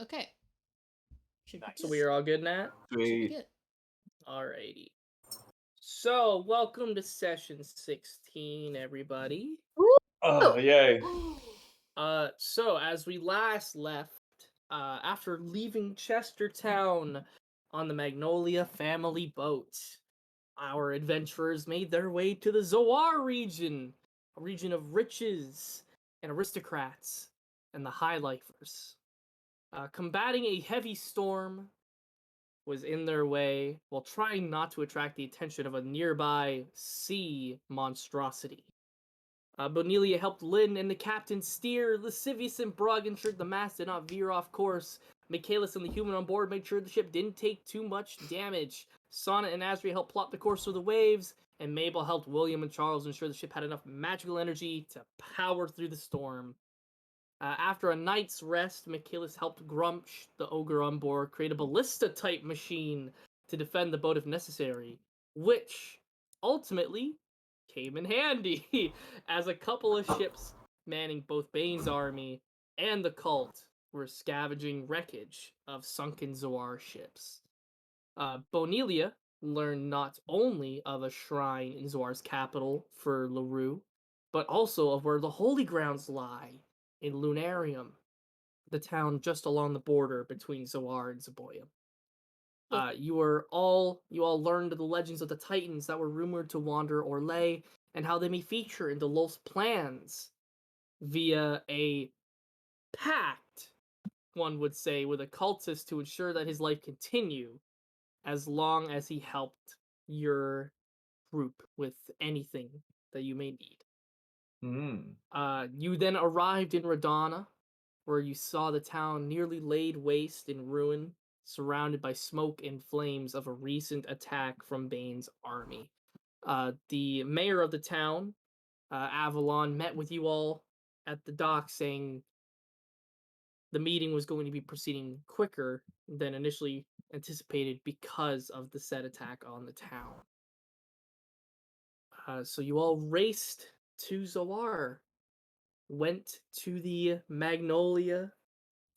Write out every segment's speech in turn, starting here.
Okay. Should be Nice. So we are all good, Nat? Should be Sweet. good. Alrighty. So, welcome to session 16, everybody. Oh, yay. So as we last left, after leaving Chestertown on the Magnolia family boat, our adventurers made their way to the Zoar region, a region of riches and aristocrats and the high lifers. Combating a heavy storm was in their way while trying not to attract the attention of a nearby sea monstrosity. Bonelia helped Lynn and the captain steer. Lascivious and Brug ensured the mast did not veer off course. Michaelis and the human on board made sure the ship didn't take too much damage. Sonnet and Asri helped plot the course of the waves, and Mabel helped William and Charles ensure the ship had enough magical energy to power through the storm. After a night's rest, Michaelis helped Grumsh, the ogre on board, create a ballista-type machine to defend the boat if necessary, which ultimately came in handy, as a couple of ships manning both Bane's army and the cult were scavenging wreckage of sunken Zoar ships. Bonelia learned not only of a shrine in Zoar's capital for LaRue, but also of where the holy grounds lie in Lunarium, the town just along the border between Zoar and Zaboyum. You all learned of the legends of the Titans that were rumored to wander Orlais and how they may feature in Dolol's plans via a pact, one would say, with a cultist to ensure that his life continue as long as he helped your group with anything that you may need. You then arrived in Radana, where you saw the town nearly laid waste in ruin, surrounded by smoke and flames of a recent attack from Bane's army. The mayor of the town, Avalon, met with you all at the dock, saying the meeting was going to be proceeding quicker than initially anticipated because of the said attack on the town. So you all raced to Zoar, went to the Magnolia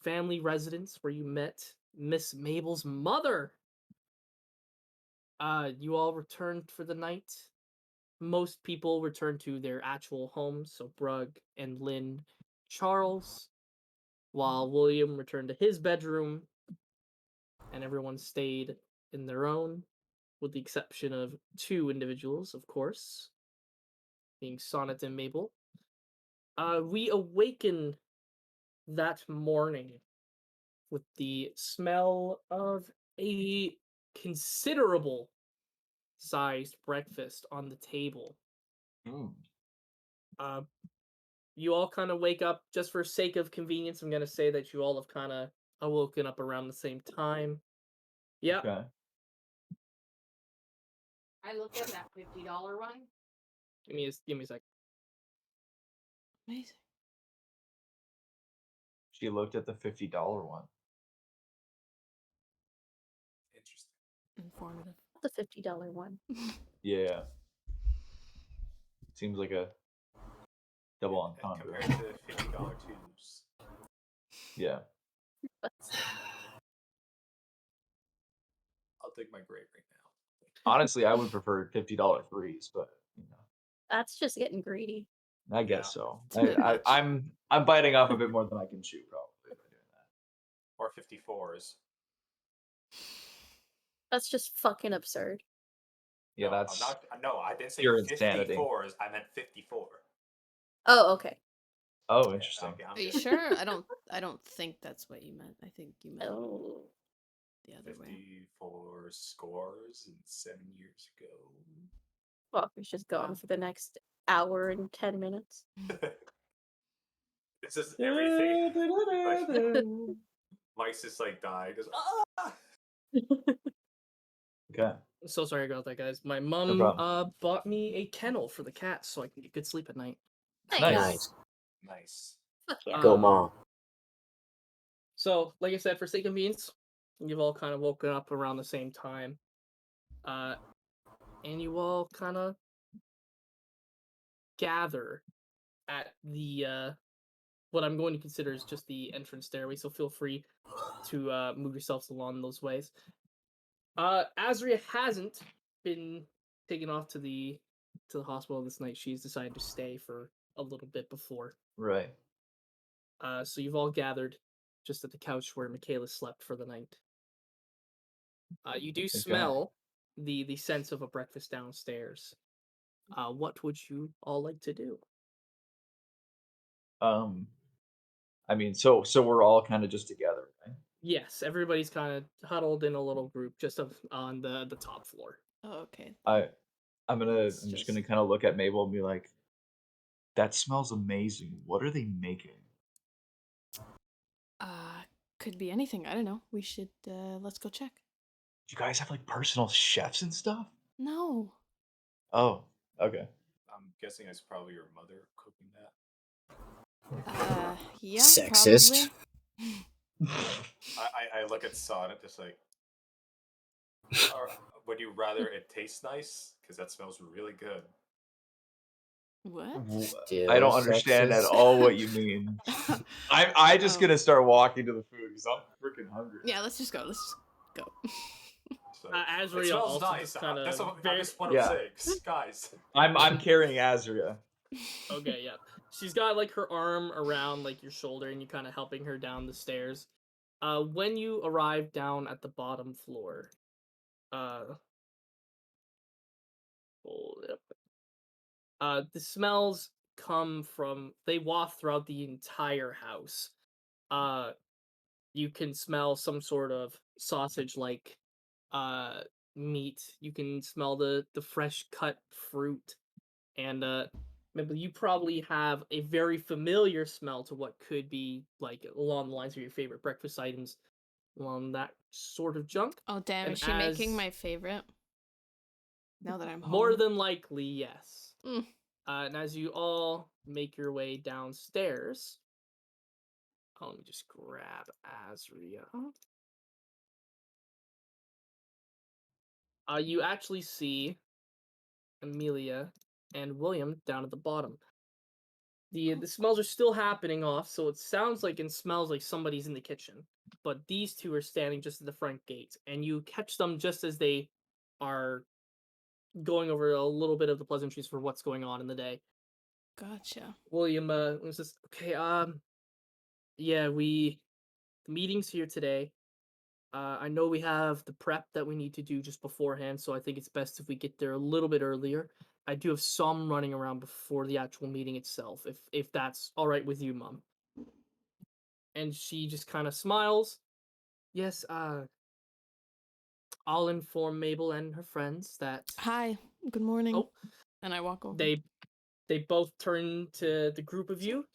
family residence where you met Miss Mabel's mother. You all returned for the night. Most people returned to their actual homes, so Brug and Lynn, Charles, while William returned to his bedroom, and everyone stayed in their own, with the exception of two individuals, of course, being Sonnet and Mabel. We awaken that morning with the smell of a considerable sized breakfast on the table. You all kind of wake up, just for sake of convenience. I'm gonna say that you all have kind of awoken up around the same time. Yeah. Okay. I looked at that $50 one. Give me a sec. Amazing. She looked at the $50 one. Interesting. Informative. The $50 one. Yeah. Seems like a double entendre. Compared to $50 tubes. Yeah. I'll take my grade right now. Honestly, I would prefer $50 threes, but That's just getting greedy. I guess Yeah. so. It's a bit much. I'm biting off a bit more than I can chew, probably, by doing that. Or 54s. That's just fucking absurd. Yeah, no, that's I didn't say pure insanity. 54s. I meant 54. Oh, okay. Oh, interesting. Okay, I'm Are you good. sure? I don't think that's what you meant. I think you meant Oh. the other way. 54 scores and 7 years ago. Well, we should go on for the next hour and 10 minutes. This is everything. Like, Mike's just like died. Goes, ah! Okay. I'm so sorry about that, guys. My No mom problem. bought me a kennel for the cats so I can get good sleep at night. Nice. Nice. Fuck yeah. Go, Mom. So, like I said, for sake of convenience, you've all kind of woken up around the same time. And you all kind of gather at the what I'm going to consider is just the entrance stairway. So feel free to move yourselves along those ways. Azria hasn't been taken off to the hospital this night. She's decided to stay for a little bit before. Right. So you've all gathered just at the couch where Michaela slept for the night. You do smell the sense of a breakfast downstairs. What would you all like to do? I mean, so we're all kind of just together, right? Yes, everybody's kind of huddled in a little group just on the top floor. Oh, okay. I'm just gonna kind of look at Mabel and be like, "That smells amazing. What are they making?" Could be anything. I don't know. We should let's go check. You guys have like personal chefs and stuff? No. Oh, okay. I'm guessing it's probably your mother cooking that. Yeah. Sexist. I look at Sonnet just like, would you rather it tastes nice? Because that smells really good. What? Still I don't understand at sexist. all what you mean. I just gonna start walking to the food because I'm freaking hungry. Yeah, let's just go. Let's just go. So, Azria it smells also nice. just kinda That's what, very- I'm just one Yeah. of 6 guys. I'm carrying Azria. Okay, yeah. She's got like her arm around like your shoulder and you kind of helping her down the stairs. When you arrive down at the bottom floor, hold up. The smells they waft throughout the entire house. You can smell some sort of sausage like meat. You can smell the fresh cut fruit. And maybe you probably have a very familiar smell to what could be like along the lines of your favorite breakfast items, along that sort of junk. Oh damn! And Is she making as- my favorite? Now that I'm home. More than likely, yes. Mm. And as you all make your way downstairs, let me just grab Azria. You actually see Amelia and William down at the bottom. The smells are still happening off, so it sounds like and smells like somebody's in the kitchen. But these two are standing just at the front gate, and you catch them just as they are going over a little bit of the pleasantries for what's going on in the day. Gotcha. William was just okay. Yeah, the meeting's here today. I know we have the prep that we need to do just beforehand, so I think it's best if we get there a little bit earlier. I do have some running around before the actual meeting itself, if that's all right with you, Mom. And she just kind of smiles. Yes, I'll inform Mabel and her friends that Hi. Good morning. Oh, And I walk over. they both turn to the group of you.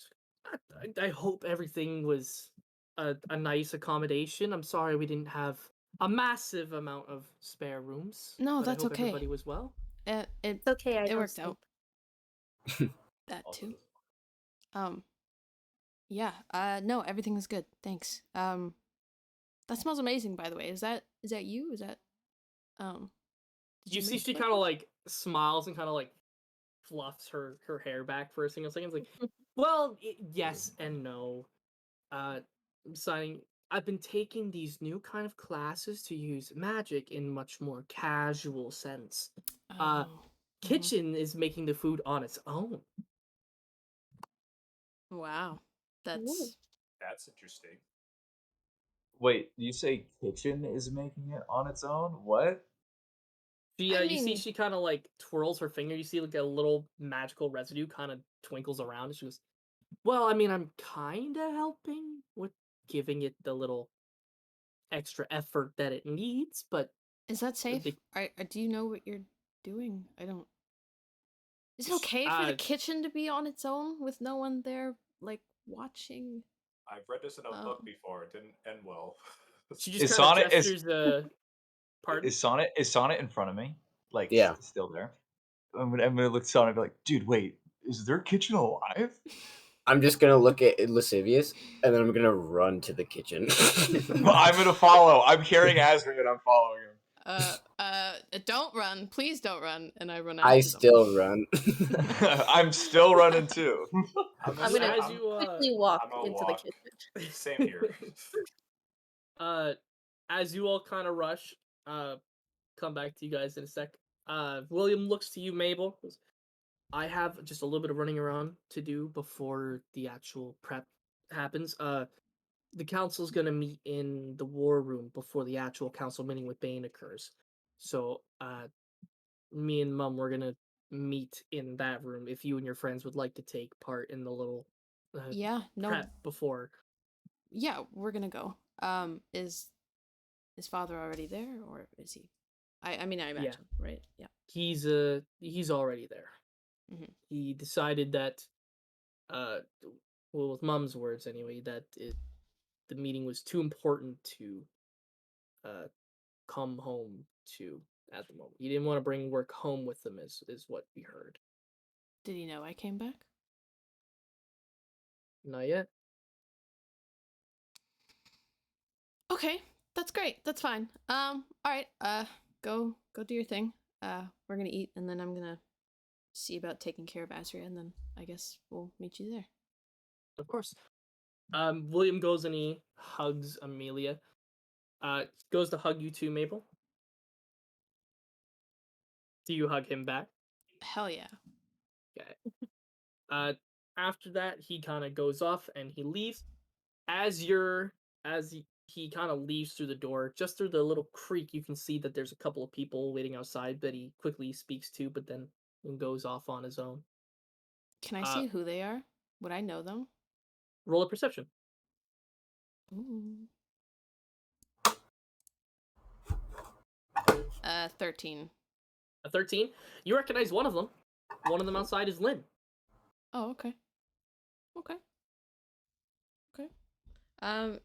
I hope everything was a nice accommodation. I'm sorry we didn't have a massive amount of spare rooms. No, but that's I hope okay. Everybody was well. It's okay. I It don't worked sleep. out. That too. Yeah. No, everything is good. Thanks. That smells amazing, by the way. Is that you? Is that did You see make she kind of breakfast? like smiles and kind of like fluffs her hair back for a single second. It's like, well, yes and no. Deciding I've been taking these new kind of classes to use magic in much more casual sense. Oh. Kitchen is making the food on its own. Wow. That's Ooh. That's interesting. Wait, you say kitchen is making it on its own? What? She, I you see, mean- she kind of like twirls her finger. You see like a little magical residue kind of twinkles around. And she goes, "Well, I mean, I'm kind of helping with giving it the little extra effort that it needs, but Is that safe? They- Do you know what you're doing? I don't. Is it okay for the kitchen to be on its own with no one there, like watching? I've read this in a book Oh. before. It didn't end well. she Is just kind of Sonnet- is- gestures. Pardon? Is Sonnet in front of me? Like, Yeah. still there? I'm gonna look at Sonnet and be like, dude, wait, is their kitchen alive? I'm just gonna look at Lascivious, and then I'm gonna run to the kitchen. Well, I'm gonna follow. I'm carrying Azri and I'm following him. Don't run. Please don't run. And I run after I them. still run. I'm still running too. I'm gonna As you quickly walk I'm gonna into the walk. kitchen. Same here. as you all kind of rush, come back to you guys in a sec. William looks to you, Mabel. Goes, I have just a little bit of running around to do before the actual prep happens. The council's gonna meet in the war room before the actual council meeting with Bane occurs. So, me and Mum, we're gonna meet in that room if you and your friends would like to take part in the little Yeah, no. prep before. Yeah, we're gonna go. Is father already there, or is he? I mean, I imagine, right? Yeah. He's already there. Mhm. He decided that, uh, well, with Mum's words anyway, that the meeting was too important to, uh, come home to at the moment. He didn't want to bring work home with him, is what we heard. Did he know I came back? Not yet. Okay, that's great. That's fine. All right. Go do your thing. We're gonna eat, and then I'm gonna see about taking care of Azria, and then I guess we'll meet you there. Of course. William goes and he hugs Amelia. Goes to hug you too, Mabel. Do you hug him back? Hell yeah. Okay. Uh, After that, he kind of goes off and he leaves. He kind of leaves through the door, just through the little creak, you can see that there's a couple of people waiting outside that he quickly speaks to, but then goes off on his own. Can I see who they are? Would I know them? Roll a perception. Ooh. 13. A 13. You recognize one of them. One of them outside is Lynn. Oh, okay. Okay.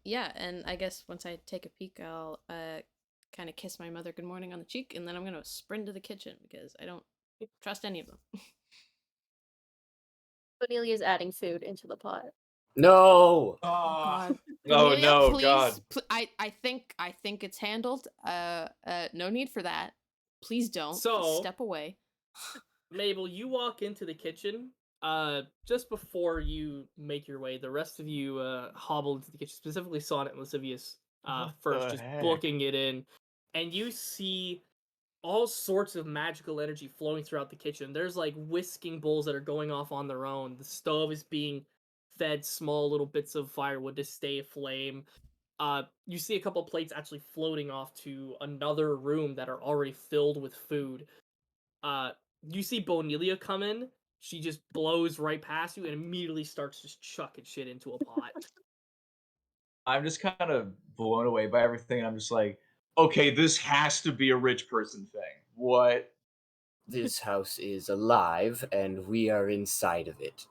Yeah, and I guess once I take a peek, I'll kind of kiss my mother good morning on the cheek, and then I'm gonna sprint to the kitchen because I don't trust any of them. Cornelia's adding food into the pot. No. God. Oh Amelia, no, please. God. I think it's handled. No need for that. Please don't. So- Step away. Mabel, you walk into the kitchen. Just before you make your way, the rest of you hobble into the kitchen. Specifically, Sonnet and Lascivious What first, the just heck? booking it in, and you see all sorts of magical energy flowing throughout the kitchen. There's like whisking bowls that are going off on their own. The stove is being fed small little bits of firewood to stay aflame. You see a couple plates actually floating off to another room that are already filled with food. You see Bonelia come in. She just blows right past you and immediately starts just chucking shit into a pot. I'm just kind of blown away by everything. I'm just like, okay, this has to be a rich person thing. What? This house is alive, and we are inside of it.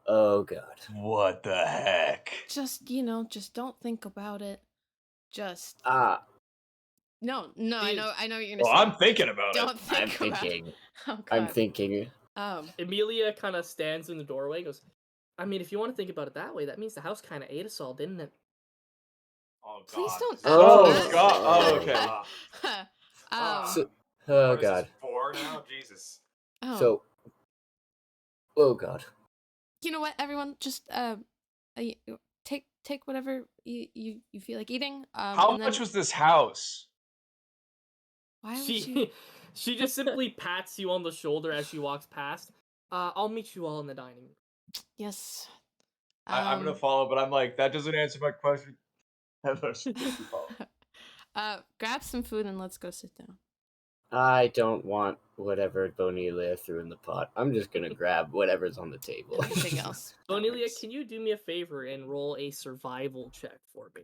Oh god. What the heck? Just don't think about it. Just Ah, no. I know what you're gonna Well, say. I'm thinking about it. Don't think I'm about thinking. it. Oh God. I'm thinking. Emilia kind of stands in the doorway, goes, I mean, if you want to think about it that way, that means the house kind of ate us all, didn't it? Oh God. Please don't. Oh, ask God. Oh, that. okay. So, oh What is god. this, 4 now? Jesus. So. Oh god. You know what, everyone? Just take whatever you feel like eating. How and much then, was this house? why would you? She just simply pats you on the shoulder as she walks past. I'll meet you all in the dining room. Yes. I'm gonna follow, but I'm like, that doesn't answer my question. Grab some food and let's go sit down. I don't want whatever Bonelia threw in the pot. I'm just gonna grab whatever's on the table. Anything else? Bonelia, can you do me a favor and roll a survival check for me?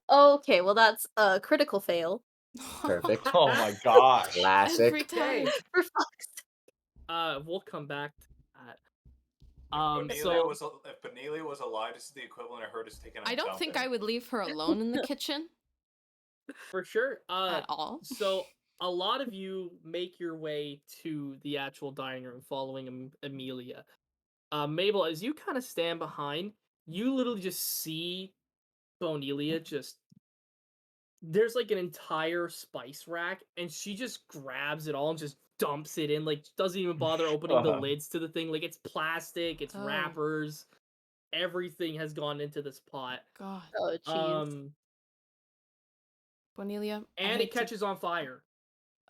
Okay, well that's a critical fail. Perfect. Oh my gosh. Classic. Every time. For fuck's We'll come back to that. If Benelia was alive, this is the equivalent of her just taking a I don't dump think in I it. would leave her alone in the kitchen For sure. at all. So a lot of you make your way to the actual dining room following Amelia. Mabel, as you kind of stand behind, you literally just see Bonelia just there's like an entire spice rack, and she just grabs it all and just dumps it in. Like doesn't even bother opening the lids to the thing. Like it's plastic, it's Oh. wrappers, everything has gone into this pot. God. Oh, jeez. Bonelia, I And hate it catches on fire.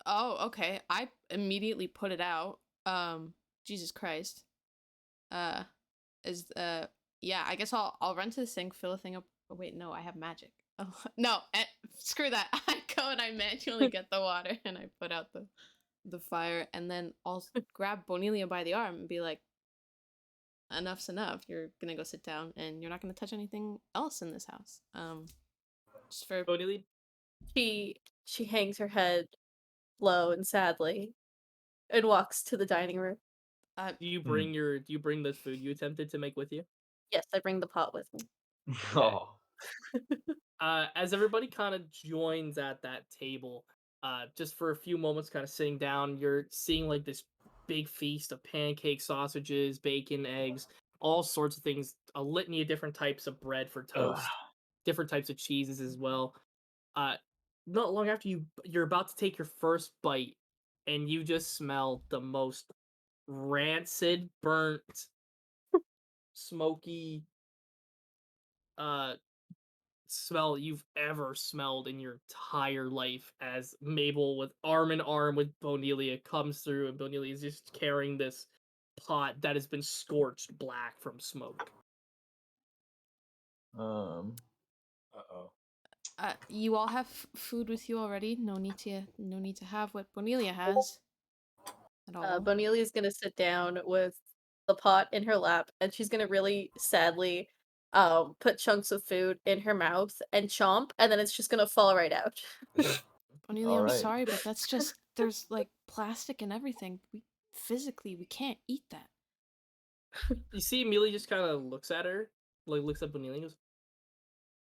Oh, okay. I immediately put it out. Jesus Christ. Uh, is yeah. I guess I'll run to the sink, fill the thing up. Oh, wait, no, I have magic. Oh no, screw that. I go and I manually get the water and I put out the fire, and then I'll grab Bonelia by the arm and be like, "Enough's enough. You're gonna go sit down, and you're not gonna touch anything else in this house." Just for Bonili, She hangs her head low and sadly and walks to the dining room. do you bring the food you attempted to make with you? Yes, I bring the pot with me. Oh. As everybody kind of joins at that table, just for a few moments, kind of sitting down, you're seeing like this big feast of pancakes, sausages, bacon, eggs, all sorts of things, a litany of different types of bread for toast, different types of cheeses as well. Uh, not long after you're about to take your first bite, and you just smell the most rancid, burnt, smoky, uh smell you've ever smelled in your entire life, as Mabel with arm in arm with Bonelia comes through, and Bonelia is just carrying this pot that has been scorched black from smoke. Uh-oh. You all have food with you already. No need to have what Bonelia has at all. Bonelia's gonna sit down with the pot in her lap, and she's gonna really sadly put chunks of food in her mouth and chomp, and then it's just gonna fall right out. Bonelia, I'm Alright. sorry, but that's just there's like plastic and everything. We can't eat that. You see, Amelia just kind of looks at her, like looks at Bonelia and goes,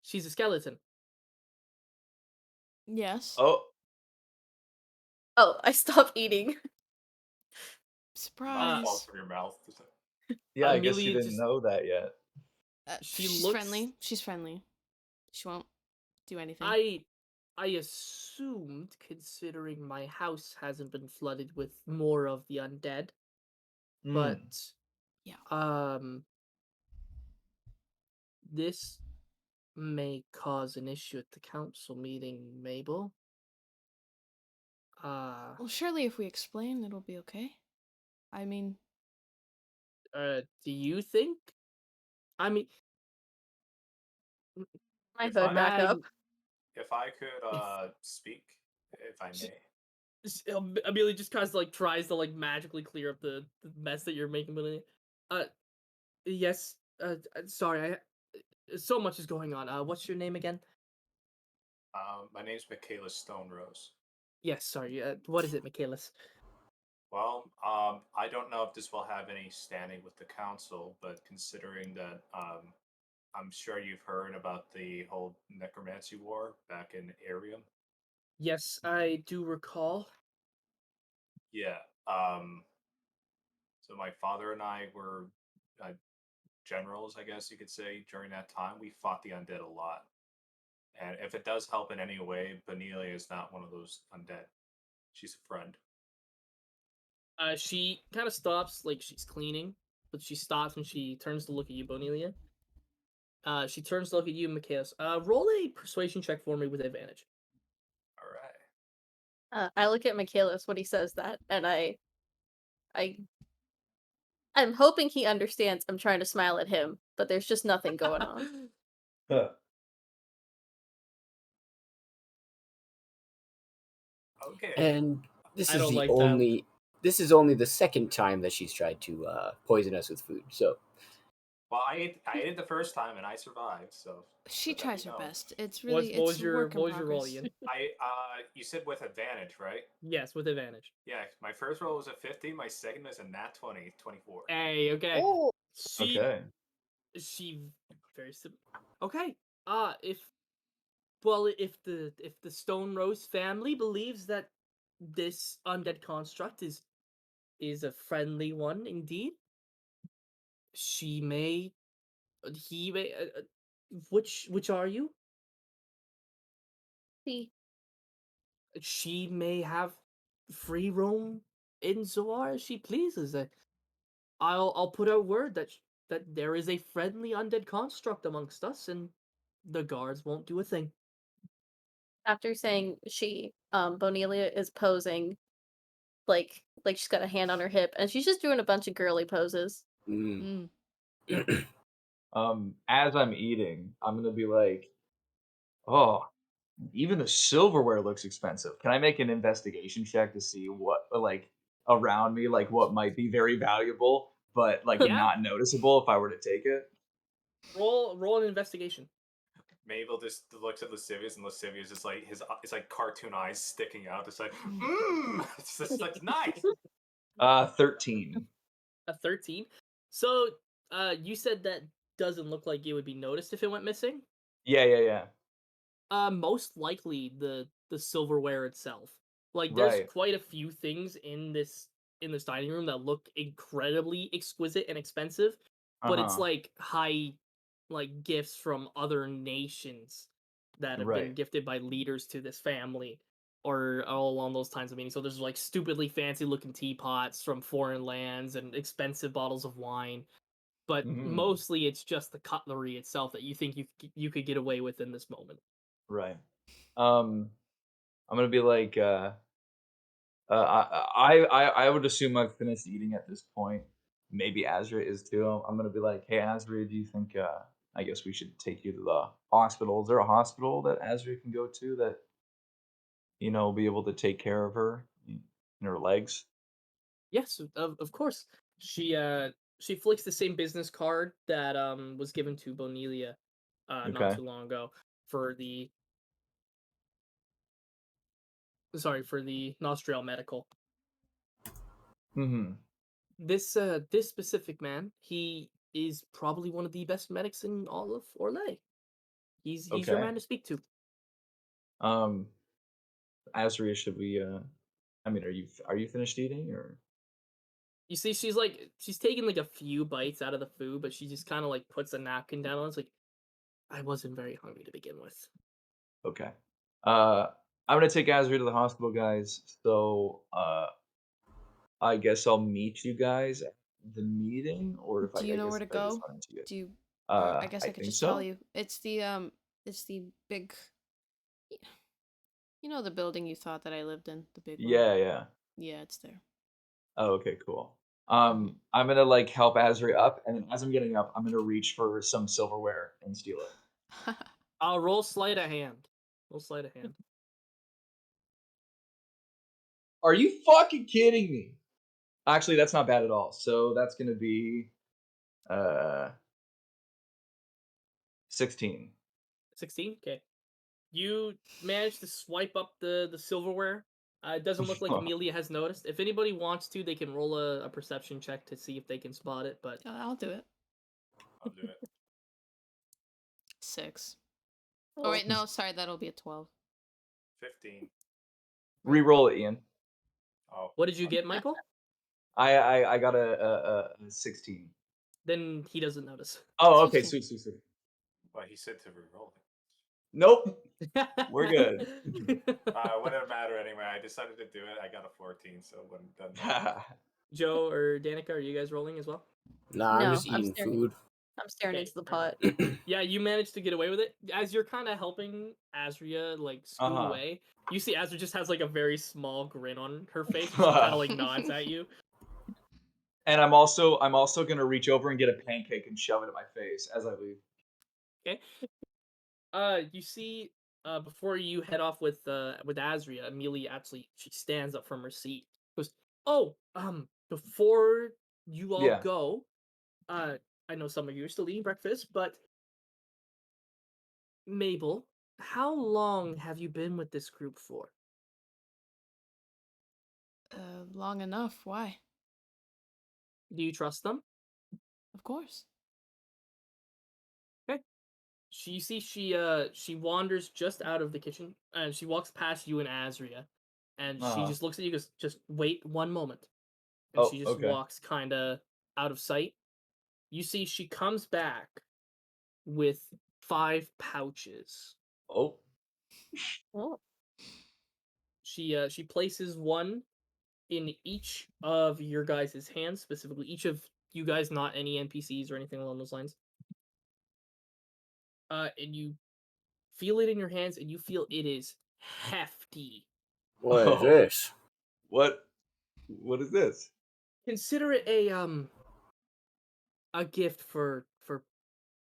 "She's a skeleton." Yes. Oh. Oh, I stopped eating. Mouth Surprise. falls from your mouth. Yeah, I guess you Amelia didn't just know that yet. she She's looks friendly. She's friendly. She won't do anything. I assumed, considering my house hasn't been flooded with more of the undead, but Yeah. this may cause an issue at the council meeting, Mabel. Well, surely if we explain, it'll be okay. I mean, Do you think? I mean, My If hood I- back up. If I could speak, if I Sh- may. Amelia just kind of like tries to like magically clear up the mess that you're making. But yes. Sorry, so much is going on. What's your name again? My name's Michaela Stonerose. Yes, sorry. What is it, Michaelis? Well, I don't know if this will have any standing with the council, but considering that I'm sure you've heard about the whole necromancy war back in Arium. Yes, I do recall. Yeah. So my father and I were generals, I guess you could say, during that time. We fought the undead a lot. And if it does help in any way, Benelia is not one of those undead. She's a friend. She kind of stops, like she's cleaning, but she stops and she turns to look at you, Bonelia. She turns to look at you, Michaelis. Roll a persuasion check for me with advantage. All right. I look at Michaelis when he says that, and I'm hoping he understands I'm trying to smile at him, but there's just nothing going on. Okay. And this I is don't the like that. only this is only the second time that she's tried to poison us with food. So Well, I ate it the first time and I survived. So she let me tries her know. best. It's really What was it's your work in roll, progress. Ian? You said with advantage, right? Yes, with advantage. Yeah, my first roll was a 50, my second was a nat 20, 24. Hey, okay. Oh, Okay. She very simple. Okay. If the Stone Rose family believes that this undead construct is a friendly one indeed, she may he may which are you? See. She may have free roam in Zoar as she pleases. I'll put out word that there is a friendly undead construct amongst us, and the guards won't do a thing. After saying she, Bonelia is posing like she's got a hand on her hip, and she's just doing a bunch of girly poses. Mm. Mm. As I'm eating, I'm gonna be like, oh, even the silverware looks expensive. Can I make an investigation check to see what, like, around me, like, what might be very valuable, but, like, Yeah. not noticeable if I were to take it? Roll an investigation. Mabel just looks at Lascivious, and Lascivious is like it's like cartoon eyes sticking out. It's like, it's just like nice. 13. A 13. So, you said that doesn't look like it would be noticed if it went missing. Yeah. Most likely the silverware itself. Like, there's Right. quite a few things in this dining room that look incredibly exquisite and expensive, but it's Uh-huh. like high, like gifts from other nations that have been Right. gifted by leaders to this family, or all along those kinds of meanings. So there's like stupidly fancy looking teapots from foreign lands and expensive bottles of wine, but Mhm. mostly it's just the cutlery itself that you think you could get away with in this moment. Right. I'm gonna be like, I would assume I've finished eating at this point. Maybe Azria is too. I'm gonna be like, hey Azria, do you think I guess we should take you to the hospital? Is there a hospital that Azria can go to that, will be able to take care of her in her legs? Yes, of course. She flicks the same business card that was given to Bonelia not Okay. too long ago for the for the Nostriel Medical. Mm-hmm. This specific man, he is probably one of the best medics in all of Orlais. He's your Okay. man to speak to. Um, Azria, should we I mean, are you finished eating or You see, she's taking like a few bites out of the food, but she just kind of like puts a napkin down and it's like, I wasn't very hungry to begin with. okay? Uh I'm gonna take Azria to the hospital, guys. So I guess I'll meet you guys at the meeting, or if Do you I know guess where to if I just go? run into you. Do you or I guess I I could think just tell so. you. It's the big you know the building you thought that I lived in, the big one. Yeah. Yeah, it's there. Oh, okay, cool. Mhm. I'm gonna like help Azri up, and then as I'm getting up, I'm gonna reach for some silverware and steal it. I'll roll sleight of hand. Roll sleight of hand. Are you fucking kidding me? Actually, that's not bad at all. So that's gonna be uh 16. 16. Okay. You managed to swipe up the silverware. It doesn't look like Amelia has noticed. If anybody wants to, they can roll a perception check to see if they can spot it. But I'll do it. I'll do it. 6. Oh Oh. wait, no, sorry, that'll be a 12. 15. Reroll it, Ian. Oh, what did you get, Michael? I got a 16. Then he doesn't notice. Oh, It's okay, 15. sweet. well, he said to reroll it. Nope, we're good. It wouldn't matter anyway. I decided to do it. I got a 14, so it doesn't matter. Joe or Danica, are you guys rolling as well? Nah, I'm No, just I'm eating staring. food. I'm staring Okay, into the alright. pot. Yeah, you managed to get away with it. As you're kind of helping Azria like scoot Uh-huh. away, you see Azria just has like a very small grin on her face, and she kind of like nods at you. And I'm also gonna reach over and get a pancake and shove it in my face as I leave. Okay. You see, before you head off with Azria, Amelia actually she stands up from her seat. Goes, oh, before you all Yeah. go, I know some of you are still eating breakfast, but Mabel, how long have you been with this group for? Long enough. Why? Do you trust them? Of course. Okay. She wanders just out of the kitchen and she walks past you and Azria, and she Uh-huh. just looks at you, goes, just wait one moment, and Oh, she just okay. walks kind of out of sight. You see, she comes back with 5 pouches. Oh. Oh. She places one in each of your guys' hands, specifically each of you guys, not any NPCs or anything along those lines. And you feel it in your hands, and you feel it is hefty. What is Oh. this? What is this? Consider it a gift for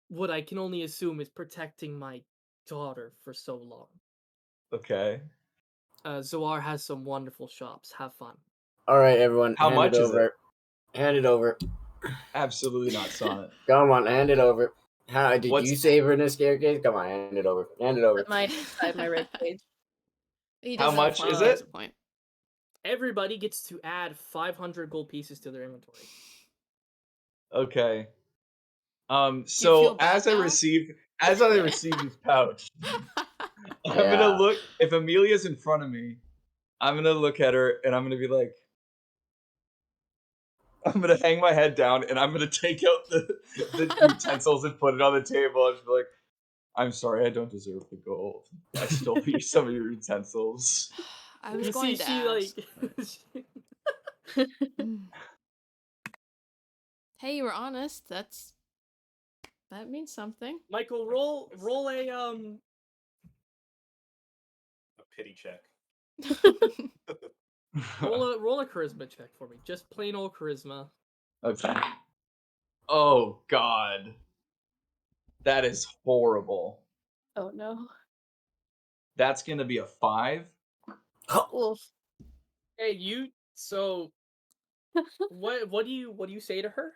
what I can only assume is protecting my daughter for so long. Okay. Zoar has some wonderful shops. Have fun. All right, everyone, How hand much it is over. it? Hand it over. Absolutely not, Sonnet. Come on, hand it over. How did What's- you save her in a staircase? Come on, hand it over. Hand it over. Put mine inside my rib cage. He How does have a much point, is he has it? a point. Everybody gets to add 500 gold pieces to their inventory. Okay. feel So bad as I now? receive this pouch, I'm gonna Yeah. look. If Amelia's in front of me, I'm gonna look at her and I'm gonna be like, I'm gonna hang my head down and I'm gonna take out the utensils and put it on the table and just be like, I'm sorry, I don't deserve the gold. I stole some of your utensils. I was You going see, to she ask. like Mm. Hey, you were honest. That means something. Michael, roll a A pity check. roll a charisma check for me. Just plain old charisma. Okay. Oh God, that is horrible. Oh no. That's gonna be a 5. Oof. Hey, you. So what do you say to her?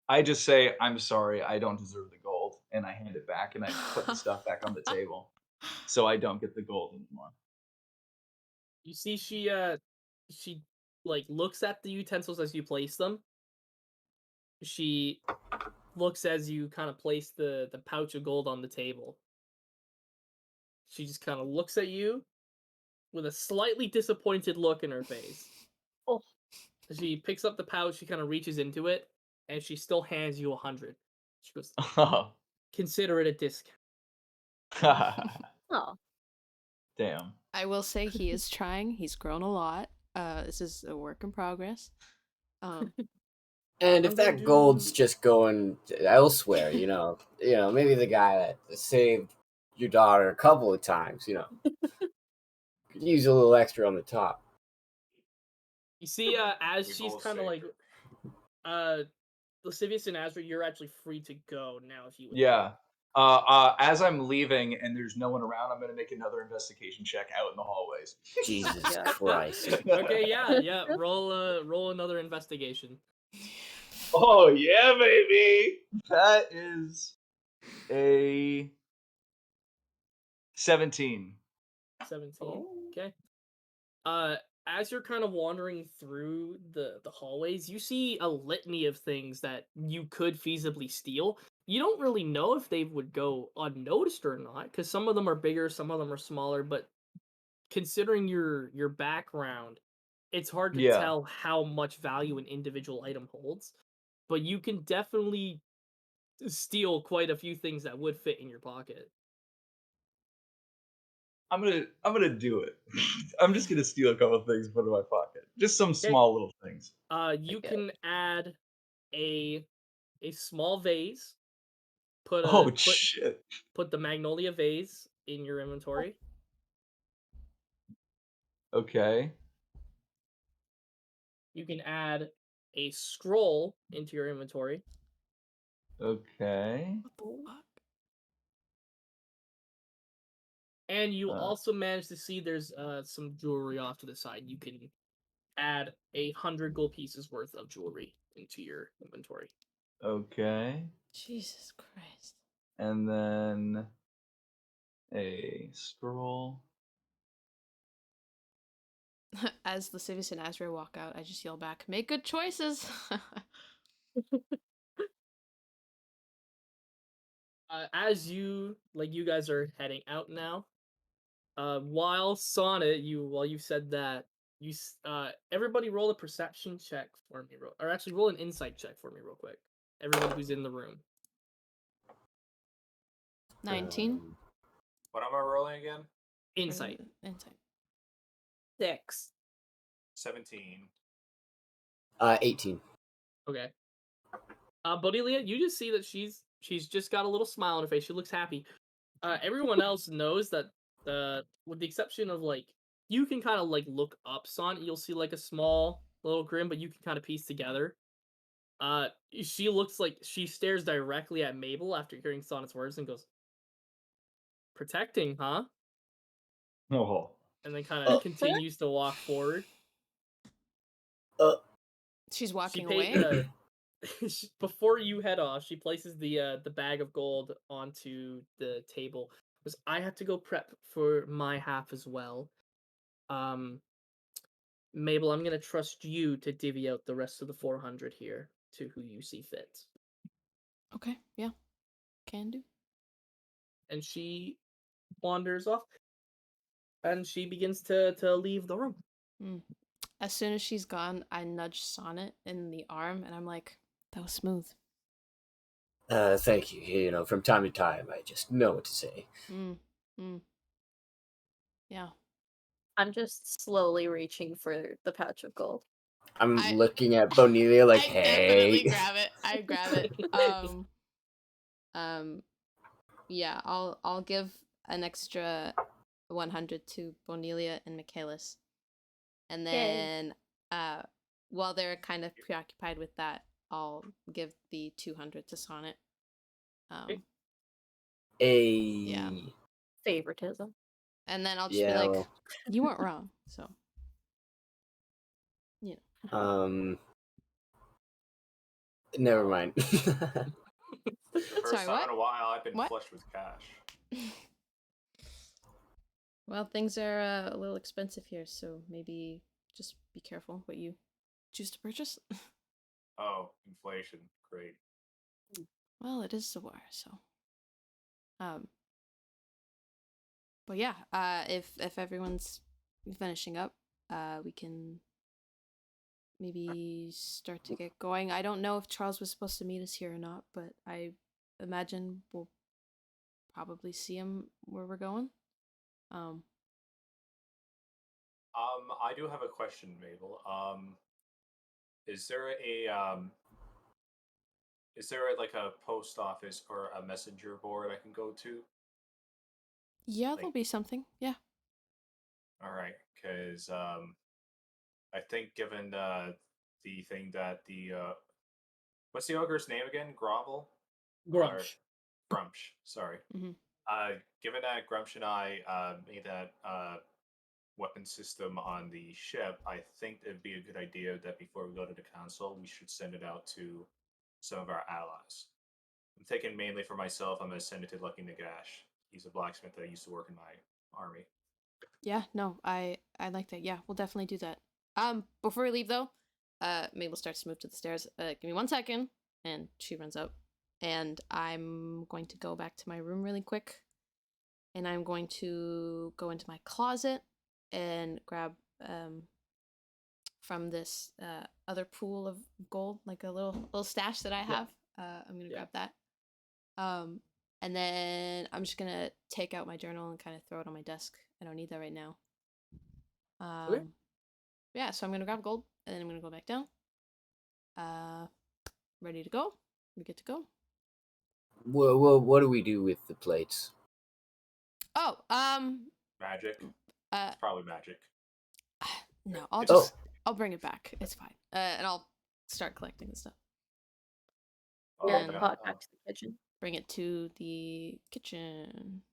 I just say, I'm sorry, I don't deserve the gold, and I hand it back and I put the stuff back on the table, so I don't get the gold anymore. You see, she like looks at the utensils as you place them. She looks as you kind of place the pouch of gold on the table. She just kind of looks at you with a slightly disappointed look in her face. Oh. She picks up the pouch, she kind of reaches into it, and she still hands you 100. She goes, consider it a discount. Oh. Damn. I will say he is trying. He's grown a lot. This is a work in progress. And if I'm gonna that gold's do- just going elsewhere, maybe the guy that saved your daughter a couple of times, could use a little extra on the top. You see, as We've she's all kind of saved like, her. Lascivious and Azra, you're actually free to go now if you would. Yeah. As I'm leaving and there's no one around, I'm gonna make another investigation check out in the hallways. Jesus Yeah. Christ. Okay, yeah. Roll another investigation. Oh yeah, baby. That is a 17. 17. Oh. Okay. As you're kind of wandering through the hallways, you see a litany of things that you could feasibly steal. You don't really know if they would go unnoticed or not, because some of them are bigger, some of them are smaller. But considering your background, it's hard to Yeah. tell how much value an individual item holds. But you can definitely steal quite a few things that would fit in your pocket. I'm gonna do it. I'm just gonna steal a couple of things, put in my pocket. Just some small little things. You Okay. can add a small vase. Oh shit. Put the magnolia vase in your inventory. Okay. You can add a scroll into your inventory. Okay. Fuck. And you Uh. also manage to see there's some jewelry off to the side. You can add 100 gold pieces worth of jewelry into your inventory. Okay. Jesus Christ. And then a scroll. As Lascivious and Azra walk out, I just yell back, "Make good choices." As you guys are heading out now, while you said that, everybody roll a perception check for me, or actually roll an insight check for me real quick. Everybody who's in the room. 19. What am I rolling again? Insight. Insight. 6. 17. 18. Okay. Bodelia, you just see that she's just got a little smile on her face. She looks happy. Everyone else knows that with the exception of like you can kind of like look up Sonnet, you'll see like a small little grin, but you can kind of piece together. She looks like she stares directly at Mabel after hearing Sonnet's words and goes, "Protecting, huh?" Oh. And then kind of Uh, continues to walk forward. She's She walking paid away. before you head off. She places the bag of gold onto the table. Because I have to go prep for my half as well. Mabel, I'm gonna trust you to divvy out the rest of the 400 here to who you see fit. Okay, yeah. Can do. And she wanders off. And she begins to leave the room. As soon as she's gone, I nudge Sonnet in the arm and I'm like, that was smooth. Thank you. You know, from time to time, I just know what to say. Yeah. I'm just slowly reaching for the pouch of gold. I'm I- looking at Bonelia like, I hey. definitely grab it. I grab it. Yeah, I'll give an extra 100 to Bonelia and Michaelis. And then while they're kind of preoccupied with that, I'll give the 200 to Sonnet. Yeah. Favoritism. And then I'll just be Yeah, like, well, you weren't wrong. So, you know. never mind. First Sorry, time what? in a while, I've been What? flush with cash. Well, things are a little expensive here, so maybe just be careful what you choose to purchase. Oh, inflation. Great. Well, it is the war, so. But yeah, if everyone's finishing up, we can maybe start to get going. I don't know if Charles was supposed to meet us here or not, but I imagine we'll probably see him where we're going. I do have a question, Mabel. Is there like a post office or a messenger board I can go to? Yeah, there'll be something. Yeah. All right, because I think given the thing that the what's the ogre's name again? Grovel? Grumsh. Grumsh. Sorry. Mhm. Given that Grumsh and I made that weapon system on the ship, I think it'd be a good idea that before we go to the council, we should send it out to some of our allies. I'm thinking mainly for myself. I'm gonna send it to Lucky Nagash. He's a blacksmith that used to work in my army. Yeah, no, I like that. Yeah, we'll definitely do that. Before we leave though, Mabel starts to move to the stairs. Give me 1 second, and she runs up, and I'm going to go back to my room really quick, and I'm going to go into my closet and grab from this other pool of gold, like a little stash that I have. I'm gonna grab that. And then I'm just gonna take out my journal and kind of throw it on my desk. I don't need that right now. Okay. Yeah, so I'm gonna grab gold and then I'm gonna go back down. Ready to go? We get to go. What do we do with the plates? Oh, Magic. uh, It's probably magic. no, I'll It's just I'll bring it back. It's fine. And I'll start collecting the stuff. Carry And the pot back to the kitchen. Bring it to the kitchen.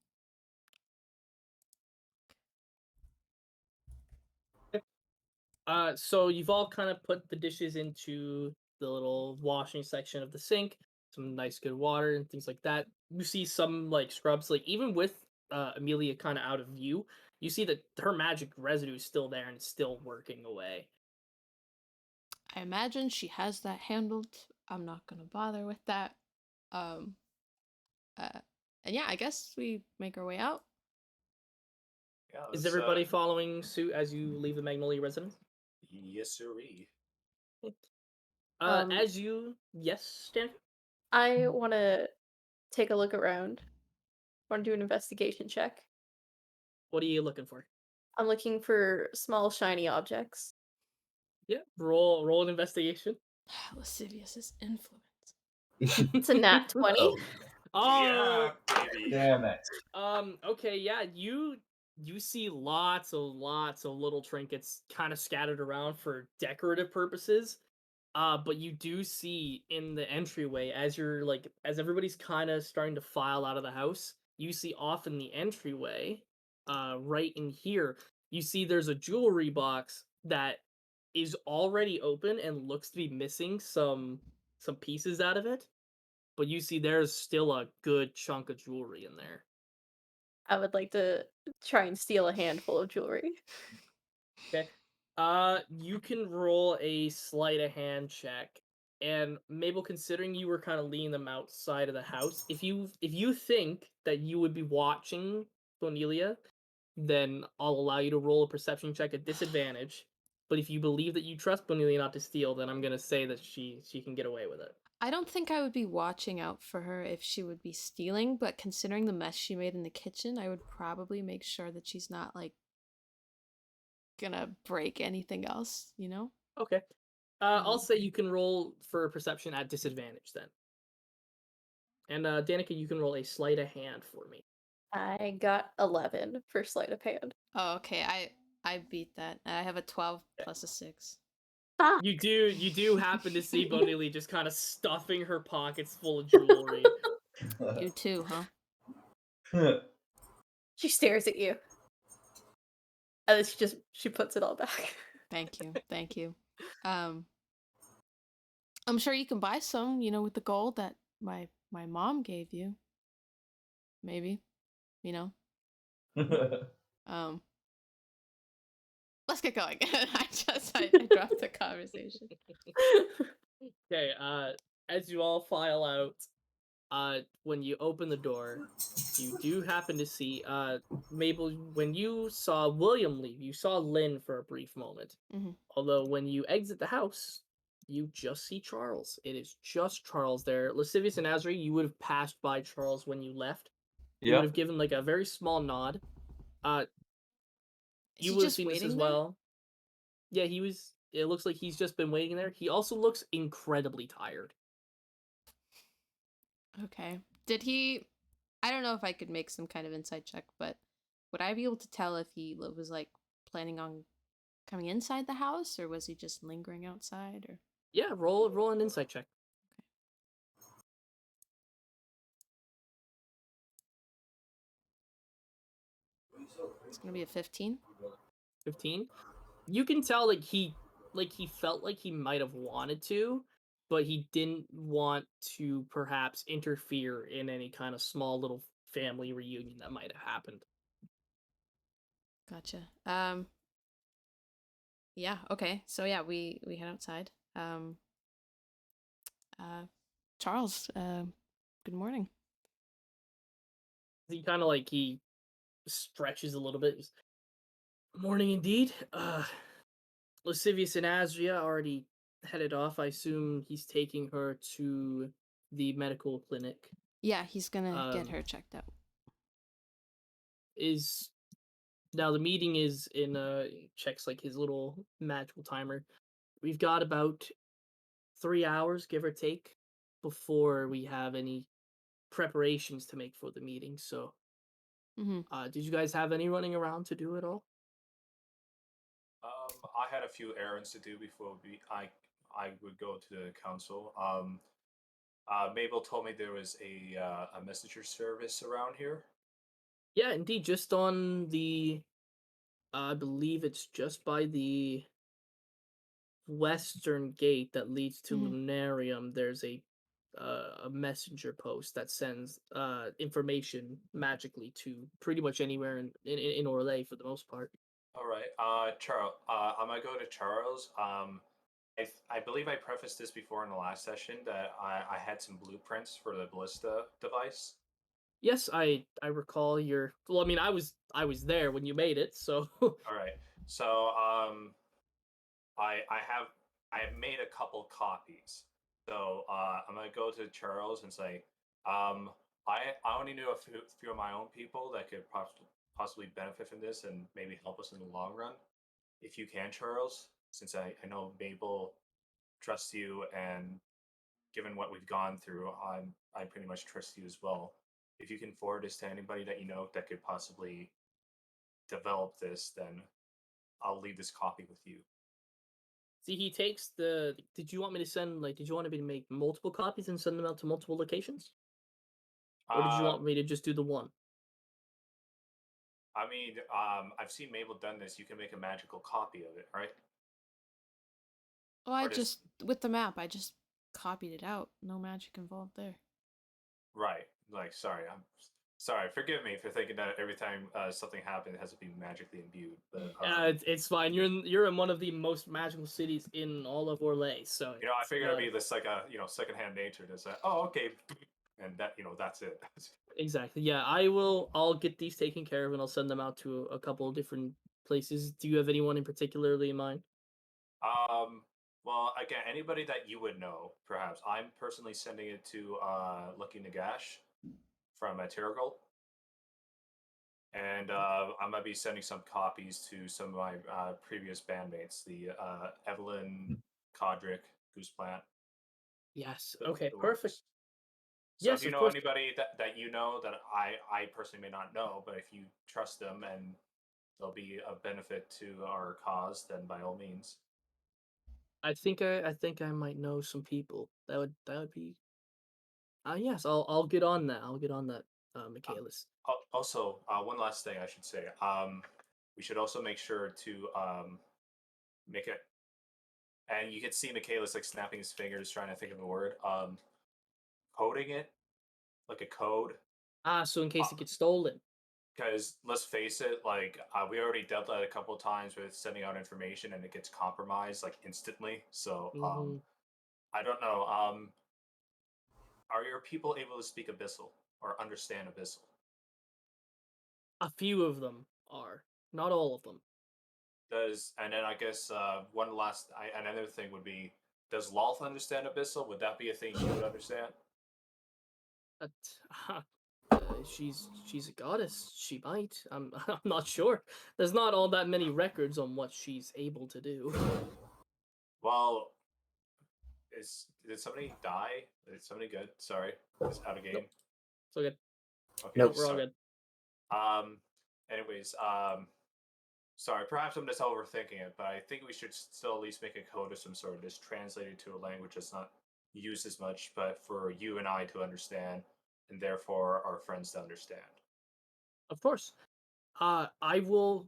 So you've all kind of put the dishes into the little washing section of the sink, some nice good water and things like that. You see some like scrubs, like even with Amelia kind of out of view, you see that her magic residue is still there and it's still working away. I imagine she has that handled. I'm not gonna bother with that. Um, and yeah, I guess we make our way out. Yeah. Is everybody following suit as you leave the Magnolia residence? Yes, sirree. As you yes, Stan? I want to take a look around. Want to do an investigation check. What are you looking for? I'm looking for small shiny objects. Yeah, roll an investigation. Lascivious's influence. It's a nat 20. Oh, baby. Damn it. okay, yeah, you see lots of little trinkets kind of scattered around for decorative purposes. But you do see in the entryway as everybody's kind of starting to file out of the house, you see off in the entryway, right in here, you see there's a jewelry box that is already open and looks to be missing some pieces out of it. But you see there's still a good chunk of jewelry in there. I would like to try and steal a handful of jewelry. Okay. You can roll a sleight of hand check. And Mabel, considering you were kind of leaning them outside of the house, if you think that you would be watching Cornelia, then I'll allow you to roll a perception check at disadvantage. But if you believe that you trust Cornelia not to steal, then I'm gonna say that she can get away with it. I don't think I would be watching out for her if she would be stealing, but considering the mess she made in the kitchen, I would probably make sure that she's not, like, gonna break anything else, you know? Okay. I'll say you can roll for perception at disadvantage then. And Danica, you can roll a sleight of hand for me. I got 11 for sleight of hand. Oh, okay. I beat that. I have a 12 plus a 6. Ah! You do happen to see Bonili just kind of stuffing her pockets full of jewelry. You too, huh? She stares at you. And then she puts it all back. Thank you. Thank you. I'm sure you can buy some, with the gold that my mom gave you. Maybe, you know. Let's get going. I dropped the conversation. Okay, as you all file out, when you open the door, you do happen to see, Mabel, when you saw William leave, you saw Lynn for a brief moment. Mhm. Although when you exit the house, you just see Charles. It is just Charles there. Lascivious and Azri, you would have passed by Charles when you left. You would have given like a very small nod. Is You he would have just seen this as waiting there? well. Yeah, it looks like he's just been waiting there. He also looks incredibly tired. Okay. Did he? I don't know if I could make some kind of insight check, but would I be able to tell if he was like planning on coming inside the house, or was he just lingering outside? Or Yeah, roll an insight check. it's gonna be a 15. 15. You can tell he felt like he might have wanted to, but he didn't want to perhaps interfere in any kind of small little family reunion that might have happened. Gotcha. Yeah. Okay. So yeah, we head outside. Charles. Good morning. He kind of he stretches a little bit. He's, morning indeed. Lascivious and Azria already headed off. I assume he's taking her to the medical clinic. Yeah, he's gonna get Um, her checked out. Is now the meeting is in checks his little magical timer. We've got about 3 hours, give or take, before we have any preparations to make for the meeting. So, Mm-hmm. did you guys have any running around to do at all? I had a few errands to do before I would go to the council. Mabel told me there was a messenger service around here. Yeah, indeed. Just on the, I believe it's just by the western gate that leads to Mhm. Lunarium. There's a messenger post that sends information magically to pretty much anywhere in Orlais for the most part. All right, Charles. I'm gonna go to Charles. I believe I prefaced this before in the last session that I had some blueprints for the ballista device. Yes, I recall your. Well, I mean, I was there when you made it, so. All right, so I have made a couple copies. So I'm gonna go to Charles and say, I only knew a few of my own people that could possibly benefit from this and maybe help us in the long run. If you can, Charles, since I know Mabel trusts you, and given what we've gone through, I pretty much trust you as well. If you can forward this to anybody that you know that could possibly develop this, then I'll leave this copy with you. See, he takes the. Did you want me to send Did you want me to make multiple copies and send them out to multiple locations, or did you Uh, want me to just do the one? I mean, I've seen Mabel done this. You can make a magical copy of it, right? Oh, I Or just just with the map, I just copied it out. No magic involved there. right. Like, sorry, I'm sorry. Forgive me for thinking that every time something happened, it has to be magically imbued. But It's fine. You're in one of the most magical cities in all of Orlais, so I figured it'd be this like a secondhand nature to say, oh, okay, and that that's it. exactly. Yeah, I'll get these taken care of, and I'll send them out to a couple of different places. Do you have anyone in particularly in mind? Well, again, anybody that you would know, perhaps. I'm personally sending it to Lucky Nagash from Tiragol. And I might be sending some copies to some of my previous bandmates, the Evelyn, Codric, Gooseplant, Yes. the, Okay. the Perfect. works. So if Yes, you of know course. anybody that you know that I personally may not know, but if you trust them and they'll be of benefit to our cause, then by all means. I think I might know some people. That would be. Yes. I'll get on that. I'll get on that, Michaelis. Also, one last thing I should say. We should also make sure to make it, and you can see Michaelis like snapping his fingers, trying to think of a word. Coding it like a code. So in case it gets stolen. Because let's face it, like we already dealt that a couple of times with sending out information and it gets compromised like instantly. So Hmm. I don't know. Are your people able to speak Abyssal or understand Abyssal? A few of them are, not all of them. And then I guess another thing would be, does Loth understand Abyssal? Would that be a thing she would understand? But, she's a goddess. She might. I'm not sure. There's not all that many records on what she's able to do. Well, did somebody die? Is somebody good? Sorry, it's out of game. Nope. So good. Okay, Nope. We're all sorry. good. Anyways, sorry, perhaps I'm just overthinking it, but I think we should still at least make a code of some sort, just translated to a language that's not used as much, but for you and I to understand, and therefore our friends to understand. Of course. I will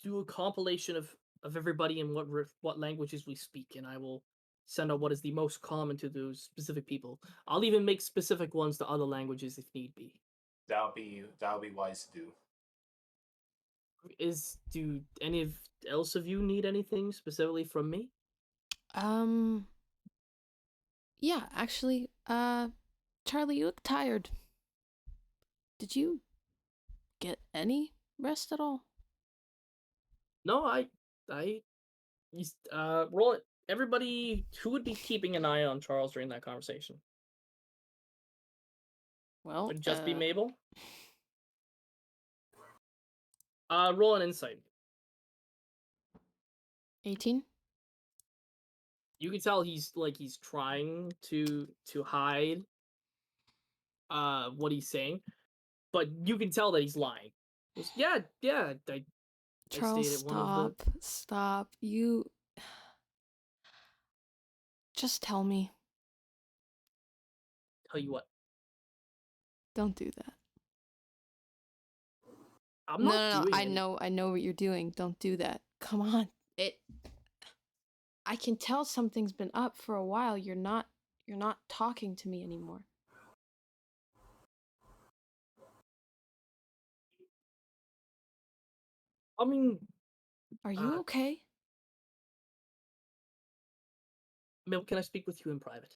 do a compilation of everybody and what languages we speak, and I will send out what is the most common to those specific people. I'll even make specific ones to other languages if need be. That would be wise to do. Do any else of you need anything specifically from me? Yeah, actually, Charlie, you look tired. Did you get any rest at all? No, roll it. Everybody who would be keeping an eye on Charles during that conversation. Well, Would it just be Mabel? Roll an insight. 18? You can tell he's trying to hide what he's saying, but you can tell that he's lying. Yeah, I Charles, stayed at one of the. stop. You. Just tell me. Tell you what, Don't do that. I'm not doing I it. know what you're doing. Don't do that. Come on. I can tell something's been up for a while. You're not talking to me anymore. I mean, Are you okay? Mabel, can I speak with you in private?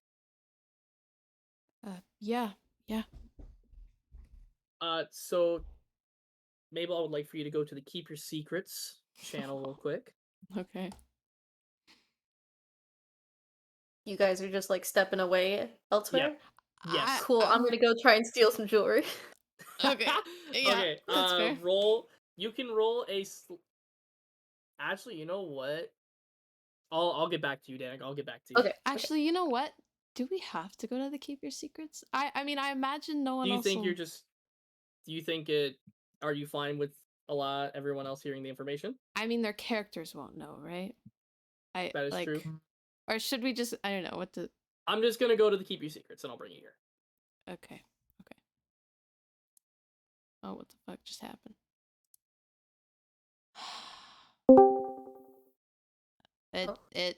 Yeah. So Mabel, I would like for you to go to the Keep Your Secrets channel real quick. Okay. You guys are just like stepping away elsewhere. Yes. Cool. I'm gonna go try and steal some jewelry. Okay. Yeah, Okay. that's fair. Roll You can roll a. Actually, you know what? I'll get back to you, Danik. I'll get back to you. Okay. Actually, you know what? Do we have to go to the Keep Your Secrets? I mean, I imagine no one Do you else think you're will... just? Do you think it? Are you fine with everyone else hearing the information? I mean, their characters won't know, right? That is true. Or should we just... I don't know, what to... I'm just gonna go to the Keep Your Secrets and I'll bring you here. Okay. Oh, what the fuck just happened? It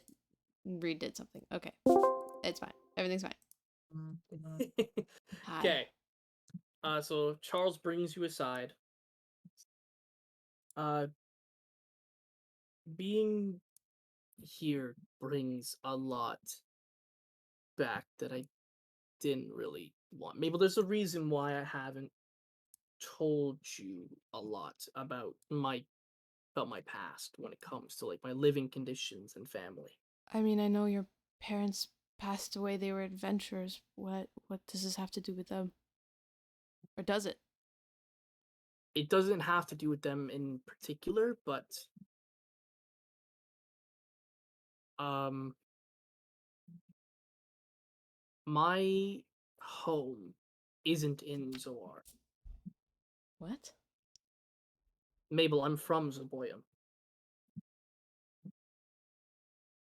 redid something. Okay. It's fine. Everything's fine. Hi. Okay. So Charles brings you aside. Being here brings a lot back that I didn't really want. Maybe there's a reason why I haven't told you a lot about my past when it comes to like my living conditions and family. I mean, I know your parents passed away. They were adventurers. What does this have to do with them? Or does it? It doesn't have to do with them in particular, but my home isn't in Zoar. What? Mabel, I'm from Zaboyam.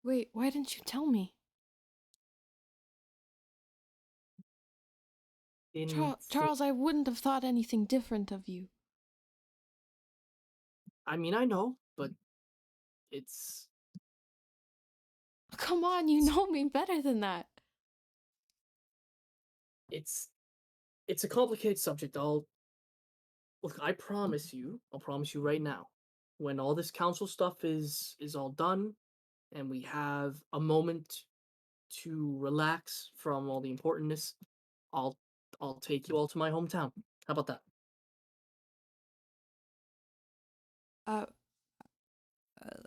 Wait, why didn't you tell me? Charles, I wouldn't have thought anything different of you. I mean, I know, but it's... Come on, you know me better than that. It's a complicated subject. Look, I'll promise you right now, when all this council stuff is all done, and we have a moment to relax from all the importantness, I'll take you all to my hometown. How about that?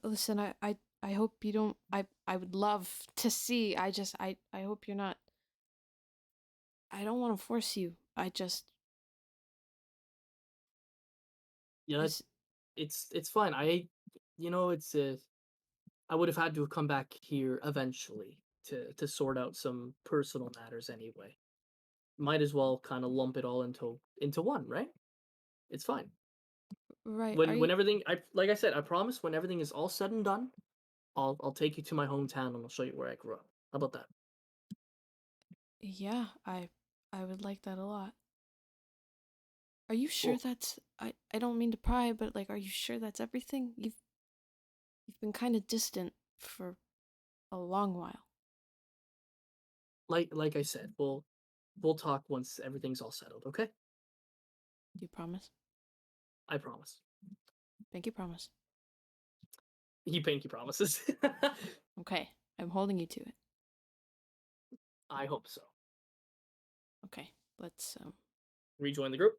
Listen, I hope you don't... I would love to see. I hope you're not... I don't want to force you. Yeah, it's fine. I would have had to have come back here eventually to sort out some personal matters anyway. Might as well kind of lump it all into one, right? It's fine. Right. When everything, like I said, I promise when everything is all said and done, I'll take you to my hometown and I'll show you where I grew up. How about that? Yeah, I would like that a lot. Are you sure Cool. that's... I don't mean to pry, but like, are you sure that's everything? You've been kind of distant for a long while. Like I said, we'll talk once everything's all settled, okay? Do you promise? I promise. Pinky promise. He pinky promises. Okay, I'm holding you to it. I hope so. Okay, let's Rejoin the group?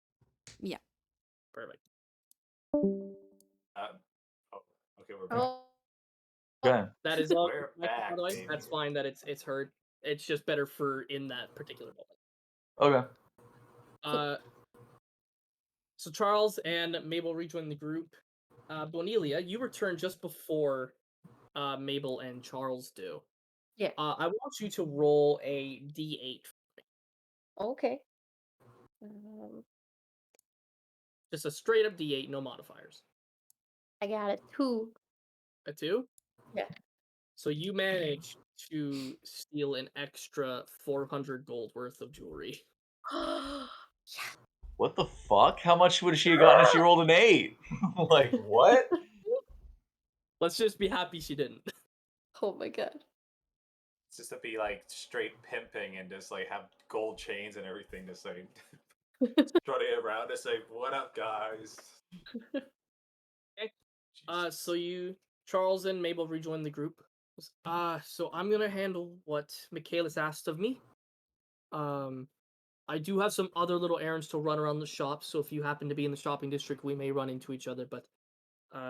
Yeah. Perfect. Oh, okay, we're back. Oh, Okay. That is all. We're By back, the way, baby. that's fine that it's heard. It's just better for in that particular moment. Okay. So Charles and Mabel rejoin the group. Bonelia, you return just before Mabel and Charles do. yeah. I want you to roll a d8. Okay. Just a straight up d8, no modifiers. I got it. 2. A 2? Yeah. So you manage to steal an extra 400 gold worth of jewelry. Yeah. What the fuck? How much would she have gotten if she rolled an 8? Like, what? Let's just be happy she didn't. Oh my god. It's just to be like straight pimping and just like have gold chains and everything to say, strutting around to say, "What up, guys?" Okay. So you, Charles and Mabel rejoin the group. So I'm gonna handle what Michaelis asked of me. I do have some other little errands to run around the shop, so if you happen to be in the shopping district, we may run into each other, but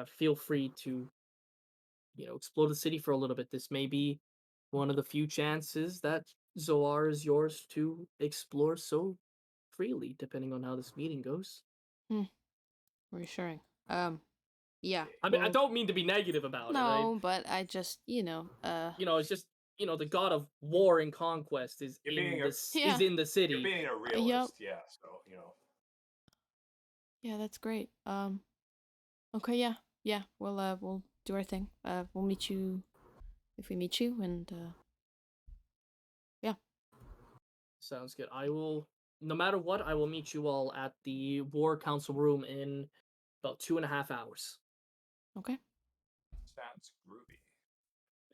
feel free to, explore the city for a little bit. This may be one of the few chances that Zoar is yours to explore so freely, depending on how this meeting goes. Reassuring. Yeah. I mean, I well, don't mean to be negative about it, right? No, but I just, It's just the god of war and conquest is You're being in a this Yeah. is in the you're city. being a Yep. realist, yeah. So Yeah, that's great. Okay, yeah. Yeah, we'll do our thing. We'll meet you if we meet you, and, yeah. Sounds good. I will, no matter what, I will meet you all at the War Council room in about 2.5 hours. Okay. sounds groovy.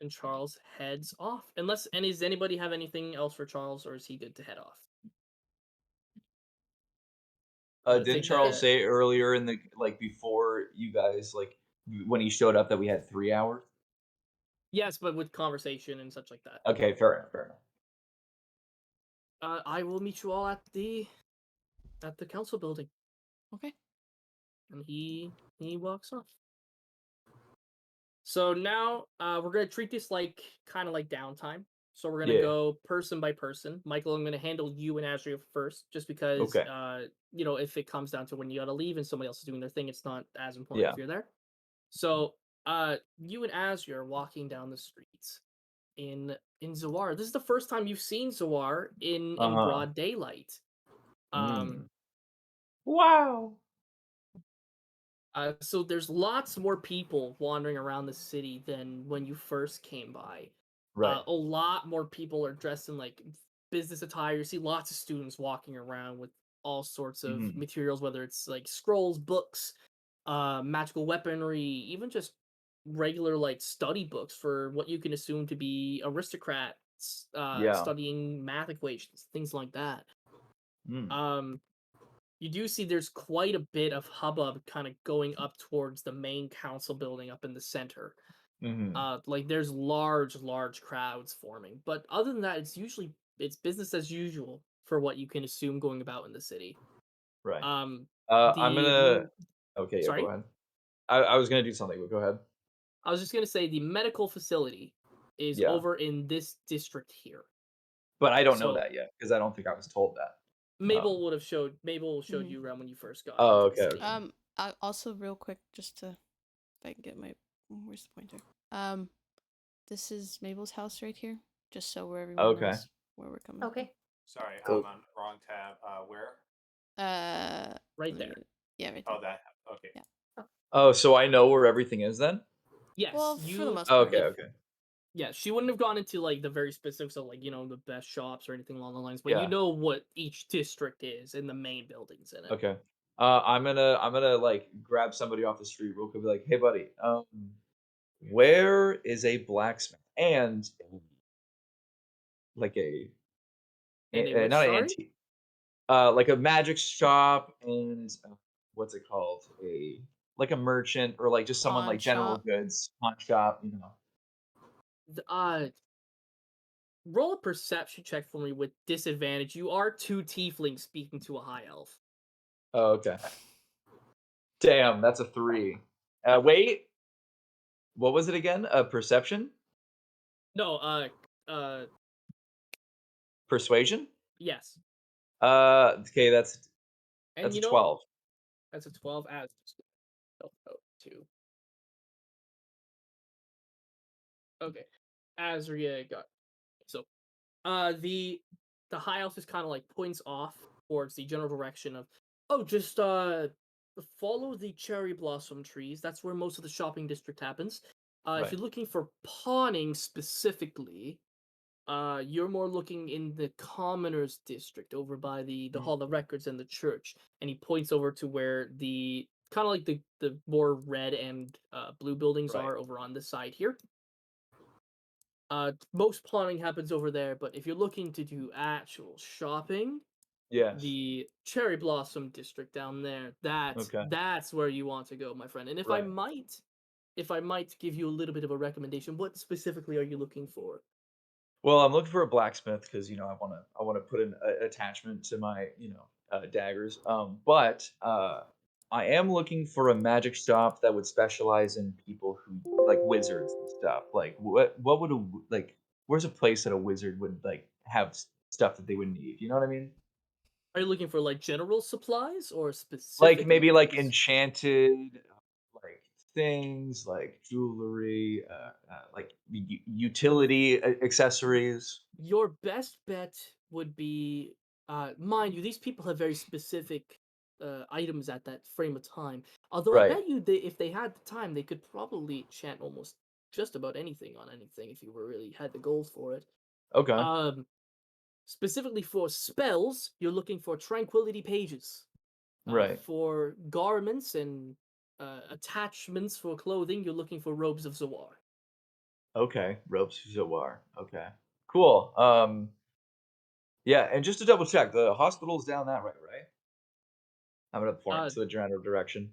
And Charles heads off. And does anybody have anything else for Charles, or is he good to head off? I Didn't think Charles that say earlier in the before you guys when he showed up that we had 3 hours? yes, but with conversation and such like that. Okay, fair enough. Fair enough. I will meet you all at the council building. Okay. And he walks off. So now we're gonna treat this like kind of like downtime. So we're gonna Yeah. go person by person. Michael, I'm gonna handle you and Azria first, just because Okay. if it comes down to when you gotta leave and somebody else is doing their thing, it's not as important Yeah. if you're there. So you and Azria are walking down the streets in Zawar. This is the first time you've seen Zawar in Uh huh. broad daylight. Wow. So there's lots more people wandering around the city than when you first came by. Right. A lot more people are dressed in like business attire. You see lots of students walking around with all sorts of Mhm. materials, whether it's like scrolls, books, magical weaponry, even just regular like study books for what you can assume to be aristocrats Yeah. studying math equations, things like that. Mm. You do see there's quite a bit of hubbub kind of going up towards the main council building up in the center. Mhm. Like there's large crowds forming. But other than that, it's business as usual for what you can assume going about in the city. Right. Um I'm the gonna. m- Okay. Yeah. Go sorry? ahead. I was gonna do something, but go ahead. I was just gonna say the medical facility is Yeah. over in this district here. But I don't know So that yet because I don't think I was told that. Mabel showed Mhm. you around when you first got Oh, into the okay. city. Okay. I also real quick, just to, if I can get my, where's the pointer? This is Mabel's house right here, just so where everyone Okay. knows where we're coming Okay. Sorry, Cool. I'm on the wrong tab. Where? from. Right let me there. get- Yeah, right Oh, there. that. Okay. Yeah. Oh, so I know where everything is then? Yes, Well, for the you most part. Okay. if Okay. yeah, she wouldn't have gone into like the very specifics of like, the best shops or anything along the lines, but you Yeah. know what each district is in the main buildings in it. Okay. I'm gonna like grab somebody off the street real quick. Be like, hey, buddy. Where is a blacksmith and like And a which, not an sorry? antique, like a magic shop and what's it called? A merchant or like just someone Pawn like general shop. goods pawn shop. Roll a perception check for me with disadvantage. You are two tieflings speaking to a high elf. Oh, okay. Damn, that's a 3. Wait, what was it again? Perception? No, Persuasion? yes. Okay, that's And a 12. that's a 12 as two. Okay. Azria got so the high elf is kind of like points off towards the general direction of just follow the cherry blossom trees. That's where most of the shopping district happens. If Right. you're looking for pawning specifically, you're more looking in the commoners district over by the hall of records and the church. And he points over to where the kind of like the more red and blue buildings Right. are over on this side here. Most pawning happens over there, but if you're looking to do actual shopping, Yes. the cherry blossom district down there, Okay. that's where you want to go, my friend. And Right. if I might give you a little bit of a recommendation, what specifically are you looking for? Well, I'm looking for a blacksmith because I wanna put an attachment to my daggers. But I am looking for a magic shop that would specialize in people who like wizards and stuff. Like what would where's a place that a wizard would like have stuff that they would need? You know what I mean? Are you looking for like general supplies or Like specific maybe like items? enchanted things like jewelry, like utility accessories. Your best bet would be, mind you, these people have very specific items at that frame of time. Although I Right. bet you, if they had the time, they could probably enchant almost just about anything on anything if you were really had the gold for it. Okay. Um, Specifically for spells, you're looking for tranquility pages. Right. For garments and attachments for clothing, you're looking for robes of Zawar. Okay. Ropes Zawar. Okay. Cool. Yeah, and just to double check, the hospital's down that way, right? I'm gonna point Uh, to the general direction.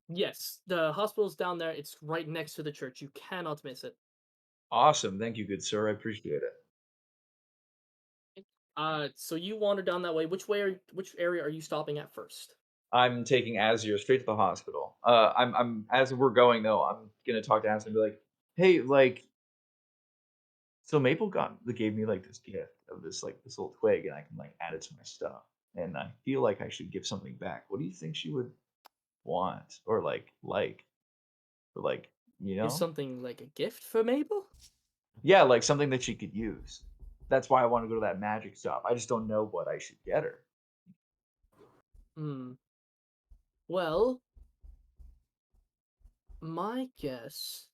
yes, the hospital's down there. It's right next to the church. You cannot miss it. Awesome. Thank you, good sir. I appreciate it. So you wander down that way. Which area are you stopping at first? I'm taking Azir straight to the hospital. I'm as we're going though, I'm gonna talk to Azir and be like, "Hey, like, so Maple gave me like this gift of this little twig, and I can like add it to my stuff. And I feel like I should give something back. What do you think she would want or or like you Is know? something like a gift for Mabel? Yeah, like something that she could use. That's why I want to go to that magic shop. I just don't know what I should get her. Hmm. Well, my guess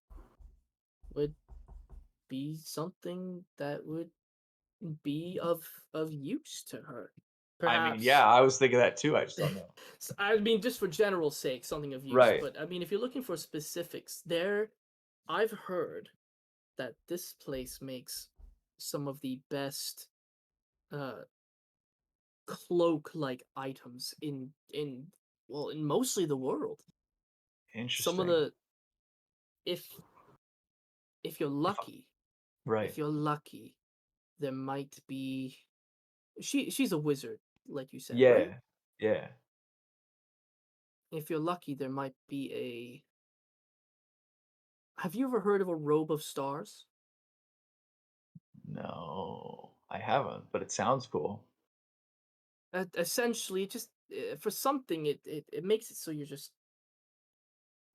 would be something that would be of use to her. I mean, yeah, Perhaps. I was thinking that too. I just don't know. I mean, just for general sake, something of use. Right. But I mean, if you're looking for specifics, I've heard that this place makes some of the best uh cloak-like items in mostly the world. Some of Interesting. the if if you're If lucky, right. if you're lucky, there might be she's a wizard, like you said, right? Yeah. Yeah. If you're lucky, there might be a have you ever heard of a robe of stars? No, I haven't, but it sounds cool. Essentially, just for something, it makes it so you're just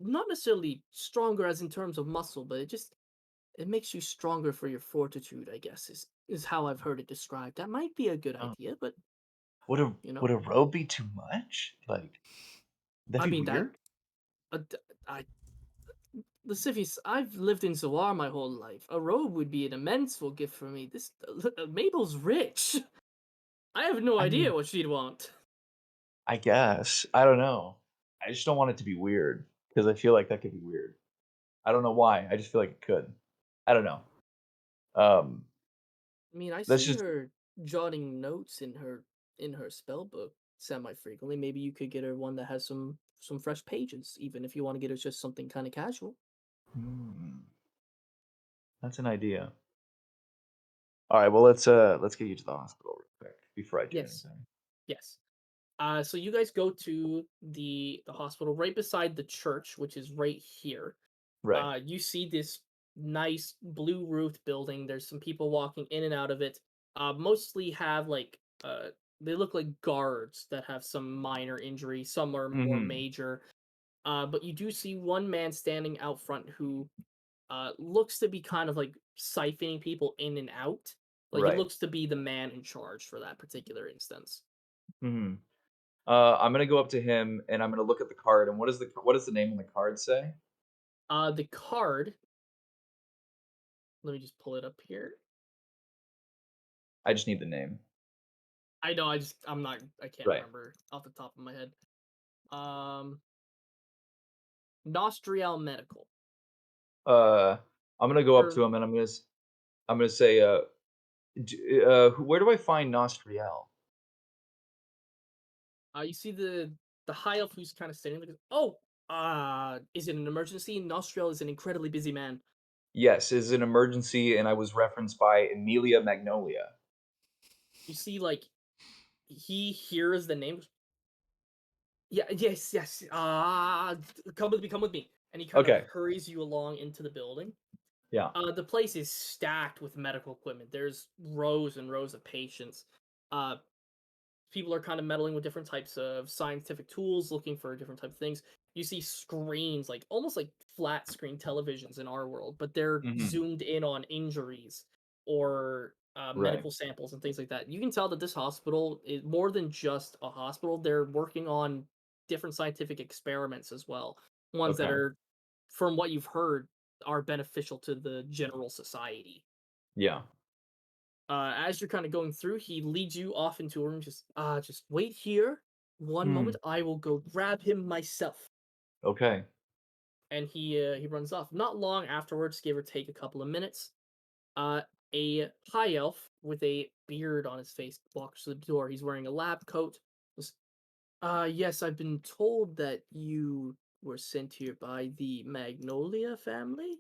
not necessarily stronger as in terms of muscle, but it makes you stronger for your fortitude, I guess, is how I've heard it described. That might be a good Oh, idea, but would a you know, would a robe be too much? Like, I that'd be mean that weird. I Lascivious, I've lived in Zawar my whole life. A robe would be an immense gift for me. This Mabel's rich. I have no I idea mean, what she'd want. I guess. I don't know. I just don't want it to be weird because I feel like that could be weird. I don't know why. I just feel like it could. I don't know. Um, I mean, I that's see just her jotting notes in her spell book semi frequently. Maybe you could get her one that has some fresh pages, even if you want to get her just something kind of casual. hmm, that's an idea. All right. Well, let's get you to the hospital real quick before I do Yes, anything. yes. So you guys go to the hospital right beside the church, which is right here. Right. You see this nice blue roofed building. There's some people walking in and out of it. Mostly have they look like guards that have some minor injury. Some are more Hmm. major. But you do see one man standing out front who looks to be kind of like siphoning people in and out. Like he Right. looks to be the man in charge for that particular instance. Hmm. I'm gonna go up to him and I'm gonna look at the card. And what does the name on the card say? The card. Let me just pull it up here. I just need the name. I know. I can't Right. remember off the top of my head. Um, Nostriel Medical. Uh, I'm gonna go up Or to him and I'm gonna say, where do I find Nostriel? you see the high elf who's kind of standing there. Goes, oh, is it an emergency? Nostriel is an incredibly busy man. Yes, is an emergency, and I was referenced by Emilia Magnolia. You see, like he hears the name. Yeah, yes, yes. Come with me, come with me. And he kind of Okay. hurries you along into the building. Yeah. The place is stacked with medical equipment. There's rows and rows of patients. People are kind of meddling with different types of scientific tools, looking for different type of things. you see screens, like almost like flat screen televisions in our world, but they're Mhm. zoomed in on injuries or Right. medical samples and things like that. You can tell that this hospital is more than just a hospital. They're working on different scientific experiments as well, ones that Okay. are, from what you've heard, are beneficial to the general society. Yeah. As you're kind of going through, he leads you off into a room. Just wait here. One Hmm. moment, I will go grab him myself. Okay. And he runs off. Not long afterwards, give or take a couple of minutes, uh, a high elf with a beard on his face walks to the door. He's wearing a lab coat. Goes, yes, I've been told that you were sent here by the Magnolia family.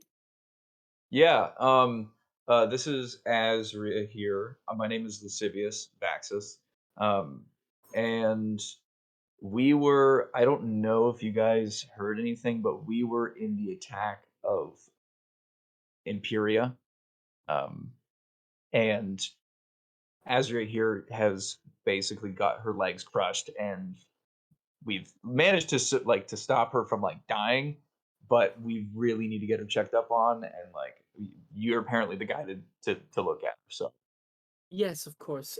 Yeah. This is Azria here. My name is Lascivious Vaxus. Um, and we were. I don't know if you guys heard anything, but we were in the attack of Imperia. Um, and Azria here has basically got her legs crushed, and we've managed to to stop her from like dying, but we really need to get her checked up on, and like you're apparently the guy to look at her. So Yes, of course.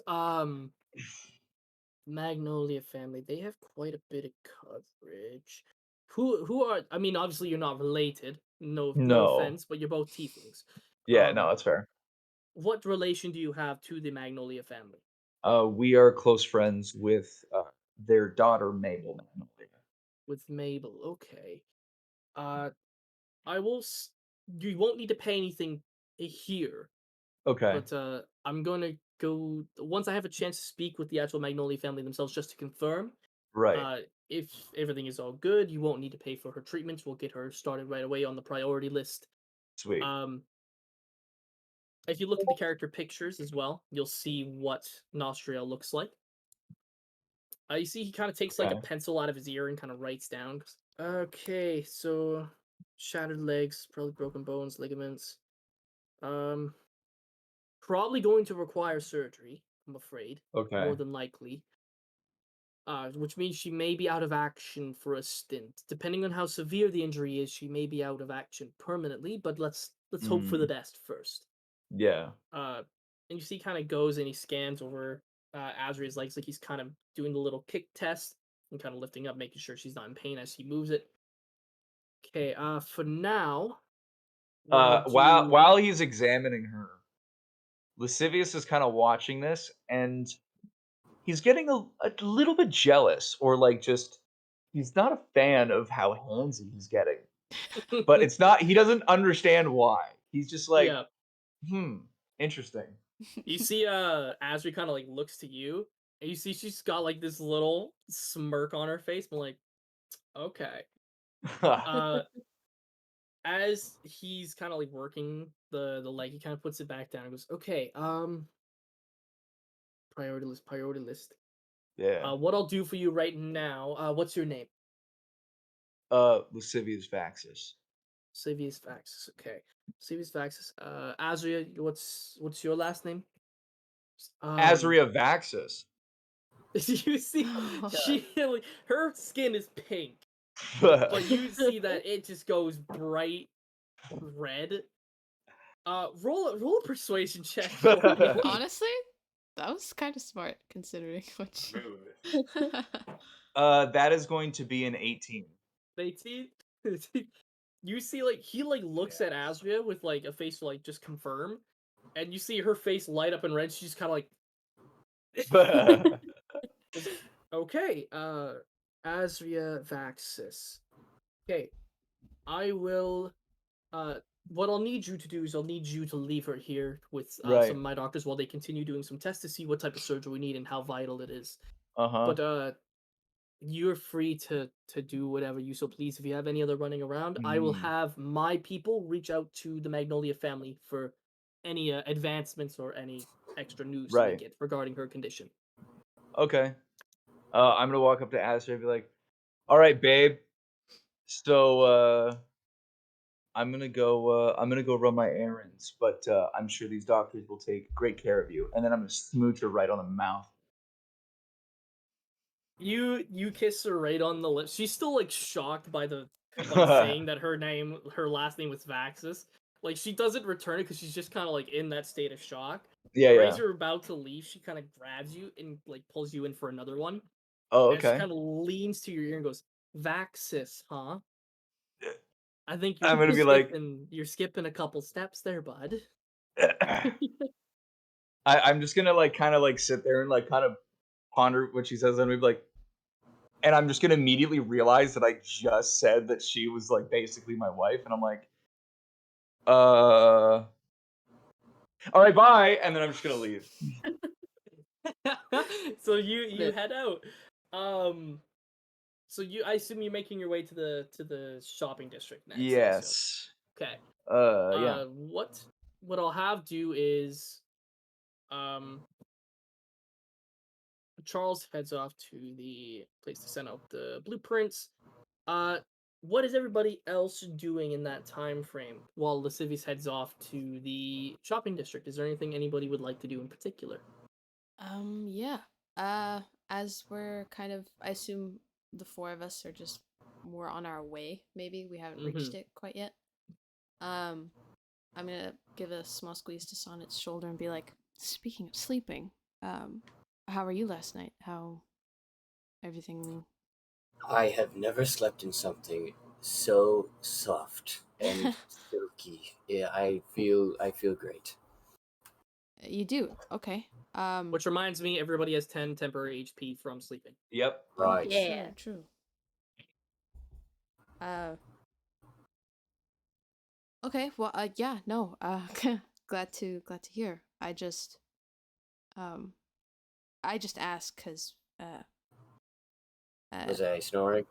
Magnolia family, they have quite a bit of coverage. Who are, I mean, obviously you're not related. No no, offense, but you're both tieflings. yeah, no, Um, that's fair. what relation do you have to the Magnolia family? We are close friends with their daughter Mabel Magnolia. With Mabel, okay. Uh, I will. You won't need to pay anything here, Okay, but I'm gonna go once I have a chance to speak with the actual Magnolia family themselves, just to confirm. right, Uh, if everything is all good, you won't need to pay for her treatments. We'll get her started right away on the priority list. sweet. Um, if you look at the character pictures as well, you'll see what Nostriel looks like. You see, he kind of takes like a Okay, pencil out of his ear and kind of writes down. Okay, so shattered legs, probably broken bones, ligaments. Um, Probably going to require surgery. I'm afraid, more okay, than likely. Which means she may be out of action for a stint. Depending on how severe the injury is, she may be out of action permanently. But let's hope for the mm, best first. yeah, Uh, and you see, kind of goes and he scans over Azria's legs, like he's kind of doing the little kick test and kind of lifting up, making sure she's not in pain as he moves it. Okay. For now, what I'll do. while he's examining her, Lascivious is kind of watching this, and he's getting a little bit jealous, or like just he's not a fan of how handsy he's getting. But it's not, he doesn't understand why. He's just like, Yeah. hmm, interesting. You see, Azri kind of like looks to you, and you see she's got like this little smirk on her face. I'm like, okay. Uh, as he's kind of like working the leg, he kind of puts it back down and goes, okay, priority list. Yeah. What I'll do for you right now. What's your name? Lascivious Vaxus. Savius Vaxis. Okay, Savius Vaxis. Azria, what's your last name? Um, Azria Vaxus. you see, she like, her skin is pink, but you see that it just goes bright red. Roll a persuasion check for me. Honestly, that was kind of smart considering what she. Mood. That is going to be an 18. 18. You see, like he like looks at Yes. Azria with like a face like just confirm, and you see her face light up in red. She's kind of like, okay, Azria Vaxis. Okay, I will. Uh, what I'll need you to do is I'll need you to leave her here with some Right. of my doctors while they continue doing some tests to see what type of surgery we need and how vital it is. Uh-huh. But you're free to do whatever you so please. If you have any other running around, I will Mm, have my people reach out to the Magnolia family for any advancements or any extra news they right. get regarding her condition. Okay. I'm gonna walk up to Azria and be like, all right, babe. So I'm gonna go run my errands, but I'm sure these doctors will take great care of you. And then I'm gonna smooch her right on the mouth. You kiss her right on the lips. She's still like shocked by the saying that her last name was Vaxis. Like she doesn't return it because she's just kind of like in that state of shock. Yeah, Right yeah. as you're about to leave, she kind of grabs you and like pulls you in for another one. Oh, And she okay. kind of leans to your ear and goes, "Vaxis, huh? I think I'm gonna be like, you're skipping a couple steps there, bud." I'm just gonna like kind of like sit there and like kind of ponder what she says, and be like, and I'm just gonna immediately realize that I just said that she was like basically my wife, and I'm like, all right, bye, and then I'm just gonna leave. So you head out. So I assume you're making your way to the shopping district next. Yes. Okay. Yeah. What I'll have do is, Charles heads off to the place to send out the blueprints. What is everybody else doing in that time frame while Lascivious heads off to the shopping district? Is there anything anybody would like to do in particular? Yeah. As we're kind of, I assume the four of us are just, we're on our way, maybe. We haven't reached it quite yet. I'm gonna give a small squeeze to Sonnet's shoulder and be like, speaking of sleeping, how were you last night? How everything? I have never slept in something so soft and silky. Yeah, I feel great. You do? Okay. Which reminds me, everybody has 10 temporary HP from sleeping. Yep. Right. Yeah. True. Okay, well, yeah, no, glad to hear. I just asked because, Was I snoring?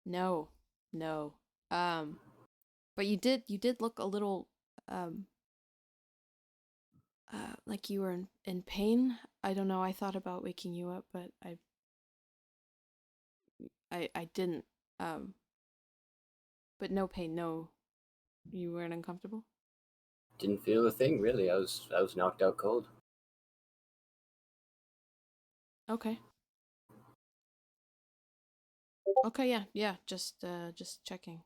no, no, but you did look a little, like you were in pain. I don't know. I thought about waking you up, but I didn't. Um, but no pain. No, you weren't uncomfortable. Didn't feel a thing really. I was knocked out cold. Okay. Okay. Yeah. Yeah. Just checking.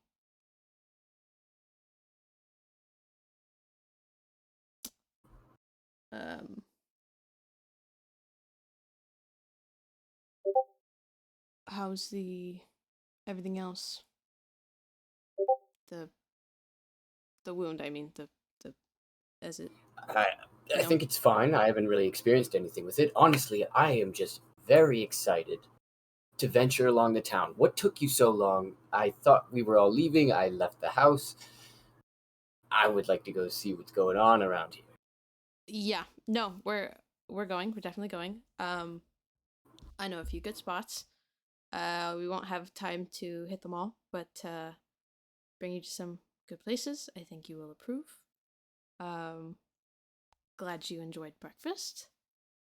Um. How's the everything else? The wound. I mean the as it. I think it's fine. I haven't really experienced anything with it. Honestly, I am just very excited to venture along the town. What took you so long? I thought we were all leaving. I left the house. I would like to go see what's going on around here. Yeah. No, we're going. We're definitely going. I know a few good spots. We won't have time to hit them all, but bring you to some good places. I think you will approve. Glad you enjoyed breakfast.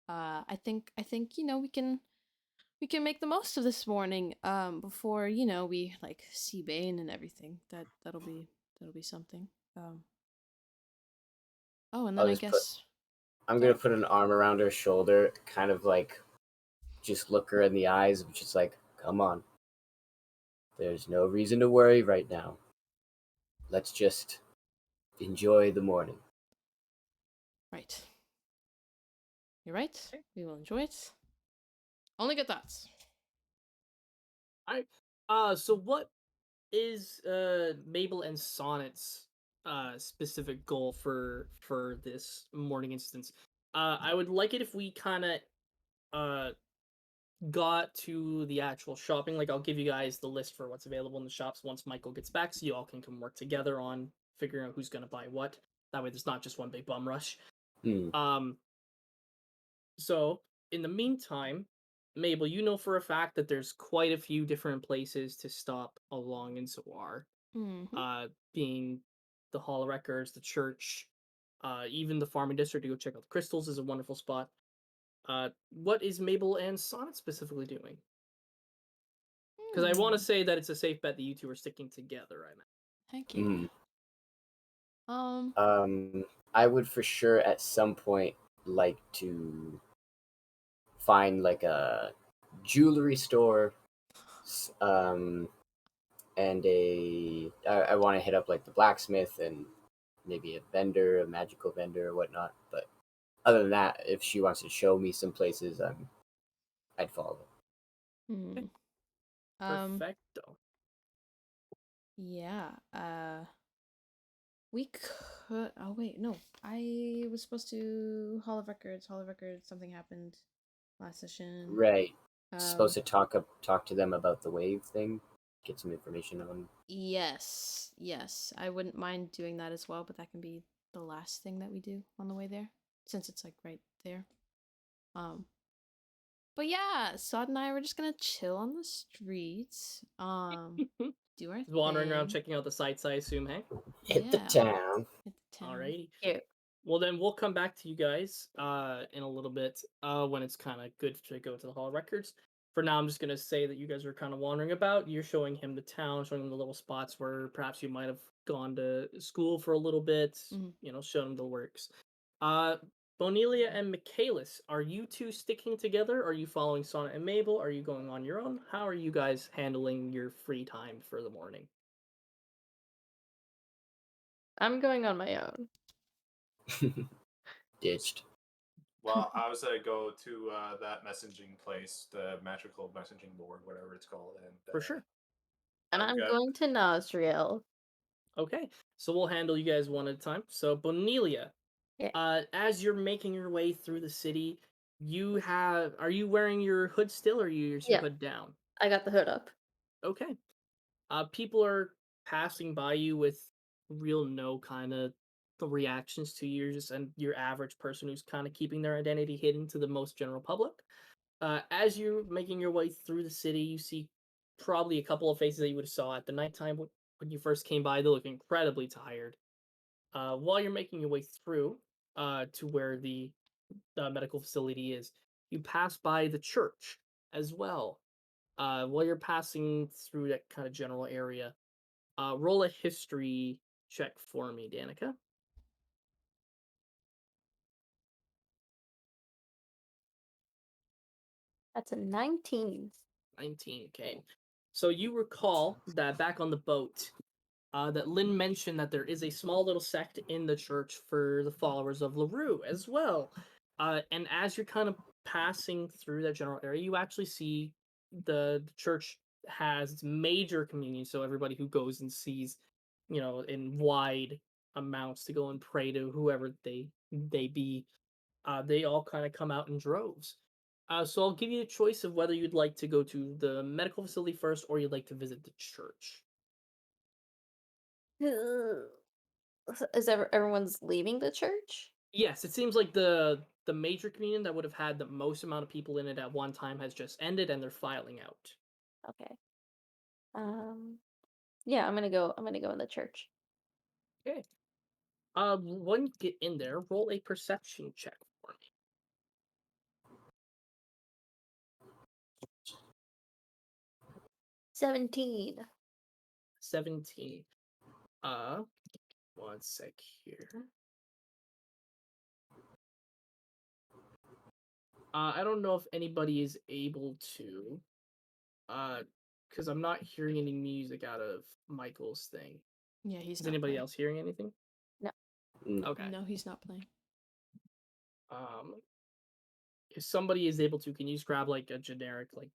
I think we can make the most of this morning. Before we like see Bane and everything. That'll be something. Oh, and then I guess I'm gonna put an arm around her shoulder, kind of like just look her in the eyes, just like, come on. There's no reason to worry right now. Let's just enjoy the morning. right. You're right. We will enjoy it. Only good thoughts. Alright. So what is Mabel and Sonnet's specific goal for this morning instance? I would like it if we kind of got to the actual shopping. Like, I'll give you guys the list for what's available in the shops once Michael gets back, so you all can come work together on figuring out who's gonna buy what. That way, there's not just one big bum rush. So in the meantime, Mabel, you know for a fact that there's quite a few different places to stop along in Zawar. Being the Hall of Records, the church, even the farming district to go check out the crystals is a wonderful spot. What is Mabel and Sonnet specifically doing? Because I want to say that it's a safe bet that you two are sticking together right now. Thank you. I would for sure at some point like to find like a jewelry store, and I want to hit up like the blacksmith and maybe a vendor, a magical vendor or whatnot. But other than that, if she wants to show me some places, I'd follow. Hmm. Um. Perfecto. Yeah. We could. Oh wait, no. I was supposed to Hall of Records. Hall of Records. Something happened last session. Right. Um. Supposed to talk to them about the wave thing, get some information on. Yes. Yes. I wouldn't mind doing that as well, but that can be the last thing that we do on the way there, since it's like right there. Um. But yeah, Sod and I were just gonna chill on the streets. Do our Wandering around thing. checking out the sites, I assume, hey? Hit the Yeah. town. Hit the town. Alrighty. Cute. Well, then we'll come back to you guys in a little bit when it's kind of good to go to the Hall of Records. For now, I'm just going to say that you guys are kind of wandering about. You're showing him the town, showing him the little spots where perhaps you might have gone to school for a little bit, Mhm. showing him the works. Bonelia and Michaelis, are you two sticking together? Are you following Sonnet and Mabel? Are you going on your own? How are you guys handling your free time for the morning? I'm going on my own. Ditched. Well, I was gonna go to that messaging place, the magical messaging board, whatever it's called, and For sure. And I've I'm got going to Nasriel. Okay, so we'll handle you guys one at a time. So, Bonelia, Yeah. as you're making your way through the city, are you wearing your hood still, or is your Yeah. hood down? I got the hood up. Okay. People are passing by you with real no kind of the reactions to you, just and your average person who's kind of keeping their identity hidden to the most general public. As you're making your way through the city, you see probably a couple of faces that you would have saw at the nighttime when you first came by. They look incredibly tired. While you're making your way through to where the medical facility is, you pass by the church as well. While you're passing through that kind of general area, roll a history check for me, Danica. That's a 19. 19. Okay. So you recall that back on the boat, that Lynn mentioned that there is a small little sect in the church for the followers of LaRue as well. And as you're kind of passing through that general area, you actually see the church has its major communion, so everybody who goes and sees, in wide amounts to go and pray to whoever they be, they all kind of come out in droves. So I'll give you a choice of whether you'd like to go to the medical facility first or you'd like to visit the church. Is everyone's leaving the church? Yes, it seems like the major communion that would have had the most amount of people in it at one time has just ended and they're filing out. Okay. Yeah, I'm gonna go in the church. Okay. When you get in there, roll a perception check for me. 17. 17. Uh, one sec here. I don't know if anybody is able to, because I'm not hearing any music out of Michael's thing. Yeah, he's Is not anybody playing. else hearing anything? No. Okay. No, he's not playing. If somebody is able to, can you just grab like a generic like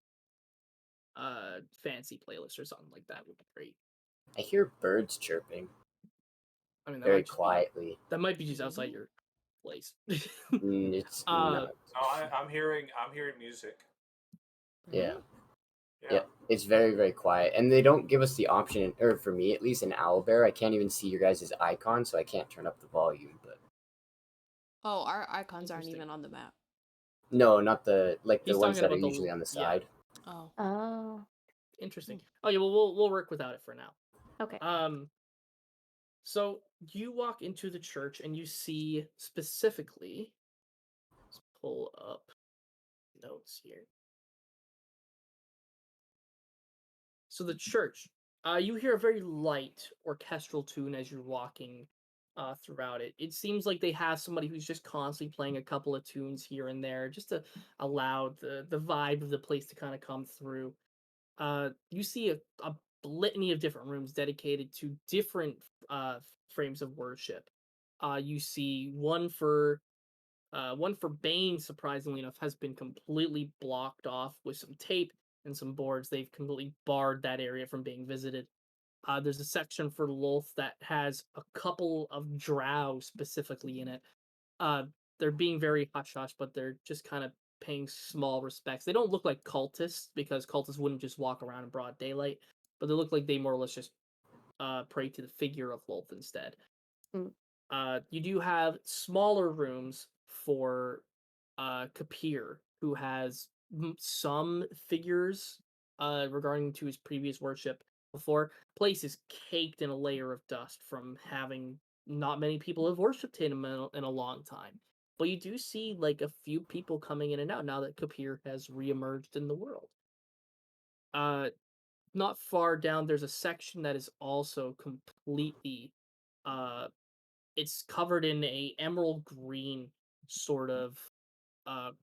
fancy playlist or something like that would be great. I hear birds chirping I mean, very quietly. That might be just outside your place. It's Uh, not. No, I'm hearing music. Yeah. Yeah. Yeah, it's very, very quiet. And they don't give us the option, or for me at least, in Owlbear, I can't even see your guys' icon, so I can't turn up the volume. But Oh, our icons aren't Interesting. even on the map. no, not the He's ones talking that are about the- usually on the yeah. side. Oh. Oh. Interesting. Oh yeah, well we'll work without it for now. Okay. So you walk into the church and you see specifically. Let's pull up notes here. So the church, you hear a very light orchestral tune as you're walking throughout it. It seems like they have somebody who's just constantly playing a couple of tunes here and there, just to allow the vibe of the place to kind of come through. You see a litany of different rooms dedicated to different frames of worship. You see one for Bane, surprisingly enough, has been completely blocked off with some tape and some boards. They've completely barred that area from being visited. There's a section for Lolth that has a couple of drow specifically in it. Uh, they're being very hush hush, but they're just kind of paying small respects. They don't look like cultists because cultists wouldn't just walk around in broad daylight, but they look like they more or less just pray to the figure of Lolth instead. Mm. You do have smaller rooms for Kapir, who has some figures regarding to his previous worship before. Place is caked in a layer of dust from having not many people have worshipped him in a long time. But you do see like a few people coming in and out now that Kapir has reemerged in the world. Uh, Not far down, there's a section that is also completely uh it's covered in a emerald green sort of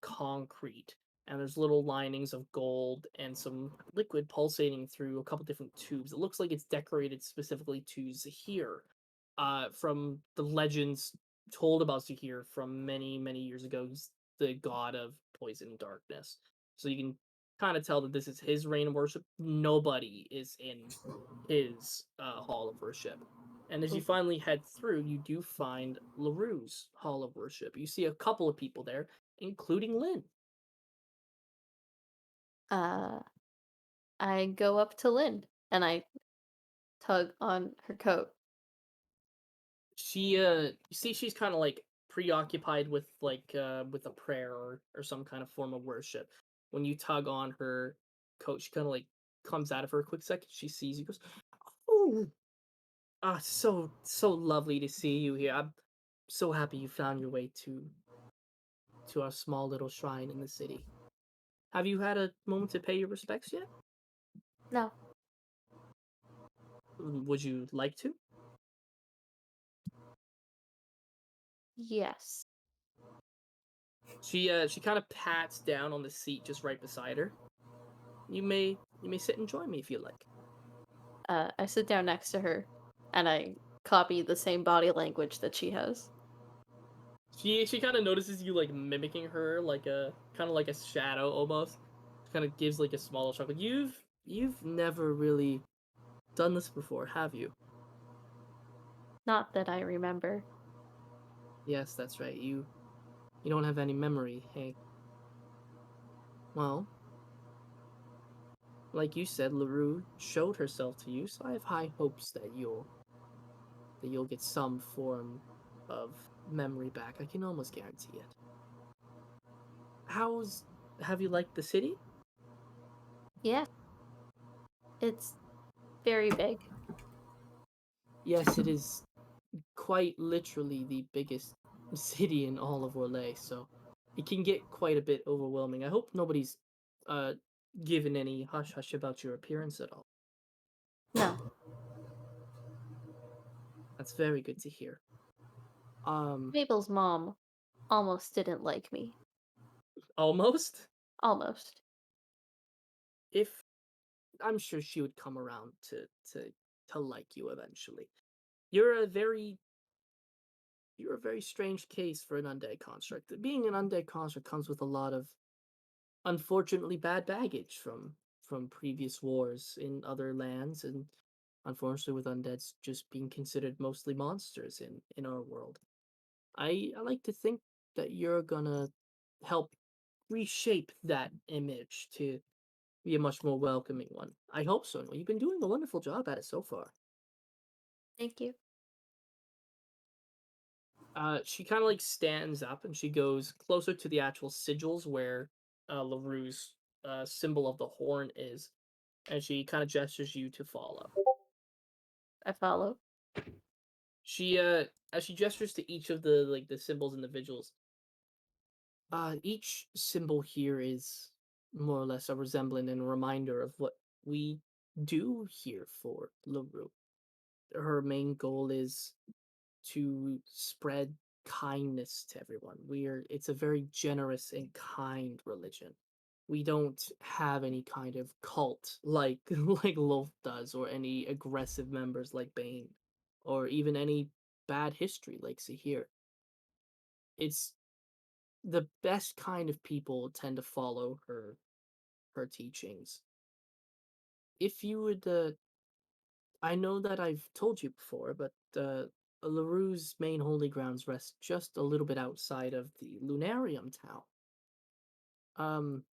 concrete, and there's little linings of gold and some liquid pulsating through a couple different tubes. It looks like it's decorated specifically to Zahir, from the legends told about Zahir from many years ago. He's the god of poison and darkness, so you can kind of tell that this is his reign of worship. Nobody is in his hall of worship. And as you Mm. finally head through, you do find LaRue's Hall of Worship. You see a couple of people there, including Lynn. Uh, I go up to Lynn and I tug on her coat. You see she's kind of like preoccupied with a prayer or some kind of form of worship. When you tug on her coat, she kind of like comes out of her a quick second. She sees you, goes, "Oh, so lovely to see you here. I'm so happy you found your way to our small little shrine in the city. Have you had a moment to pay your respects yet? No, Would you like to?" yes. She kind of pats down on the seat just right beside her. You may sit and join me if you like. I sit down next to her and I copy the same body language that she has. She kind of notices you like mimicking her, like a kind of like a shadow almost. Kind of gives like a small chuckle. You've never really done this before, have you? Not that I remember. Yes, that's right. You don't have any memory, hey? Well, like you said, LaRue showed herself to you, so I have high hopes that you'll get some form of memory back. I can almost guarantee it. How's have you liked the city? Yeah, it's very big. Yes, it is quite literally the biggest city in all of Orlais, so it can get quite a bit overwhelming. I hope nobody's uh given any hush hush about your appearance at all. No, That's very good to hear. Um, Mabel's mom almost didn't like me. Almost. Almost. If I'm sure she would come around to like you eventually. You're a very you're a very strange case for an undead construct. Being an undead construct comes with a lot of unfortunately bad baggage from previous wars in other lands, and unfortunately with undeads just being considered mostly monsters in our world. I like to think that you're gonna help reshape that image to be a much more welcoming one. I hope so. You've been doing a wonderful job at it so far. Thank you. She kind of like stands up and she goes closer to the actual sigils where LaRue's symbol of the horn is, and she kind of gestures you to follow. I follow. She as she gestures to each of the symbols and the vigils, each symbol here is more or less a resemblant and a reminder of what we do here for LaRue. Her main goal is to spread kindness to everyone. It's a very generous and kind religion. We don't have any kind of cult like like Loth does, or any aggressive members like Bane, or even any bad history like Sahir. It's the best kind of people tend to follow her teachings. If you would, I know that I've told you before, but LaRue's main holy grounds rest just a little bit outside of the Lunarium town. Um,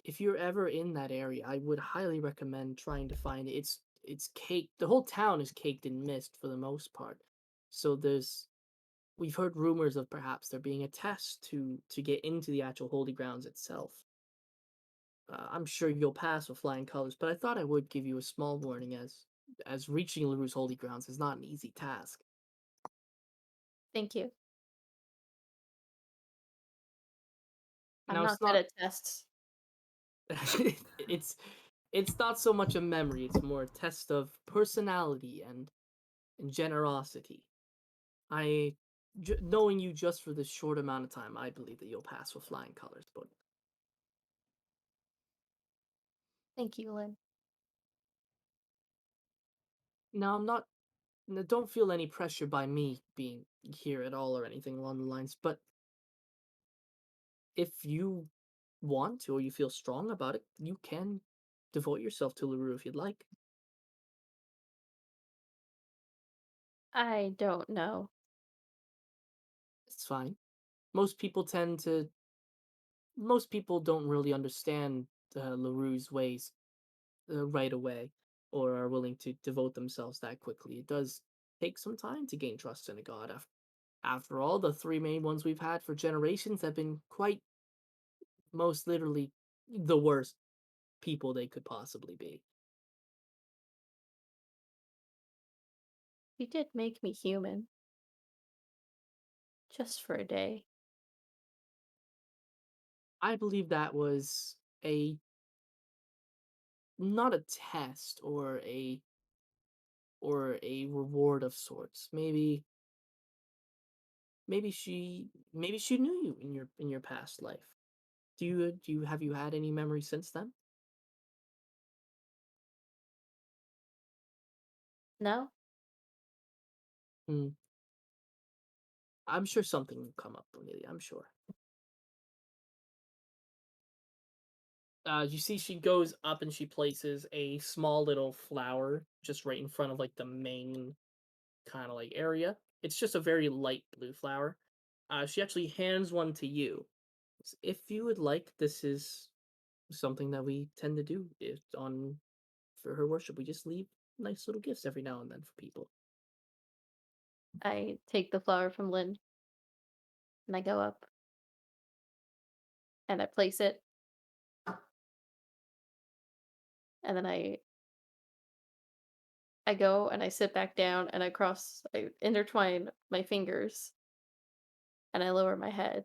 if you're ever in that area, I would highly recommend trying to find it. It's caked. The whole town is caked in mist for the most part. So we've heard rumors of perhaps there being a test to get into the actual holy grounds itself. I'm sure you'll pass with flying colors, but I thought I would give you a small warning, as reaching LaRue's holy grounds is not an easy task. Thank you. I'm Now not it's good not at tests. it's it's not so much a memory, it's more a test of personality and generosity. Knowing you just for this short amount of time, I believe that you'll pass with flying colors, but Thank you, Lynn. now I'm not don't feel any pressure by me being here at all or anything along the lines, but if you want to or you feel strong about it, you can devote yourself to LaRue if you'd like. I don't know. It's fine. Most people tend to most people don't really understand LaRue's ways right away, or are willing to devote themselves that quickly. It does take some time to gain trust in a god. After all, the three main ones we've had for generations have been quite most literally the worst people they could possibly be. You did make me human. Just for a day. I believe that was a not a test or a reward of sorts. Maybe she knew you in your past life. Do you have you had any memories since then? No? Hmm. I'm sure something will come up, Amelia. I'm sure. You see, she goes up and she places a small little flower just right in front of like the main kind of like area. It's just a very light blue flower. She actually hands one to you. If you would like, this is something that we tend to do if on for her worship. We just leave nice little gifts every now and then for people. I take the flower from Lynn and I go up and I place it, and then I go and I sit back down and I intertwine my fingers and I lower my head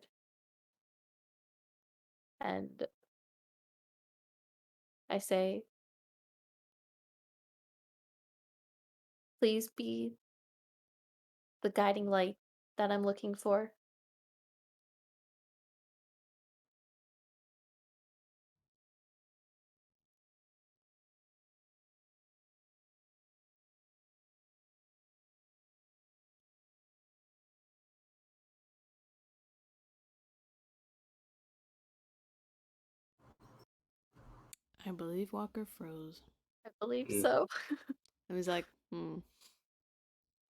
and I say, please be the guiding light that I'm looking for. I believe Walker froze. I believe Mm. so. I was like, hmm.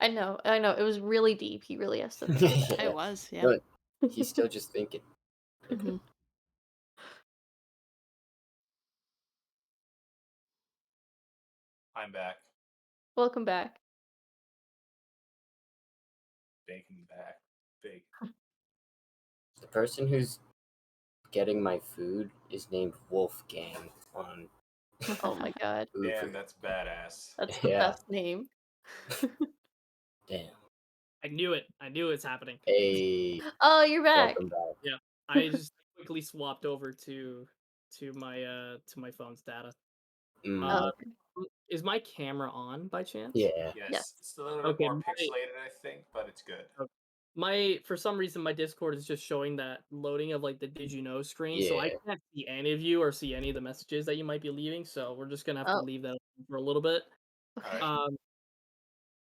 I know. It was really deep. He really has to think about It was, yeah. Look, it. he's still just thinking. Hmm. I'm back. Welcome back. Bacon back. Bacon. The person who's getting my food is named Wolfgang on Oh my god. Uber. Damn, that's badass. That's the Yeah, best name. damn. I knew it. I knew it's happening. Hey, Oh, you're back. welcome back. Yeah. I just quickly swapped over to my phone's data. Mm. Oh, Uh, okay. Is my camera on by chance? Yeah. Yes, it's a little bit Okay, more pixelated, I think, but it's good. my for some reason my Discord is just showing that loading of like the did you know screen, so I Yeah. can't see any of you or see any of the messages that you might be leaving. So we're just gonna have to Oh, leave that open for a little bit. All okay. right.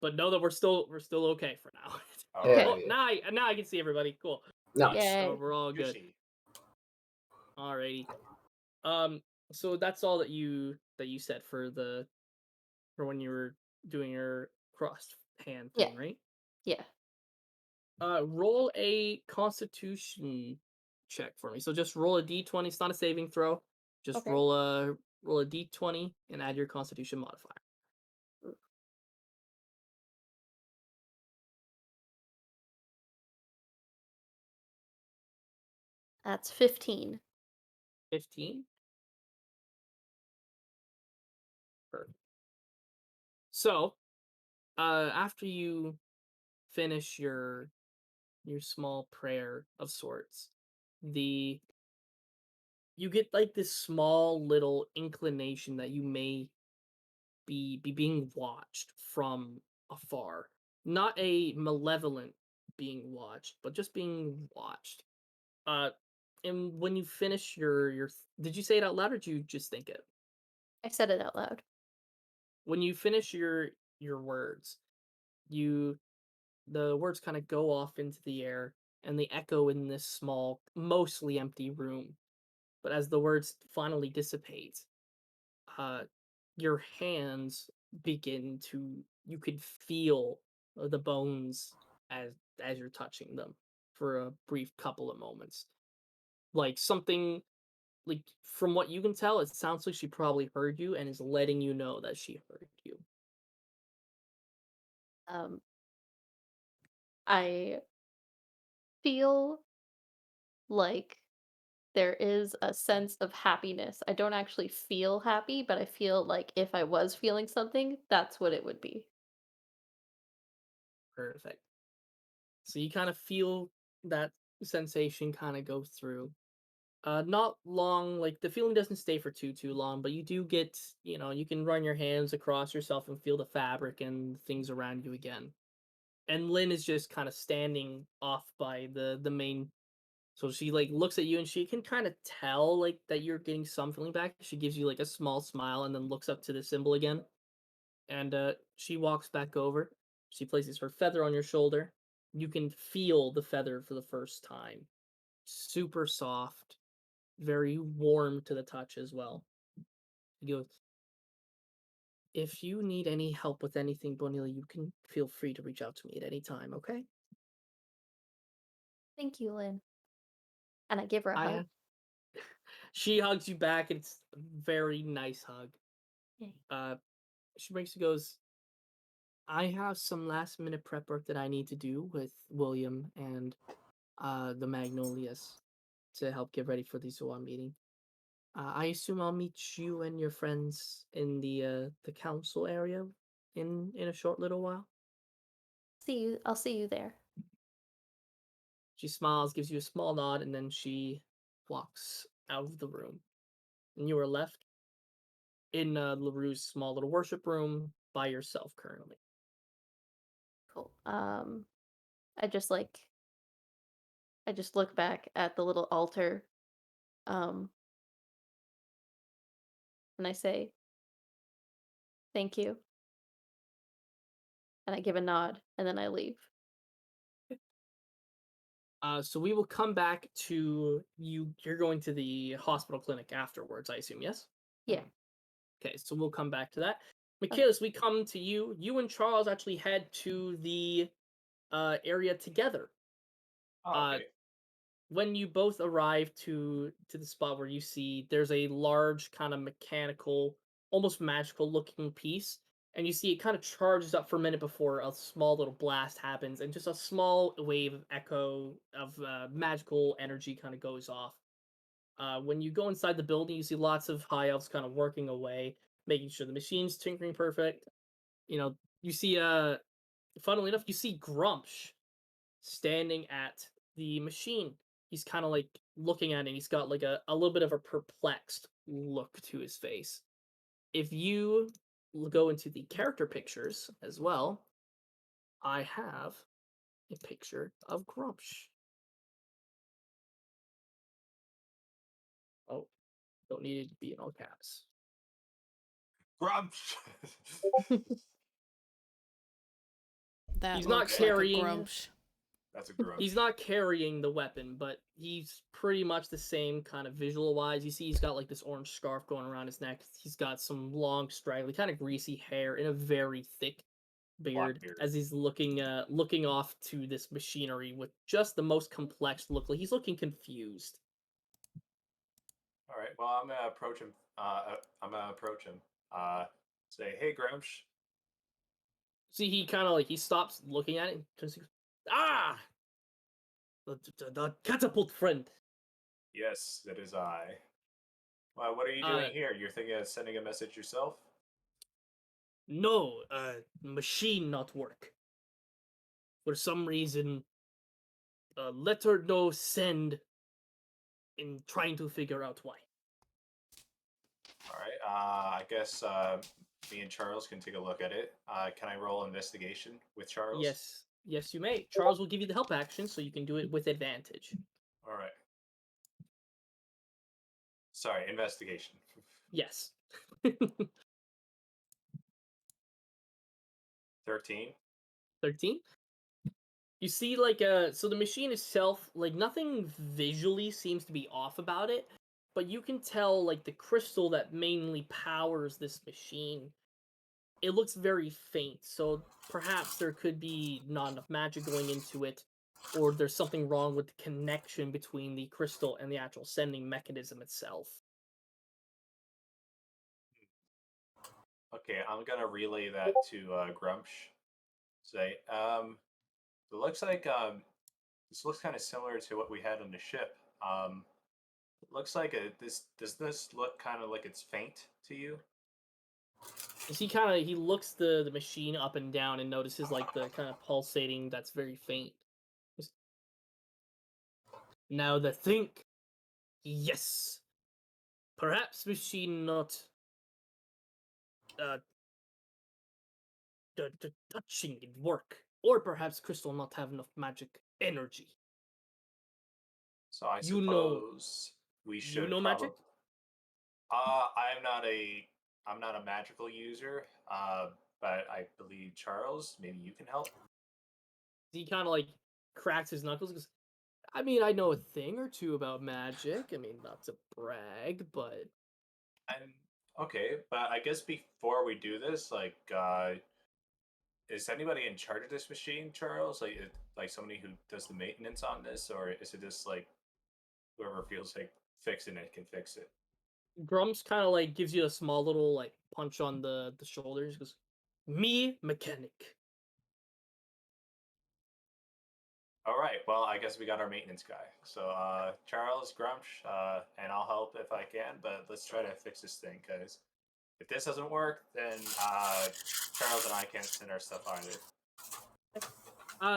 But know that we're still okay for now. All Hell right. Oh, yeah. now I can see everybody. Cool. Nice. So Yay. we're all good. Gucci. Alrighty. So that's all that you said for when you were doing your crossed hand Yeah. thing, right? Yeah. Roll a Constitution check for me. So just roll a d20. It's not a saving throw. Just Okay. roll a d20 and add your Constitution modifier. Ooh. That's 15. 15. Perfect. So, after you finish your small prayer of sorts, the you get like this small little inclination that you may be being watched from afar. Not a malevolent being watched, but just being watched. Uh and when you finish did you say it out loud or did you just think it? I said it out loud. When you finish your words, you the words kind of go off into the air and they echo in this small, mostly empty room. But as the words finally dissipate, uh, your hands begin to you could feel the bones as you're touching them for a brief couple of moments. Like something like from what you can tell, it sounds like she probably heard you and is letting you know that she heard you. Um, I feel like there is a sense of happiness. I don't actually feel happy, but I feel like if I was feeling something, that's what it would be. Perfect. So you kind of feel that sensation kind of go through. Not long, like the feeling doesn't stay for too long, but you do get, you can run your hands across yourself and feel the fabric and things around you again. And Lynn is just kind of standing off by the main. So she like looks at you and she can kind of tell like that you're getting some feeling back. She gives you like a small smile and then looks up to the symbol again. And she walks back over. She places her feather on your shoulder. You can feel the feather for the first time. Super soft, very warm to the touch as well. He goes, if you need any help with anything, Bonilla, you can feel free to reach out to me at any time, okay? Thank you, Lynn. And I give her a I hug. She hugs you back. It's a very nice hug. Yay. She breaks and goes, I have some last minute prep work that I need to do with William and the Magnolias to help get ready for the Zoan meeting. I assume I'll meet you and your friends in the council area in a short little while. See you. I'll see you there. She smiles, gives you a small nod, and then she walks out of the room. And you are left in LaRue's small little worship room by yourself currently. Cool. I just like I just look back at the little altar, um, and I say, "Thank you," and I give a nod, and then I leave. So we will come back to you. You're going to the hospital clinic afterwards, I assume, yes? Yeah. Okay, so we'll come back to that. Okay. Michaelis, we come to you. You and Charles actually head to the area together. Oh, okay. When you both arrive to the spot where you see there's a large kind of mechanical, almost magical looking piece, and you see it kind of charges up for a minute before a small little blast happens, and just a small wave of echo of magical energy kind of goes off. When you go inside the building, you see lots of high elves kind of working away, making sure the machine's tinkering perfect. You see, funnily enough, you see Grumsh standing at the machine. He's kind of like looking at it. He's got like a little bit of a perplexed look to his face. If you go into the character pictures as well, I have a picture of Grumsh. Oh, don't need it to be in all caps. Grumsh! That He's not looks like a carrying- grumsh. That's a grumsh. He's not carrying the weapon, but he's pretty much the same kind of visual wise. You see, he's got like this orange scarf going around his neck. He's got some long, straggly, kind of greasy hair and a very thick beard, beard. as he's looking off to this machinery with just the most complex look. Like he's looking confused. All right. Well, I'm gonna approach him. Say, "Hey, Grumsh." See, he kind of like he stops looking at it and turns to, ah, the catapult friend. Yes, that is I. Well, what are you doing Uh, here? You're thinking of sending a message yourself? No, machine not work. For some reason, letter no send. In trying to figure out why. All right. I guess me and Charles can take a look at it. Can I roll investigation with Charles? Yes, you may. Charles will give you the help action, so you can do it with advantage. All right. Sorry, investigation. Yes. 13. 13. You see, like, so the machine itself, like, nothing visually seems to be off about it, but you can tell, like, the crystal that mainly powers this machine, it looks very faint, so perhaps there could be not enough magic going into it, or there's something wrong with the connection between the crystal and the actual sending mechanism itself. Okay, I'm gonna relay that to Grumsh. Say, it looks like this looks kind of similar to what we had on the ship. It looks like does this look kind of like it's faint to you? As he looks the machine up and down and notices like the kind of pulsating that's very faint. Just- Now the think, yes, perhaps machine not uh the touching it work, or perhaps crystal not have enough magic energy. So I You know- suppose we you should know probably. magic? I'm not a magical user. But I believe Charles, maybe you can help. He kind of like cracks his knuckles. And goes, I mean, I know a thing or two about magic. I mean, not to brag, but And okay, but I guess before we do this, like, is anybody in charge of this machine, Charles? Like, like somebody who does the maintenance on this, or is it just like whoever feels like fixing it can fix it? Grumps kind of like gives you a small little like punch on the shoulders. Goes, me mechanic. All right. Well, I guess we got our maintenance guy. So, Charles, Grumsh, and I'll help if I can. But let's try to fix this thing, because if this doesn't work, then Charles and I can't send our stuff either.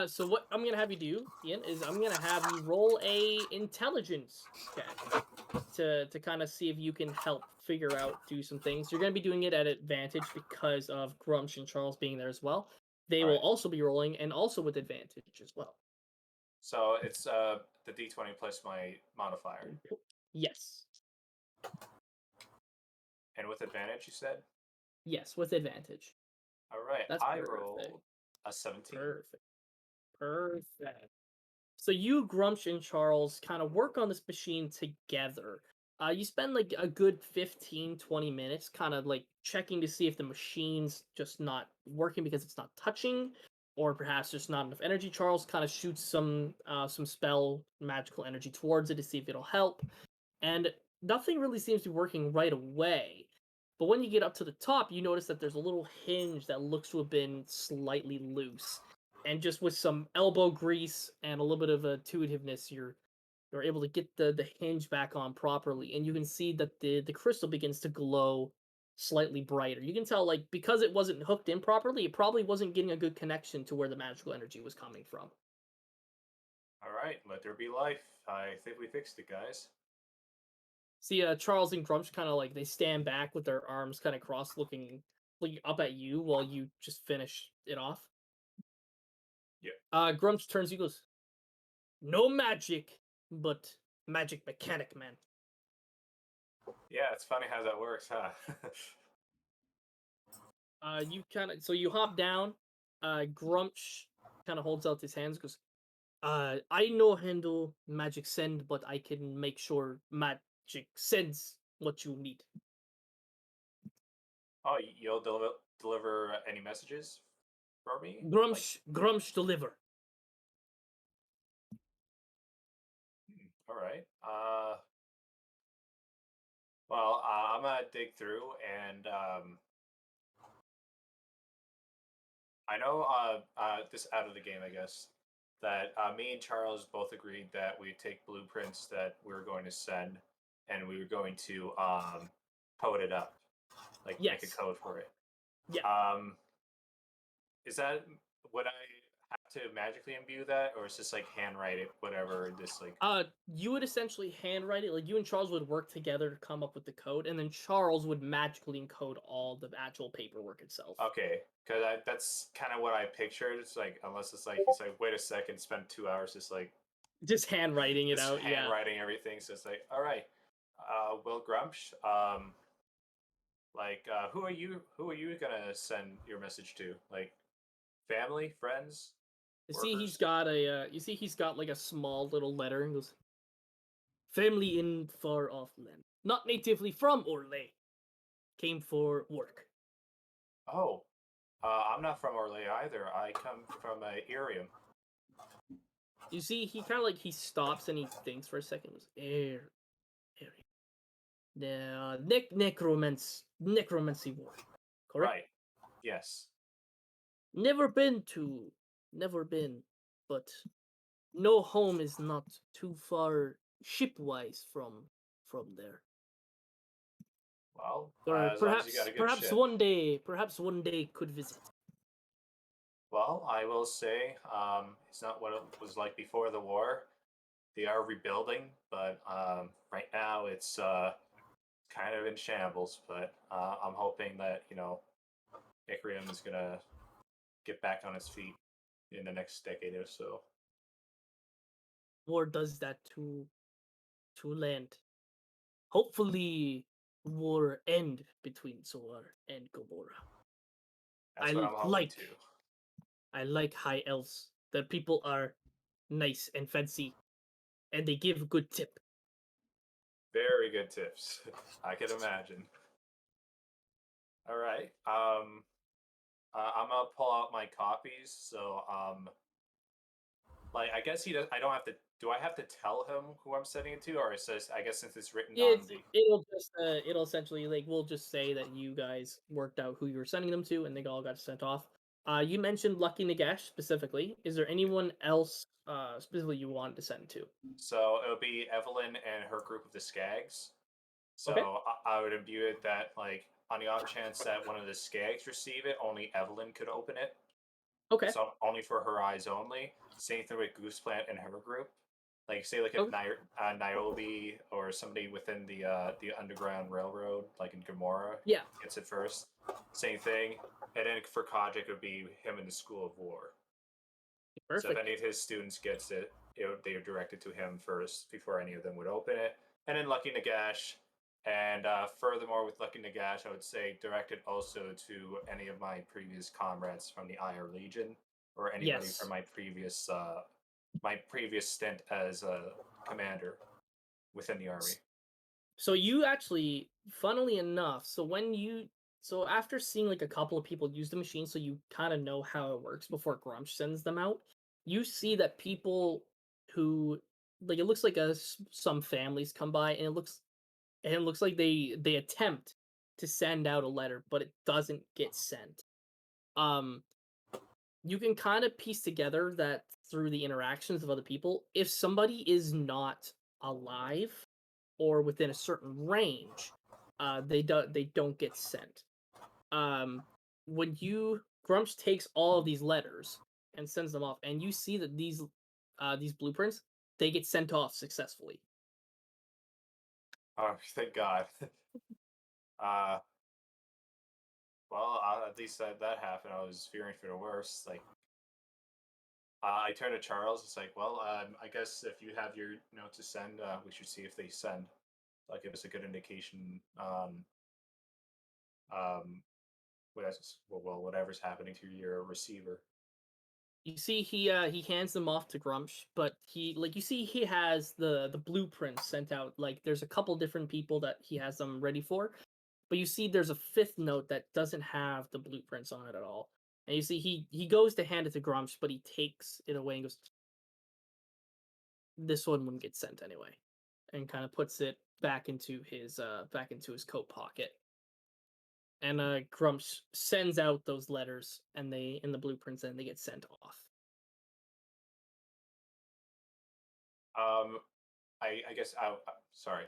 So what I'm gonna have you do, Ian, is I'm gonna have you roll a intelligence check to kind of see if you can help figure out do some things. You're gonna be doing it at advantage because of Grumsh and Charles being there as well. They All will right. also be rolling and also with advantage as well. So it's the D20 plus my modifier, Yes. and with advantage, you said. Yes, with advantage. All right. That's I perfect. rolled a 17. Perfect. So you, Grumsh, and Charles kind of work on this machine together. You spend like a good 15, 20 minutes kind of like checking to see if the machine's just not working because it's not touching, or perhaps there's not enough energy. Charles kind of shoots some spell magical energy towards it to see if it'll help, and nothing really seems to be working right away. But when you get up to the top, you notice that there's a little hinge that looks to have been slightly loose. And just with some elbow grease and a little bit of intuitiveness, you're able to get the hinge back on properly, and you can see that the crystal begins to glow slightly brighter. You can tell, like, because it wasn't hooked in properly, it probably wasn't getting a good connection to where the magical energy was coming from. All right. Let there be life. I think we fixed it, guys. See, Charles and Grumsh kind of like they stand back with their arms kind of crossed, looking looking up at you while you just finish it off. Yeah. Grumps turns, he goes, "No magic, but magic mechanic, man." Yeah, it's funny how that works, huh? You kind of, so you hop down. Grumps kind of holds out his hands, goes, I know handle magic send, but I can make sure magic sends what you need." Oh, you'll deliver any messages for me? Like, Grumps deliver. all right. Well, I'm gonna dig through, and I know this out of the game, I guess, that me and Charles both agreed that we take blueprints that we were going to send, and we were going to code it up, like make a Yes. code for it. Yeah. Is that would I have to magically imbue that, or is this like handwrite it, whatever? This like You would essentially handwrite it. Like you and Charles would work together to come up with the code, and then Charles would magically encode all the actual paperwork itself. okay, because that's kind of what I pictured. It's like unless it's like he's like, wait a second, spend 2 hours just like Just handwriting it just out. Yeah. handwriting everything. So it's like, all right, Will Grumsh, like who are you? Who are you gonna send your message to? Like family, friends, You see, he's workers? got a. You see, he's got like a small little letter, and goes, "Family in far off land, not natively from Orlais, came for work." Oh, I'm not from Orlais either. I come from Irium. You see, he kind of like he stops and he thinks for a second. Goes, the necromancy war, correct? Right. Yes. Never been to, never been, but no home is not too far shipwise from there. Well, Or as long as you got a good ship. perhaps one day could visit. Well, I will say, it's not what it was like before the war. They are rebuilding, but right now it's kind of in shambles. But I'm hoping that Icarium is gonna get back on its feet in the next decade or so. War does that to land. Hopefully, war end between Zoar and Gomorrah. That's what I'm hoping to. I like high elves. Their people are nice and fancy, and they give good tip. Very good tips. I can imagine. All right. I'm gonna pull out my copies. So like I guess he does. I don't have to. Do I have to tell him who I'm sending it to, or it says? I guess since it's written on the. It'll essentially like we'll just say that you guys worked out who you were sending them to, and they all got sent off. You mentioned Lucky Nagash specifically. Is there anyone else specifically you wanted to send to? So it'll be Evelyn and her group of the Skags. So Okay. I would imbue it that like on the off chance that one of the Skags receive it, only Evelyn could open it. Okay. So only for her eyes only. Same thing with Gooseplant and her group. Like say like if Okay. Niobe or somebody within the Underground Railroad, like in Gomorrah, Yeah. gets it first. Same thing. And then for Kojic it would be him in the School of War. So if Perfect. any of his students gets it, they are directed to him first before any of them would open it. And then Lucky Nagash. And furthermore, with Lucky Nagash, I would say directed also to any of my previous comrades from the IR Legion or anybody Yes. from my previous stint as a commander within the army. So you actually, funnily enough, so after seeing like a couple of people use the machine, so you kind of know how it works before Grumsh sends them out. You see that people who like it looks like some families come by, and it looks like they attempt to send out a letter, but it doesn't get sent. Um, you can kind of piece together that through the interactions of other people, if somebody is not alive or within a certain range, they don't get sent. When you Grumps takes all of these letters and sends them off, and you see that these blueprints they get sent off successfully. Oh, thank God. uh, well, at least that happened. I was fearing for the worst. Like, I turned to Charles. It's like, well, I guess if you have your note to send, we should see if they send. Like, give us a good indication on whatever's happening to your receiver. You see, he hands them off to Grumsh, but you see he has the blueprints sent out. Like there's a couple different people that he has them ready for, but you see there's a fifth note that doesn't have the blueprints on it at all. And you see he goes to hand it to Grumsh, but he takes it away and goes, "This one wouldn't get sent anyway," and kind of puts it back into his coat pocket. And Grumps sends out those letters and they in the blueprints and they get sent off. Um, I guess. Sorry.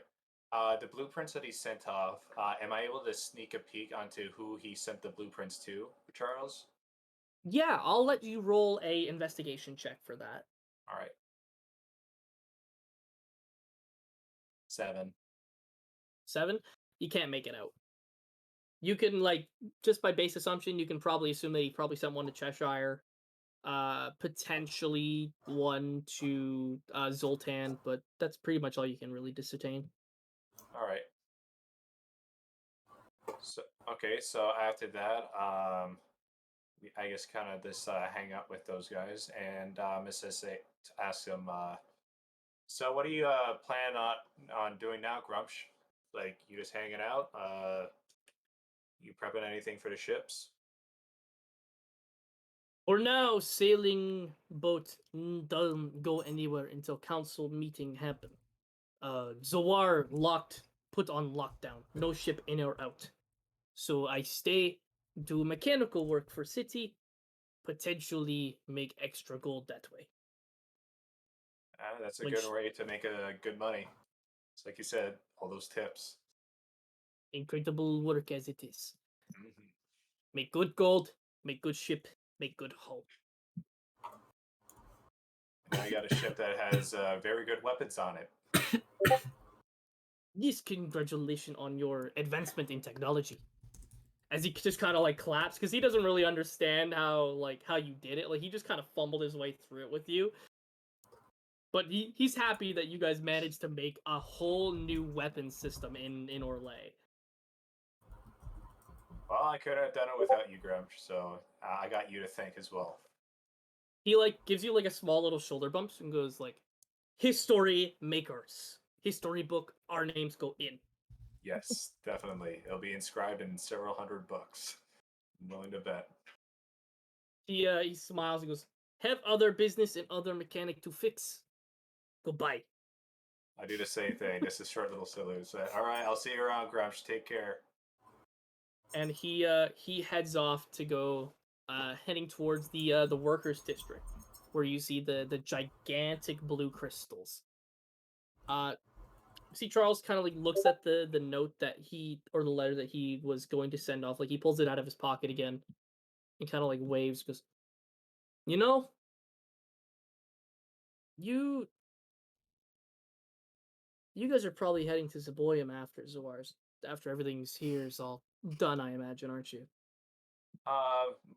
The blueprints that he sent off. Am I able to sneak a peek onto who he sent the blueprints to, Charles? Yeah, I'll let you roll a investigation check for that. All right. 7. 7? You can't make it out. You can just by base assumption, you can probably assume that he probably sent one to Cheshire, potentially one to Zoltan, but that's pretty much all you can really discertain. All right. So okay, so after that, I guess kind of this hang out with those guys, and Mrs. asks him, so what do you plan on doing now, Grumsh? Like you just hanging out? You prepping anything for the ships? For now, sailing boat doesn't go anywhere until council meeting happen. Zawar put on lockdown. No ship in or out. So I stay, do mechanical work for city, potentially make extra gold that way. That's a Which good way to make a good money. It's like you said, all those tips. incredible work as it is. Mm-hmm. Make good gold, make good ship, make good hull. Now you got a ship that has very good weapons on it. Yes, congratulations on your advancement in technology. As he just kind of claps because he doesn't really understand how you did it. Like he just kind of fumbled his way through it with you. But he's happy that you guys managed to make a whole new weapon system in Orlais. Well, I could have done it without you, Grumsh, so I got you to think as well. He gives you a small little shoulder bumps and goes history makers. History book, our names go in. Yes, definitely. It'll be inscribed in several hundred books. I'm willing to bet. He smiles and goes, have other business and other mechanic to fix. Goodbye. I do the same thing. Just a short little salute. So, all right, I'll see you around, Grumsh. Take care. And he heads off to go heading towards the workers district, where you see the gigantic blue crystals. See Charles kind of looks at the note that or the letter that he was going to send off. He pulls it out of his pocket again and kind of waves, goes, you know, you guys are probably heading to Zaboyum after everything's here is all done, I imagine, aren't you?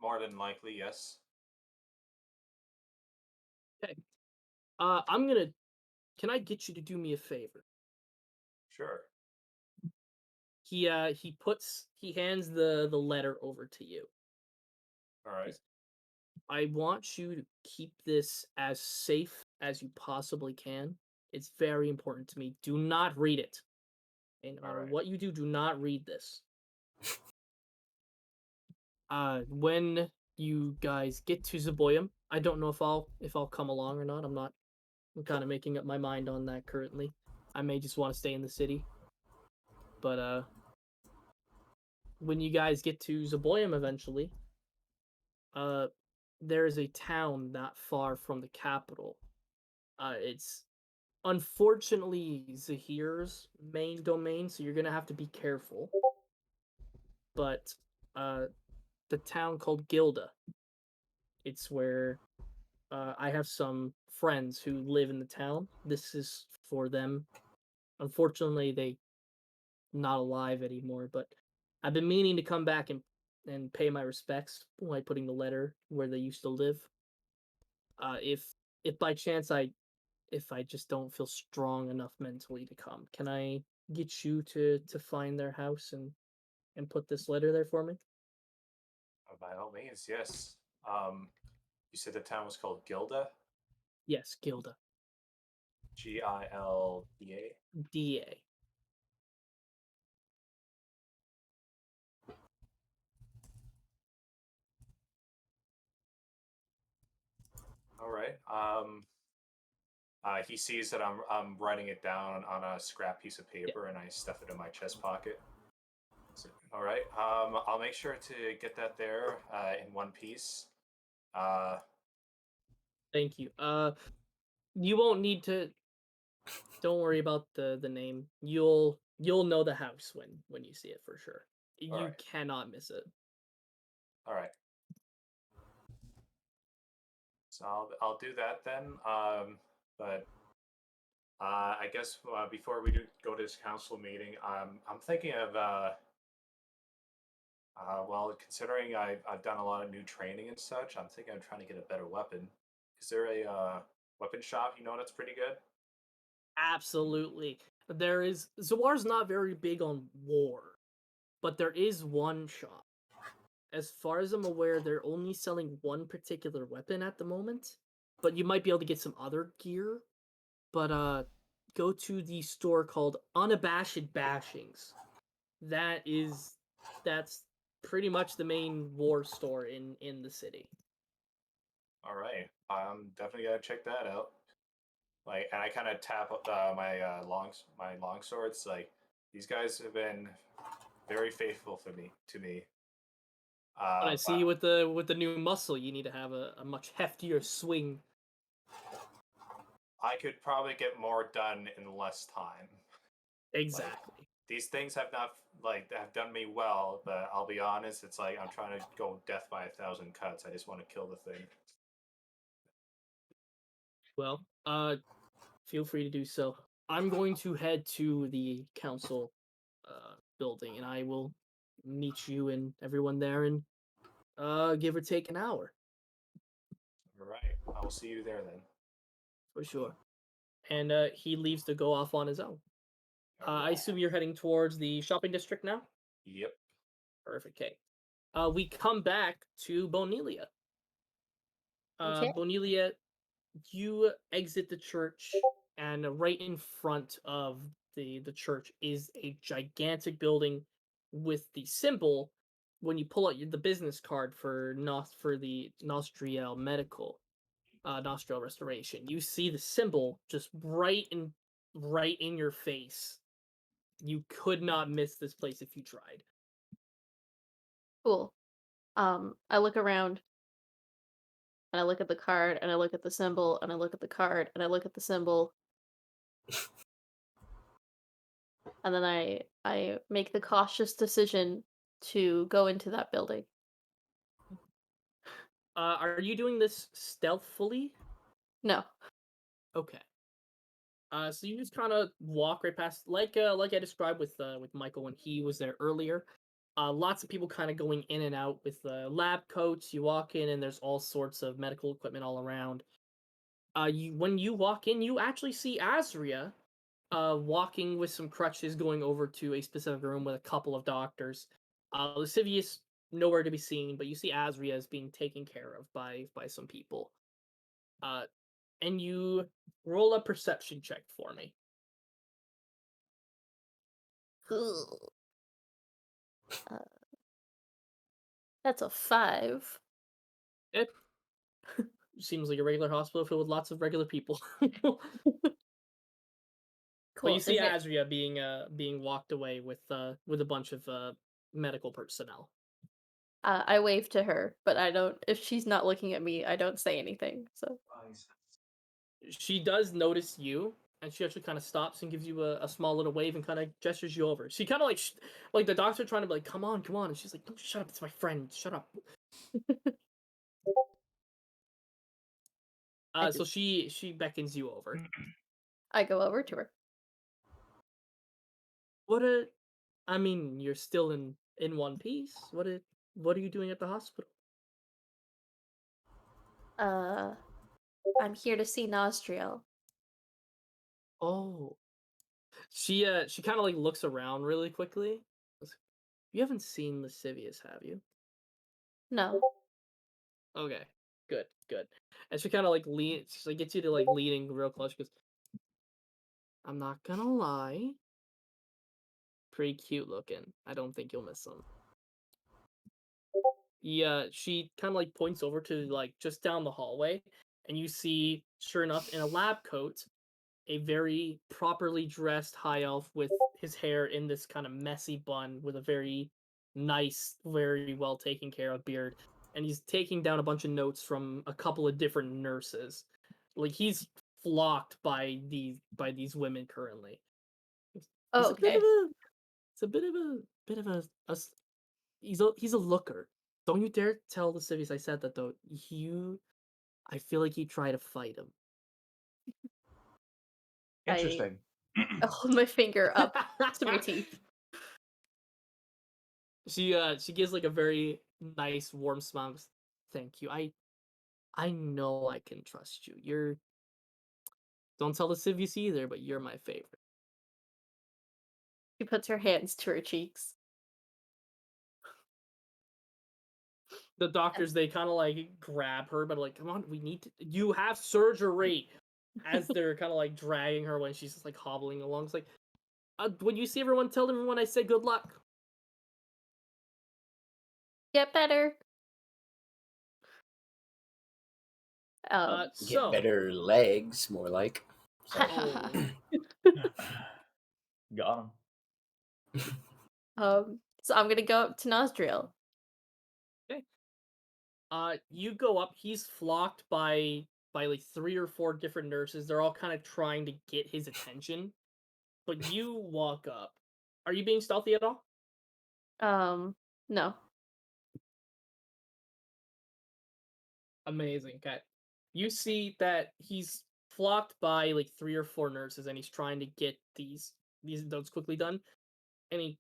More than likely, yes. Okay. Can I get you to do me a favor? Sure. He hands the letter over to you. All right. I want you to keep this as safe as you possibly can. It's very important to me. Do not read it. And no matter what you do, do not read this. When you guys get to Zaboyum, I don't know if I'll come along or not. I'm kind of making up my mind on that currently. I may just want to stay in the city. But when you guys get to Zaboyum eventually, there is a town not far from the capital. It's unfortunately Zahir's main domain, so you're gonna have to be careful. But the town called Gilda. It's where I have some friends who live in the town. This is for them. Unfortunately, they not alive anymore, but I've been meaning to come back and and pay my respects by putting the letter where they used to live. If by chance if I just don't feel strong enough mentally to come, can I get you to find their house and put this letter there for me? By all means, yes. You said the town was called Gilda? Yes, Gilda. Gilda. DA. All right. He sees that I'm writing it down on a scrap piece of Yeah. paper, and I stuff it in my chest pocket. So, all right. I'll make sure to get that there in one piece. Uh, Thank you. You won't need to. Don't worry about the name. You'll know the house when you see it for sure. all You right. cannot miss it. All right. So I'll do that then. But I guess before we go to this council meeting, I'm thinking of well, considering I've done a lot of new training and such, I'm thinking of trying to get a better weapon. Is there a weapon shop you know that's pretty good? Absolutely. There is Zawar's not very big on war, but there is one shop. As far as I'm aware, they're only selling one particular weapon at the moment, but you might be able to get some other gear. But go to the store called Unabashed Bashings. That's pretty much the main war store in the city. All right, I'm definitely gonna check that out. Like, and I kind of tap my long swords. Like, these guys have been very faithful to me. But I see Wow. with the new muscle, you need to have a much heftier swing. I could probably get more done in less time. Exactly. These things have not have done me well, but I'll be honest, it's like I'm trying to go death by 1,000 cuts. I just want to kill the thing. Well, feel free to do so. I'm going to head to the council building, and I will meet you and everyone there in give or take an hour All right, I will see you there then. for sure. And he leaves to go off on his own. All I right. assume you're heading towards the shopping district now. Yep. Perfect. Okay. We come back to Bonelia. Okay. Bonelia, you exit the church, and right in front of the church is a gigantic building with the symbol. When you pull out the business card for the Nostriel Medical, Nostriel Restoration, you see the symbol just right in your face. You could not miss this place if you tried. Cool. I look around and I look at the card and I look at the symbol and I look at the card and I look at the symbol. And then I make the cautious decision to go into that building. Are you doing this stealthfully? No. Okay. So you just kind of walk right past, like I described with Michael when he was there earlier. Lots of people kind of going in and out with lab coats. You walk in and there's all sorts of medical equipment all around. When you walk in, you actually see Azria, walking with some crutches, going over to a specific room with a couple of doctors. Lascivious nowhere to be seen, but you see Azria is being taken care of by some people. And you roll a perception check for me. Ugh. Uh, that's a 5. It seems like a regular hospital filled with lots of regular people. But you Cool. see Azria being walked away with a bunch of medical personnel. I wave to her, but I don't. If she's not looking at me, I don't say anything. So She does notice you, and she actually kind of stops and gives you a small little wave and kind of gestures you over. She kind of like the doctor trying to be like, come on, and she's like, don't shut up, it's my friend, shut up. So she beckons you over. I go over to her. What I mean, you're still in one piece. what are you doing at the hospital? I'm here to see Nostriel. Oh, she kind of like looks around really quickly. Goes, you haven't seen Lascivious, have you? No. Okay, good, good. And she kind of like she like gets you to like leaning real close. She goes, I'm not gonna lie, pretty cute looking. I don't think you'll miss them. Yeah, she kind of like points over to like just down the hallway, and you see, sure enough, in a lab coat, a very properly dressed high elf with his hair in this kind of messy bun with a very nice, very well taken care of beard, and he's taking down a bunch of notes from a couple of different nurses. Like he's flocked by these women currently. He's Oh, a bit of okay. a it's a bit of he's a looker. Don't you dare tell the civies I said that though. I feel like you try to fight him. I Interesting. hold my finger up to my teeth. She gives like a very nice warm smile. Thank you. I know I can trust you. You're don't tell the civies either, but you're my favorite. She puts her hands to her cheeks. The doctors they kind of like grab her, but like, come on, we need to. You have surgery. As they're kind of like dragging her when she's just like hobbling along. It's like, when you see everyone, tell everyone I say good luck. Get better. Get So, better legs, more like. Sorry. oh, Got him. So I'm gonna go up to Nostriel. okay. You go up. He's flocked by like 3 or 4 different nurses. They're all kind of trying to get his attention. But you walk up. Are you being stealthy at all? No. Amazing. Okay. You see that he's flocked by like 3 or 4 nurses, and he's trying to get these notes quickly done. And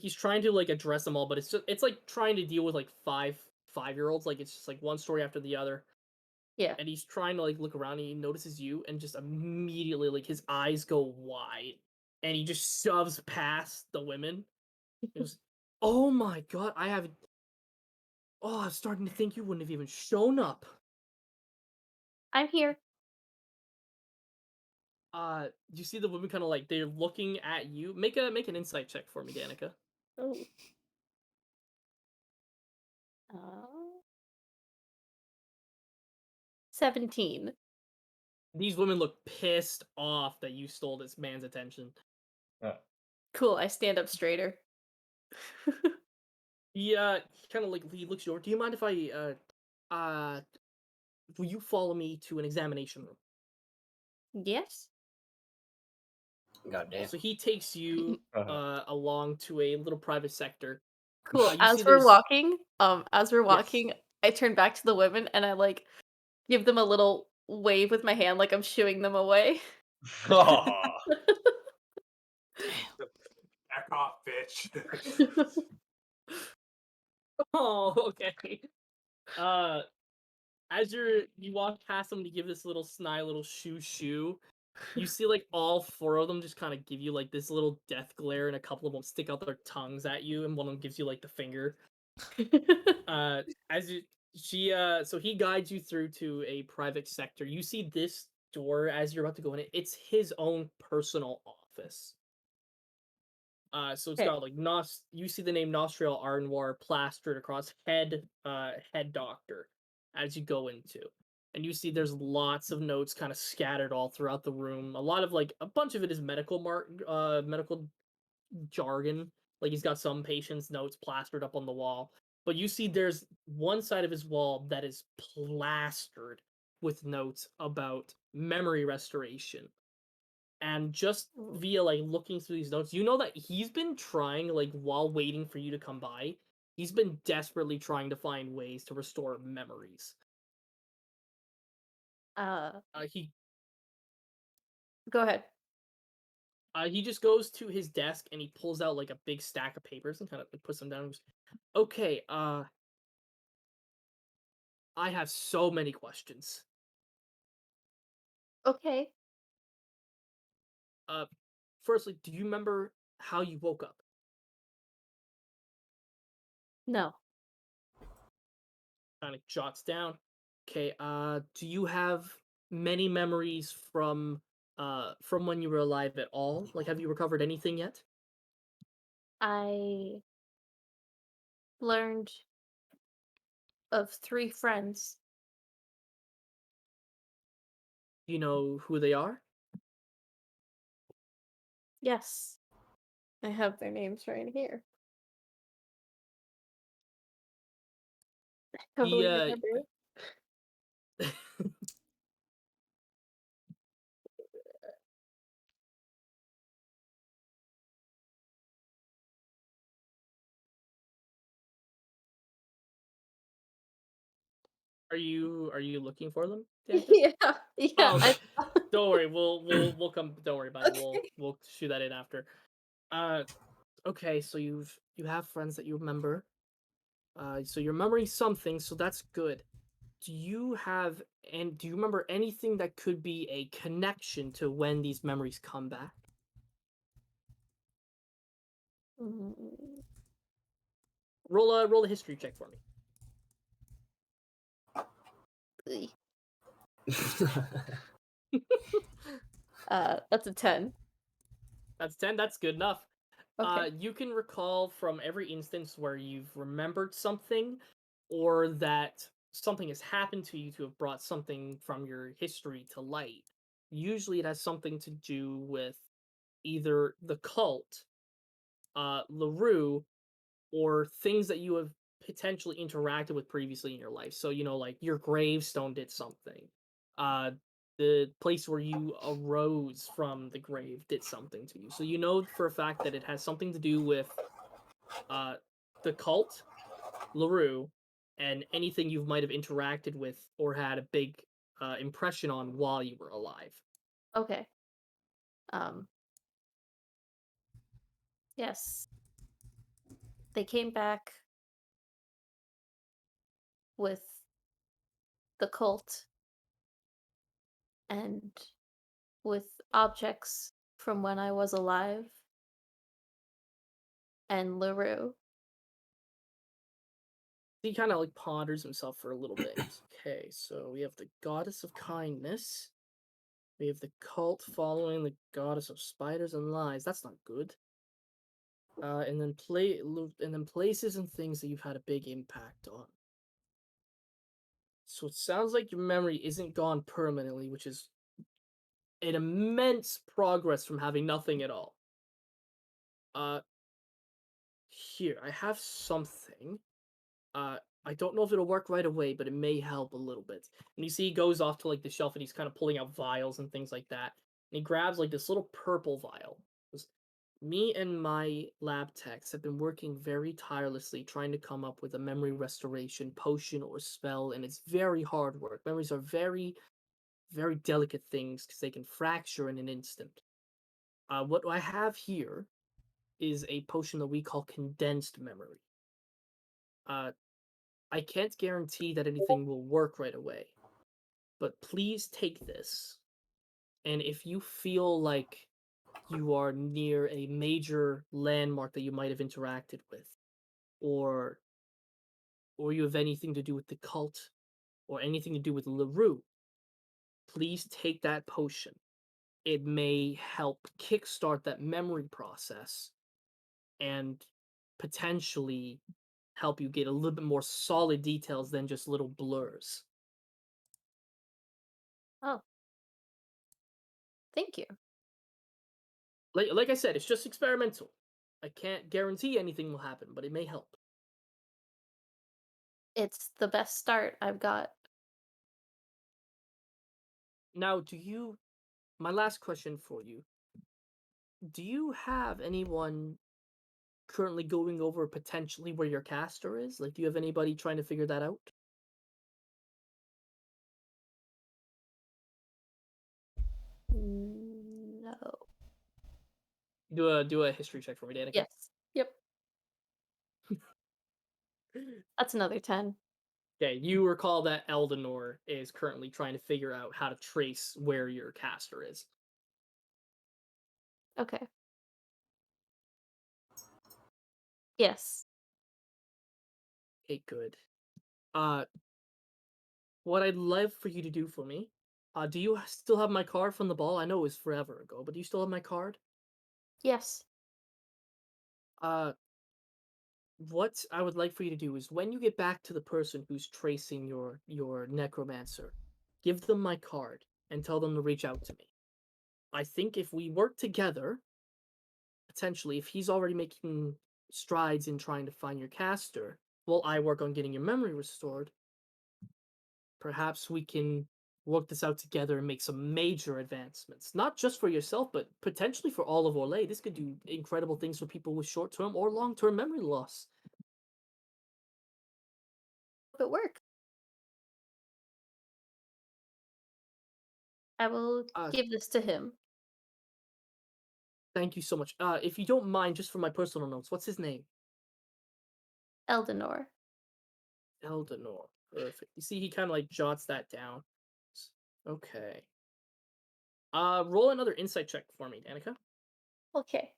he's trying to like address them all, but it's like trying to deal with like 5-year-olds. Like it's just like one story after the other. Yeah. And he's trying to like look around, and he notices you, and just immediately like his eyes go wide, and he just shoves past the women. He goes, "Oh my god, I was starting to think you wouldn't have even shown up." I'm here. You see the women kind of like they're looking at you. Make an insight check for me, Danica. Oh. Uh, 17. These women look pissed off that you stole this man's attention. Cool, I stand up straighter. He kind of like he looks you over. Do you mind if uh will you follow me to an examination room? Yes? Goddamn. So he takes you along to a little private sector. Cool. You see As we're there's walking, yes. I turn back to the women and I like give them a little wave with my hand like I'm shooing them away. Aw. Back off, bitch. Oh, okay. Uh as you walk past them to give this little snide little shoo, you see like all 4 of them just kind of give you like this little death glare, and a couple of them stick out their tongues at you, and one of them gives you like the finger. As you she so he guides you through to a private sector. You see this door as you're about to go in it. It's his own personal office. So it's Okay. got like you see the name Nostriel Arnoir plastered across head doctor as you go into. And you see there's lots of notes kind of scattered all throughout the room. A lot of like a bunch of it is medical jargon. Like he's got some patient's notes plastered up on the wall. But you see there's one side of his wall that is plastered with notes about memory restoration. And just via like looking through these notes, you know that he's been trying, like while waiting for you to come by, he's been desperately trying to find ways to restore memories. Uh, He Go ahead. he just goes to his desk and he pulls out like a big stack of papers and kind of like, puts them down. And goes, Okay, I have so many questions. Okay. Uh, Firstly, do you remember how you woke up? No. Kind of jots down. Okay, do you have many memories from when you were alive at all? Like, have you recovered anything yet? I learned of 3 friends. Do you know who they are? Yes. I have their names right here. The Totally remember it. Are you looking for them, Danica? Yeah. Yeah. Oh, okay. I Don't worry, we'll come. Don't worry about it. We'll Okay. we'll shoot that in after. Uh, okay. So you have friends that you remember. So you're remembering something, so that's good. Do you remember anything that could be a connection to when these memories come back? Mm, Roll a history check for me. ugh. That's a 10. That's 10. That's good enough. Okay. You can recall from every instance where you've remembered something, or that something has happened to you to have brought something from your history to light. Usually, it has something to do with either the cult, LaRue, or things that you have potentially interacted with previously in your life. So, like your gravestone did something. Uh the place where you arose from the grave did something to you. So you know for a fact that it has something to do with uh the cult, LaRue, and anything you might have interacted with or had a big impression on while you were alive. Okay. Um, yes. They came back with the cult and with objects from when I was alive and LaRue. He kind of like ponders himself for a little bit. Okay, so we have the goddess of kindness. We have the cult following the goddess of spiders and lies. That's not good. And then places and things that you've had a big impact on. So it sounds like your memory isn't gone permanently, which is an immense progress from having nothing at all. Uh, Here I have something. Uh, I don't know if it'll work right away, but it may help a little bit. And you see, he goes off to like the shelf and he's kind of pulling out vials and things like that. And he grabs like this little purple vial. Goes, me and my lab techs have been working very tirelessly trying to come up with a memory restoration potion or spell, and it's very hard work. Memories are very, very delicate things because they can fracture in an instant. What I have here is a potion that we call condensed memory. Uh, I can't guarantee that anything will work right away, but please take this. And if you feel like you are near a major landmark that you might have interacted with, or you have anything to do with the cult, or anything to do with LaRue, please take that potion. It may help kickstart that memory process and potentially help you get a little bit more solid details than just little blurs. Oh, thank you. Like I said, it's just experimental. I can't guarantee anything will happen, but it may help. It's the best start I've got. Now, my last question for you, do you have anyone currently going over potentially where your caster is? Like, do you have anybody trying to figure that out? No. Do a history check for me, Danica. Yes. Yep. That's another 10. Okay, you recall that Eldenor is currently trying to figure out how to trace where your caster is. Okay. Yes. Okay, good. Uh, what I'd love for you to do for me, do you still have my card from the ball? I know it was forever ago, but do you still have my card? Yes. Uh, what I would like for you to do is when you get back to the person who's tracing your necromancer, give them my card and tell them to reach out to me. I think if we work together, potentially, if he's already making strides in trying to find your caster, while I work on getting your memory restored, perhaps we can work this out together and make some major advancements. Not just for yourself, but potentially for all of Orlais. This could do incredible things for people with short-term or long-term memory loss. If it works, I will Uh, give this to him. Thank you so much. If you don't mind, just for my personal notes, what's his name? Eldenor. Eldenor. Perfect. You see, he kind of like jots that down. Okay. Roll another insight check for me, Danica. Okay.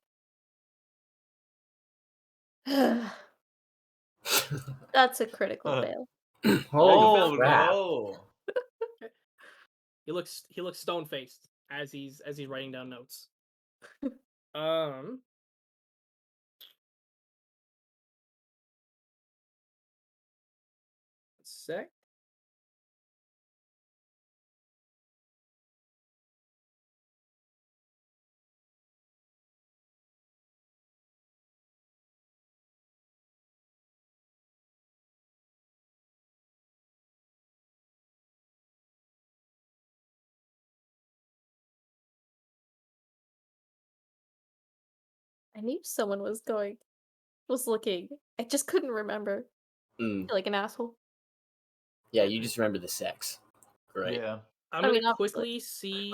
That's a critical fail. Holy Oh crap! no! He looks stone faced as he's writing down notes. Um. Sec. I knew someone was looking. I just couldn't remember. I Mm, feel like an asshole. yeah, you just remember the sex. Great. Yeah. I'm I gonna mean, obviously. quickly see.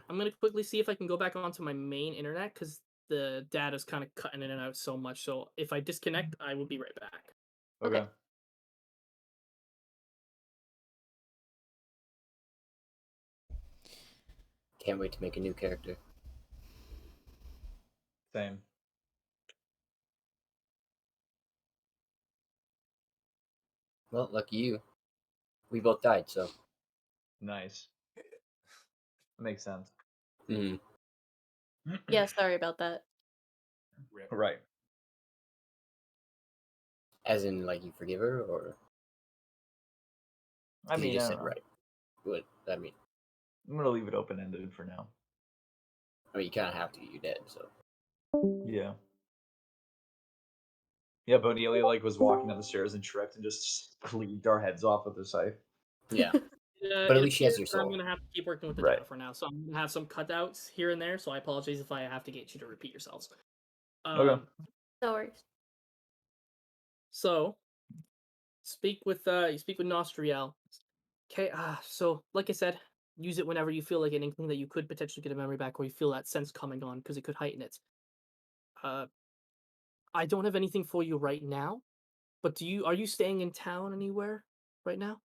I'm gonna quickly see if I can go back onto my main internet because the data's kind of cutting in and out so much. So if I disconnect, I will be right back. Okay. Okay. Can't wait to make a new character. Same. Well, lucky you. We both died, so. Nice. Makes sense. Mm. Yeah, sorry about that. Rip. Right. As in, like, you forgive her, or. I 'Cause you mean, I just don't said know. right. What? I mean, I'm gonna leave it open ended for now. you kind of have to. You're dead, so. Yeah. Yeah, Bonelia like was walking down the stairs and tripped and just cleaved our heads off with a scythe. Yeah. But at It least she has appears your that I'm soul. gonna have to keep working with the Right. data for now. So I'm gonna have some cutouts here and there. So I apologize if I have to get you to repeat yourselves. Okay. No worries. So you speak with Nostriel. Okay, so like I said, use it whenever you feel like an inkling that you could potentially get a memory back or you feel that sense coming on because it could heighten it. Uh I don't have anything for you right now, but are you staying in town anywhere right now?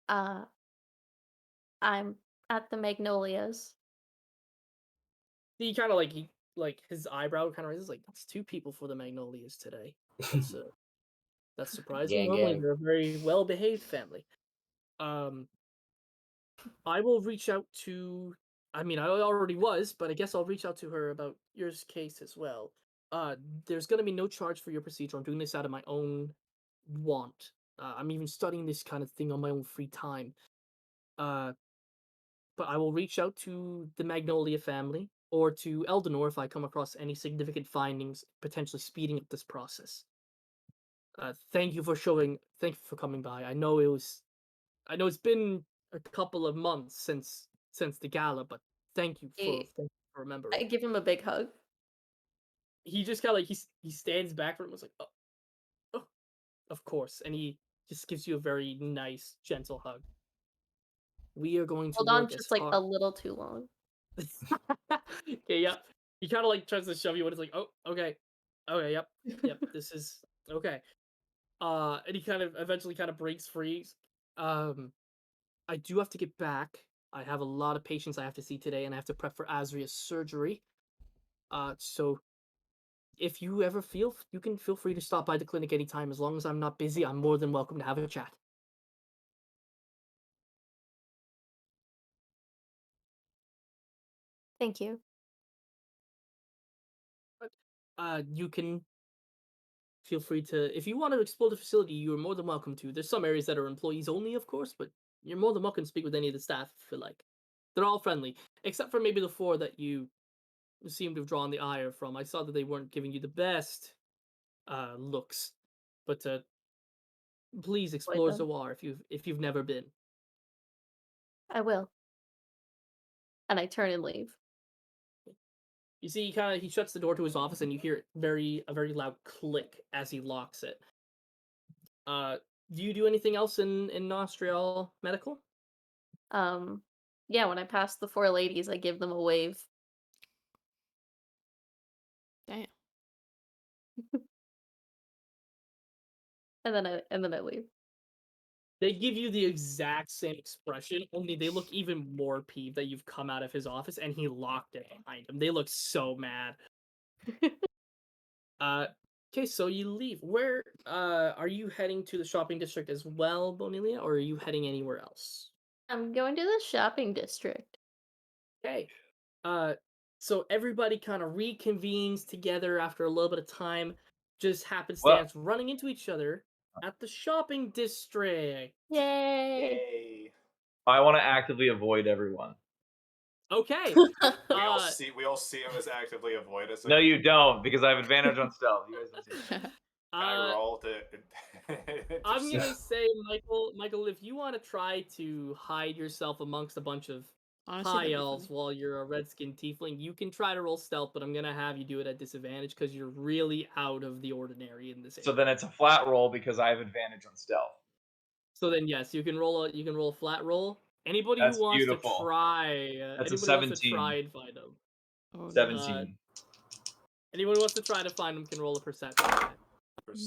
Uh, I'm at the Magnolias. He kind of like his eyebrow kind of raises like that's two people for the Magnolias today. That's that's surprising. Gang, Normally gang. they're a very well behaved family. Um I will reach out to. I mean, I already was, but I guess I'll reach out to her about your case as well. Uh, there's gonna be no charge for your procedure. I'm doing this out of my own want. I'm even studying this kind of thing on my own free time. Uh, but I will reach out to the Magnolia family or to Eldenor if I come across any significant findings, potentially speeding up this process. Thank you for showing. Thank you for coming by. I know it's been a couple of months since the gala, but thank you for I remembering. give him a big hug. He just kind of like he stands back from it and was like, oh, of course, and he just gives you a very nice, gentle hug. We are going to Hold on work as just like hard. a little too long. Okay, yeah. He kind of like tries to shove you, and it's like, oh, okay, okay, yep, yep. This is okay. And he kind of eventually kind of breaks free. I do have to get back. I have a lot of patients I have to see today, and I have to prep for Azria's surgery. So if you ever you can feel free to stop by the clinic anytime. As long as I'm not busy, I'm more than welcome to have a chat. Thank you. You can feel free to, if you want to explore the facility, you are more than welcome to. There's some areas that are employees only, of course, but you're more than welcome to speak with any of the staff if you feel like. They're all friendly, except for maybe the 4 that you seem to have drawn the ire from. I saw that they weren't giving you the best looks, but please Avoid explore them. Zoar if you've never been. I will. And I turn and leave. You see, he shuts the door to his office, and you hear a very loud click as he locks it. Do you do anything else in Nostrial Medical? Yeah, when I pass the 4 ladies, I give them a wave. Damn. And then I leave. They give you the exact same expression, only they look even more peeved that you've come out of his office and he locked it behind him. They look so mad. Okay, so you leave. Where are you heading to the shopping district as well, Bonilia, or are you heading anywhere else? I'm going to the shopping district. Okay. So everybody kind of reconvenes together after a little bit of time, just happenstance running into each other at the shopping district. Yay! Yay! I want to actively avoid everyone. Okay. We all see him as actively avoid us. No, you don't, because I have advantage on stealth. You guys don't see that. I roll to. I'm gonna say, Michael, if you want to try to hide yourself amongst a bunch of Honestly, high that'd be elves funny. while you're a red-skinned tiefling, you can try to roll stealth, but I'm gonna have you do it at disadvantage because you're really out of the ordinary in this area. So then it's a flat roll because I have advantage on stealth. So then yes, you can roll a flat roll. Anybody That's who wants beautiful. to try, That's a anybody wants to 17. try and find them. Oh, no. 17. Anyone who wants to try to find them can roll a perception check.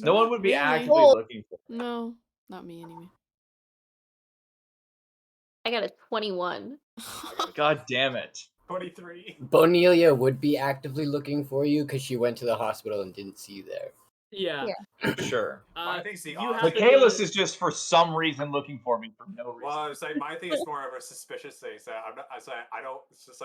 No one Not would be really. actively looking for it. No, not me anyway. I got a 21. God damn it. 23. Bonelia would be actively looking for you because she went to the hospital and didn't see you there. Yeah. Sure. I think it's the you opposite. happen Michaelis to- is just for some reason looking for me for no reason. Well, I was like, my thing is more of a suspicious thing. So I'm not. I was like, I don't. It's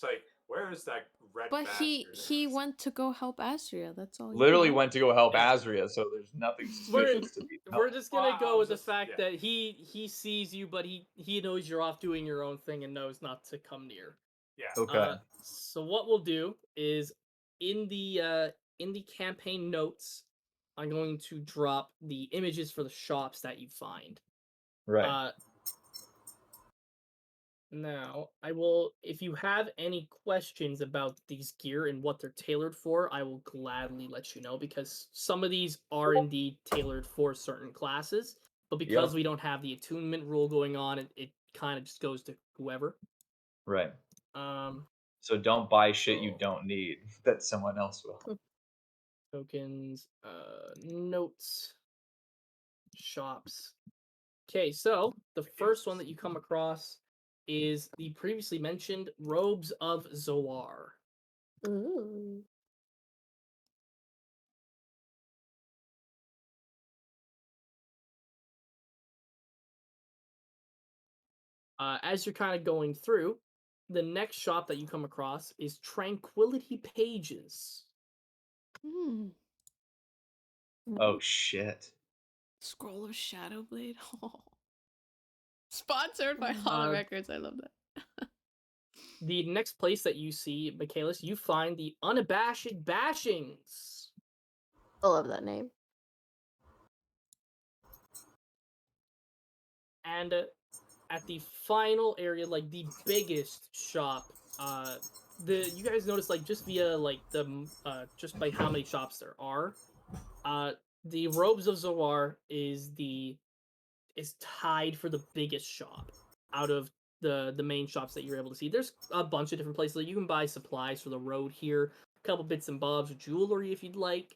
like, where is that red? But he bastard? went to go help Astria. That's all. Literally you know? went to go help Azria, so there's nothing suspicious to be We're done. just gonna Well, I go was with the just- fact yeah. that he sees you, but he knows you're off doing your own thing and knows not to come near. Yeah. Okay. So what we'll do is in the campaign notes, I'm going to drop the images for the shops that you find. Right. Now, I will, if you have any questions about these gear and what they're tailored for, I will gladly let you know because some of these are indeed tailored for certain classes, but because Yep. we don't have the attunement rule going on, it kind of just goes to whoever. Right. Um, So don't buy shit you so- don't need that someone else will. Tokens, notes, shops. Okay, so the first one that you come across is the previously mentioned Robes of Zoar. Ooh. As you're kind of going through, the next shop that you come across is Tranquility Pages. Hmm. Oh shit. Scroll of Shadowblade. Oh. Sponsored by Hollow Records. I love that. The next place that you see, Michaelis, you find the Unabashed Bashings. I love that name. And at the final area, like the biggest shop, you guys notice like just via like the just by how many shops there are, the Robes of Zoar is tied for the biggest shop out of the main shops that you're able to see. There's a bunch of different places that you can buy supplies for the road here, a couple bits and bobs of jewelry if you'd like.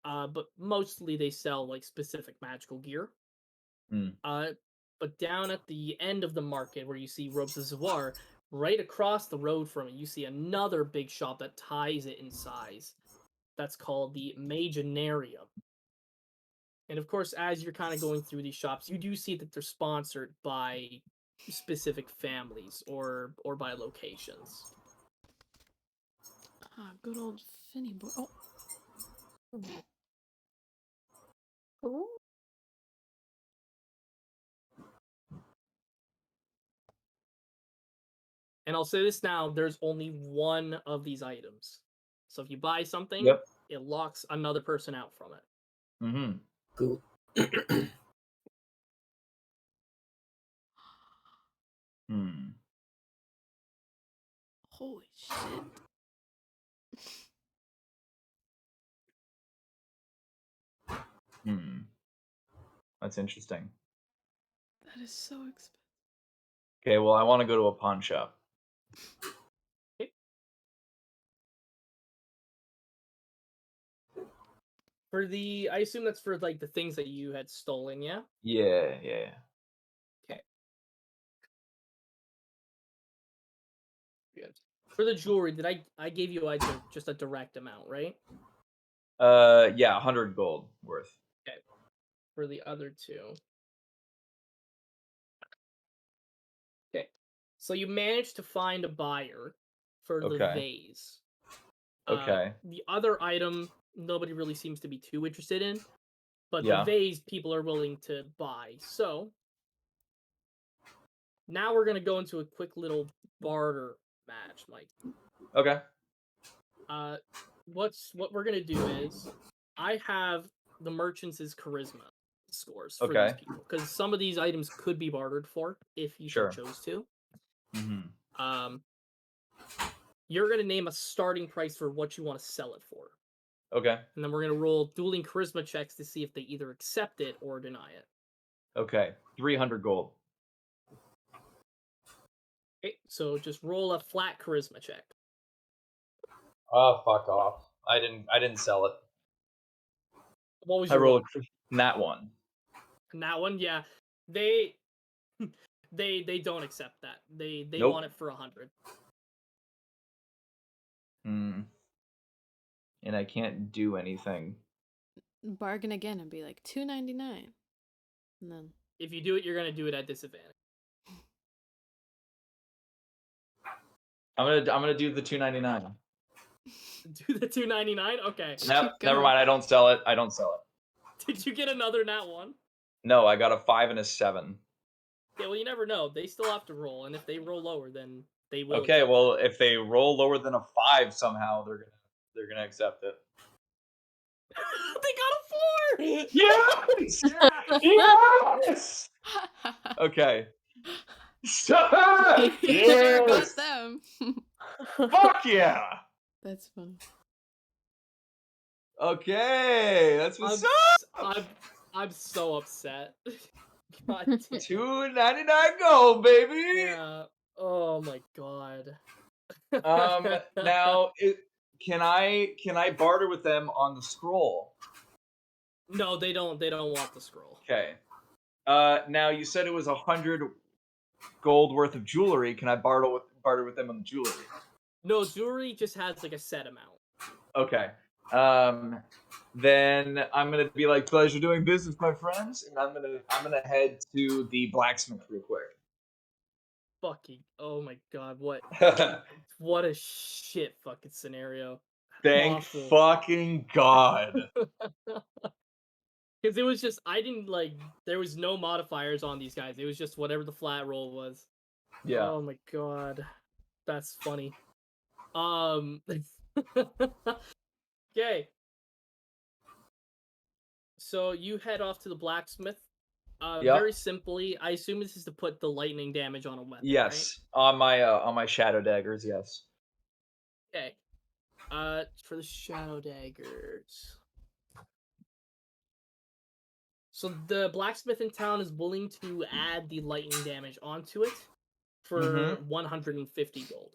but mostly they sell like specific magical gear. Mm. But down at the end of the market where you see Robes of Zawar, right across the road from it, you see another big shop that ties it in size. That's called the Maginarium. And of course, as you're kind of going through these shops, you do see that they're sponsored by specific families or by locations. Ah, good old Finny boy. Oh, Ooh. And I'll say this now, there's only one of these items. So if you buy something, Yep. it locks another person out from it. Mm-hmm. Cool. Hmm. holy shit. Hmm. That's interesting. That is so expensive. Okay, well, I want to go to a pawn shop. For the, I assume that's for like the things that you had stolen, yeah? Yeah. Okay. Good. For the jewelry, did I gave you just a direct amount, right? Yeah, 100 gold worth. Okay. For the other two. Okay. So you managed to find a buyer for the Okay. vase. Okay. The other item, nobody really seems to be too interested in, but the Yeah. vase people are willing to buy. So now we're gonna go into a quick little barter match, Mike. Okay. What we're gonna do is I have the merchants' charisma scores for Okay. these people because some of these items could be bartered for if you so Sure. chose to. Mm-hmm. You're gonna name a starting price for what you want to sell it for, Okay. and then we're gonna roll dueling charisma checks to see if they either accept it or deny it. Okay. 300 gold. Okay, so just roll a flat charisma check. Oh, fuck off. I didn't sell it. What was I your rolled roll? that one. And that one, yeah, they they don't accept that. They Nope. want it for 100. Hmm. And I can't do anything. Bargain again and be like $2.99. And then If you do it, you're gonna do it at disadvantage. I'm gonna do the 299. Do the 299? Okay. just Nope, keep never going. mind. I don't sell it. I don't sell it. Did you get another nat one? No, I got a 5 and a 7. Yeah, well, you never know. They still have to roll, and if they roll lower, then they will. Okay, accept well, it. if they roll lower than a 5 somehow, they're gonna accept it. They got a 4. Yes! Yes! Okay. Stop! Sure Yes! got them. Fuck yeah! That's funny. Okay, that's what's up. I'm so upset. God damn. $2.99 gold, baby. Yeah. Oh my god. Now can I barter with them on the scroll? No, they don't want the scroll. Okay. Now you said it was 100 gold worth of jewelry. Can I barter with them on the jewelry? No, jewelry just has like a set amount. Okay. Then I'm gonna be like, pleasure doing business, my friends, and I'm gonna head to the blacksmith real quick. Fucking, oh my god, what a shit fucking scenario. Thank Awful. fucking god. Because it was just, I didn't like, there was no modifiers on these guys. It was just whatever the flat roll was. Yeah. Oh my god. That's funny. Okay. So you head off to the blacksmith. Yep. Very simply, I assume this is to put the lightning damage on a weapon. Yes. Right? On my shadow daggers, yes. Okay. For the shadow daggers. So the blacksmith in town is willing to add the lightning damage onto it for 150 gold.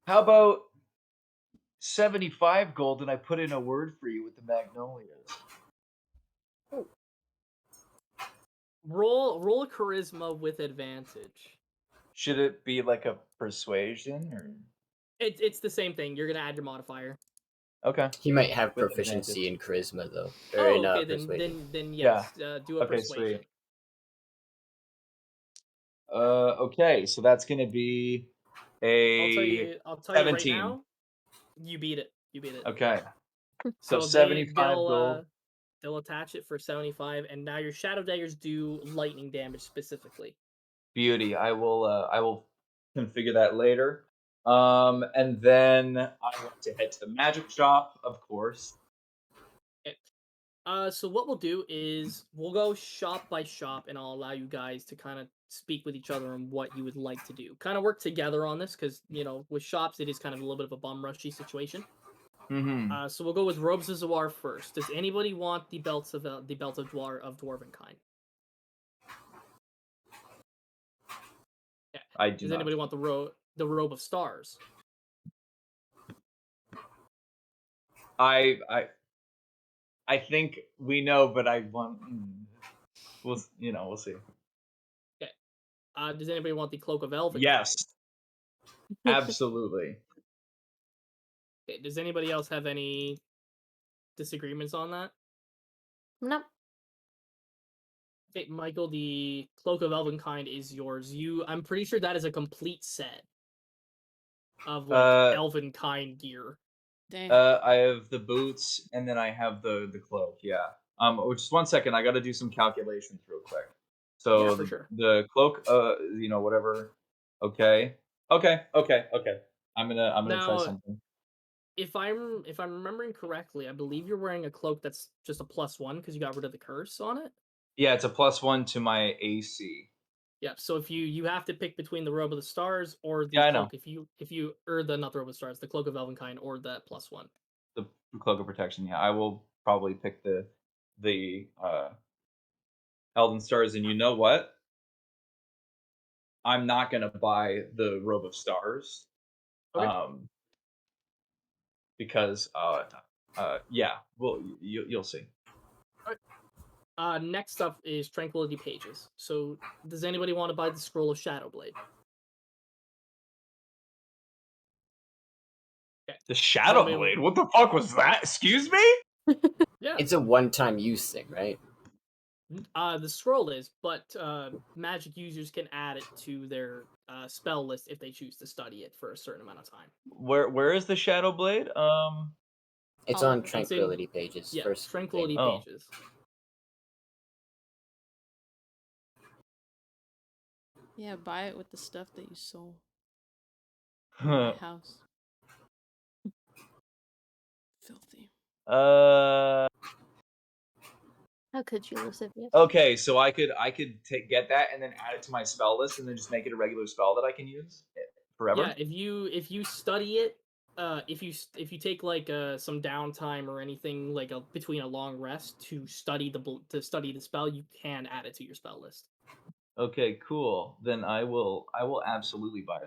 How about 75 gold and I put in a word for you with the magnolias? Roll a charisma with advantage. Should it be like a persuasion or? It's the same thing. You're gonna add your modifier. Okay. He might have With proficiency advantage. in charisma though, or Oh, in okay. persuasion. Then Yeah. yes. Do a Okay, persuasion. sweet. Okay, so that's gonna be a I'll tell you right 17. now. You beat it. You beat it. Okay. So So 75 gold. they'll attach it for 75, and now your shadow daggers do lightning damage specifically. Beauty. I will configure that later. And then I want to head to the magic shop, of course. Okay. So what we'll do is we'll go shop by shop, and I'll allow you guys to kind of speak with each other on what you would like to do. Kind of work together on this, because with shops it is kind of a little bit of a bum rushy situation. Mm-hmm. So we'll go with robes of Zwar first. Does anybody want the belt of dwarven kind? Yeah. I do Does not. anybody want the robe of stars? I think we know, but I want. We'll see. Okay. Does anybody want the cloak of elven Yes, kind? absolutely. Okay. Does anybody else have any disagreements on that? No. Okay, Michael, the cloak of elven kind is yours. I'm pretty sure that is a complete set of elven kind gear. Dang. I have the boots and then I have the cloak. Yeah. Just 1 second. I got to do some calculations real quick. So Yeah, for sure. the cloak, whatever. Okay. Okay. I'm gonna try Now, something. if I'm remembering correctly, I believe you're wearing a cloak that's just a +1 because you got rid of the curse on it. Yeah, it's a +1 to my AC. Yeah, so if you have to pick between the robe of the stars or the Yeah, I know. cloak, or the not the robe of the stars, the cloak of elven kind or that +1. The cloak of protection. Yeah, I will probably pick the Elden Stars. And you know what? I'm not gonna buy the robe of stars. Okay. Because yeah, well, you'll see. Next up is Tranquility Pages. So, does anybody want to buy the Scroll of Shadowblade? Okay. The Shadow Blade. What the fuck was that? Excuse me? Yeah. It's a one-time use thing, right? The scroll is, but magic users can add it to their spell list if they choose to study it for a certain amount of time. Where is the Shadow Blade? It's All on over. Tranquility Pages. Yeah, First Tranquility thing. Oh. Pages. Yeah, buy it with the stuff that you sold in my house. Filthy. How could you, Lascivious? Okay, so I could get that and then add it to my spell list and then just make it a regular spell that I can use forever. Yeah, if you study it, if you take like some downtime or anything like between a long rest to study the spell, you can add it to your spell list. Okay, cool. Then I will absolutely buy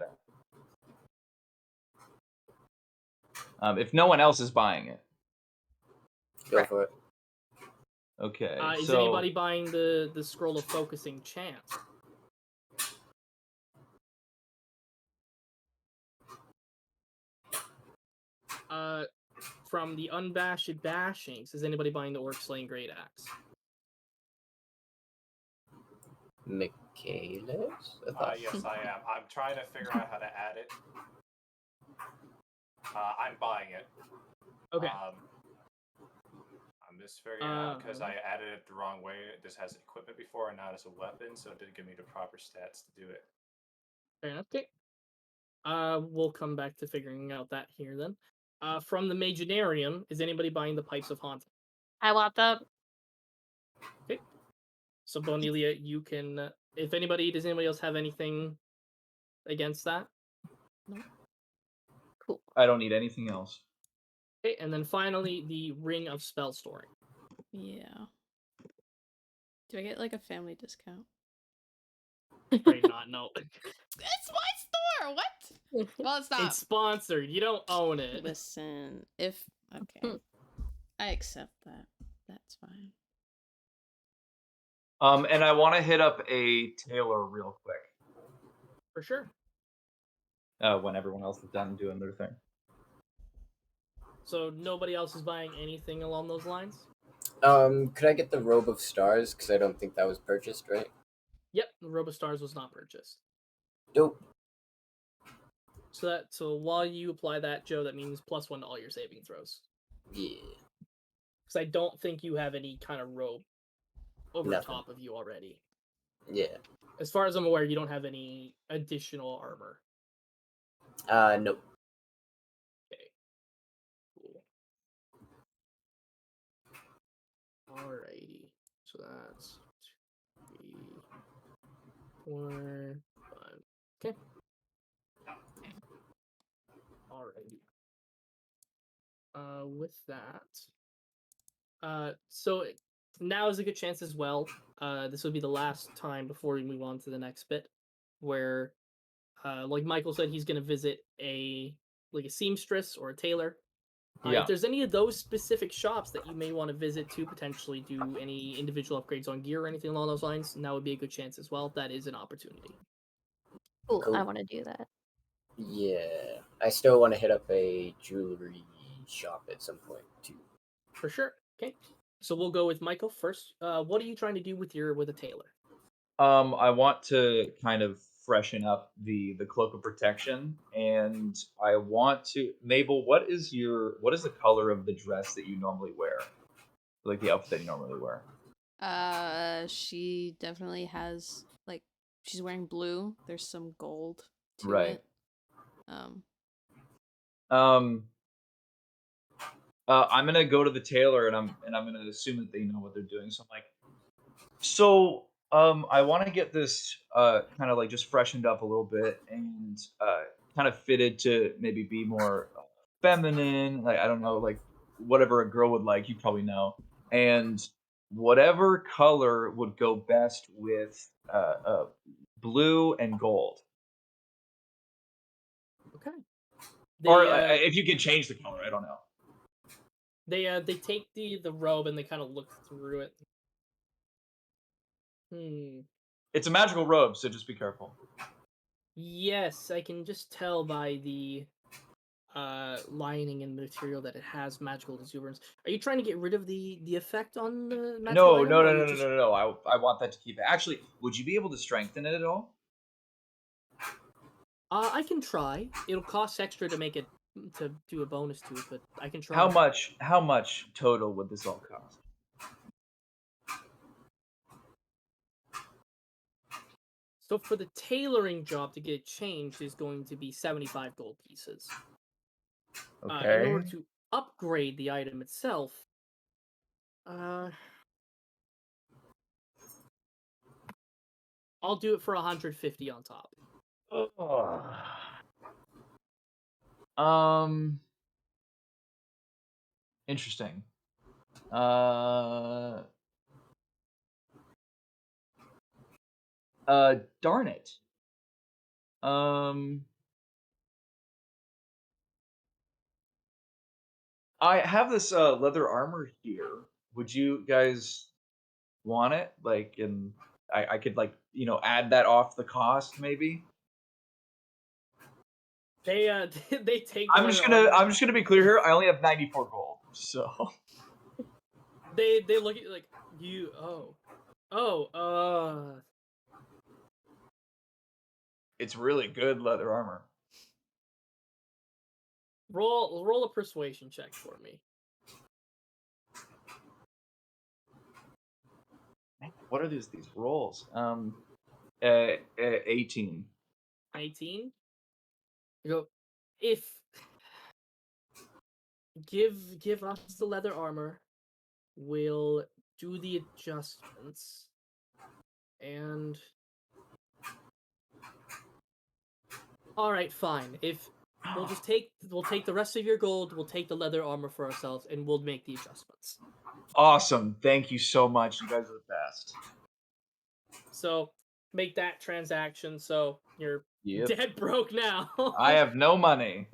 that. If no one else is buying it. Go for it. Okay. Is anybody buying the Scroll of Focusing Chance? From the Unbashed Bashings, is anybody buying the Orc Slaying Great Axe? Michaelis? Yes, I am. I'm trying to figure out how to add it. I'm buying it. Okay. I'm just figuring it out because I added it the wrong way. This has equipment before and not as a weapon, so it didn't give me the proper stats to do it. Fair enough. Okay. We'll come back to figuring out that here then. From the Maginarium, is anybody buying the Pipes of Haunting? I want them. Okay. So Bonelia, you can. If anybody, does anybody else have anything against that? No. Cool. I don't need anything else. Okay, and then finally the Ring of Spell Storing. Yeah. Do I get like a family discount? Afraid not. No. It's my store. What? Well, it's not. It's sponsored. You don't own it. Listen, if okay, I accept that. That's fine. And I want to hit up a tailor real quick. For sure. When everyone else is done doing their thing. So nobody else is buying anything along those lines? Could I get the robe of stars? Because I don't think that was purchased, right? Yep, the Robostars was not purchased. Dope. So while you apply that, Joe, that means +1 to all your saving throws. Yeah. Because I don't think you have any kind of robe over Nothing. top of you already. Yeah. As far as I'm aware, you don't have any additional armor. Nope. Okay. Cool. Alrighty. So that's 3, 4, 5. Okay. Alrighty. With that, so now is a good chance as well. This will be the last time before we move on to the next bit, where, like Michael said, he's gonna visit a seamstress or a tailor. Yeah. If there's any of those specific shops that you may want to visit to potentially do any individual upgrades on gear or anything along those lines, now would be a good chance as well. That is an opportunity. Cool. Cool. I want to do that. Yeah. I still want to hit up a jewelry shop at some point too. For sure. Okay. So we'll go with Michael first. What are you trying to do with a tailor? I want to kind of freshen up the cloak of protection, and I want to Mabel. What is the color of the dress that you normally wear? Like the outfit that you normally wear. She definitely has like she's wearing blue. There's some gold to Right. it. I'm gonna go to the tailor and I'm gonna assume that they know what they're doing. So I'm like, I want to get this kind of like just freshened up a little bit and kind of fitted to maybe be more feminine. Like I don't know, like whatever a girl would like, you probably know. And whatever color would go best with blue and gold. Okay. Or if you could change the color, I don't know. They take the robe and they kind of look through it. It's a magical robe, so just be careful. Yes, I can just tell by the lining and material that it has magical exuberance. Are you trying to get rid of the effect on the magical No, item? no, or no, you're no, no, just... no, no, no. I want that to keep it. Actually, would you be able to strengthen it at all? I can try. It'll cost extra to make it to do a bonus to it, but I can try. How much total would this all cost? So for the tailoring job to get it changed is going to be 75 gold pieces. Okay. In order to upgrade the item itself, I'll do it for 150 on top. Interesting. Darn it. I have this leather armor here. Would you guys want it? Like, and I could like add that off the cost maybe. They they take the I'm just gonna be clear here. I only have 94 gold, so they look at you like you it's really good leather armor. roll a persuasion check for me. What are these rolls? 18. 19. You go, if give us the leather armor, we'll do the adjustments, and all right, fine. If we'll take the rest of your gold, we'll take the leather armor for ourselves, and we'll make the adjustments. Awesome. Thank you so much. You guys are the best. So make that transaction, so you're Yep. dead broke now. I have no money.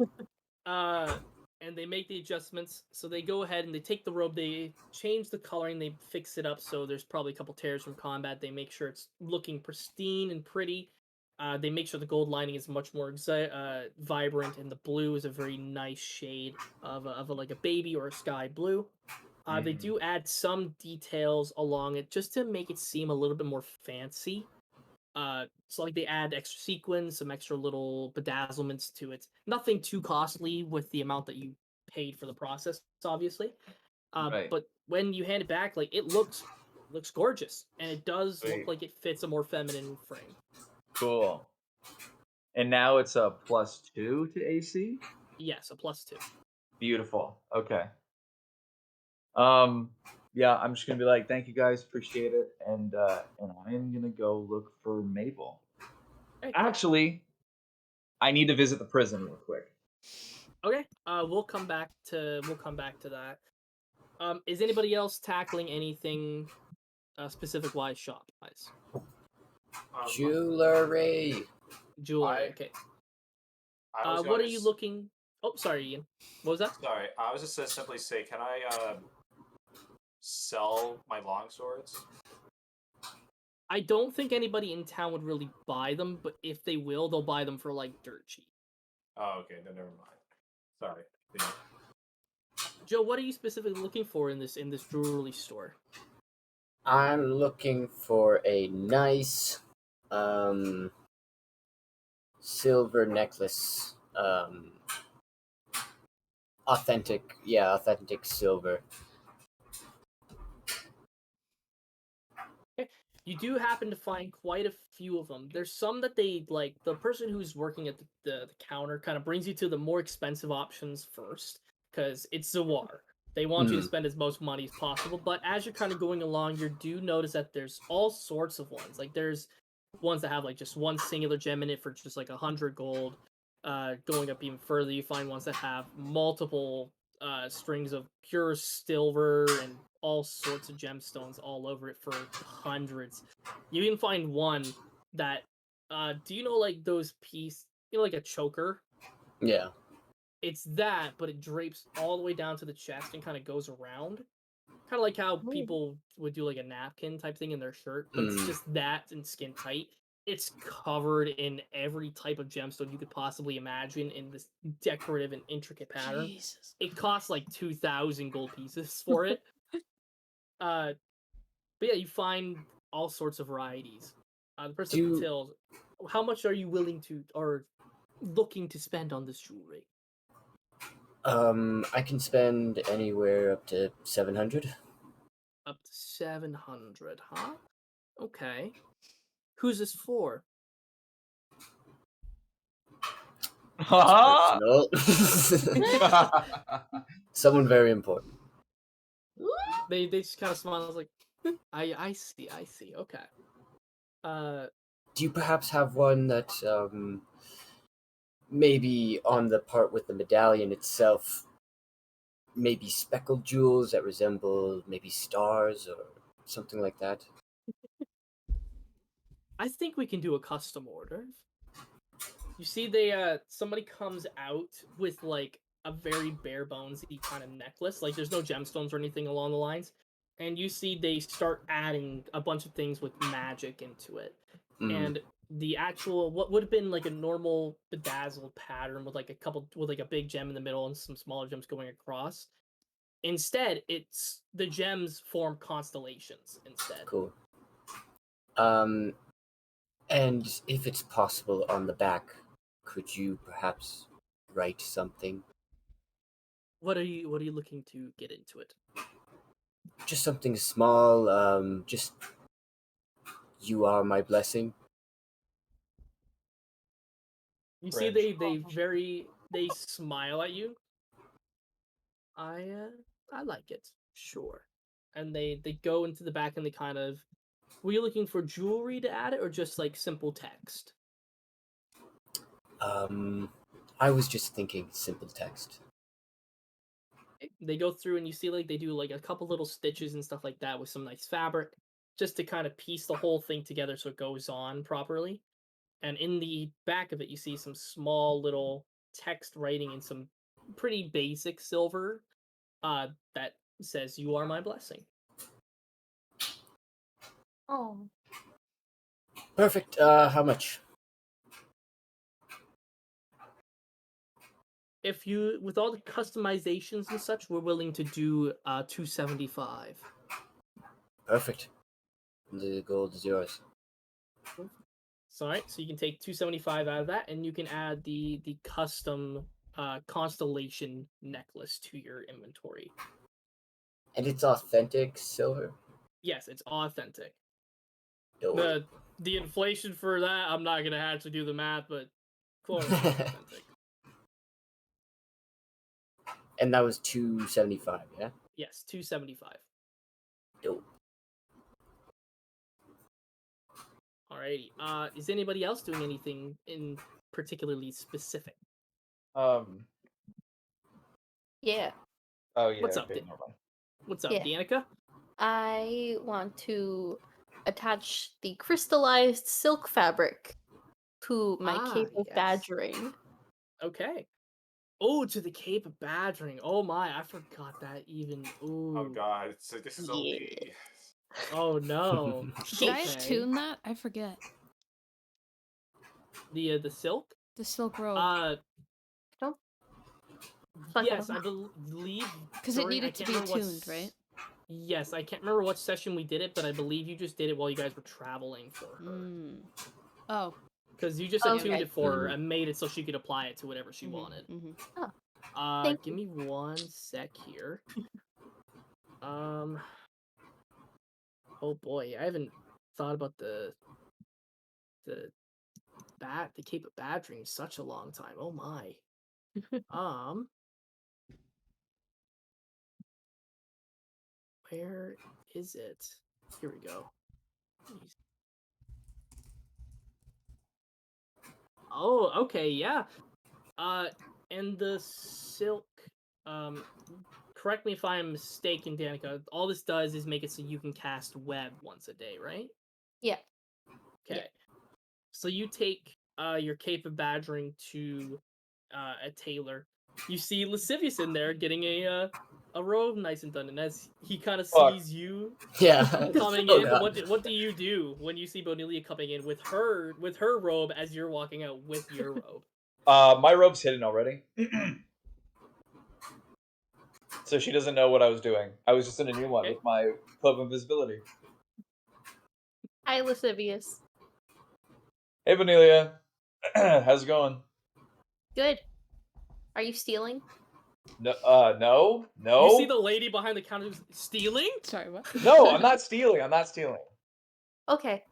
And they make the adjustments. So they go ahead and they take the robe, they change the coloring, they fix it up so there's probably a couple tears from combat. They make sure it's looking pristine and pretty. They make sure the gold lining is much more vibrant, and the blue is a very nice shade of like a baby or a sky blue. They Mhm. do add some details along it just to make it seem a little bit more fancy. So like they add extra sequins, some extra little bedazzlements to it. Nothing too costly with the amount that you paid for the process, obviously. Right. But when you hand it back, like it looks gorgeous, and it does look Sweet. like it fits a more feminine frame. Cool. And now it's a +2 to AC? Yes, a +2. Beautiful. Okay. Yeah, I'm just gonna be like, thank you guys, appreciate it, and I am gonna go look for Mabel. Okay. Actually, I need to visit the prison real quick. Okay. We'll come back to that. Is anybody else tackling anything specific wise, shop wise? Jewelry. Jewelry. I- Okay. I was What going are to you s- looking? Oh, sorry, Ian. What was that? Sorry, I was just gonna simply say, can I sell my longswords? I don't think anybody in town would really buy them, but if they will, they'll buy them for like dirt cheap. Oh, okay, then never mind. Sorry. Yeah. Joe, what are you specifically looking for in this jewelry store? I'm looking for a nice silver necklace. Authentic silver. You do happen to find quite a few of them. There's some that they like. The person who's working at the counter kind of brings you to the more expensive options first, because it's Zawar. They want you to spend as most money as possible. But as you're kind of going along, you do notice that there's all sorts of ones. Like there's ones that have like just one singular gem in it for just like 100 gold. Going up even further, you find ones that have multiple strings of pure silver and all sorts of gemstones all over it for hundreds. You even find one that do you know like those like a choker? Yeah. It's that, but it drapes all the way down to the chest and kind of goes around. Kind of like how people would do like a napkin type thing in their shirt, but it's just that and skin tight. It's covered in every type of gemstone you could possibly imagine in this decorative and intricate pattern. Jesus. It costs like 2,000 gold pieces for it. But yeah, you find all sorts of varieties. The person at the tills, how much are you willing to or looking to spend on this jewelry? I can spend anywhere up to 700. Up to 700, huh? Okay. Who's this for? Personal. Someone very important. They just kind of smile. I was like, I see. Okay. Do you perhaps have one that maybe on the part with the medallion itself, maybe speckled jewels that resemble maybe stars or something like that? I think we can do a custom order. You see, somebody comes out with like a very bare bonesy kind of necklace. Like there's no gemstones or anything along the lines. And you see they start adding a bunch of things with magic into it. And the actual what would have been like a normal bedazzled pattern with like a big gem in the middle and some smaller gems going across. Instead, it's the gems form constellations instead. Cool. And if it's possible on the back, could you perhaps write something? What are you looking to get into it? Just something small, just you are my blessing. You see French. they smile at you. I like it. Sure. And they go into the back and they kind of were you looking for jewelry to add it or just like simple text? I was just thinking simple text. They go through and you see like they do like a couple little stitches and stuff like that with some nice fabric. just to kind of piece the whole thing together so it goes on properly. And in the back of it, you see some small little text writing in some pretty basic silver that says, "You are my blessing." Oh. Perfect. How much? If you, with all the customizations and such, we're willing to do 275. Perfect. The gold is yours. So, all right, so you can take 275 out of that, and you can add the custom constellation necklace to your inventory. And it's authentic silver? Yes, it's authentic. Dope. The inflation for that, I'm not gonna actually do the math, but quote unquote authentic. And that was 275, yeah? Yes, 275. Dope. Alrighty. Is anybody else doing anything in particularly specific? Yeah. Oh yeah. What's up, Okay, Dan? never mind. What's up, Yeah. Danica? I want to attach the crystallized silk fabric to my cape of Yes. badgering. Okay. Oh, to the Cape of Badgering. Oh my, I forgot that even. Ooh. Oh god, this is OP. Yeah. Oh no. Did I Okay. attune that? I forget. The silk? The silk robe. Fuck, I Yes, don't I know. believe Because it during- I needed to can't be remember what attuned, right? Yes, I can't remember what session we did it, but I believe you just did it while you guys were traveling for her. Mm. Oh. Because you just Okay. attuned it for her Mhm. and made it so she could apply it to whatever she Mhm, wanted. mhm. Thank Give me one sec here. Oh boy, I haven't thought about the Cape of Badgering in such a long time. Oh my. Where is it? Here we go. Jeez. Oh, okay, yeah. And the silk, correct me if I'm mistaken, Danica. All this does is make it so you can cast web once a day, right? Yeah. Okay. Yeah. So you take your cape of badgering to a tailor. You see Lascivious in there getting a robe nice and done, and as he kind of Fuck. sees you Yeah. coming Oh, in, God. what do you do when you see Bonilia coming in with her robe as you're walking out with your robe? My robe's hidden already. So she doesn't know what I was doing. I was just in a new one Okay. with my cloak of invisibility. Hi, Lascivious. Hey, Vanelia. How's it going? Good. Are you stealing? No, no. You see the lady behind the counter who's stealing? Sorry, what? No, I'm not stealing. I'm not stealing. Okay.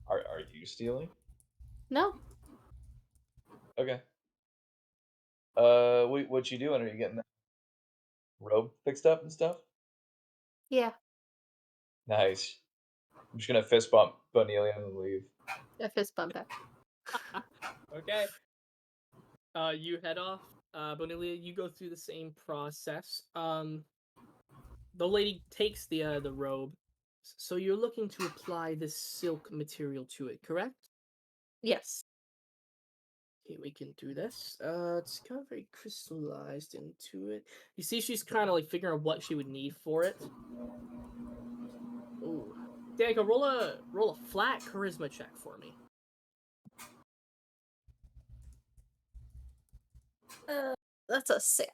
Are you stealing? No. Okay. What you doing? Are you getting the robe fixed up and stuff? Yeah. Nice. I'm just gonna fist bump Bonelia and leave. A fist bump back. Okay. You head off. Bonilia, you go through the same process. The lady takes the robe. So you're looking to apply this silk material to it, correct? Yes. Okay, we can do this. It's kind of very crystallized into it. You see, she's kind of like figuring out what she would need for it. Ooh, Danica, roll a flat charisma check for me. That's a 6.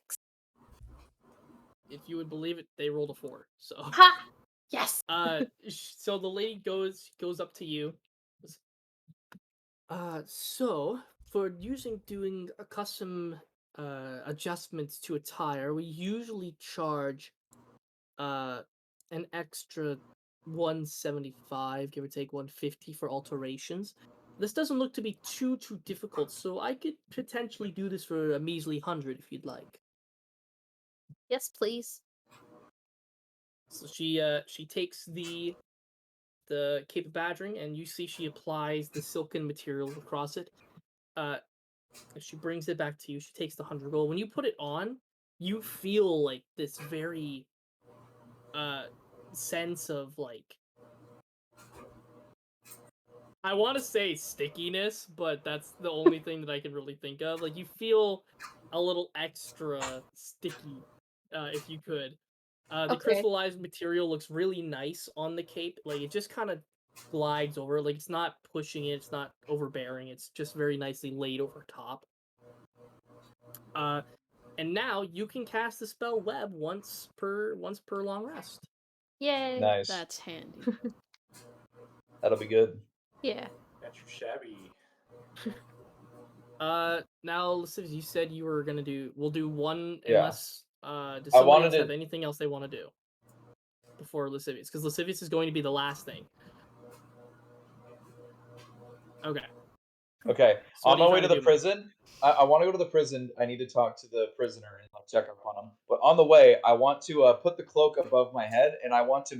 If you would believe it, they rolled a 4. So, Ha! Yes. so the lady goes up to you. So for doing a custom adjustments to attire, we usually charge an extra 175, give or take 150 for alterations. This doesn't look to be too difficult, so I could potentially do this for a measly 100 if you'd like. Yes, please. So she takes the cape of badgering, and you see she applies the silken material across it. She brings it back to you. She takes the 100 gold. When you put it on, you feel like this very sense of like, I want to say stickiness, but that's the only thing that I can really think of. Like you feel a little extra sticky, if you could. The Okay. crystallized material looks really nice on the cape. Like it just kind of glides over. Like it's not pushing it. It's not overbearing. It's just very nicely laid over top. And now you can cast the spell web once per long rest. Yay. Nice. That's handy. That'll be good. Yeah. That's your shabby. Now, you said you were gonna do. We'll do one Yeah. unless. Does I somebody wanted else have to- anything else they want to do before Lascivious? Because Lascivious is going to be the last thing. Okay. Okay. So what On are you my way trying to to the do, Mike? prison, I want to go to the prison. I need to talk to the prisoner and like check up on him. But on the way, I want to put the cloak above my head, and I want to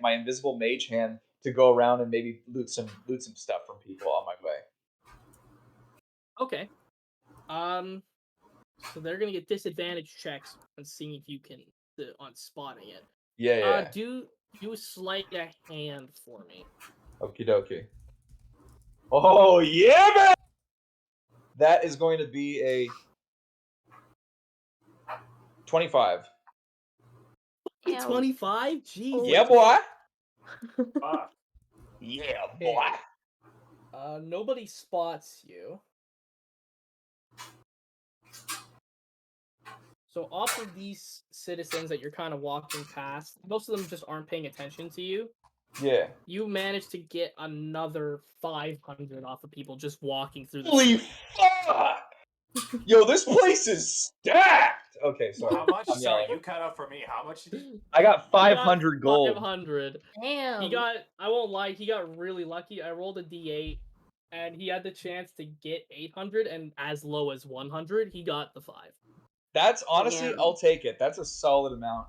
my invisible mage hand to go around and maybe loot some stuff from people on my way. Okay. So they're gonna get disadvantage checks on seeing if you can on spotting it. Yeah. Do you sleight a hand for me? Okie dokie. Oh yeah, man! That is going to be a 25. Ouch. 25? Jesus. Holy Yeah, boy. Fuck. Yeah, Okay. boy. Nobody spots you. So off of these citizens that you're kind of walking past, most of them just aren't paying attention to you. Yeah. You managed to get another 500 off of people just walking through the Holy street. fuck! Yo, this place is stacked. Okay, sorry. How much? I'm Sorry, yelling. you cut out for me. How much did you? I got He got 500 gold. 500. Damn. He got, I won't lie, he got really lucky. I rolled a d8 and he had the chance to get 800, and as low as 100, he got the 5. That's honestly, Damn. I'll take it. That's a solid amount.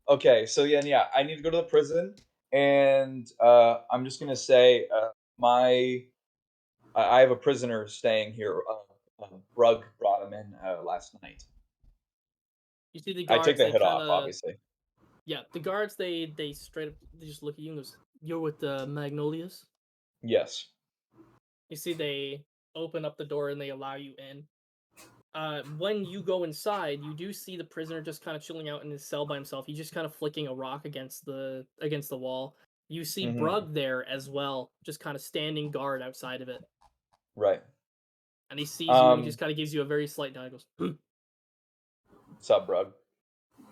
Okay, so yeah, I need to go to the prison, and I'm just gonna say, I have a prisoner staying here. Brug brought him in last night. You see the I take guards, the they hood kind off, of, obviously. yeah, the guards, they straight up, they just look at you and goes, "You're with the Magnolias?" Yes. You see they open up the door and they allow you in. When you go inside, you do see the prisoner just kind of chilling out in his cell by himself. He's just kind of flicking a rock against the wall. You see Mhm. Brug there as well, just kind of standing guard outside of it. Right. And he sees you and he Um, just kind of gives you a very slight nod. He goes, "Hmm." Sup, Brug?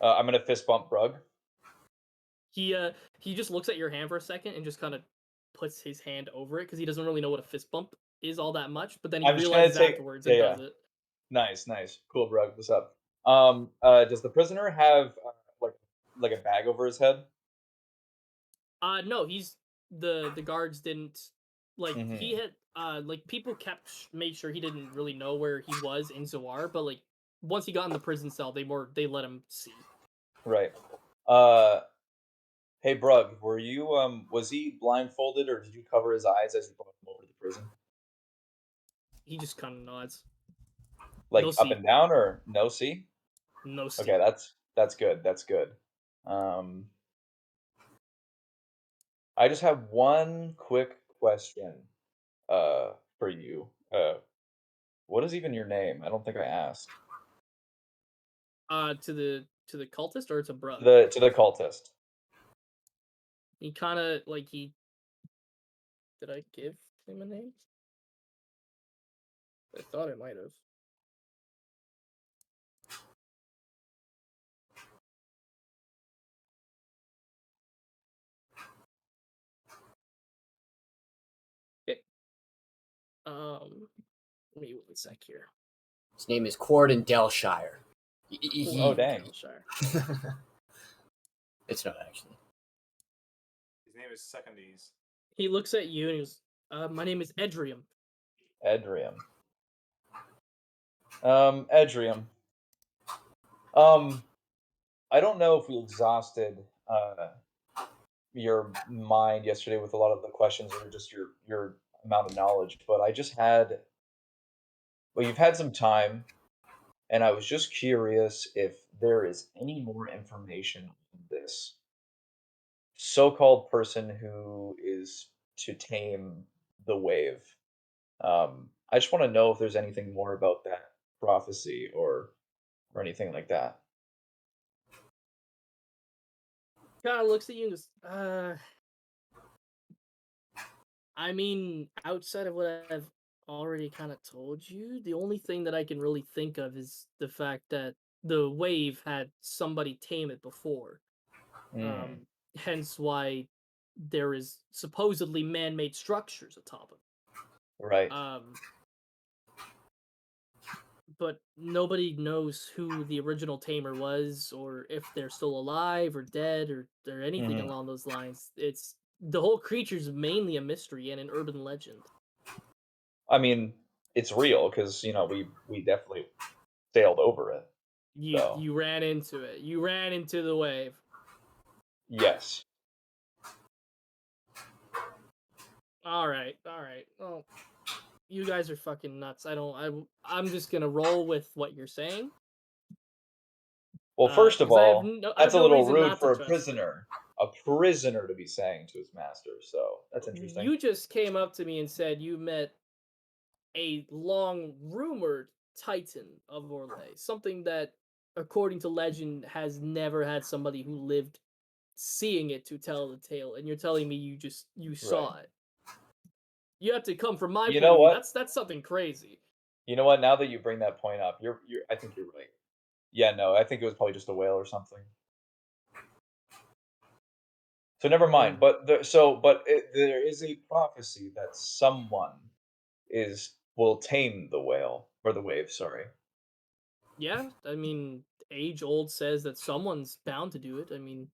I'm gonna fist bump Brug. He just looks at your hand for a second and just kind of puts his hand over it because he doesn't really know what a fist bump is all that much. But then he I'm just gonna realizes take. afterwards Yeah, and yeah. does it. Nice. Cool, Brug. What's up? Does the prisoner have like a bag over his head? No, he's the guards didn't like Mhm. he had like people made sure he didn't really know where he was in Zoar, but like once he got in the prison cell, they let him see. Right. Hey, Brug, were you was he blindfolded or did you cover his eyes as you brought him over to the prison? He just kind of nods. Like No up see, and down or no see? no see. Okay, that's good. That's good. Um, I just have one quick question for you. What is even your name? I don't think I asked. To the cultist or to Brug. To the cultist. He kind of like he. Did I give him a name? I thought I might have. Okay. Give me 1 sec here. His name is Corden Delshire. Oh, dang. Delshire. It's not actually. His name is Secondies. He looks at you and he goes, "My name is Edrium." Edrium. Edrium. I don't know if we exhausted your mind yesterday with a lot of the questions or just your amount of knowledge, but I just had well, you've had some time, and I was just curious if there is any more information on this so-called person who is to tame the wave. I just want to know if there's anything more about that prophecy or anything like that. Kind of looks at you and goes, I mean, outside of what I've already kind of told you, the only thing that I can really think of is the fact that the wave had somebody tame it before. Mm, Hence why there is supposedly man-made structures atop of right. it. But nobody knows who the original tamer was, or if they're still alive or dead, or anything Hmm. along those lines. It's the whole creature's mainly a mystery and an urban legend. I mean, it's real because we definitely sailed over it. You So you ran into it. You ran into the wave. yes. All right, all right. Well, you guys are fucking nuts. I'm just gonna roll with what you're saying. Well, first of Because all, I that's have a no little reason rude not to for trust you. a prisoner to be saying to his master. So that's interesting. You just came up to me and said you met a long rumored titan of Orlais, something that, according to legend, has never had somebody who lived seeing it to tell the tale. And you're telling me you Right. saw it. You have to come from my You point know of view. what? That's something crazy. You know what? Now that you bring that point up, I think you're right. Yeah, no, I think it was probably just a whale or something. So never mind. And But there is a prophecy that someone is will tame the whale or the wave. Sorry. yeah, I mean, age old says that someone's bound to do it. I mean,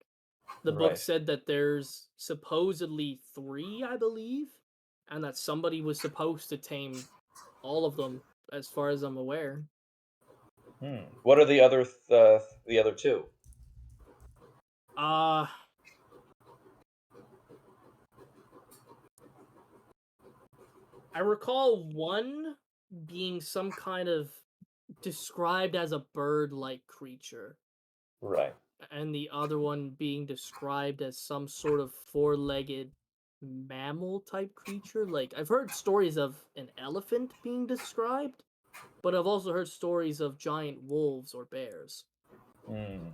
the book Right. said that there's supposedly three, I believe, and that somebody was supposed to tame all of them, as far as I'm aware. Hmm. What are the other two? Uh, I recall one being some kind of described as a bird-like creature, Right. and the other one being described as some sort of four-legged mammal type creature. Like, I've heard stories of an elephant being described, but I've also heard stories of giant wolves or bears. Hmm.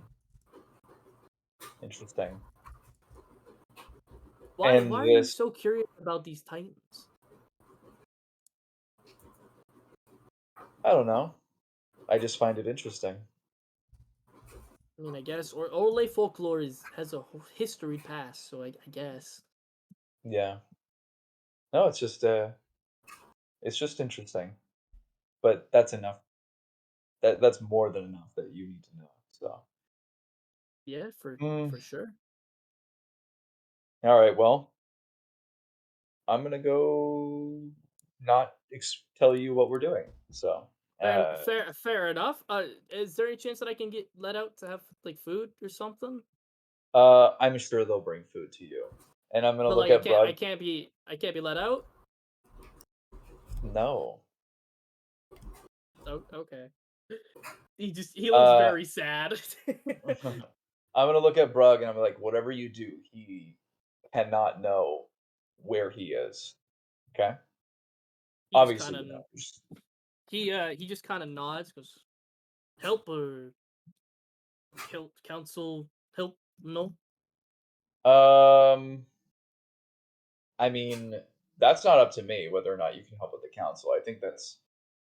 Interesting. Why And why are you this, so curious about these titans? I don't know. I just find it interesting. I mean, I guess Orlais folklore has a history past, so I guess. Yeah. No, it's just interesting. But that's enough. That's more than enough that you need to know. So. Yeah, for Mm, for sure. all right. Well, I'm gonna go not tell you what we're doing. So. Uh. Fair enough. Is there any chance that I can get let out to have like food or something? I'm sure they'll bring food to you. And I'm gonna But look like at Brug. I can't be let out. No. Oh, okay. He looks Uh. very sad. I'm gonna look at Brug and I'm like, whatever you do, he cannot know where he is. Okay. he just Obviously, kind of you know. he just kind of nods, goes help or council help no. Um. I mean, that's not up to me whether or not you can help with the council. I think that's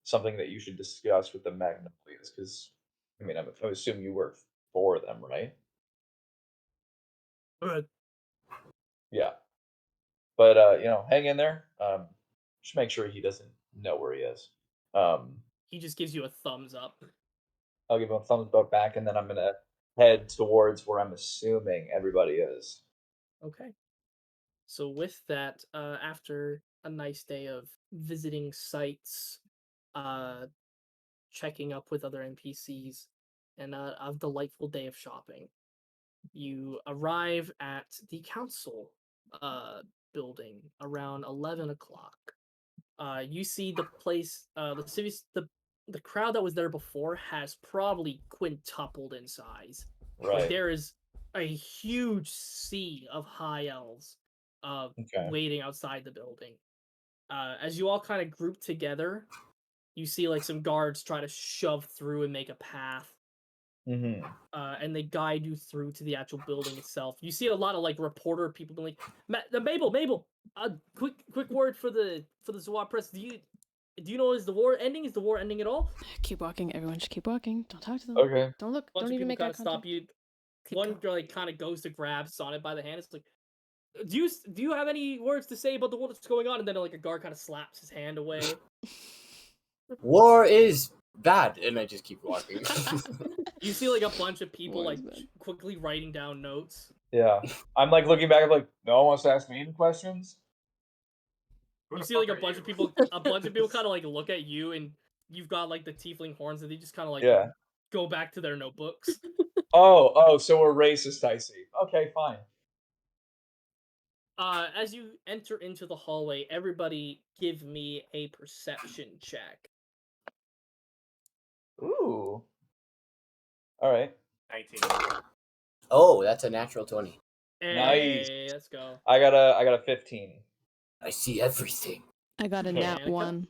something that you should discuss with the Magnolias because, I mean, I assume you work for them, right? Uh, Yeah. But hang in there. Just make sure he doesn't know where he is. Um, he just gives you a thumbs up. I'll give him a thumbs up back, and then I'm gonna head towards where I'm assuming everybody is. Okay. So with that, after a nice day of visiting sites, uh, checking up with other NPCs, and a delightful day of shopping, you arrive at the council building around 11 o'clock. You see the place, the crowd that was there before has probably quintupled in size. Like Right. there is a huge sea of high elves Okay. waiting outside the building. As you all kind of group together, you see like some guards try to shove through and make a path. Mm-hmm. And they guide you through to the actual building itself. You see a lot of like reporter people being like, Mabel, quick word for the Zawad press. Do you know, is the war ending? Is the war ending at all? Keep walking. Everyone just keep walking. Don't talk to them. Okay. Don't look. A bunch Don't of even people make eye kind of stop contact. you. Keep One going. like kind of goes to grab Sonnet by the hand. It's like, do you have any words to say about the war that's going on? And then like a guard kind of slaps his hand away. War is bad, and I just keep walking. You see like a bunch of people War like is bad. quickly writing down notes. Yeah. I'm like looking back. I'm like, no one wants to ask me any questions. Who You the see like fuck a are bunch you? of people, kind of like look at you, and you've got like the tiefling horns, and they just kind of like Yeah. go back to their notebooks. Oh, so we're racist, I see. Okay, fine. As you enter into the hallway, everybody give me a perception check. Ooh. All right. 19. Oh, that's a natural 20. Nice. Hey, let's go. I got a 15. I see everything. I got a Okay. nat Danica? 1.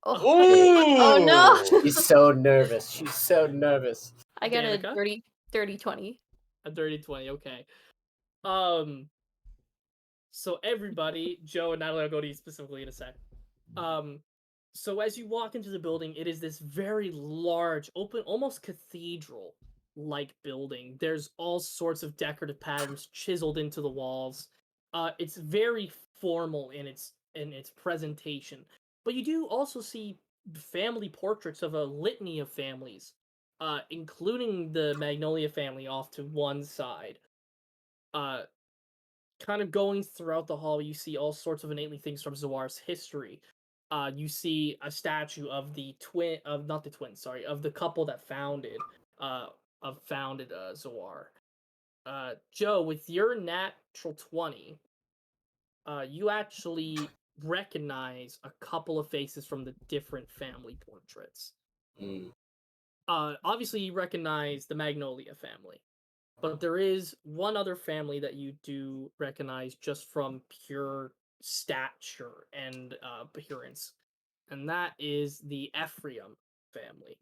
Oh, Ooh. oh no! She's so nervous. She's so nervous. I got a Danica? 30-20. A dirty 20, okay. So everybody, Joe and Natalie, I'll go to you specifically in a sec. So as you walk into the building, it is this very large, open, almost cathedral-like building. There's all sorts of decorative patterns chiseled into the walls. It's very formal in its presentation, but you do also see family portraits of a litany of families, including the Magnolia family off to one side. Kind of going throughout the hall, you see all sorts of innately things from Zawar's history. You see a statue of the twin of not the twin, sorry, of the couple that founded Zawar. Joe, with your natural 20, you actually recognize a couple of faces from the different family portraits. Mm. Obviously you recognize the Magnolia family. But there is one other family that you do recognize just from pure stature and appearance, and that is the Ephraim family.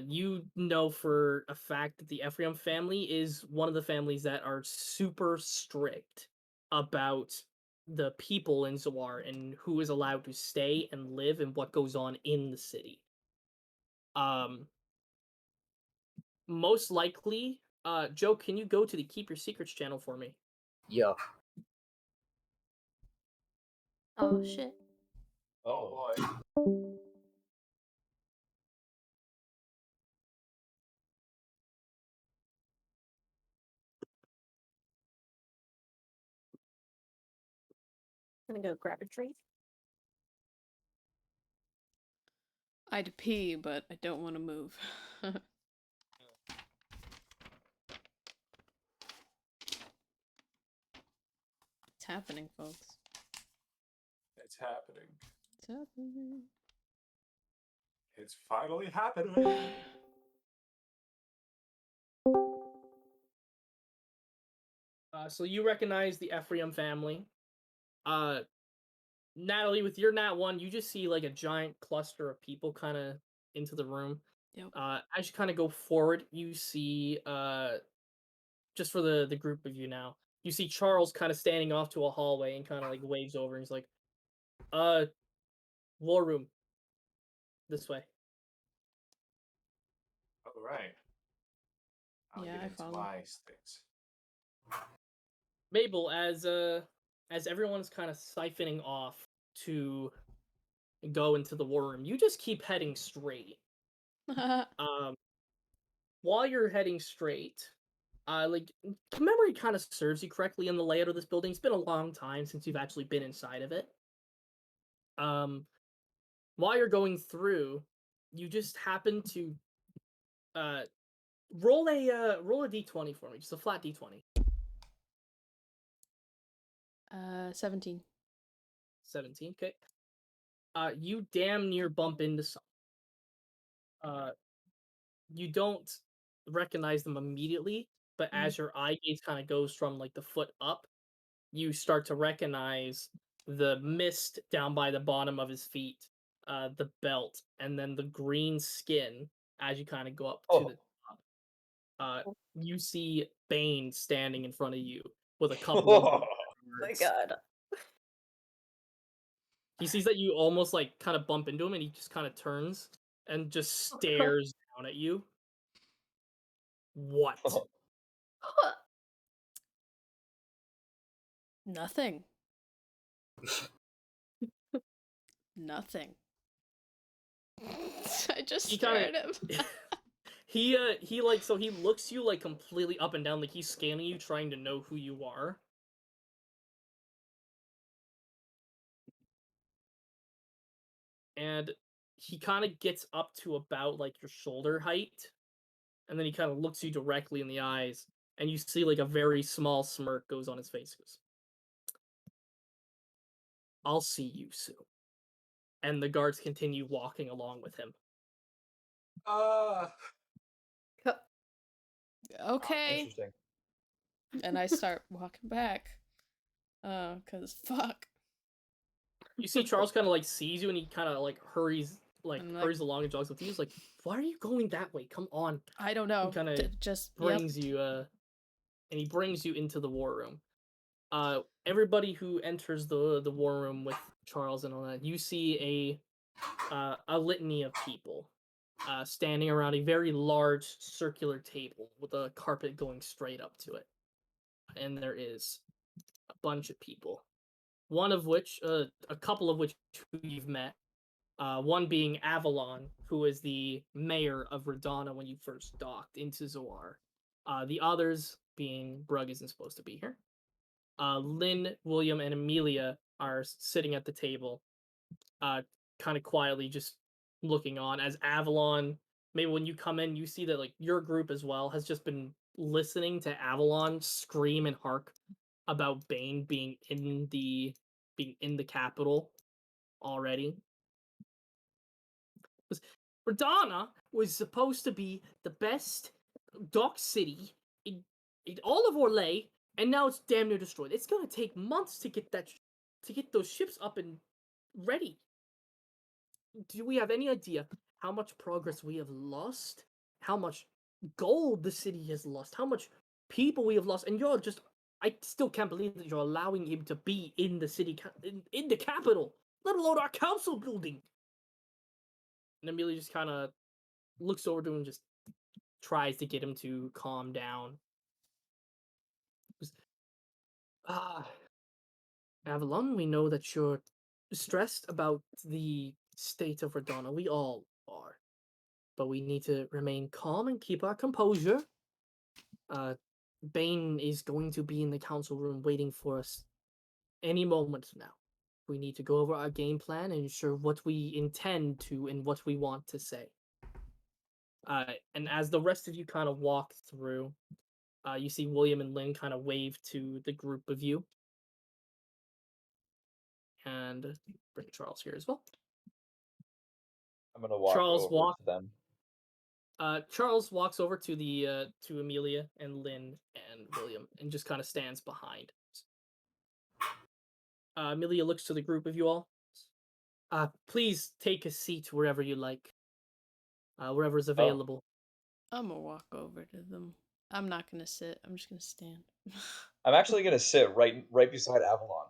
You know for a fact that the Ephraim family is one of the families that are super strict about the people in Zawar and who is allowed to stay and live and what goes on in the city. Most likely, Joe, can you go to the Keep Your Secrets channel for me? Yeah. Oh shit. Oh boy. I'm gonna go grab a drink. I'd pee, but I don't want to move. It's happening, folks. It's happening. It's happening. It's finally happening. So you recognize the Ephraim family. Natalie, with your nat 1, you just see like a giant cluster of people kind of into the room. Yep. As you kind of go forward, you see just for the group of you now, you see Charles kind of standing off to a hallway and kind of like waves over and he's like, war room, this way. All right. I'll Yeah, get I into follow. my sticks. Mabel, as everyone's kind of siphoning off to go into the war room, you just keep heading straight. While you're heading straight, like memory kind of serves you correctly in the layout of this building. It's been a long time since you've actually been inside of it. While you're going through, you just happen to roll a d20 for me, just a flat d20. 17. 17, okay. You damn near bump into some. You don't recognize them immediately, but Mm. as your eye gaze kind of goes from like the foot up, you start to recognize the mist down by the bottom of his feet, the belt, and then the green skin as you kind of go up to Oh. the top. You see Bane standing in front of you with a couple of Oh my guards. god. He sees that you almost like kind of bump into him, and he just kind of turns and just stares down at you. What? Nothing. Nothing. I just He stare kinda- at him. he like so he looks you like completely up and down, like he's scanning you, trying to know who you are. And he kind of gets up to about like your shoulder height, and then he kind of looks you directly in the eyes, and you see like a very small smirk goes on his face. He goes, "I'll see you soon." And the guards continue walking along with him. Okay. Interesting. And I start walking back. Cause fuck. You see Charles kind of like sees you, and he kind of like hurries And, like- hurries along and jogs with you. He's like, "Why are you going that way? Come on." I don't know. He kind of Just brings you and he brings you into the war room. Everybody who enters the war room with Charles and all that, you see a litany of people standing around a very large circular table with a carpet going straight up to it. And there is a bunch of people, one of which, a couple of which who you've met. One being Avalon, who is the mayor of Radana when you first docked into Zoar. The others being Brug isn't supposed to be here. Lynn, William, and Amelia are sitting at the table, kind of quietly just looking on as Avalon. Maybe when you come in, you see that like your group as well has just been listening to Avalon scream and hark about Bane being in the capital already. Radana was supposed to be the best dock city in all of Orlais, and now it's damn near destroyed. It's gonna take months to get to get those ships up and ready. Do we have any idea how much progress we have lost? How much gold the city has lost? How much people we have lost? And you're just, I still can't believe that you're allowing him to be in the city, in the capital, let alone our council building. And Amelia just kind of looks over to him and just tries to get him to calm down. Avalon, we know that you're stressed about the state of Radana. We all are. But we need to remain calm and keep our composure. Bane is going to be in the council room waiting for us any moment now. We need to go over our game plan and ensure what we intend to and what we want to say. And as the rest of you kind of walk through, you see William and Lynn kind of wave to the group of you. And bring Charles here as well. I'm gonna walk Charles over to them. Charles walks over to the to Amelia and Lynn and William and just kind of stands behind. Amelia looks to the group of you all. Please take a seat wherever you like. Wherever's available. I'm gonna walk over to them. I'm not gonna sit. I'm just gonna stand. I'm actually gonna sit right beside Avalon.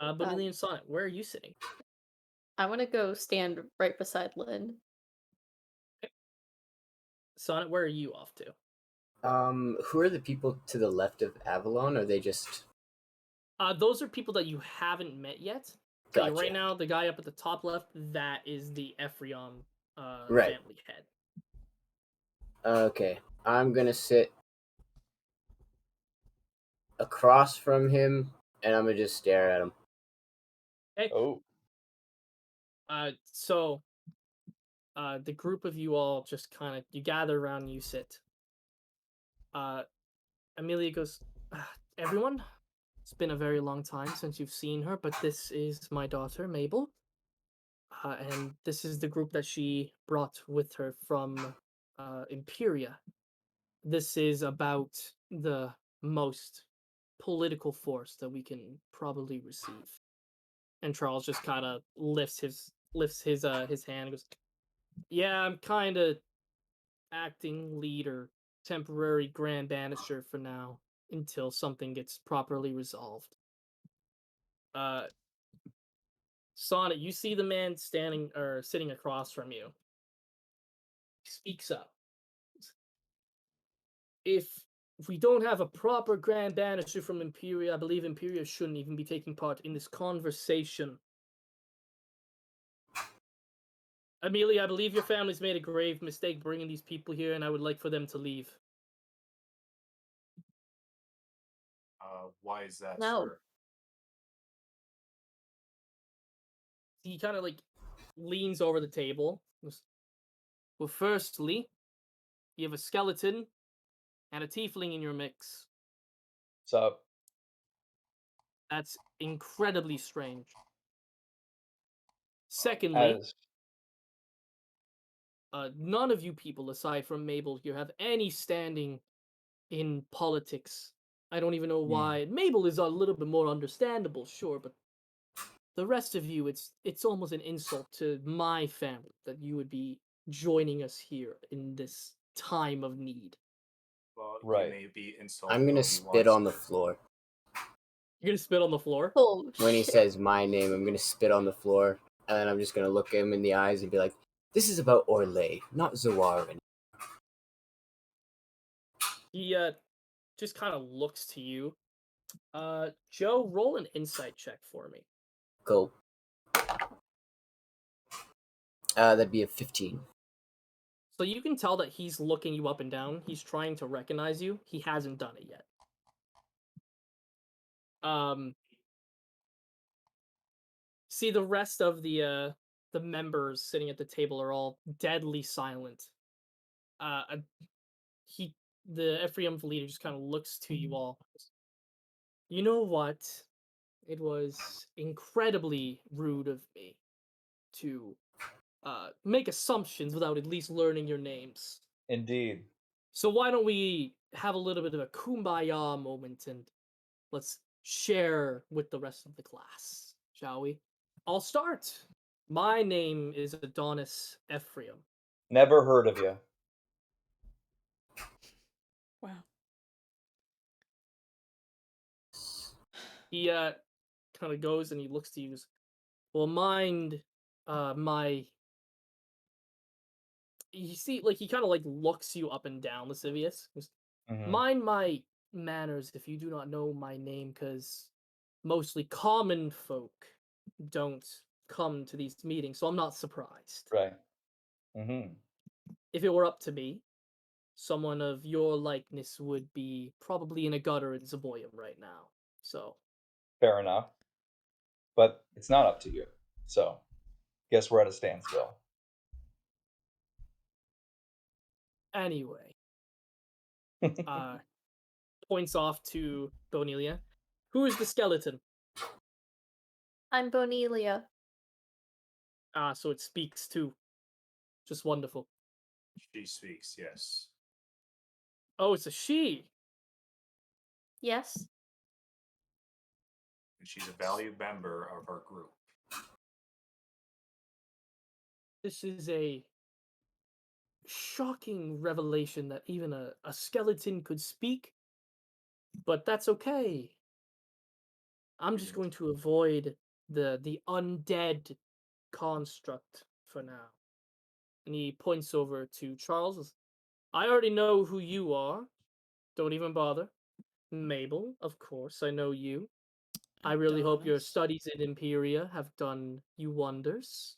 Bonillion and Sonnet, where are you sitting? I want to go stand right beside Lynn. Sonnet, where are you off to? Who are the people to the left of Avalon? Are they just Those are people that you haven't met yet. Gotcha. Right now, the guy up at the top left, that is the Ephraim Right. family head. Okay? I'm gonna sit across from him, and I'm gonna just stare at him. Okay. Oh, So the group of you all just kind of you gather around and you sit. Amelia goes, everyone, it's been a very long time since you've seen her, but this is my daughter Mabel, and this is the group that she brought with her from Imperia. This is about the most political force that we can probably receive. And Charles just kind of lifts his hand and goes, "Yeah, I'm kind of acting leader, temporary Grand Banisher for now until something gets properly resolved." Uh, Sonnet, you see the man standing or sitting across from you. He speaks up. If we don't have a proper Grand Banisher from Imperia, I believe Imperia shouldn't even be taking part in this conversation. Amelia, I believe your family's made a grave mistake bringing these people here, and I would like for them to leave. Why is that, No. sir? He kind of like leans over the table. Well, firstly, you have a skeleton and a tiefling in your mix. So That's incredibly strange. Secondly, as none of you people, aside from Mabel, here have any standing in politics. I don't even know why. Mabel is a little bit more understandable, sure, but the rest of you, it's almost an insult to my family that you would be joining us here in this time of need. Well, you Right. may be insulted. I'm gonna all you spit want, on the sir. floor. You're gonna spit on the floor? Oh, When he shit. says my name, I'm gonna spit on the floor, and then I'm just gonna look him in the eyes and be like, "This is about Orlais, not Zoar." And He just kind of looks to you. Joe, roll an insight check for me. go. That'd be a 15. So you can tell that he's looking you up and down. He's trying to recognize you. He hasn't done it yet. See, the rest of the members sitting at the table are all deadly silent. Uh, uh, he, the Ephraim leader, just kind of looks to you all. You know what? It was incredibly rude of me to make assumptions without at least learning your names. indeed. So why don't we have a little bit of a kumbaya moment and let's share with the rest of the class, shall we? I'll start. My name is Adonis Ephraim. Never heard of you. Wow. He kind of goes and he looks to you. And goes, well, mind my. You see, like he kind of like looks you up and down, Lascivious. Goes, mind my manners if you do not know my name, because mostly common folk don't come to these meetings, so I'm not surprised. Right. Mm-hmm. If it were up to me, someone of your likeness would be probably in a gutter in Zaboyum right now. So, Fair enough. But it's not up to you. So, guess we're at a standstill. anyway, points off to Bonelia. Who is the skeleton? I'm Bonelia. So it speaks too. Just wonderful. She speaks, yes. Oh, it's a she. Yes. And she's a valued member of our group. This is a shocking revelation that even a skeleton could speak, but that's okay. I'm just going to avoid the undead construct for now. And he points over to Charles. I already know who you are. Don't even bother. Mabel, of course, I know you. I really hope your Adonis. studies in Imperia have done you wonders.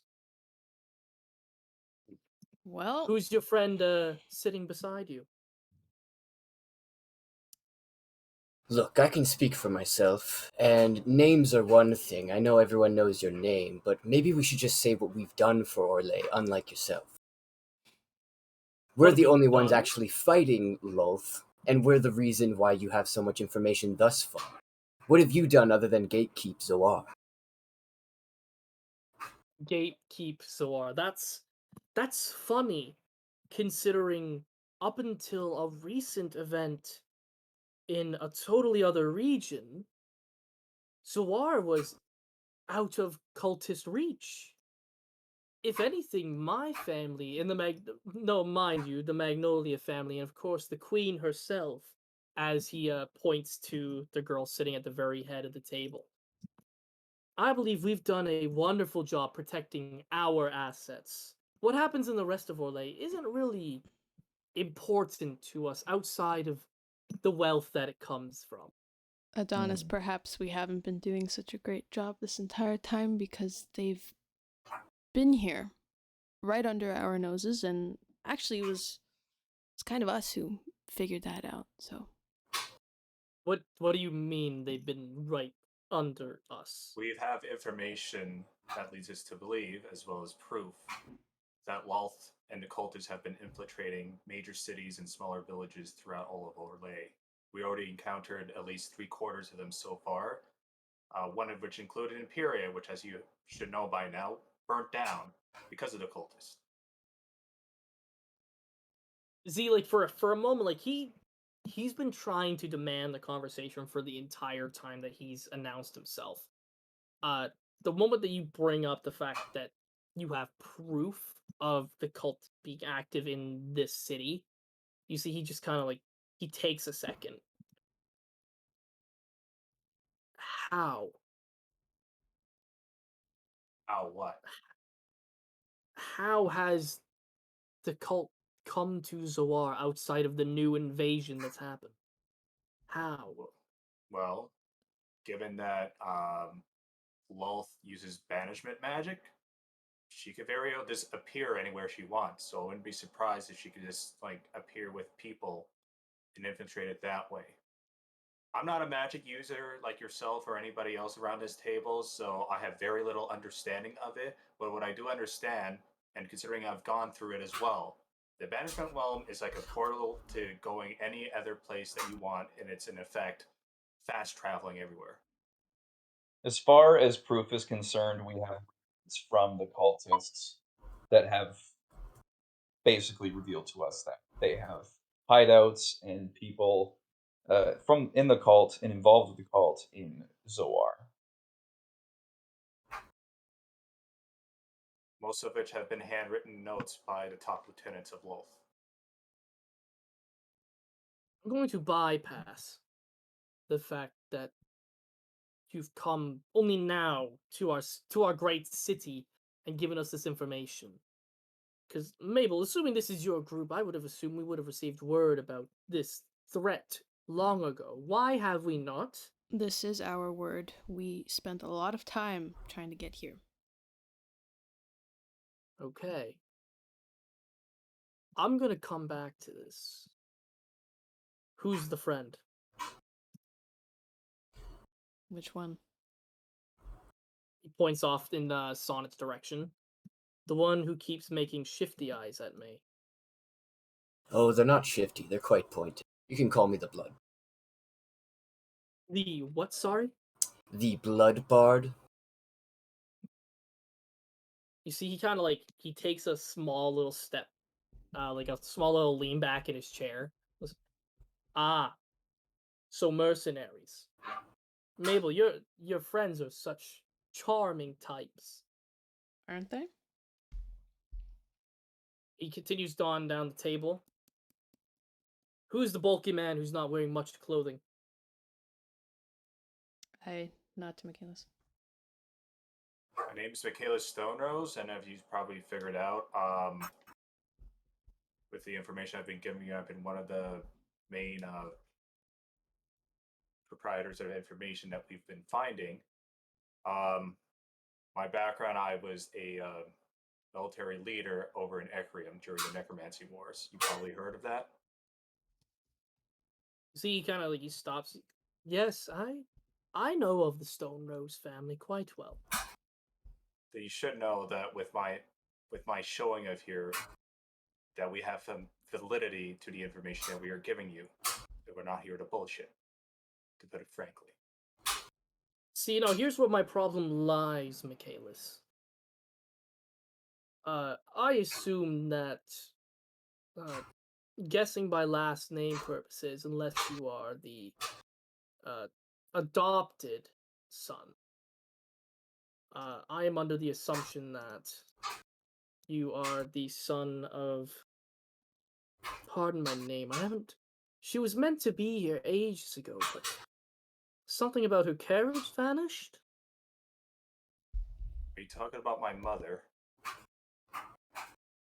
Well, Who's your friend sitting beside you? Look, I can speak for myself, and names are one thing. I know everyone knows your name, but maybe we should just say what we've done for Orlais, unlike yourself. We're What have the we only ones done? actually fighting Lolth, and we're the reason why you have so much information thus far. What have you done other than gatekeep Zoar? Gatekeep Soar. That's funny. considering up until a recent event in a totally other region, Zoar was out of cultist reach. If anything, my family in the no, mind you, the Magnolia family, and of course the Queen herself, as he points to the girl sitting at the very head of the table. I believe we've done a wonderful job protecting our assets. What happens in the rest of Orlais isn't really important to us outside of the wealth that it comes from. Adonis, perhaps we haven't been doing such a great job this entire time because they've been here right under our noses, and actually it's kind of us who figured that out. So What do you mean they've been right under us? We have information that leads us to believe, as well as proof, that Wealth and the cultists have been infiltrating major cities and smaller villages throughout all of Orlais. We already encountered at least three-quarters of them so far, one of which included Imperia, which, as you should know by now, burnt down because of the cultists. Z, like for a moment, like he's been trying to demand the conversation for the entire time that he's announced himself. The moment that you bring up the fact that you have proof of the cult being active in this city, you see he just kind of like he takes a second. How? What? How has the cult come to Zoar outside of the new invasion that's happened? How? Well, given that Lulth uses banishment magic, she could very well just appear anywhere she wants. So I wouldn't be surprised if she could just like appear with people and infiltrate it that way. I'm not a magic user like yourself or anybody else around this table, so I have very little understanding of it. But what I do understand, and considering I've gone through it as well, the Banishment Realm is like a portal to going any other place that you want, and it's in effect fast traveling everywhere. As far as proof is concerned, we have it's from the cultists that have basically revealed to us that they have hideouts and people from in the cult and involved with the cult in Zoar. Most of which have been handwritten notes by the top lieutenants of Lulth. I'm going to bypass the fact that you've come only now to our great city and given us this information. Because Mabel, assuming this is your group, I would have assumed we would have received word about this threat long ago. Why have we not? this is our word. We spent a lot of time trying to get here. Okay. I'm gonna come back to this. Who's the friend? Which one? He points off in Sonnet's direction. The one who keeps making shifty eyes at me. Oh, they're not shifty. They're quite pointed. You can call me the Blood. The what, sorry? The Blood Bard. You see, he kind of like, he takes a small little step, like a small little lean back in his chair. Ah, so mercenaries. Mabel, your friends are such charming types. Aren't they? He continues down the table. Who's the bulky man who's not wearing much clothing? I nod to Michaelis. My name's Michaela Stonerose, and as you've probably figured out, with the information I've been giving you, I've been one of the main proprietors of information that we've been finding. My background, I was a military leader over in Ecrium during the Necromancy Wars. You probably heard of that. See, he kind of like he stops. Yes, I know of the Stone Rose family quite well. That you should know that with my showing of here, that we have some validity to the information that we are giving you. That we're not here to bullshit, to put it frankly. See, here's where my problem lies, Michaelis. I assume that guessing by last name purposes, unless you are the adopted son. I am under the assumption that you are the son of. Pardon my name. I haven't. She was meant to be here ages ago, but something about her carriage vanished? Are you talking about my mother?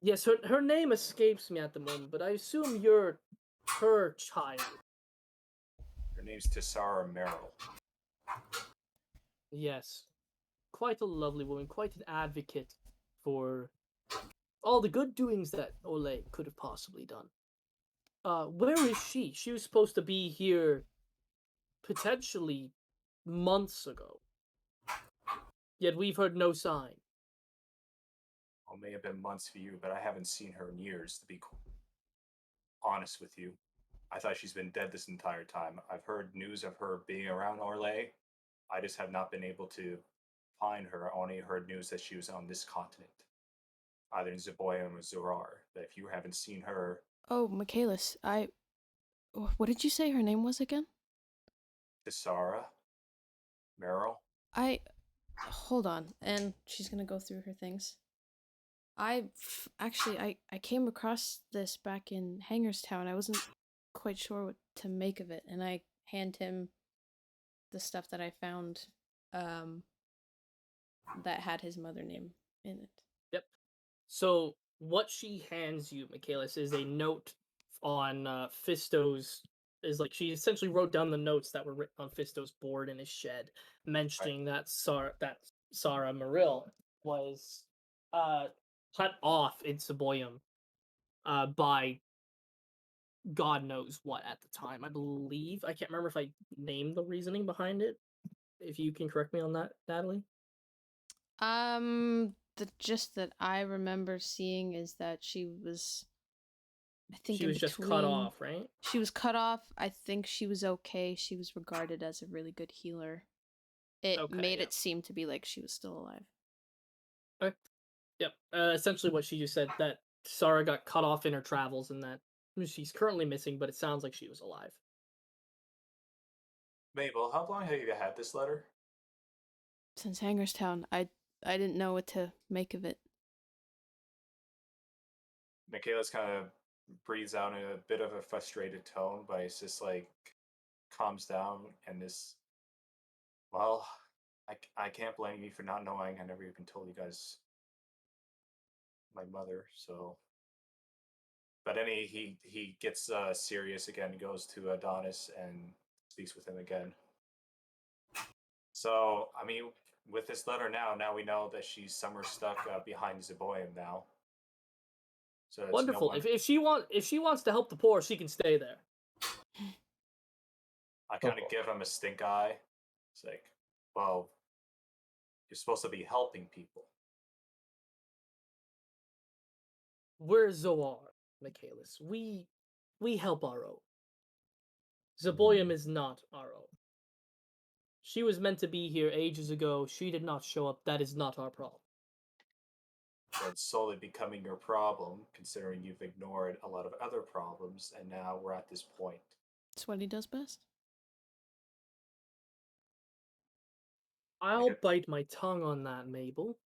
Yes, her name escapes me at the moment, but I assume you're her child. Her name's Tessara Merrill. Yes. Quite a lovely woman, quite an advocate for all the good doings that Orlais could have possibly done. Where is she? She was supposed to be here potentially months ago. Yet we've heard no sign. Well, it may have been months for you, but I haven't seen her in years, to be honest with you. I thought she's been dead this entire time. I've heard news of her being around Orlais. I just have not been able to find her. I only heard news that she was on this continent, either in Zaboyam or Zorar. But if you haven't seen her, Oh, Michaelis, what did you say her name was again? Tessara Merrill. Hold on, and she's gonna go through her things. Actually, I came across this back in Hangerstown. I wasn't quite sure what to make of it, and I hand him the stuff that I found, that had his mother name in it. Yep. So what she hands you, Michaelis, is a note on Fisto's. Is like she essentially wrote down the notes that were written on Fisto's board in his shed, mentioning that Sarah Maril was cut off in Saboyum by God knows what at the time. I believe I can't remember if I named the reasoning behind it. If you can correct me on that, Natalie. The gist that I remember seeing is that she was, I think, She in was just cut between. off, right? She was cut off. I think she was okay. She was regarded as a really good healer. It Okay, made yeah. it seem to be like she was still alive. Okay. Yep. Essentially, what she just said that Sarah got cut off in her travels, and that she's currently missing, but it sounds like she was alive. Mabel, how long have you had this letter? Since Hangerstown, I didn't know what to make of it. Michaela's kind of breathes out in a bit of a frustrated tone, but it's just like calms down and this. Well, I can't blame you for not knowing. I never even told you guys my mother, so. But then he gets serious again, goes to Adonis and speaks with him again. So I mean, with this letter now we know that she's somewhere stuck behind Zaboyam now. So it's Wonderful. No one, If she wants to help the poor, she can stay there. I kind of give him a stink eye. It's like, well, you're supposed to be helping people. We're Zoar, Michaelis. We help our own. Zaboyam is not our own. She was meant to be here ages ago. She did not show up. That is not our problem. It's solely becoming your problem, considering you've ignored a lot of other problems, and now we're at this point. It's what he does best. I'll Okay. bite my tongue on that, Mabel.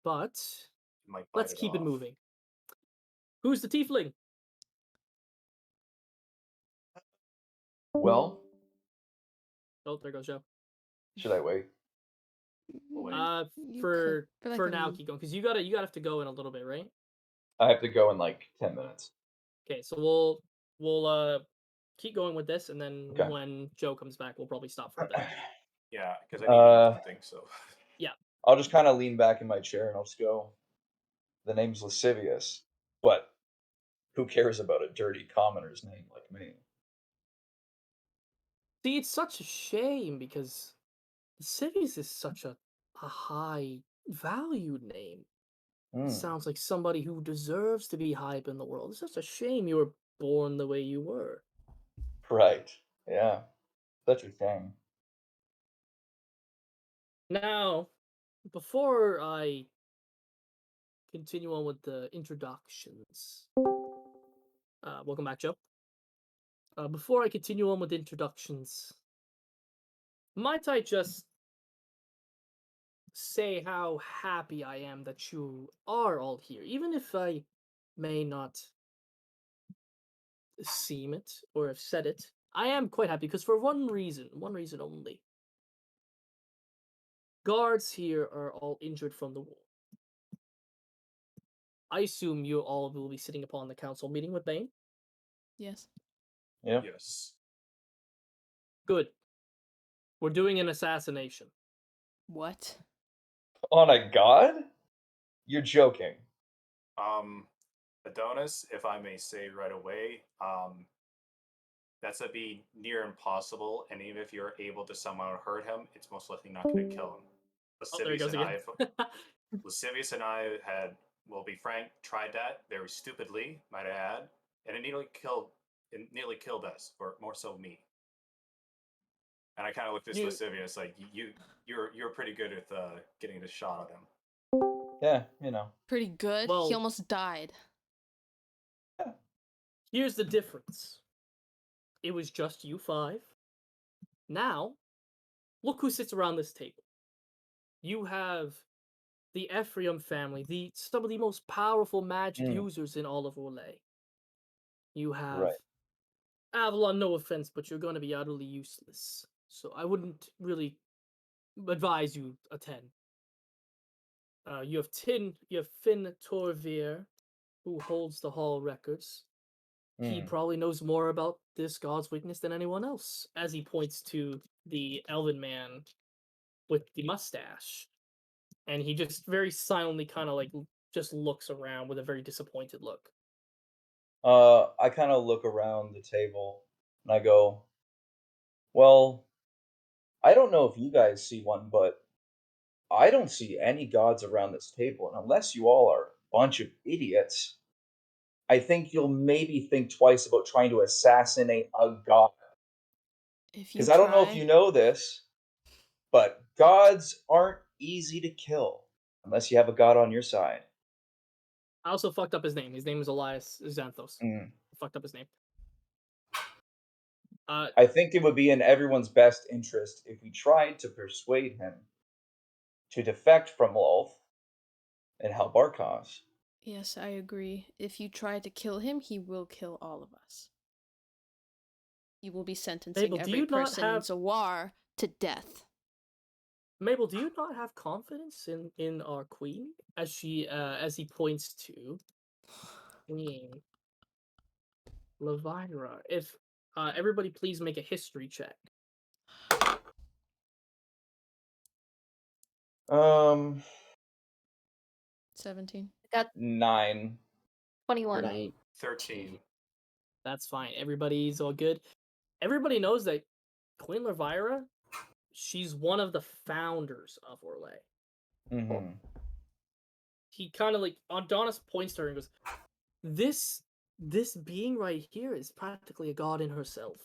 But You might bite let's it keep it off. moving. Who's the tiefling? Well, Oh, there goes Joe. should I wait? We'll wait. You For could, like now, keep going because you gotta have to go in a little bit, right? I have to go in like 10 minutes. Okay, so we'll keep going with this, and then Okay. when Joe comes back, we'll probably stop for a bit. Yeah, because I need to eat something, so. Yeah. I'll just kind of lean back in my chair and I'll just go. The name's Lascivious, but who cares about a dirty commoner's name like me? See, it's such a shame because Cities is such a high valued name. Hmm. Sounds like somebody who deserves to be high up in the world. It's such a shame you were born the way you were. Right. Yeah. Such a shame. Now, before I continue on with the introductions, Welcome back, Joe. Before I continue on with introductions, might I just say how happy I am that you are all here, even if I may not seem it or have said it. I am quite happy because for one reason only. Guards here are all injured from the war. I assume you all will be sitting upon the council meeting with Bane. Yes. Yeah. Yes. Good. We're doing an assassination. What? On a god? You're joking. Adonis, if I may say right away, that's a be near impossible, and even if you're able to somehow hurt him, it's most likely not going to kill him. Oh, there he goes again. Lascivious and I had, well, be frank, tried that very stupidly, might I add, and it nearly killed us, or more so me. And I kind of looked at You- Lascivious like you're pretty good at getting the shot at him. Yeah, you know. Pretty good. Well- He almost died. Here's the difference. It was just you five. Now, look who sits around this table. You have the Ephraim family, some of the most powerful magic users in all of Orlais. You have Right. Avalon, no offense, but you're going to be utterly useless. So I wouldn't really advise you attend. You have Finn Torvier, who holds the hall records. He probably knows more about this god's weakness than anyone else, as he points to the elven man with the mustache. And he just very silently kind of like just looks around with a very disappointed look. I kind of look around the table and I go, well, I don't know if you guys see one, but I don't see any gods around this table. And unless you all are a bunch of idiots, I think you'll maybe think twice about trying to assassinate a god. If you Because I don't know if try- you know this, but gods aren't easy to kill unless you have a god on your side. I also fucked up his name. His name is Elias Xanthos. Fucked up his name. I think it would be in everyone's best interest if we tried to persuade him to defect from Lolth and help our cause. Yes, I agree. If you try to kill him, he will kill all of us. He will be sentencing Mabel, do every you not person in have- Zawar to death. Mabel, do you not have confidence in our queen? As he points to Queen Levira. If everybody please make a history check. 17. 9. 21. Night. 13. That's fine. Everybody's all good. Everybody knows that Queen Levira, she's one of the founders of Orlais. Mm-hmm. He kind of like Adonis points to her and goes, This being right here is practically a god in herself.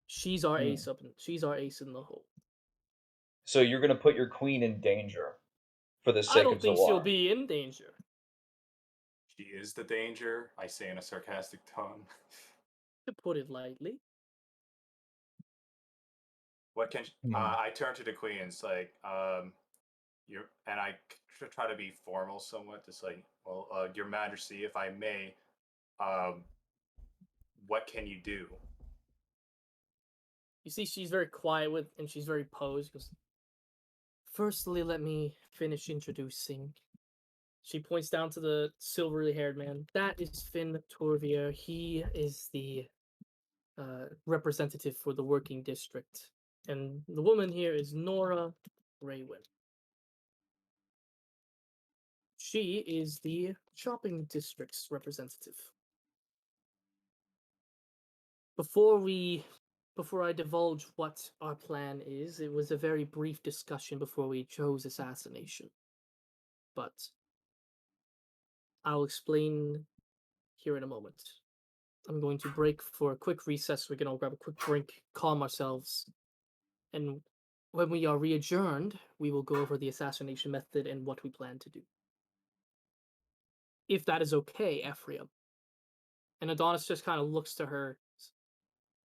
She's our ace she's our ace in the hole. So you're going to put your queen in danger for the I sake don't of think Zawar. she'll be in danger. She is the danger, I say in a sarcastic tone. To put it lightly. What can I turn to the queen? It's like, you're, and I try to be formal somewhat. Just like, well, Your Majesty, if I may, what can you do? You see, she's very quiet and she's very posed. Goes, firstly, let me finish introducing. She points down to the silvery haired man. That is Finn Torvier. He is the representative for the working district. And the woman here is Nora Raywin. She is the shopping district's representative. Before I divulge what our plan is, it was a very brief discussion before we chose assassination. But I'll explain here in a moment. I'm going to break for a quick recess. We can all grab a quick drink, calm ourselves, and when we are re-adjourned, we will go over the assassination method and what we plan to do. If that is okay, Ephraim. And Adonis just kind of looks to her.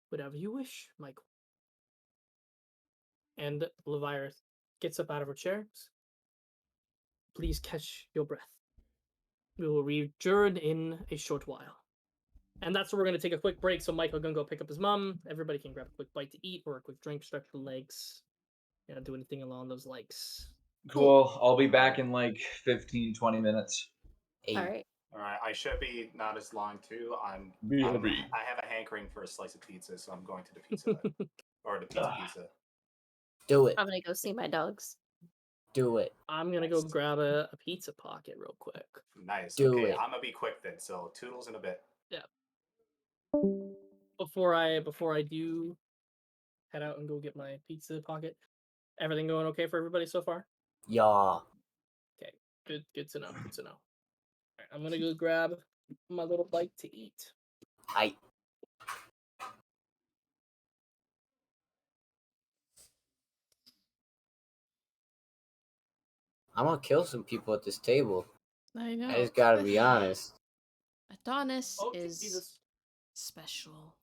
Whatever you wish, Michael. And Leviathan gets up out of her chair. Please catch your breath. We will return in a short while. And that's where we're going to take a quick break. So Michael can go pick up his mom. Everybody can grab a quick bite to eat or a quick drink, stretch your legs. Do anything along those legs. Cool. I'll be back in like 15, 20 minutes. All Hey, right. All right, I should be not as long too. I have a hankering for a slice of pizza, so I'm going to the Pizza Hut or the Pizza Ugh. Pizza. do it. I'm gonna go see my dogs. Do it. I'm going to go grab a pizza pocket real quick. Nice. Do Okay, it. I'm gonna be quick then. So toodles in a bit. Before I do head out and go get my pizza pocket, everything going okay for everybody so far? Yeah. Okay, good to know. Good to know. All right, I'm gonna go grab my little bite to eat. I. I'm gonna kill some people at this table. I know. I just gotta be honest. Adonis Oh, is Jesus. special.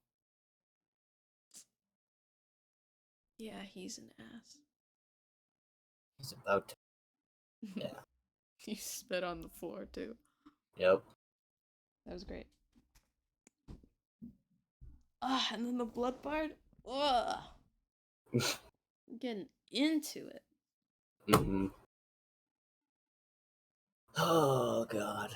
Yeah, he's an ass. He's about to. Yeah. You spit on the floor too. Yep. That was great. Ah, and then the blood part. Ugh. I'm getting into it. Mm-hmm. Oh God.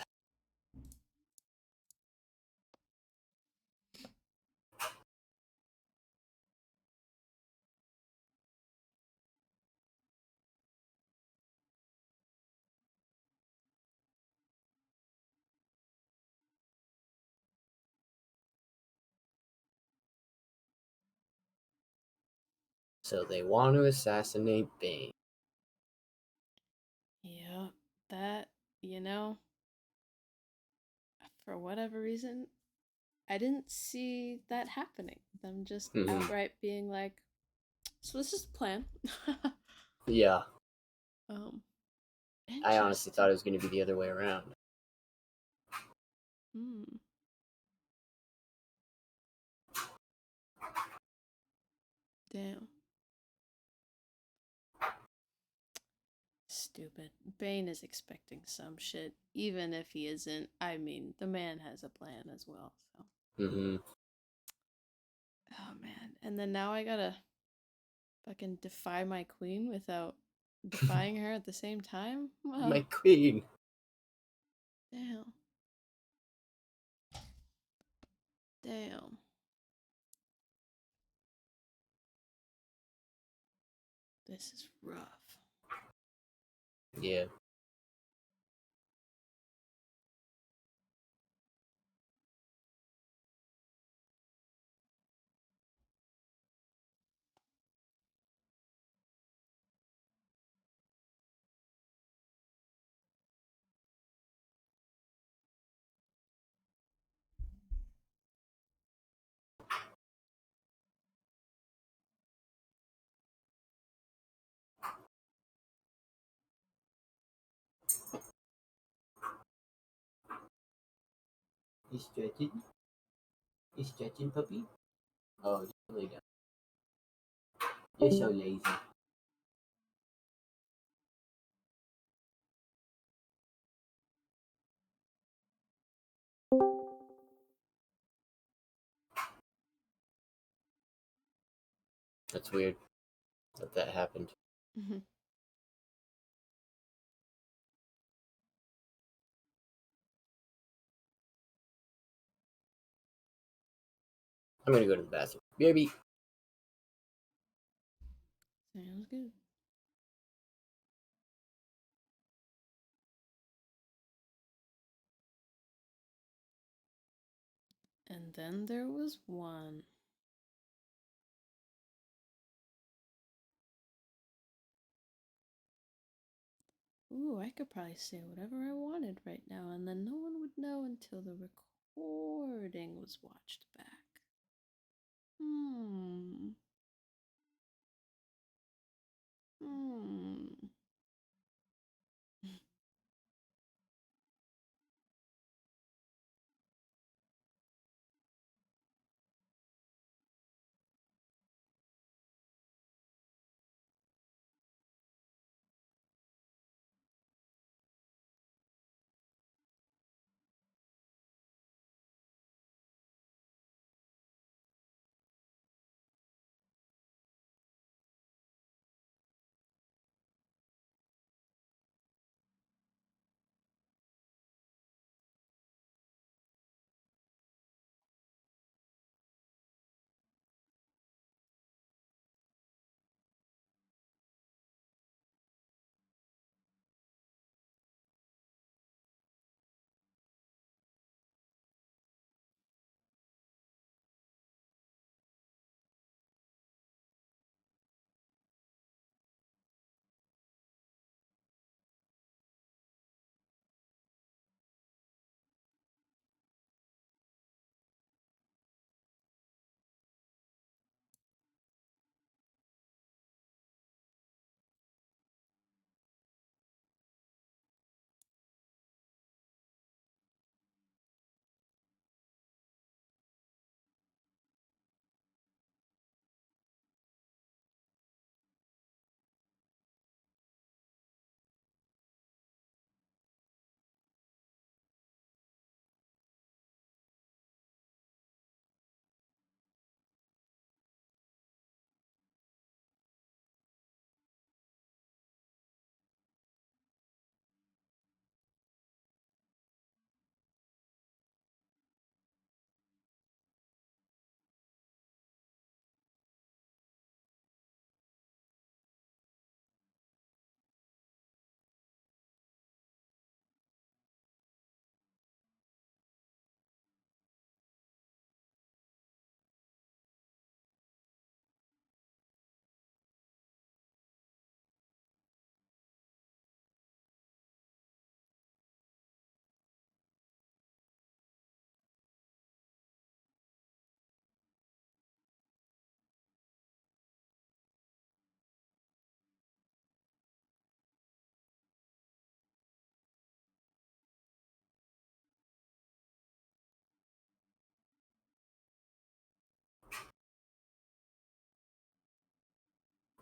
So they want to assassinate Bane. Yeah, that, you know, for whatever reason, I didn't see that happening. Them just Mhm. outright being like, so this is the plan. Yeah. um, I honestly thought interesting. it was going to be the other way around. Hmm. Damn. Stupid. Bane is expecting some shit, even if he isn't. I mean, the man has a plan as well, so. Mm-hmm. Oh man. And then now I gotta fucking defy my queen without defying her at the same time? Well, My queen. damn. Damn. This is rough. Yeah. You stretching? You stretching, puppy? Oh, you lay down. You're so lazy. That's weird that happened. Mhm. I'm gonna go to the bathroom. Baby. Sounds good. And then there was one. Ooh, I could probably say whatever I wanted right now, and then no one would know until the recording was watched back. Hmm. Hmm.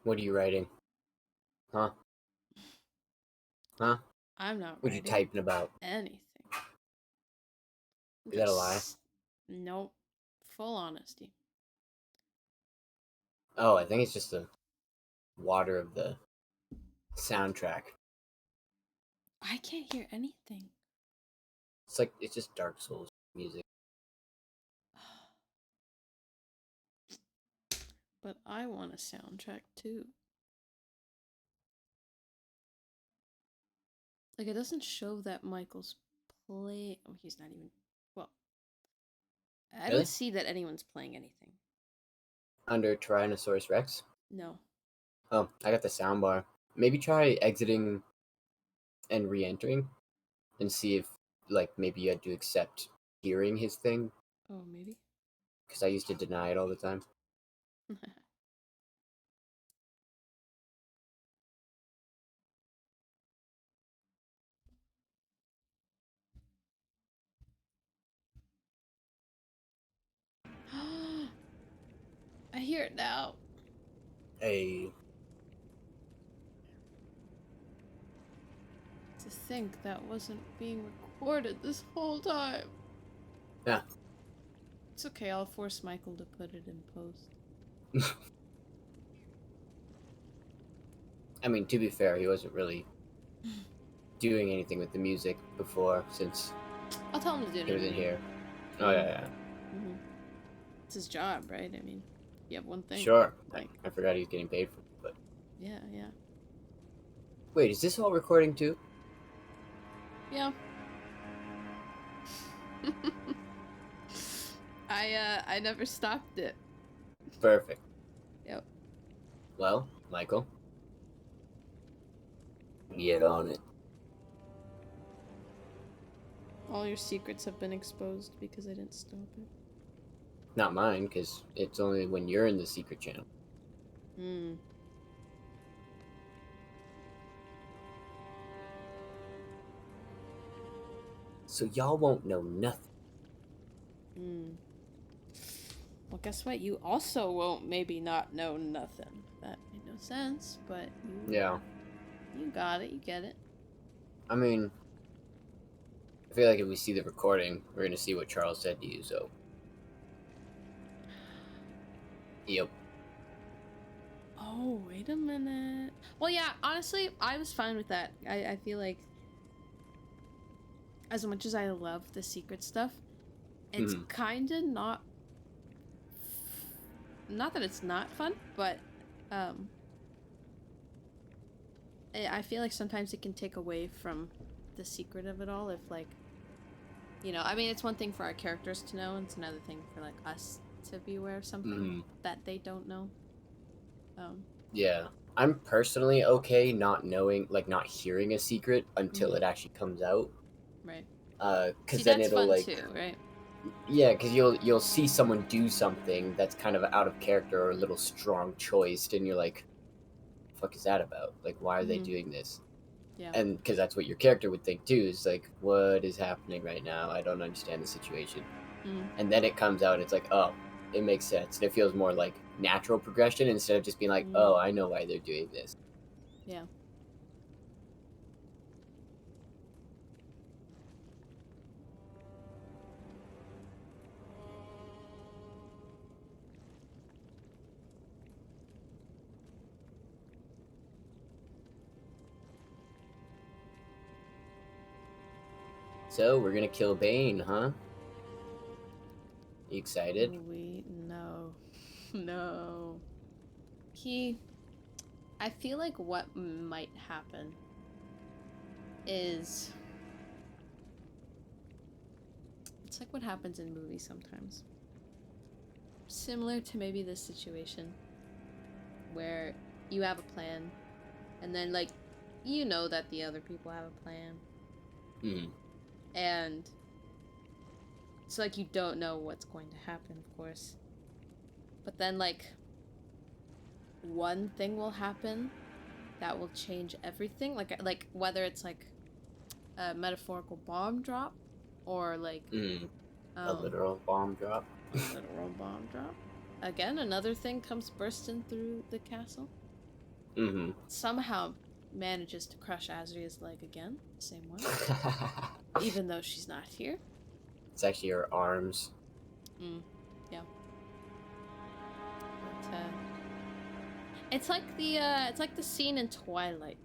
What are you writing? Huh? Huh? I'm not What are you writing typing about? anything. Is that a lie? Nope. Full honesty. Oh, I think it's just the water of the soundtrack. I can't hear anything. It's just Dark Souls music. But I want a soundtrack too. Like, it doesn't show that Michael's play. Oh, he's not even. Well, I Really? don't see that anyone's playing anything. Under Tyrannosaurus Rex. No. Oh, I got the soundbar. Maybe try exiting and re-entering, and see if maybe you had to accept hearing his thing. Oh, maybe. Because I used to deny it all the time. I hear it now. Hey, To think that wasn't being recorded this whole time. yeah. It's okay, I'll force Michael to put it in post. I mean, to be fair, he wasn't really doing anything with the music before since I'll tell him to do it he was in anyway. here. Oh yeah. Mm-hmm. It's his job, right? I mean, you have one thing. Sure. Like, I forgot he was getting paid for it, but yeah. wait, is this all recording too? Yeah. I never stopped it. Perfect. Yep. Well, Michael, get on it. All your secrets have been exposed because I didn't stop it. Not mine, because it's only when you're in the secret channel. Hmm. So y'all won't know nothing. Hmm. Well, guess what? You also won't maybe not know nothing. That made no sense, but Yeah. you got it. You get it. I mean, I feel like if we see the recording, we're gonna see what Charles said to you, so. Yep. Oh, wait a minute. Well, yeah, honestly, I was fine with that. I feel like as much as I love the secret stuff, it's kind of not that it's not fun, but I feel like sometimes it can take away from the secret of it all if I mean, it's one thing for our characters to know, and it's another thing for like us to be aware of something that they don't know. Yeah. I'm personally okay not knowing, not hearing a secret until it actually comes out. Right. Because See, then that's it'll fun too, right? Yeah, because you'll see someone do something that's kind of out of character or a little strong choiced, and you're like, "The fuck is that about? Like, why are they doing this?" Yeah. And because that's what your character would think too. Is like, "What is happening right now? I don't understand the situation." And then it comes out, it's like, "Oh, it makes sense." And it feels more like natural progression instead of just being like, "Oh, I know why they're doing this." Yeah. So we're gonna kill Bane, huh? You excited? No. No. I feel like what might happen is it's like what happens in movies sometimes. Similar to maybe this situation where you have a plan and then you know that the other people have a plan. And it's like you don't know what's going to happen, of course. But then one thing will happen that will change everything. Like whether it's like a metaphorical bomb drop or A literal bomb drop. A literal bomb drop. Again, another thing comes bursting through the castle. Mm-hmm. somehow manages to crush Azria's leg again, the same one, even though she's not here. It's actually her arms. Yeah. But, it's like the scene in Twilight.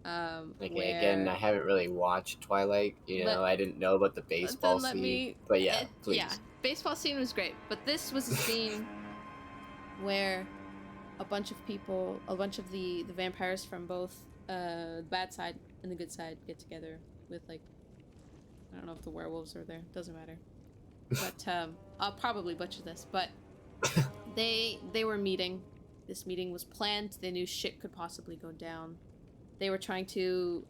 Okay, Where again, I haven't really watched Twilight. I didn't know about the baseball then let scene. me. But yeah, please. Yeah, baseball scene was great, but this was a scene where a bunch of the vampires from both the bad side and the good side get together with, like, I don't know if the werewolves are there, doesn't matter. But I'll probably butcher this, but they were meeting. This meeting was planned. They knew shit could possibly go down. They were trying to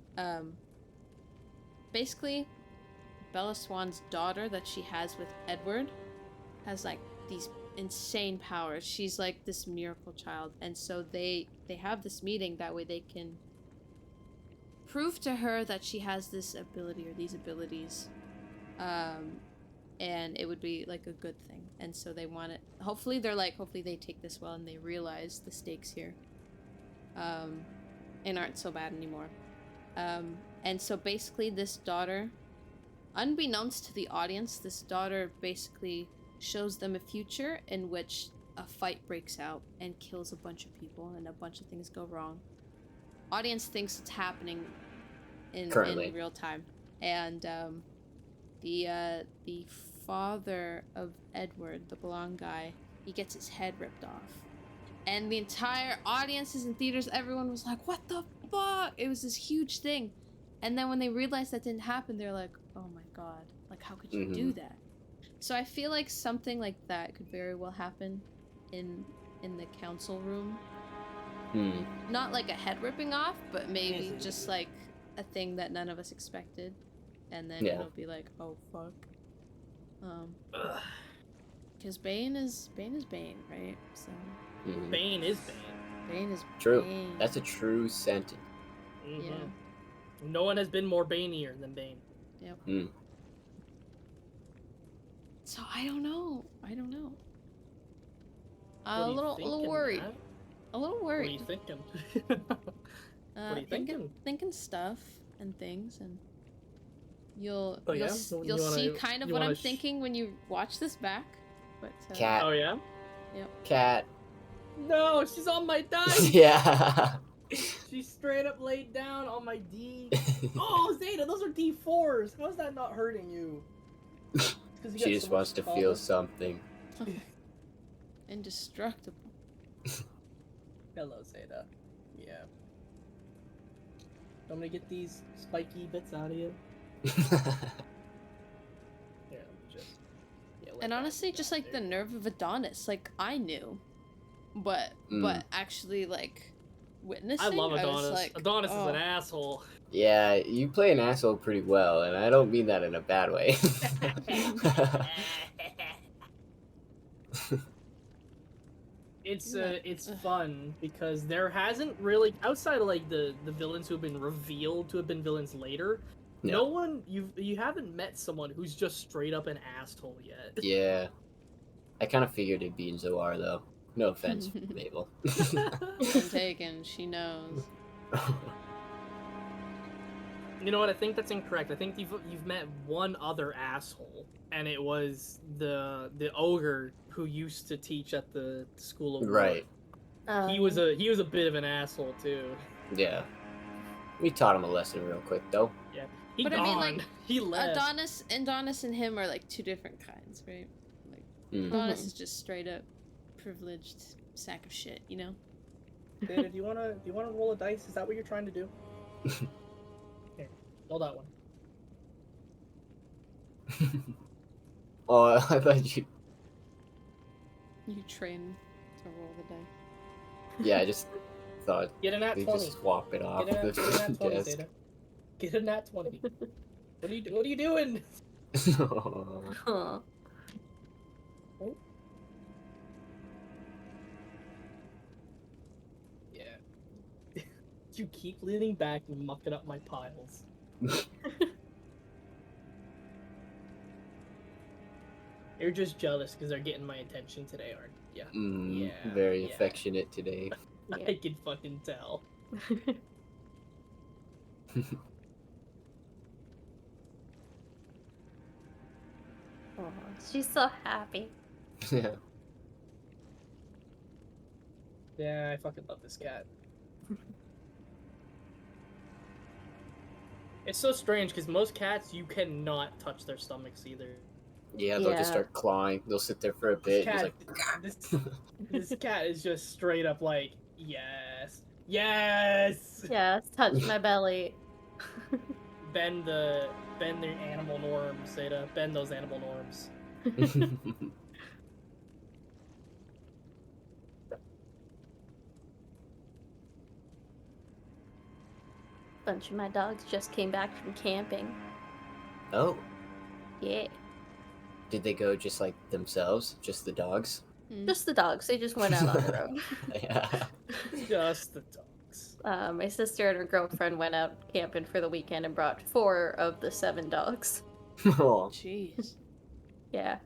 basically, Bella Swan's daughter that she has with Edward has, like, these insane powers. She's like this miracle child, and so they have this meeting, that way they can prove to her that she has this ability or these abilities, and it would be like a good thing. And so they want it. Hopefully they take this well and they realize the stakes here, and aren't so bad anymore. And so basically this daughter, unbeknownst to the audience, this daughter basically shows them a future in which a fight breaks out and kills a bunch of people and a bunch of things go wrong. Audience thinks it's happening in real time. And the father of Edward, the blonde guy, he gets his head ripped off. And the entire audiences in theaters, everyone was like, what the fuck? It was this huge thing. And then when they realized that didn't happen, they're like, oh my god, like, how could you do that? So I feel like something like that could very well happen in the council room. Not like a head ripping off, but maybe just like a thing that none of us expected. And then it'll be like, oh fuck. Because Bane is Bane, right? So Bane is Bane. Bane is True. Bane. That's a true sentence. Mm-hmm. Yeah. No one has been more Banier than Bane. Yep. Mm. So I don't know. What A are you little thinking, worried. Matt? A little What are worried. you thinking? What are you thinking? Thinking stuff and things, and you'll Oh, yeah? you'll see kind of what I'm thinking when you watch this back. But Cat. Oh yeah? Yep. Cat. No, she's on my dice. Yeah. She's straight up laid down on my D. Oh, Zeta, those are D4s. How is that not hurting you? She just wants to feel something. Indestructible. Hello, Zeta. Yeah. I'm gonna get these spiky bits out of you. Yeah, And honestly, just like the nerve of Adonis, like I knew, but actually like witnessing, I love Adonis. I was like, Adonis is an asshole. Yeah, you play an asshole pretty well, and I don't mean that in a bad way. It's fun because there hasn't really, outside of like the villains who have been revealed to have been villains later, no one you haven't met someone who's just straight up an asshole yet. Yeah, I kind of figured it'd be Zoar though. No offense, Mabel. I'm taken. She knows. You know what? I think that's incorrect. I think you've met one other asshole, and it was the ogre who used to teach at the School of War. Right. He was a bit of an asshole too. Yeah. We taught him a lesson real quick though. Yeah. But I mean, like, he left. Adonis and him are like two different kinds, right? Like Adonis is just straight up privileged sack of shit, you know? Data, do you wanna roll a dice? Is that what you're trying to do? Here, roll that one. Oh, I thought you. You train to roll the die. Yeah, I just thought Get a nat they 20. just swap it off Get a nat 20, the desk. Zeta. Get a nat 20. What are you doing? Huh. Oh. Yeah. You keep leaning back and mucking up my piles. You're just jealous because they're getting my attention today, aren't you? Mm, Yeah. very yeah. affectionate today. Yeah. I can fucking tell. Oh, she's so happy. Yeah. Yeah, I fucking love this cat. It's so strange because most cats you cannot touch their stomachs either. Yeah, they'll just Yeah. start clawing. They'll sit there for a This bit. And cat, just like, this cat is just straight up like, yes, yes. Yes, touch my belly. Bend the animal norms, Zeta. Bend those animal norms. Bunch of my dogs just came back from camping. oh, Yeah. did they go just like themselves? Just the dogs? Just the dogs. They just went out on their own. Yeah. Just the dogs. My sister and her girlfriend went out camping for the weekend and brought 4 of the 7 dogs. Oh. Jeez. Yeah.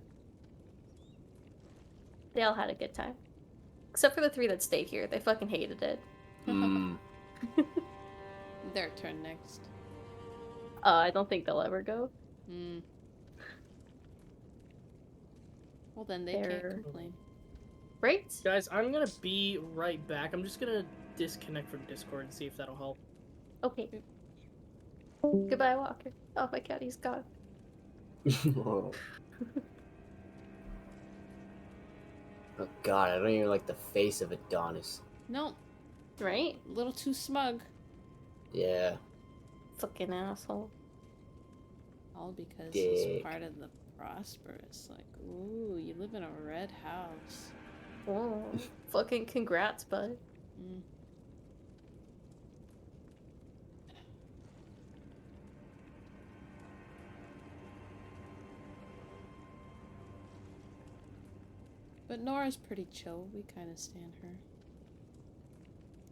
They all had a good time. Except for the 3 that stayed here. They fucking hated it. Mm. Their turn next. I don't think they'll ever go. Hmm. Well, then they They're- can't complain. Right? Guys, I'm gonna be right back. I'm just gonna disconnect from Discord and see if that'll help. Okay. Goodbye, Walker. Oh my god, he's gone. Oh god, I don't even like the face of Adonis. No, Right? a little too smug. Yeah. Fucking asshole. All because Dick. he's part of the prosperous. Like, ooh, you live in a red house. Oh, fucking congrats, bud. Mm. But Nora's pretty chill. We kind of stand her.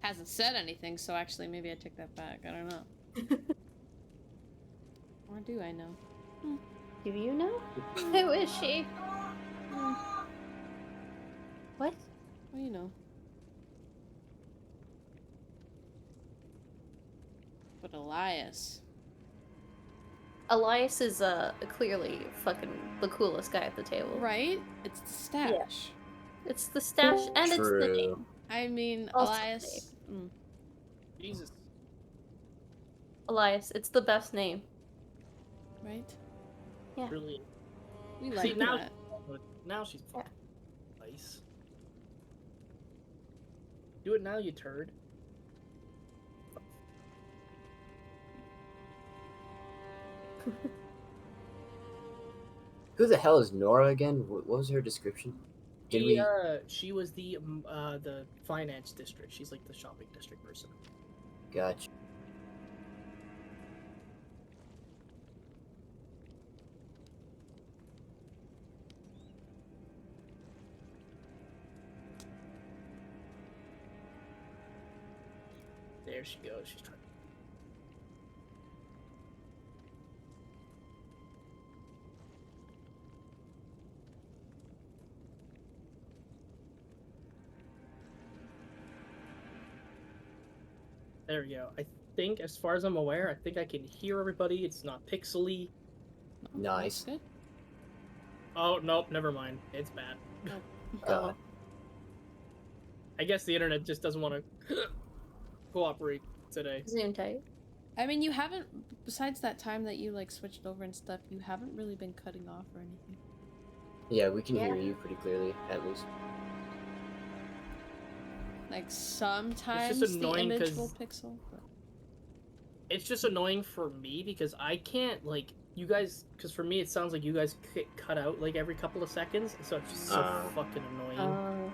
Hasn't said anything, so actually maybe I take that back. I don't know. Or do I know? Do you know? Who is she? What? Well, you know. But Elias. Elias is clearly fucking the coolest guy at the table. Right? It's the stash. It's the stash and it's the True. name. I mean, Also Elias. Jesus. Elias, it's the best name. Right? Yeah. Brilliant. We See, like now, that. now she's fucking nice. Do it now, you turd. Who the hell is Nora again? What was her description? Did we? She was the finance district. She's like the shopping district person. Gotcha. There she goes. She's trying. There we go. I think, as far as I'm aware, I think I can hear everybody. It's not pixely. Nice. Good. Oh, nope, never mind. It's bad. God. I guess the internet just doesn't want to cooperate today. Zoom tight. I mean, you haven't, besides that time that you, like, switched over and stuff, you haven't really been cutting off or anything. Yeah, we can Yeah. hear you pretty clearly, at least. Like, sometimes the annoying image 'cause- will pixel, but... It's just annoying for me because I can't, like, you guys, because for me it sounds like you guys get cut out, like, every couple of seconds, so it's just so fucking annoying.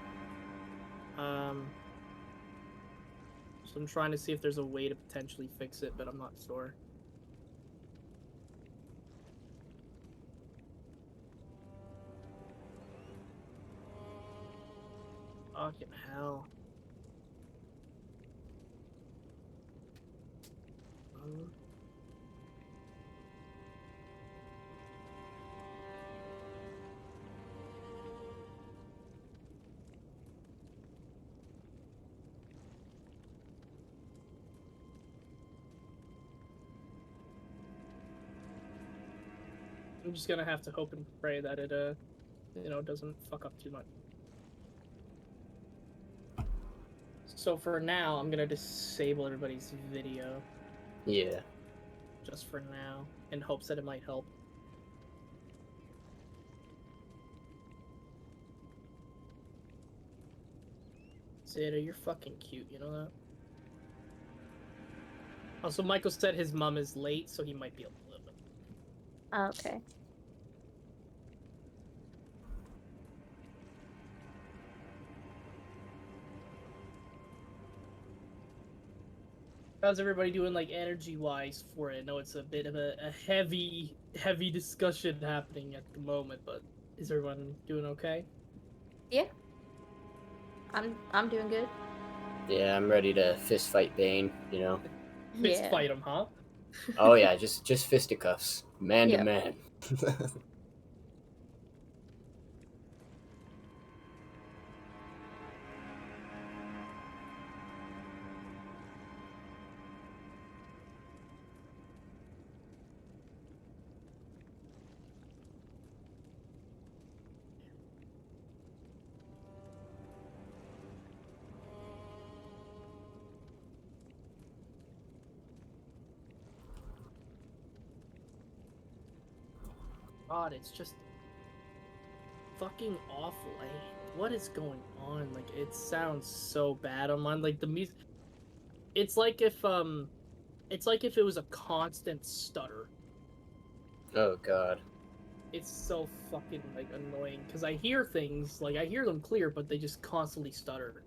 So I'm trying to see if there's a way to potentially fix it, but I'm not sure. Fucking hell. I'm just gonna have to hope and pray that it doesn't fuck up too much. So for now, I'm gonna disable everybody's video Yeah. just for now, in hopes that it might help. Zeta, you're fucking cute, you know that? Also, Michael said his mom is late, so he might be a little bit. Okay. How's everybody doing, like, energy-wise for it? I know it's a bit of a heavy discussion happening at the moment, but is everyone doing okay? Yeah. I'm doing good. Yeah, I'm ready to fist fight Bane, you know? Fist Yeah. fight him, huh? Oh yeah, just fisticuffs. Man Yeah. to man. God, it's just fucking awful. What is going on? Like, it sounds so bad on mine. Like, the music. It's like if it was a constant stutter. Oh god. It's so fucking like annoying because I hear things, like I hear them clear, but they just constantly stutter.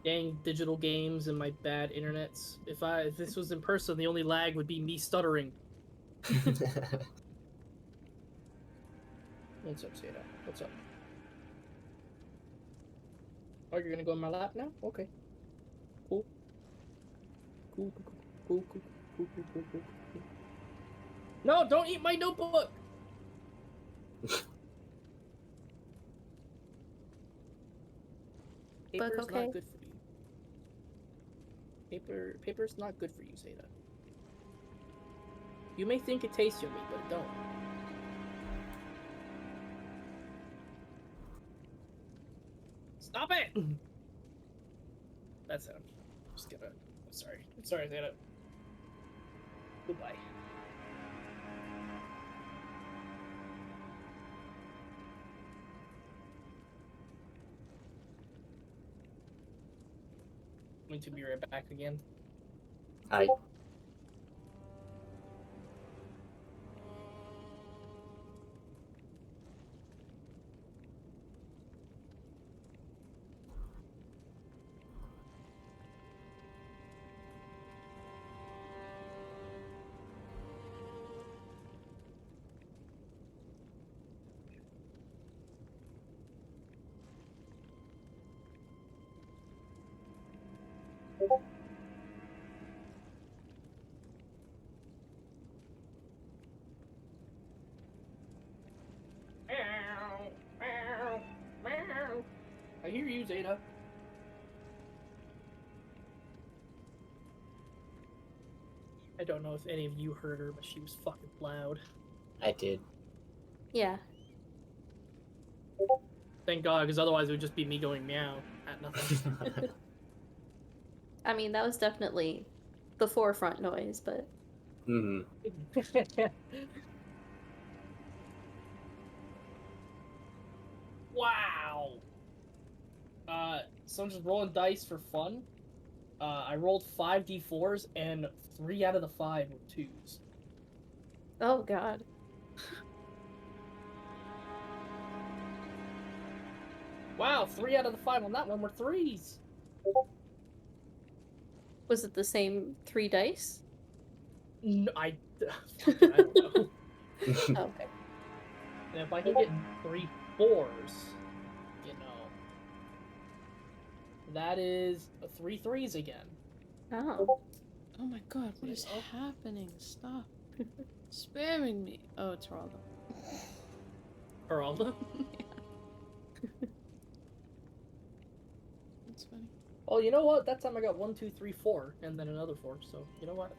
Dang digital games and my bad internets. If this was in person, the only lag would be me stuttering. What's up, Zeta? What's up? Oh, you're gonna go in my lap now? Okay. Cool. Cool. No, don't eat my notebook! Paper's okay. not good for you. Paper's not good for you, Zeta. You may think it tastes yummy, but it don't. Stop it! That's it. I'm just gonna. I'm sorry. I'm sorry, Zeta. Goodbye. I'm going to be right back again. I I hear you, Zeta. I don't know if any of you heard her, but she was fucking loud. did. Yeah. Thank God, because otherwise it would just be me going meow at nothing. I mean, that was definitely the forefront noise, but Mhm. Wow. So I'm just rolling dice for fun. I rolled 5d4s and 3 out of the 5 were 2s. oh god. Wow, 3 out of the 5 on that one were 3s. Was it the same 3 dice? No, I don't know. Oh, okay. And if I can get 3 4s, you know, that is 3 3s again. Oh. Oh my god, what is happening? Stop spamming me. Oh, it's Rollo. Geraldo? Oh, you know what? That time I got 1, 2, 3, 4, and then another 4. So you know what?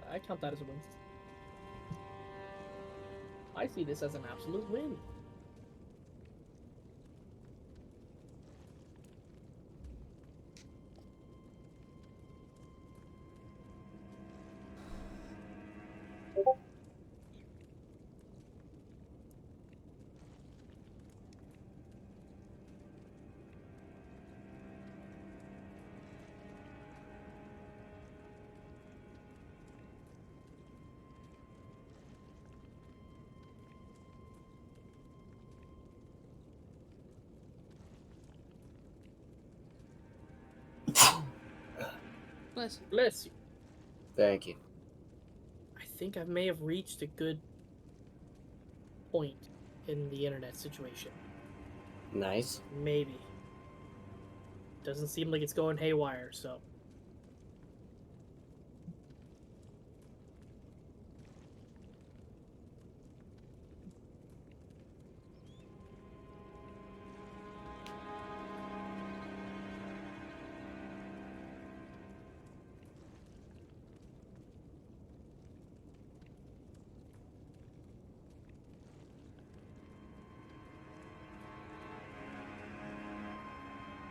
I count that as a win. I see this as an absolute win. Bless you. Bless you. Thank you. I think I may have reached a good point in the internet situation. Nice. Maybe. Doesn't seem like it's going haywire, so.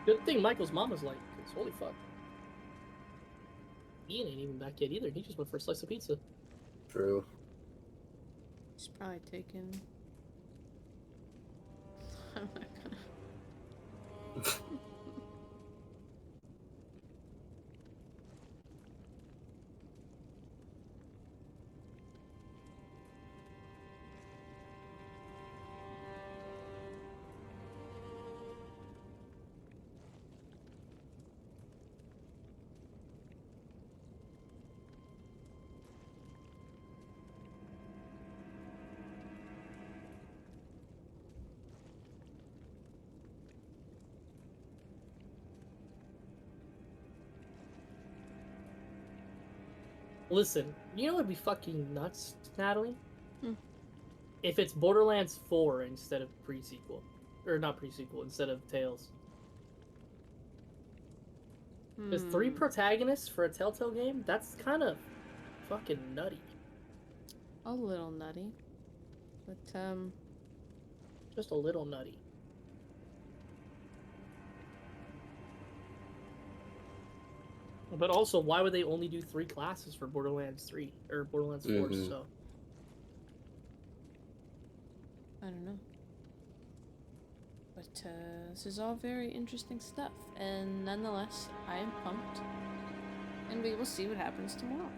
Good thing Michael's mom was like, 'cause holy fuck. Ian ain't even back yet either. He just went for a slice of pizza. True. She's probably taken. I'm not gonna. Listen, you know what'd be fucking nuts, Natalie? Hmm. If it's Borderlands 4 instead of pre-sequel. Or not pre-sequel, instead of Tales. There's 3 protagonists for a Telltale game? That's kind of fucking nutty. A little nutty. But, Just a little nutty. But also, why would they only do 3 classes for Borderlands 3? Or Borderlands 4, so... I don't know. But, this is all very interesting stuff. And nonetheless, I am pumped. And we will see what happens tomorrow.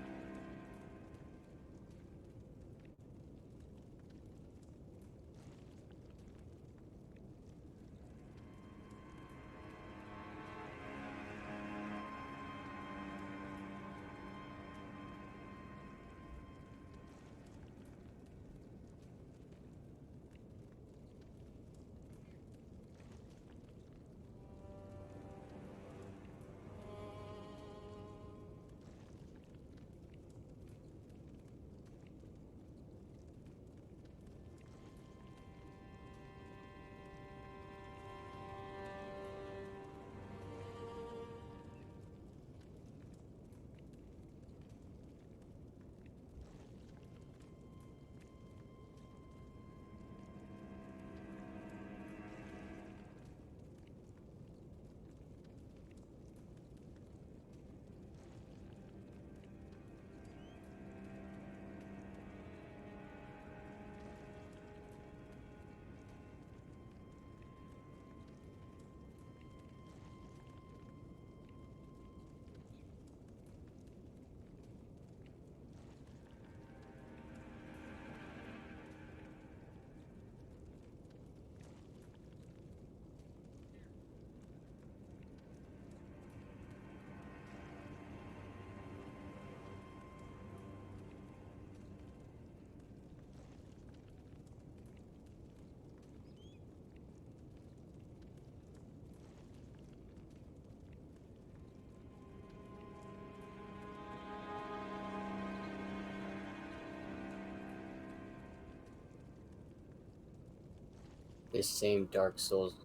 This same Dark Souls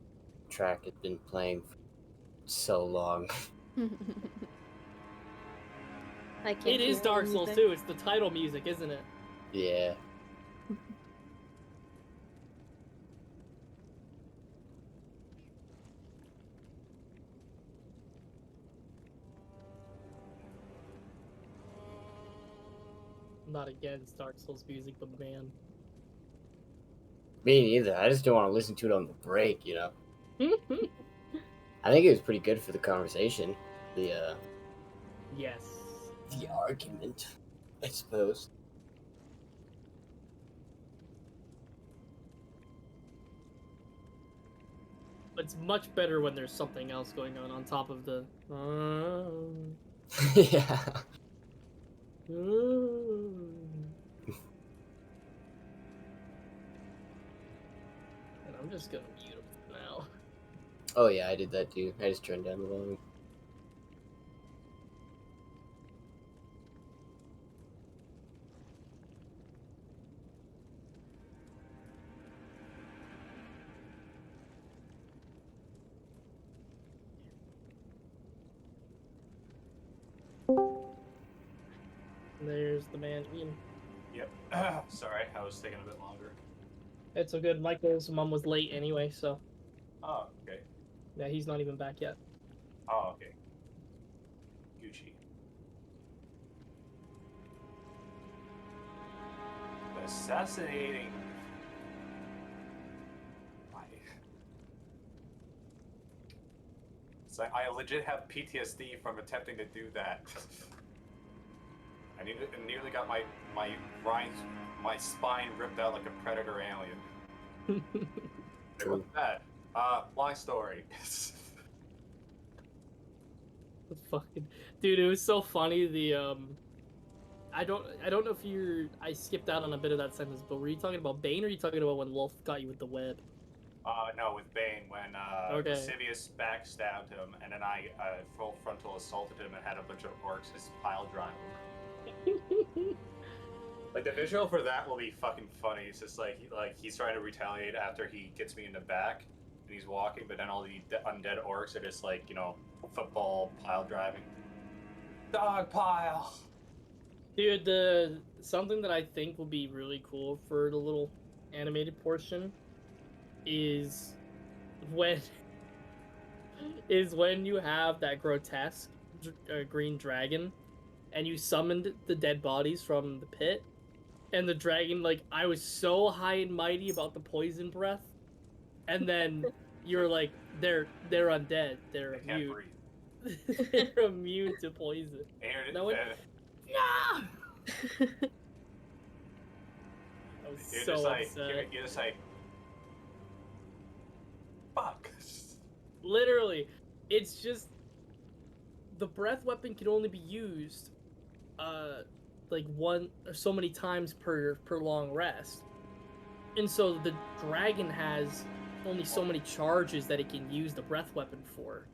track has been playing for so long. I can't It is hear Dark Souls anything. 2. It's the title music, isn't it? Yeah. I'm not against Dark Souls music, but man. Me neither. I just don't want to listen to it on the break, you know? I think it was pretty good for the conversation. Yes. The argument, I suppose. It's much better when there's something else going on top of the. Yeah. And I'm just gonna mute him for now. Oh yeah, I did that too. I just turned down the volume. There's the man Ian. Yep. Sorry, I was taking a bit longer. It's so good. Michael's mom was late anyway, so Oh, okay. yeah, he's not even back yet. Oh, okay. Gucci. Assassinating. Why? It's like I legit have PTSD from attempting to do that. I nearly got my my spine ripped out like a predator alien. Hey, what's that? Long story. Fucking dude, it was so funny. I don't know if I skipped out on a bit of that sentence, but were you talking about Bane or are you talking about when Wolf got you with the web? No, with Bane, when Okay. Lascivious backstabbed him, and then I full frontal assaulted him and had a bunch of orcs just pile drive him. Like, the visual for that will be fucking funny. It's just like he's trying to retaliate after he gets me in the back, and he's walking, but then all the undead orcs are just like, you know, football pile driving. Dog pile! Dude, something that I think will be really cool for the little animated portion is when you have that grotesque green dragon and you summoned the dead bodies from the pit, and the dragon, like, I was so high and mighty about the poison breath, and then you're like, they're undead, they're I can't immune. breathe. They're immune to poison. And No one. No! I was you're so just like, upset. you're just like, fuck. Literally, it's just the breath weapon can only be used like one or so many times per long rest. And so the dragon has only so many charges that it can use the breath weapon for.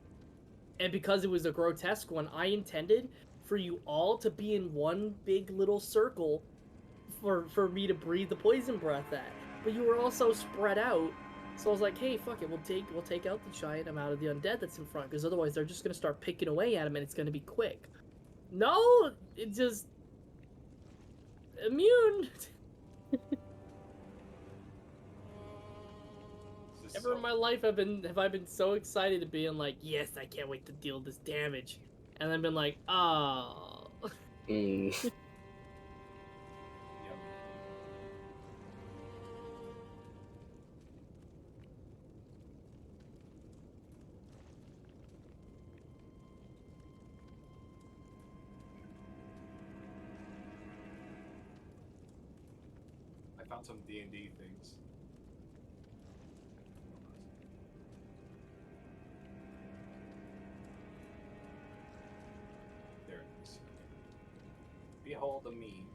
And because it was a grotesque one, I intended for you all to be in one big little circle for me to breathe the poison breath at. But you were all so spread out. So I was like, hey, fuck it, we'll take out the giant amount of the undead that's in front, because otherwise they're just gonna start picking away at him and it's gonna be quick. No, it just immune. Never in my life have I been so excited to be in, like, yes, I can't wait to deal this damage, and then been like, oh. Mm. I found some D&D things. There it is. Behold the me.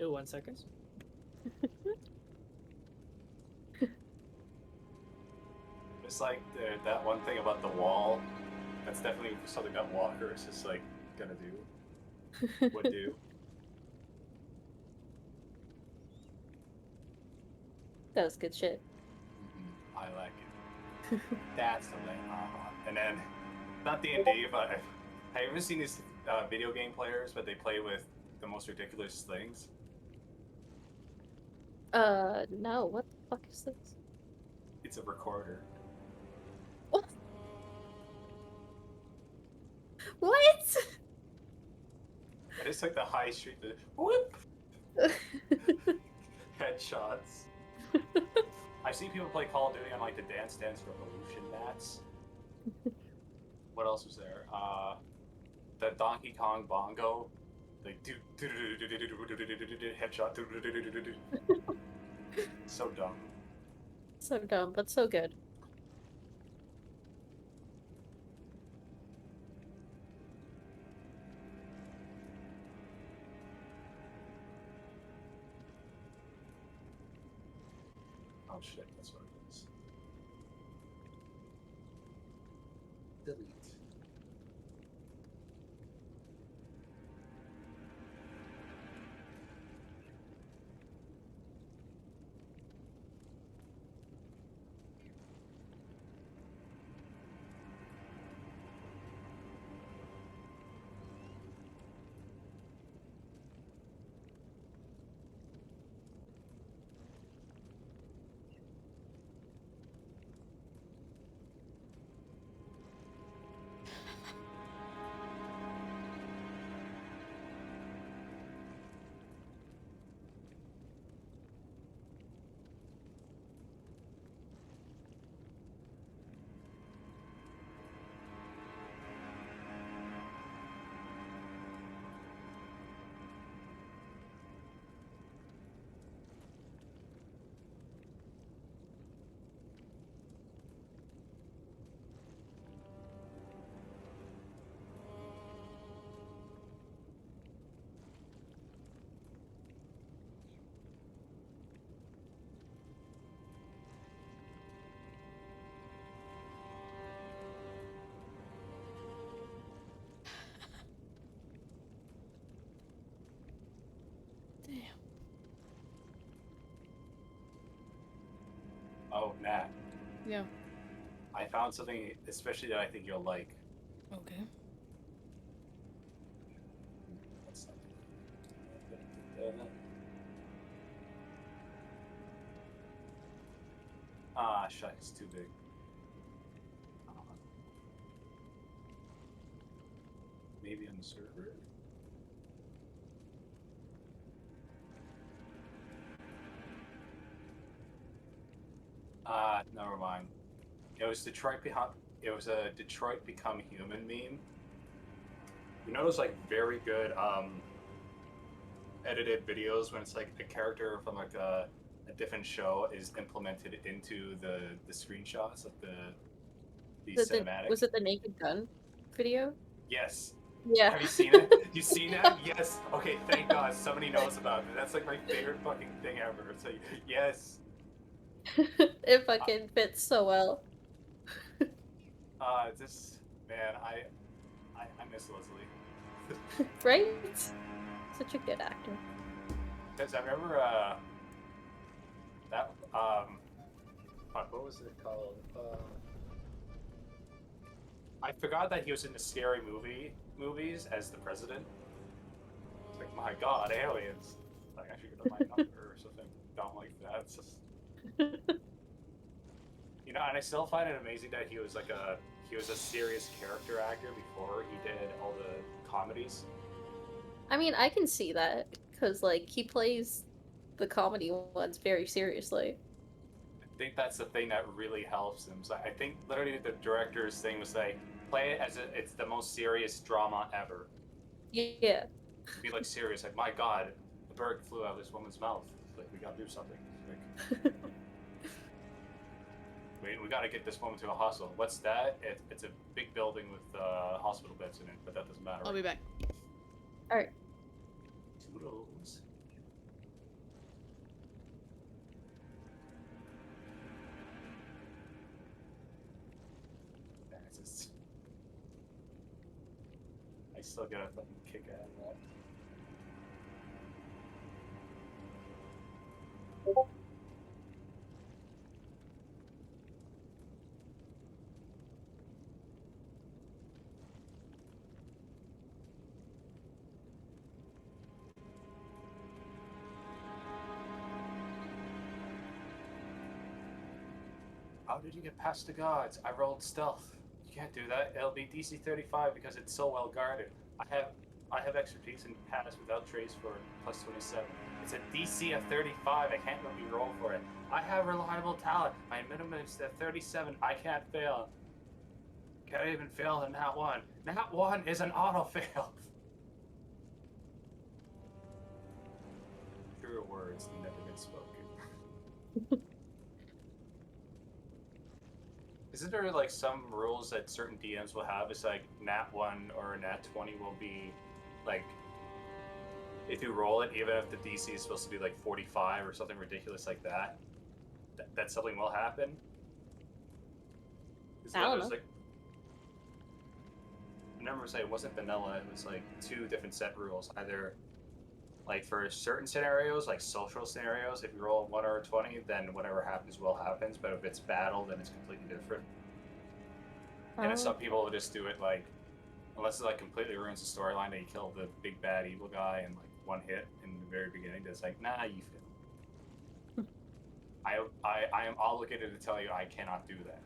Oh, 1 second. It's like that one thing about the wall. That's definitely something that Walker is just like gonna do. Would do. That was good shit. I like it. That's the way. And then, not D&D, but have you ever seen these video game players, but they play with the most ridiculous things? No, what the fuck is this? It's a recorder. What? What? And it's like the high street, the whoop headshots. I've seen people play Call of Duty on like the Dance Dance Revolution mats. What else was there? The Donkey Kong bongo, like headshot. So dumb. So dumb, but so good. Oh shit, that's what it is. Delete. Damn. Oh, Nat. Yeah. I found something especially that I think you'll like. Okay. What's that? Ah, shit, it's too big. Maybe on the server. Never mind. It was It was a Detroit Become Human meme. You know those like very good edited videos when it's like a character from like a different show is implemented into the screenshots of the cinematic. Was it the Naked Gun video? Yes. Yeah. Have you seen it? You seen that? Yes. Okay, thank God somebody knows about it. That's like my favorite fucking thing ever. It's like, yes. It fucking fits so well. Just man, I miss Leslie. Right? Such a good actor. Because I remember that fuck, what was it called? I forgot that he was in the Scary movies as the president. It's like, my God, aliens! Like, I should get my number or something dumb like that. It's just, you know, and I still find it amazing that he was a serious character actor before he did all the comedies. I mean, I can see that because like he plays the comedy ones very seriously. I think that's the thing that really helps him. So I think literally the director's thing was like, play it as it's the most serious drama ever. Yeah. Be like serious, like, my God, the bird flew out of this woman's mouth. Like, we gotta do something. Like, we gotta get this woman to a hospital. What's that? It's a big building with hospital beds in it, but that doesn't matter. I'll be back. All right. Toodles. still get a fucking kick out of that. How did you get past the guards? I rolled stealth. You can't do that. It'll be DC 35 because it's so well guarded. I have expertise in pass without trace for plus 27. It's a DC of 35. I can't let me roll for it. I have reliable talent. My minimum is at 37. I can't fail. Can't even fail in Nat 1. Nat 1 is an auto fail. Truer words than never been spoken. Isn't there like some rules that certain DMs will have? It's like Nat 1 or Nat 20 will be like, if you roll it, even if the DC is supposed to be like 45 or something ridiculous like that, that something will happen. I don't know. Like, I remember saying it wasn't vanilla, it was like 2 different set rules. Either like for certain scenarios, like social scenarios, if you roll 1 or a 20, then whatever happens will happens. But if it's battle, then it's completely different. And then some people will just do it like, unless it like completely ruins the storyline, that you kill the big bad evil guy in like 1 hit in the very beginning. That's like, nah, you fail. I am obligated to tell you I cannot do that.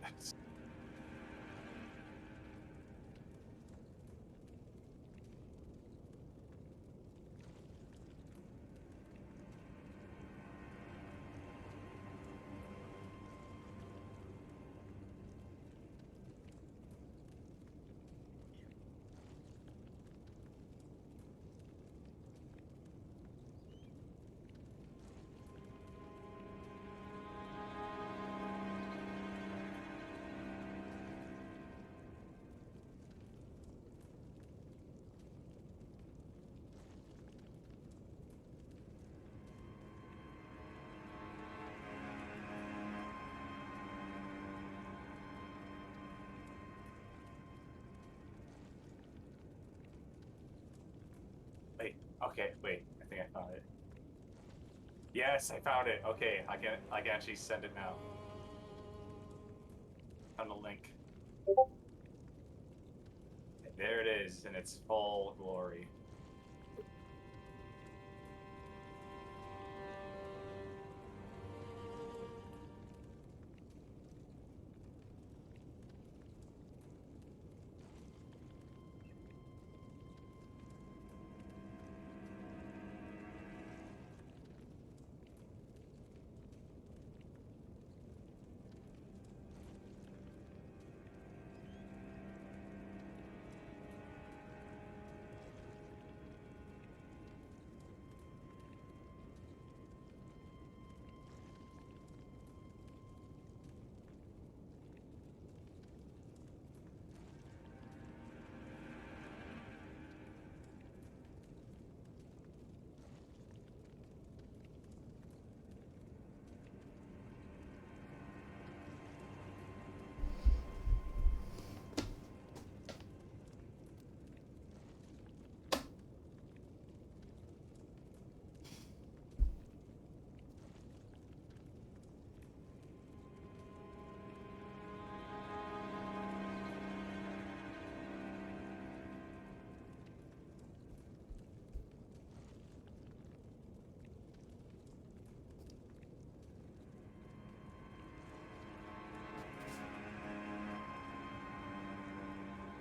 Okay, wait. I think I found it. Yes, I found it. Okay, I can actually send it now. Found the link. There it is in its full glory.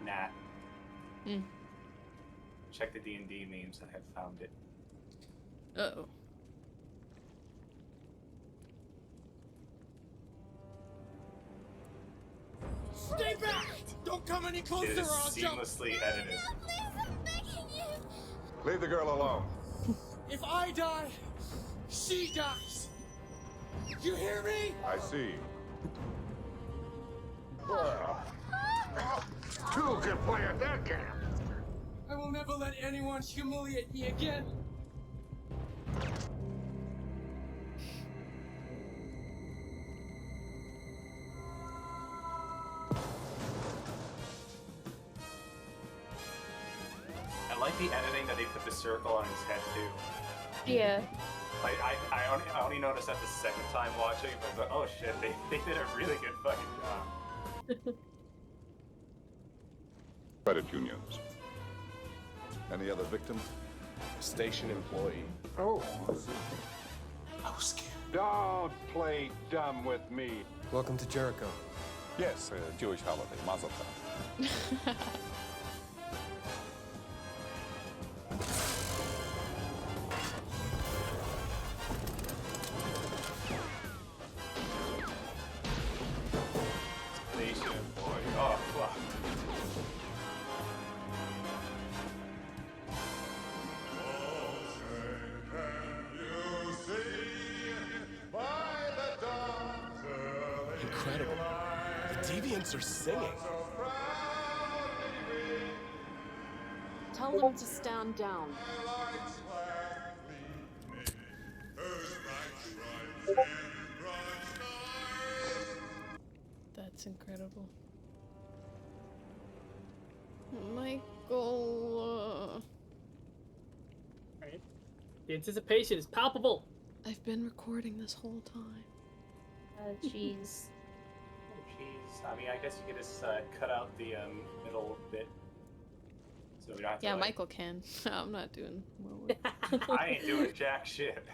Nat. Check the D&D memes. I have found it. Uh-oh. Stay back! Don't come any It closer is or I'll jump! seamlessly edited. Please, I'm begging you! Leave the girl alone. If I die, she dies! You hear me? I see. Well, two can play at that game. I will never let anyone humiliate me again! like the editing that they put the circle on his head too. Yeah. Like I only noticed that the second time watching, but I was like, oh shit, they did a really good fucking job. Credit unions. Any other victims? Station employee. Oh. I was scared. Don't play dumb with me. Welcome to Jericho. Yes, a Jewish holiday, Mazel Tov. Station employee. Oh fuck. Incredible. The deviants are singing. Tell them to stand down. That's incredible. Michael, Right? The anticipation is palpable. I've been recording this whole time. Jeez. Oh jeez. I mean, I guess you could just cut out the middle bit, so we don't have to. Yeah, like, Michael can. I'm not doing more work. I ain't doing jack shit.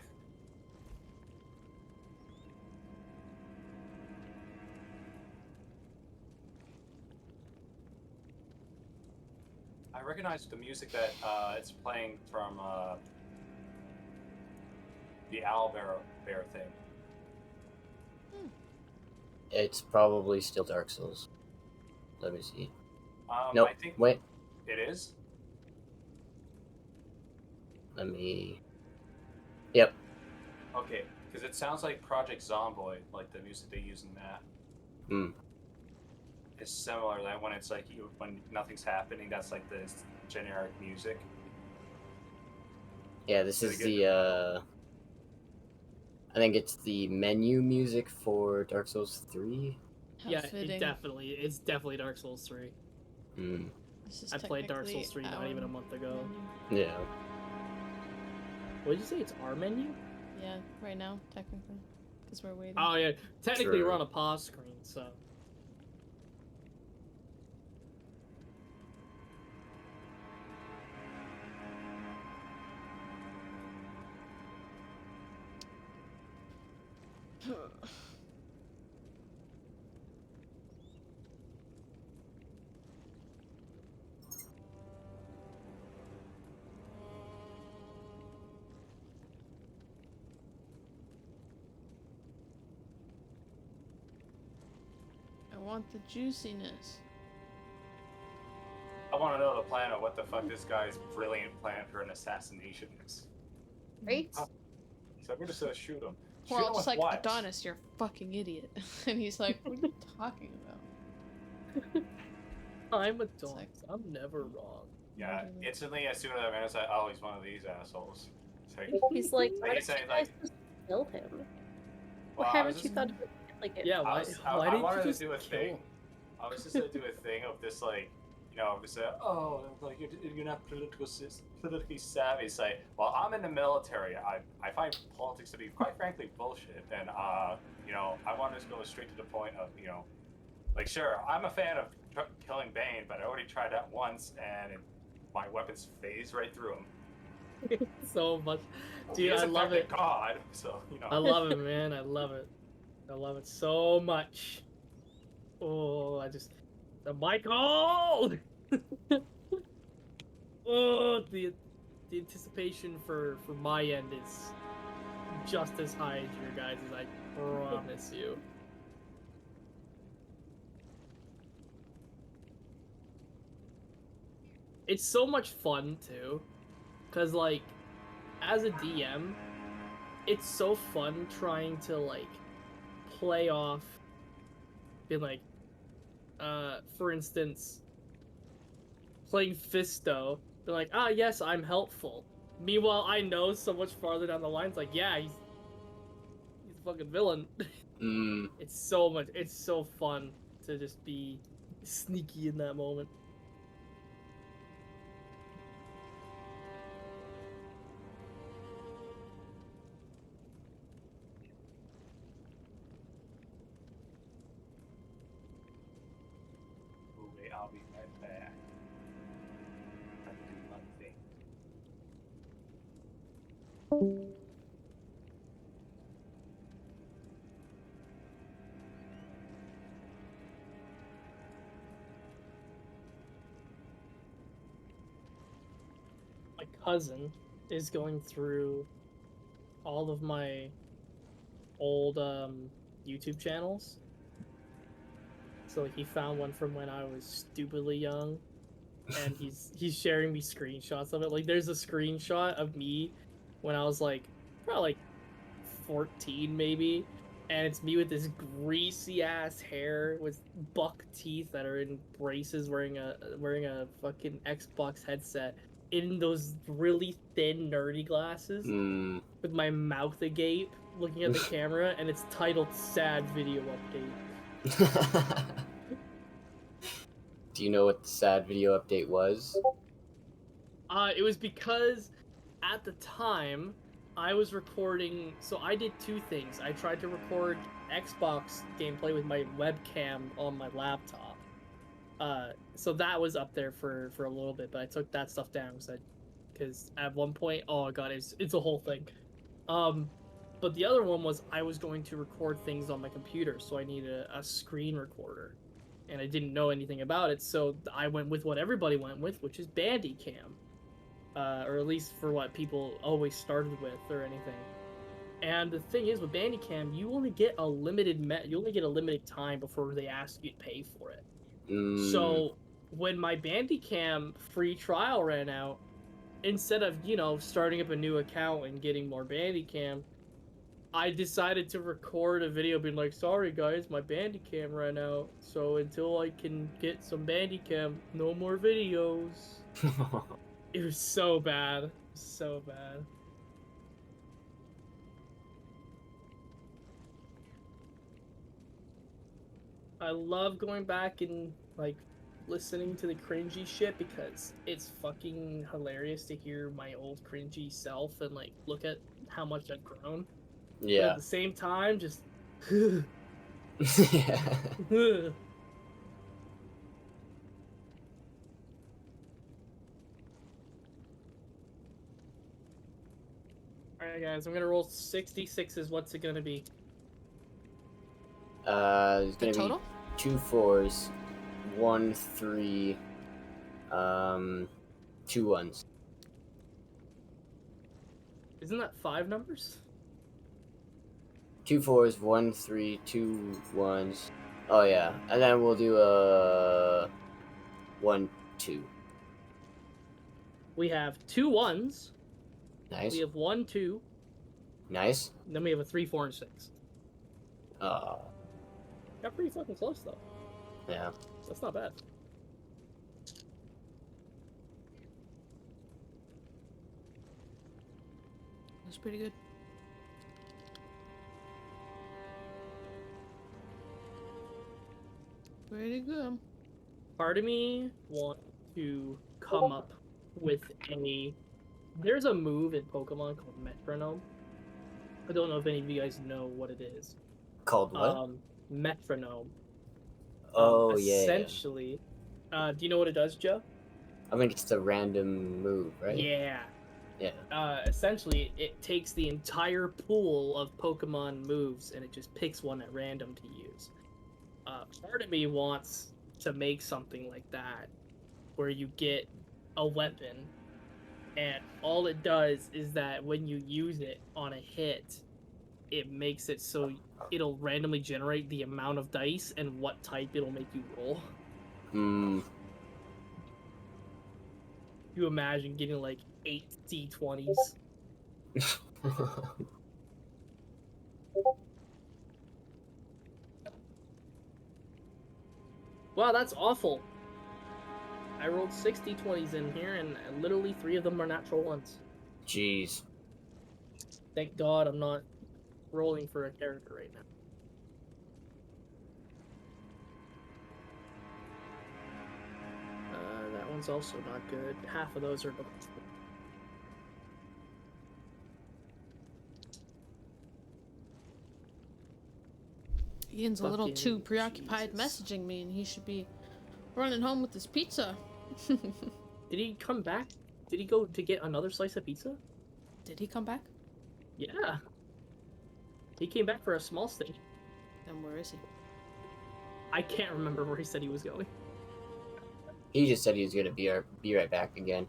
I recognize the music that it's playing from the Bear thing. It's probably still Dark Souls. Let me see. No, Nope. I think Wait. it is. Let me. Yep. Okay, because it sounds like Project Zomboid, like the music they use in that. Hmm. It's similar. That when it's like when nothing's happening, that's like the generic music. Yeah, this is Pretty the I think it's the menu music for Dark Souls 3. How Yeah, fitting. it's definitely Dark Souls 3. Hmm. This is I played Dark technically Souls 3 not our even a month ago. menu. Yeah. What did you say? It's our menu? Yeah, right now, technically. Because we're waiting. Oh yeah, technically True. we're on a pause screen, so. I want the juiciness. I want to know the plan of what the fuck this guy's brilliant plan for an assassination is. Right? So I'm gonna shoot him. Shoot Well, him just with like, what? Adonis, you're a fucking idiot. And he's like, what are you talking about? I'm a It's dog. like- I'm never wrong. Yeah, Literally. instantly as soon as I realized, like, oh, he's one of these assholes. It's like, He's like, Like why you did say, you guys like- just kill him? well, Why I haven't was you just- thought of it like it? Yeah, I why? was- Why I didn't wanted you to just do a kill thing. him? I was just gonna do a thing of this, like, you know, just say, oh, like you're not politically savvy. It's like, well, I'm in the military. I find politics to be, quite frankly, bullshit. And you know, I want to go straight to the point of, you know, like, sure, I'm a fan of killing Bane, but I already tried that once, and my weapons phased right through him. So much, He dude. is I in love fact a it. god, so you know. I love it, man. I love it. I love it so much. Oh, the Michael. Oh, the anticipation for my end is just as high as your guys'. I promise you. It's so much fun too, cause like, as a DM, it's so fun trying to like play off, being like, for instance, playing Fisto, being like, ah, yes, I'm helpful. Meanwhile, I know so much farther down the line, it's like, yeah, he's a fucking villain. Hmm. It's so fun to just be sneaky in that moment. My cousin is going through all of my old YouTube channels. So like, he found one from when I was stupidly young, and he's sharing me screenshots of it. Like there's a screenshot of me when I was like probably like 14 maybe, and it's me with this greasy ass hair with buck teeth that are in braces, wearing a fucking Xbox headset in those really thin nerdy glasses Hmm. with my mouth agape looking at the camera, and it's titled "Sad Video Update." Do you know what the sad video update was? It was because at the time I was recording. So I did two things. I tried to record Xbox gameplay with my webcam on my laptop. So that was up there for a little bit, but I took that stuff down because at one point, oh god, it's a whole thing. But the other one was I was going to record things on my computer, so I needed a screen recorder, and I didn't know anything about it, so I went with what everybody went with, which is Bandicam, or at least for what people always started with or anything. And the thing is, with Bandicam, you only get a limited time before they ask you to pay for it. So when my Bandicam free trial ran out, instead of starting up a new account and getting more Bandicam, I decided to record a video being like, sorry guys, my Bandicam ran out, so until I can get some Bandicam, no more videos. It was so bad. So bad. I love going back and, like, listening to the cringy shit because it's fucking hilarious to hear my old cringy self and, like, look at how much I've grown. Yeah. But at the same time, just... Yeah. Alright guys, I'm gonna roll 66s. What's it gonna be? There's The gonna total? be 2 4s, 1 3, 2 1s. Isn't that 5 numbers? 2 4s, 1 3, 2 1s. Oh yeah, and then we'll do a 1 2. We have 2 1s. Nice. We have 1 2. Nice. And then we have a 3 4 and 6. Got pretty fucking close though. Yeah. That's not bad. That's pretty good. Pretty good. Part of me wants to come up with a... There's a move in Pokemon called Metronome. I don't know if any of you guys know what it is. Called what? Metronome. Oh, yeah. Essentially, do you know what it does, Joe? I think it's the random move, right? Yeah. Yeah. Essentially, it takes the entire pool of Pokemon moves and it just picks one at random to use. Part of me wants to make something like that, where you get a weapon, and all it does is that when you use it on a hit, it makes it so it'll randomly generate the amount of dice and what type it'll make you roll. You imagine getting like 8 D20s. Wow, that's awful. I rolled 6 D20s in here, and literally 3 of them are natural ones. Jeez. Thank God I'm not rolling for a character right now. That one's also not good. Half of those are... Ian's a little too Fucking preoccupied Jesus. messaging me, and he should be running home with his pizza. Did he come back? Did he go to get another slice of pizza? Did he come back? Yeah. He came back for a small stay. Then where is he? I can't remember where he said he was going. He just said he was gonna be right back again.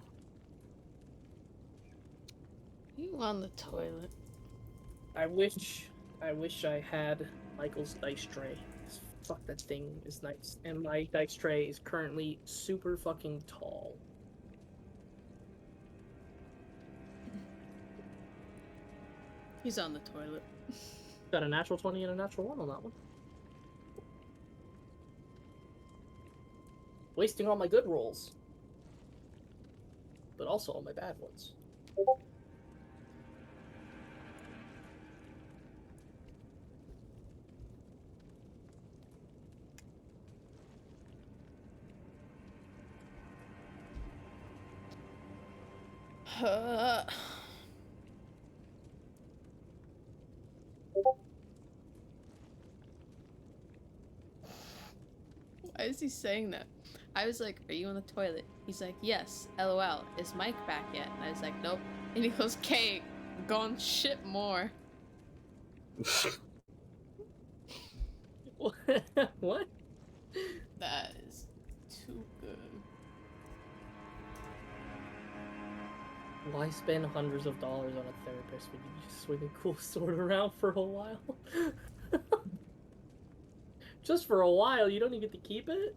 You on the toilet? I wish I had Michael's dice tray. Fuck, that thing is nice. And my dice tray is currently super fucking tall. He's on the toilet. Got a natural 20 and a natural 1 on that one. Wasting all my good rolls. But also all my bad ones. Why is he saying that? I was like, are you on the toilet? He's like, yes, LOL. Is Mike back yet? And I was like, nope. And he goes, Kay, go and shit more. What? That is too good. Why spend hundreds of dollars on a therapist when you just swing a cool sword around for a while? Just for a while, you don't even get to keep it?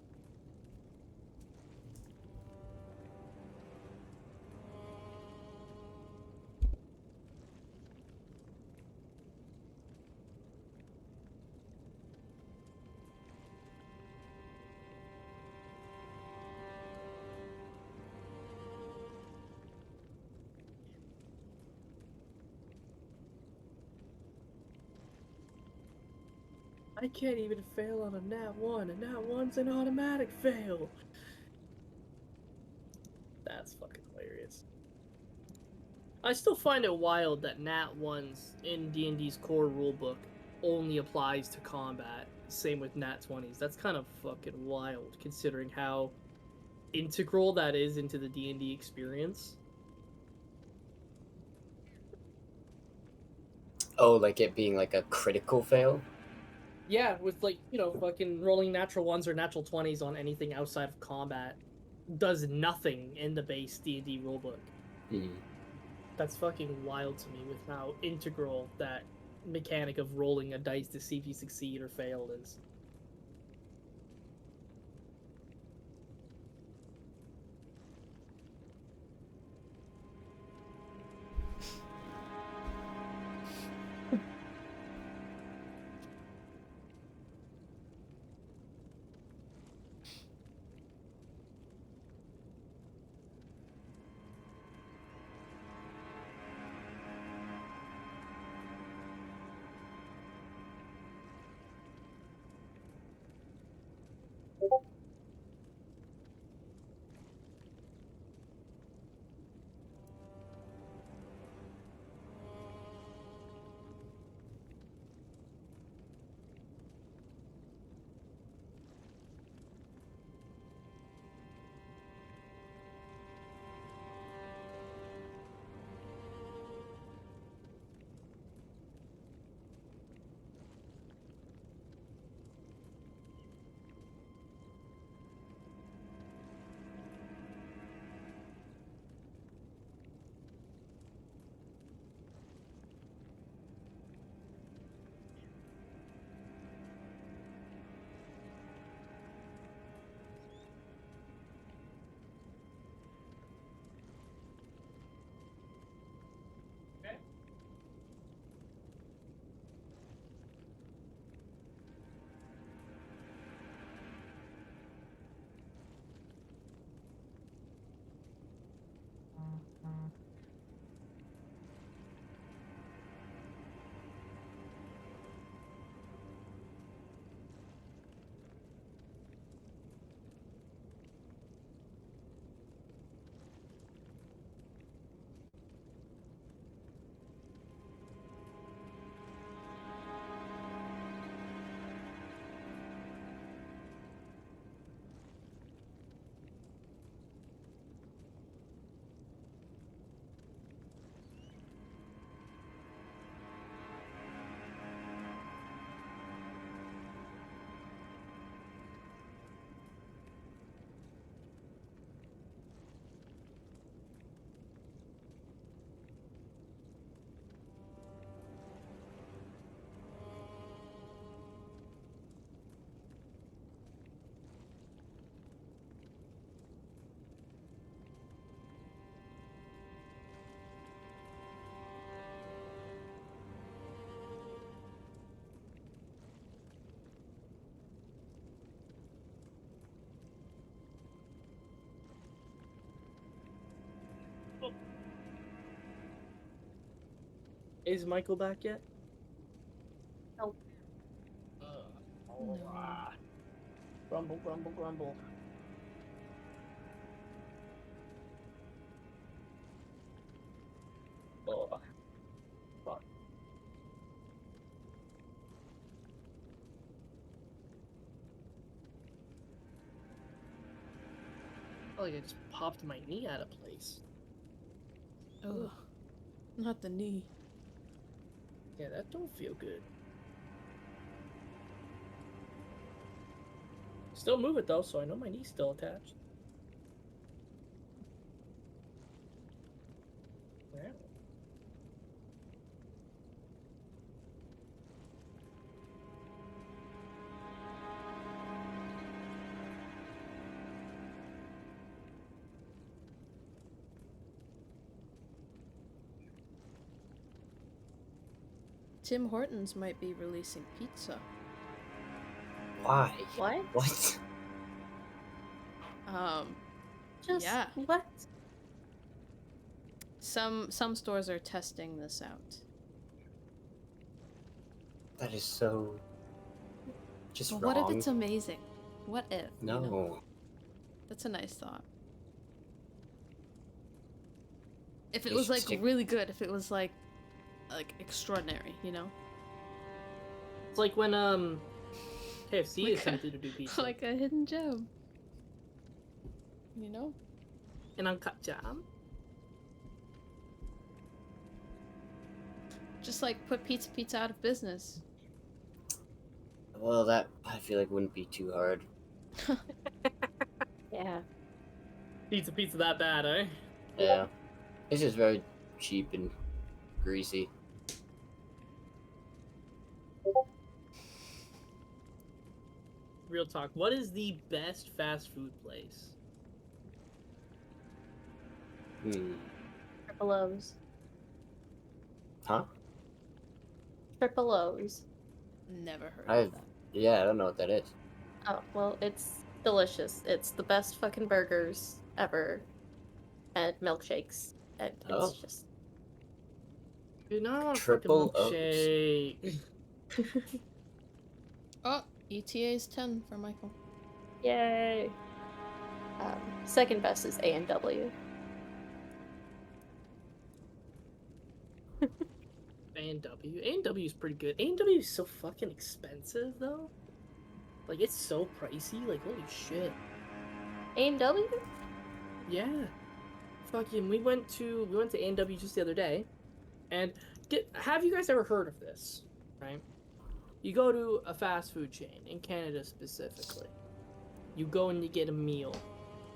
I can't even fail on a nat 1, and nat 1's an automatic fail. That's fucking hilarious. I still find it wild that nat 1s in D&D's core rulebook only applies to combat. Same with nat 20s. That's kind of fucking wild, considering how integral that is into the D&D experience. Oh, like it being like a critical fail? Yeah, with like, you know, fucking rolling natural 1s or natural 20s on anything outside of combat does nothing in the base D&D rulebook. Mm. That's fucking wild to me with how integral that mechanic of rolling a dice to see if you succeed or fail is. Is Michael back yet? Nope. No. Grumble, grumble, grumble. Oh, fuck. Oh, like I just popped my knee out of place. Oh, not the knee. Yeah, that don't feel good. Still move it though, so I know my knee's still attached. Wow. Tim Hortons might be releasing pizza. Why? What? What? Just Yeah. what? Some stores are testing this out. That is so just But wrong. what if it's amazing? What if? No. You know? That's a nice thought. If it They was should like stick- really good, if it was like extraordinary, you know? It's like when KFC Like attempted to do pizza. like a hidden gem. You know? An uncut jam. Just like put Pizza out of business. Well, that I feel like wouldn't be too hard. Yeah. Pizza that bad, eh? Yeah. It's just very cheap and greasy. Real talk. What is the best fast food place? Triple O's. Huh? Triple O's. Never heard I of that. Yeah, I don't know what that is. Oh, well, it's delicious. It's the best fucking burgers ever. And milkshakes. And it's Oh. just... Dude, now I want a Triple fucking O's. milkshake. Oh, ETA's 10 for Michael. Yay! Second best is A&W. A&W. A&W is pretty good. A&W is so fucking expensive, though. Like, it's so pricey. Like, holy shit. A&W? Yeah. Fucking, we went to A&W just the other day, and have you guys ever heard of this? Right? You go to a fast food chain in Canada specifically. You go and you get a meal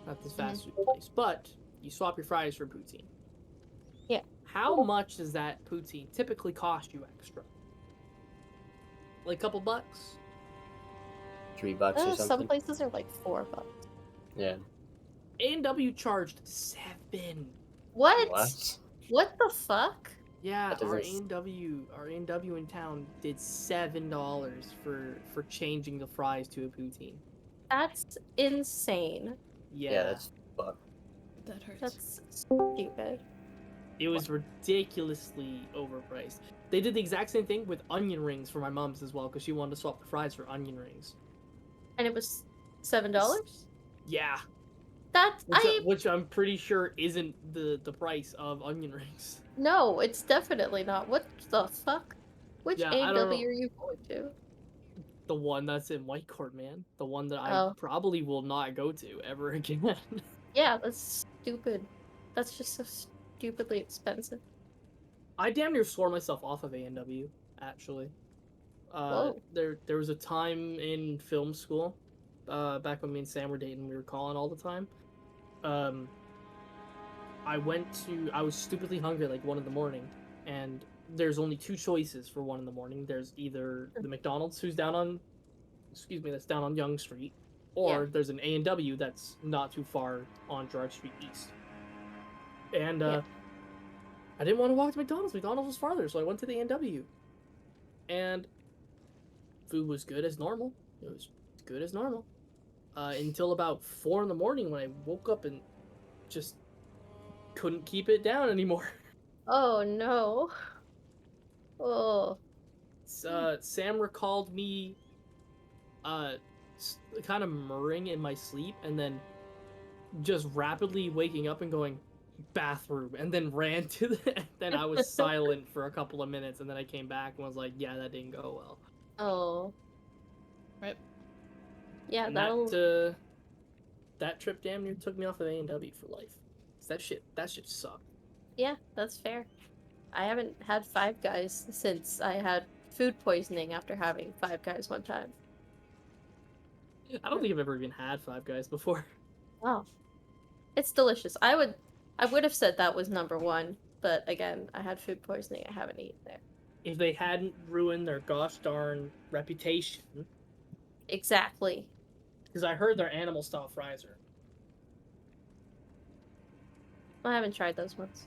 at this fast food place, but you swap your fries for poutine. Yeah. How much does that poutine typically cost you extra? Like a couple bucks? $3 or something. Some places are like $4. Yeah. A&W charged $7. What? What? What the fuck? Yeah, That our doesn't- A&W in town did $7 for changing the fries to a poutine. That's insane. Yeah, that's fucked. That hurts. That's stupid. it was ridiculously overpriced. They did the exact same thing with onion rings for my mom's as well, because she wanted to swap the fries for onion rings. And it was $7? Yeah, That's... which I'm pretty sure isn't the price of onion rings. No, it's definitely not. What the fuck? Which Yeah, I don't A&W know. are you going to? The one that's in Whitecourt, man. The one that I Oh. probably will not go to ever again. Yeah, that's stupid. That's just so stupidly expensive. I damn near swore myself off of A&W, actually. Whoa. There was a time in film school, back when me and Sam were dating, we were calling all the time. I was stupidly hungry at like 1 in the morning, and there's only 2 choices for 1 in the morning. There's either the McDonald's that's down on Yonge Street, or there's an A&W that's not too far on Gerard Street East. And I didn't want to walk to McDonald's. McDonald's was farther, so I went to the A&W. And food was good as normal. It was good as normal. Until about 4 in the morning when I woke up and just couldn't keep it down anymore. Oh no. Sam recalled me kind of murring in my sleep and then just rapidly waking up and going bathroom and then ran to the and then I was silent for a couple of minutes and then I came back and was like, yeah, that didn't go well. Oh. Right. Yeah, And that'll... that trip damn near took me off of A&W for life. That shit sucked. Yeah, that's fair. I haven't had Five Guys since I had food poisoning after having Five Guys one time. I don't think I've ever even had Five Guys before. Oh. It's delicious. I would have said that was number one, but again, I had food poisoning. I haven't eaten there. If they hadn't ruined their gosh darn reputation, Exactly. because I heard their animal style fries are. I haven't tried those ones.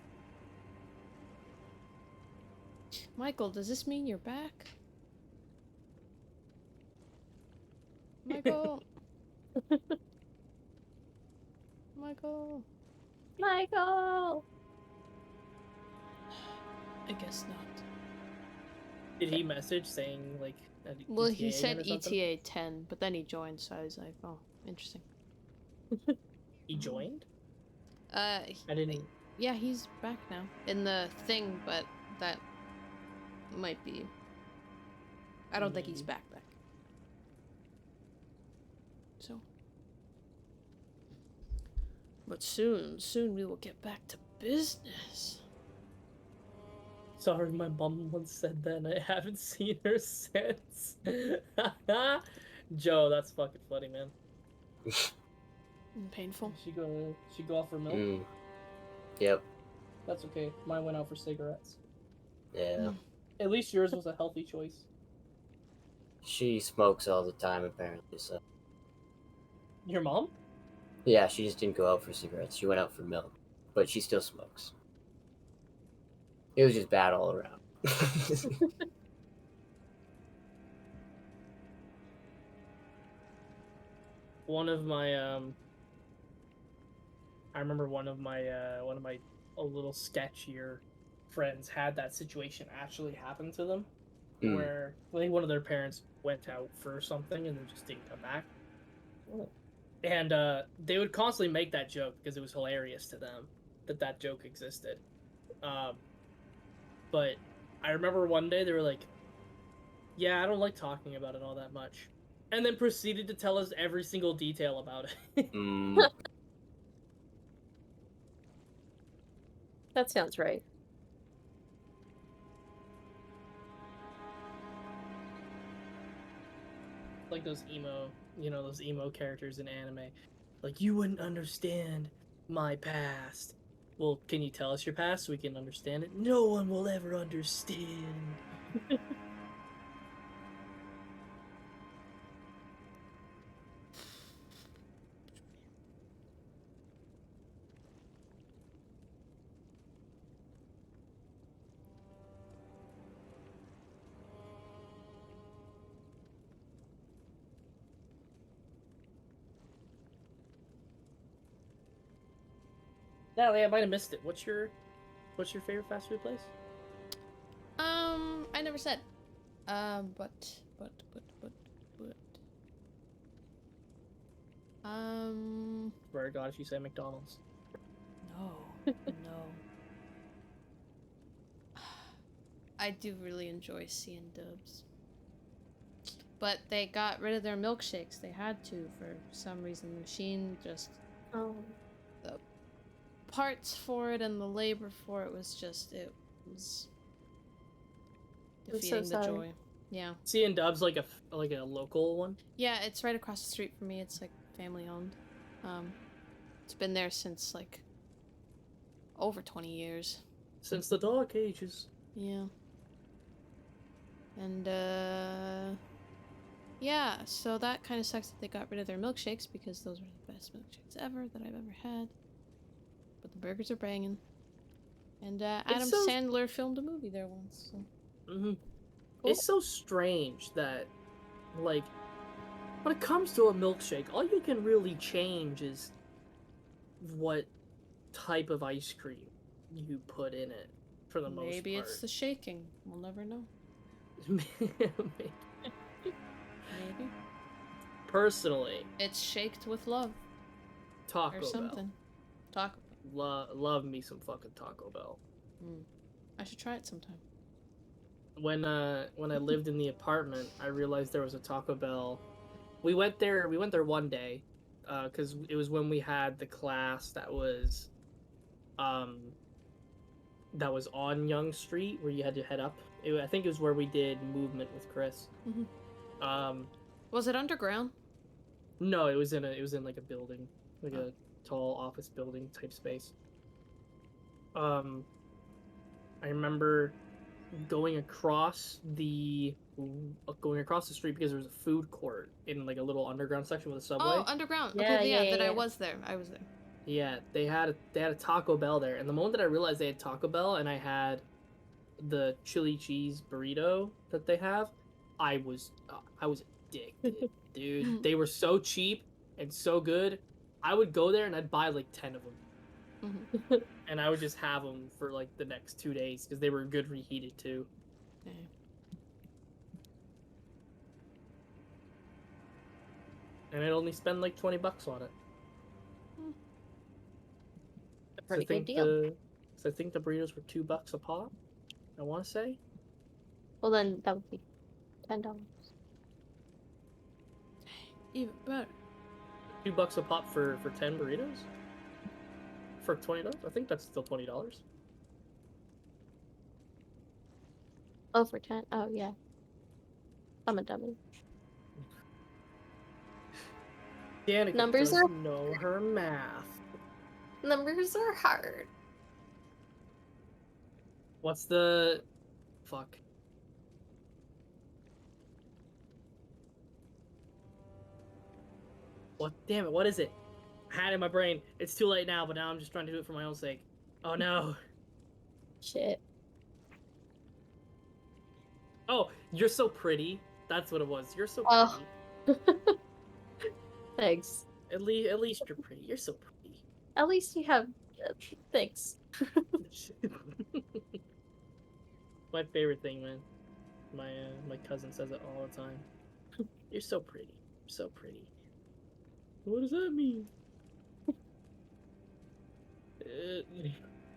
Michael, does this mean you're back? Michael. Michael. Michael! I guess not. Did he message saying like? Well, ETA he said again or something? ETA 10, but then he joined, so I was like, oh, interesting. He joined? I didn't. Yeah, he's back now in the thing, but that might be. I don't think he's back. So, but soon we will get back to business. Sorry, my mom once said that and I haven't seen her since. Joe, that's fucking funny, man. Painful. She go off for milk? Yep. That's okay. Mine went out for cigarettes. Yeah. At least yours was a healthy choice. She smokes all the time, apparently, so. Your mom? Yeah, she just didn't go out for cigarettes. She went out for milk. But she still smokes. It was just bad all around. One of my I remember one of my a little sketchier friends had that situation actually happen to them, where I think one of their parents went out for something and then just didn't come back. And they would constantly make that joke because it was hilarious to them that joke existed. But I remember one day they were like, yeah, I don't like talking about it all that much. And then proceeded to tell us every single detail about it. That sounds right. Like those emo characters in anime. Like, you wouldn't understand my past. Well, can you tell us your past so we can understand it? No one will ever understand. Natalie, I might have missed it. What's your favorite fast food place? I never said. But. Swear to God, if you say McDonald's. No. I do really enjoy seeing Dubs. But they got rid of their milkshakes. They had to for some reason. The machine just... Oh. The parts for it and the labor for it was just... It was... defeating the joy. Yeah. Seeing Dubs like a local one? Yeah, it's right across the street from me. It's like family owned. It's been there since like over 20 years. Since the dark ages. Yeah. And yeah, so that kind of sucks that they got rid of their milkshakes because those were the best milkshakes ever that I've ever had. But the burgers are banging. And Adam Sandler filmed a movie there once. So. Cool. It's so strange that, like, when it comes to a milkshake, all you can really change is what type of ice cream you put in it, for the most part. Maybe it's the shaking. We'll never know. Maybe. Personally, It's shaked with love Taco or Bell. something. Taco Bell. Love me some fucking Taco Bell. I should try it sometime. When I lived in the apartment, I realized there was a Taco Bell. We went there one day, because it was when we had the class that was on Young Street where you had to head up. I think it was where we did movement with Chris. Was it underground? No, it was in like a building, like a tall office building type space. I remember going across the street because there was a food court in like a little underground section with a subway. Oh, underground. Yeah, Okay, yeah, then yeah. I was there. Yeah, they had a Taco Bell there, and the moment that I realized they had Taco Bell and I had the chili cheese burrito that they have, I was addicted, dude. They were so cheap and so good. I would go there and I'd buy like 10 of them, and I would just have them for like the next 2 days because they were good reheated too. Okay. And I'd only spend like $20 on it. Pretty good deal. I think the burritos were $2 a pop. I want to say. Well, then that would be $10. Even better. $2 a pop for 10 burritos. For $20, I think that's still $20. Oh, for 10. Oh, yeah. I'm a dummy. Danica Numbers doesn't know her math. Numbers are hard. What's the... Fuck. What? Damn it, what is it? I had it in my brain. It's too late now, but now I'm just trying to do it for my own sake. Oh no. Shit. Oh, you're so pretty. That's what it was. You're so Oh. pretty. Thanks. At least you're pretty. You're so pretty. At least you have... thanks. My favorite thing, man. My cousin says it all the time. You're so pretty. You're so pretty. What does that mean?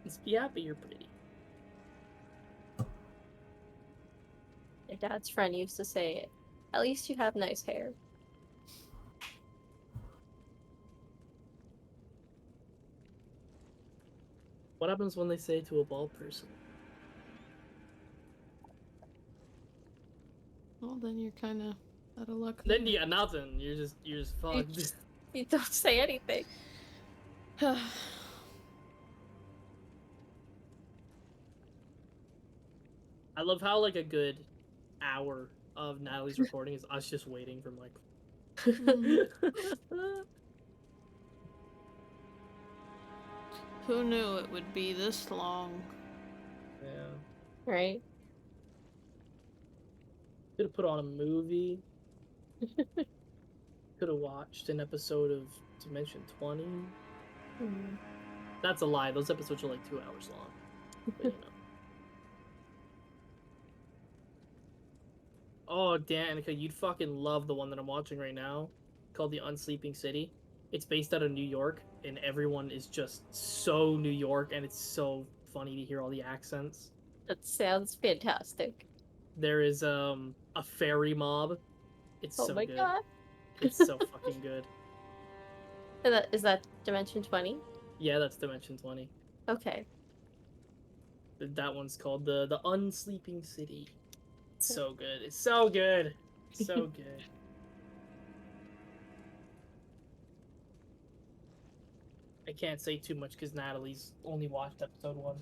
Just be happy you're pretty. Your dad's friend used to say, at least you have nice hair. What happens when they say to a bald person? Well, then you're kind of out of luck. Then you got nothing. You're just fucked. You don't say anything. I love how like a good hour of Natalie's recording is us just waiting for Mike. Who knew it would be this long? Yeah. Right? Could have put on a movie. Could have watched an episode of Dimension 20. That's a lie. Those episodes are like 2 hours long. But, you know. Oh, Danica, you'd fucking love the one that I'm watching right now, called The Unsleeping City. It's based out of New York, and everyone is just so New York, and it's so funny to hear all the accents. That sounds fantastic. There is a fairy mob. It's so Oh my good. god. It's so fucking good. Is that Dimension 20? Yeah, that's Dimension 20. Okay. That one's called the Unsleeping City. It's so good. It's so good. So good. I can't say too much because Natalie's only watched episode 1.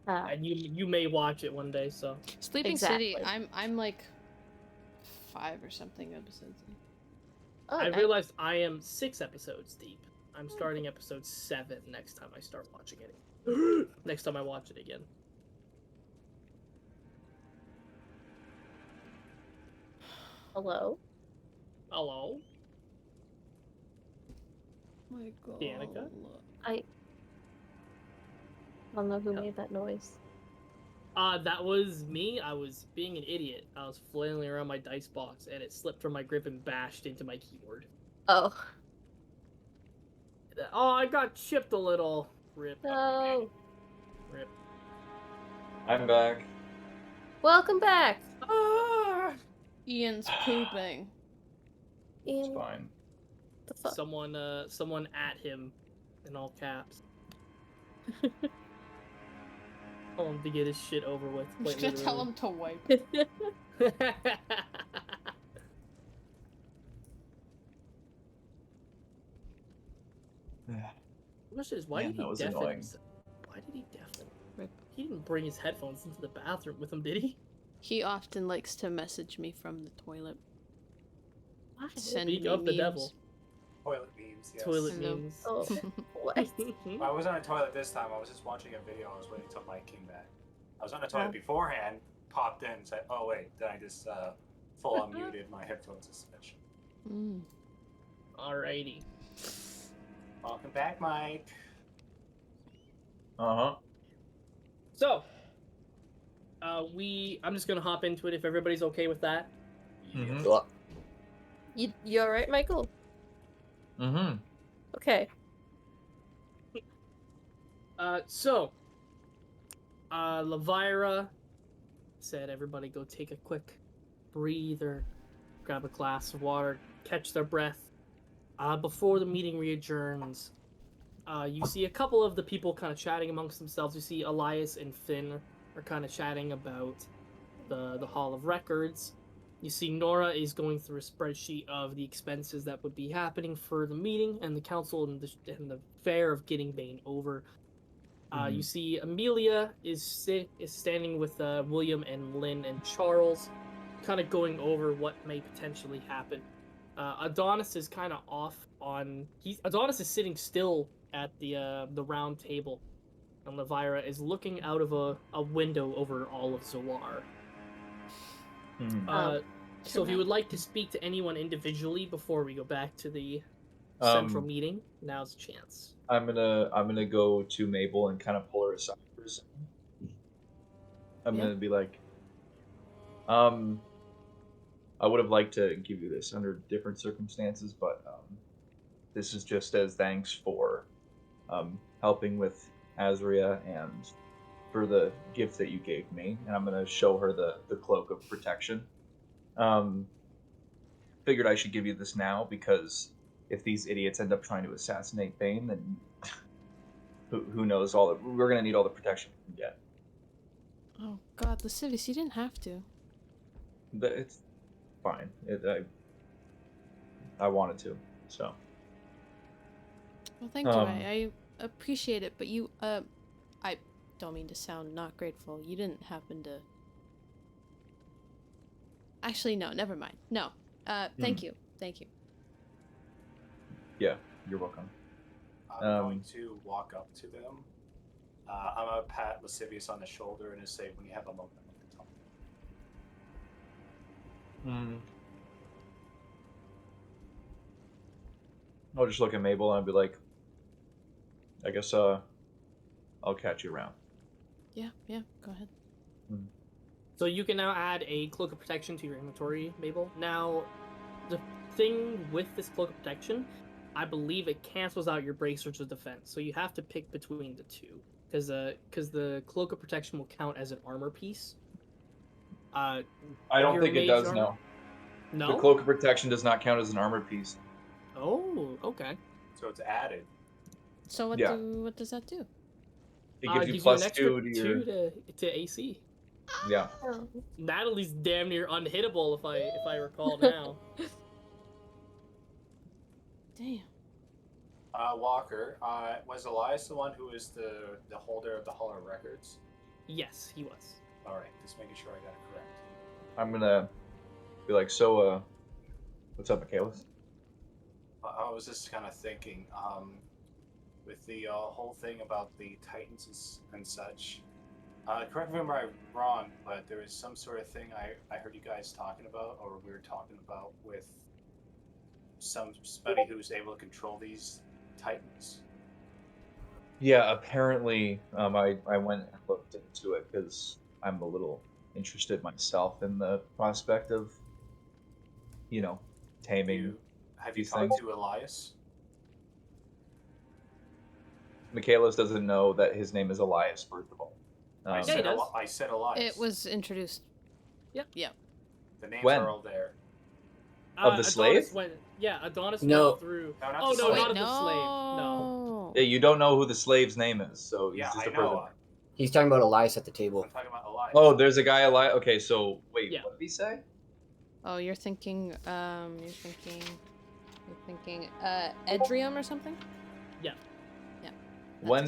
And you may watch it one day, so. Sleeping City, I'm like 5 or something episodes in. Oh, I realized I am 6 episodes deep. I'm starting episode 7 next time I start watching it. Next time I watch it again. Hello? Hello? My god. Danica? I don't know who made that noise. That was me. I was being an idiot. I was flailing around my dice box, and it slipped from my grip and bashed into my keyboard. Oh. Oh, I got chipped a little. Rip. No. Rip. I'm back. Welcome back. Ah! Ian's pooping. It's Ian, fine. the fuck? Someone at him, in all caps. Tell him to get his shit over with. I'm just gonna tell him to wipe. Man, Why did he that was deafen annoying. himself? Why did he deafen? Rip. He didn't bring his headphones into the bathroom with him, did he? He often likes to message me from the toilet. Send Speak me of the memes. devil. Toilet memes, yes. Toilet Hello. memes. Oh, what? I wasn't on a toilet this time. I was just watching a video. I was waiting until Mike came back. I was on a toilet beforehand, popped in, said, "Oh wait," then I just full on muted my headphones and such. Mm. Alrighty. Welcome back, Mike. Uh-huh. So, I'm just gonna hop into it if everybody's okay with that. Mhm. Well, You alright, Michael? Mm-hmm. Okay. Elvira said everybody go take a quick breather, grab a glass of water, catch their breath. Before the meeting readjourns, you see a couple of the people kind of chatting amongst themselves. You see Elias and Finn are kind of chatting about the Hall of Records. You see Nora is going through a spreadsheet of the expenses that would be happening for the meeting and the council and the fair of getting Bane over. You see Amelia is standing with William and Lynn and Charles, kind of going over what may potentially happen. Adonis is kind of off on. Adonis is sitting still at the round table, and Elvira is looking out of a window over all of Zoar. So if you would like to speak to anyone individually before we go back to the central meeting, now's the chance. I'm gonna go to Mabel and kind of pull her aside for a second. I'm gonna be like, I would have liked to give you this under different circumstances, but this is just as thanks for helping with Azria and for the gift that you gave me. And I'm gonna show her the cloak of protection. Figured I should give you this now because if these idiots end up trying to assassinate Bane, then who knows we're gonna need all the protection we can get. Oh God, Lascivious, you didn't have to. But it's fine. I wanted to, so. Well, thank you. I appreciate it, but you, I don't mean to sound not grateful. You didn't happen to. Actually, no, never mind. No. Thank you. Thank you. Yeah, you're welcome. I'm going to walk up to them. I'm going to pat Lascivious on the shoulder and just say, when you have a moment, tell me. I'll just look at Mabel and I'll be like, I guess I'll catch you around. Yeah, go ahead. So you can now add a Cloak of Protection to your inventory, Mabel. Now, the thing with this Cloak of Protection, I believe it cancels out your Bracers of Defense, so you have to pick between the two, because the Cloak of Protection will count as an armor piece. I don't think it does, armor? no. No? The Cloak of Protection does not count as an armor piece. Oh, okay. So it's added. So what does that do? It gives you an plus extra 2 to your... to AC. Yeah. Natalie's damn near unhittable if I recall now. Damn. Walker, was Elias the one who was the holder of the Hall of Records? Yes, he was. Alright, just making sure I got it correct. I'm gonna be like, so, what's up, Michaelis? I was just kind of thinking, with the whole thing about the Titans and such, correct me if I'm wrong, but there was some sort of thing I heard you guys talking about, or we were talking about, with somebody who's able to control these Titans. Yeah, apparently, I went and looked into it, because I'm a little interested myself in the prospect of, taming Have you these talked things. to Elias? Michaelis doesn't know that his name is Elias, first of all. I Yeah, he said does. I said Elias. It was introduced. Yep. Yep. The names When? are all there. Of the slave? Adonis No. went through. No, not Oh the no, slave. not Wait, of the slave. No. Yeah, you don't know who the slave's name is, so he's Yeah, just I a further. know. He's talking about Elias at the table. I'm talking about Elias. Oh, there's a guy Elias. Okay, so wait, Yeah. what did he say? Oh, you're thinking, Edrium or something? Yeah. Yeah. When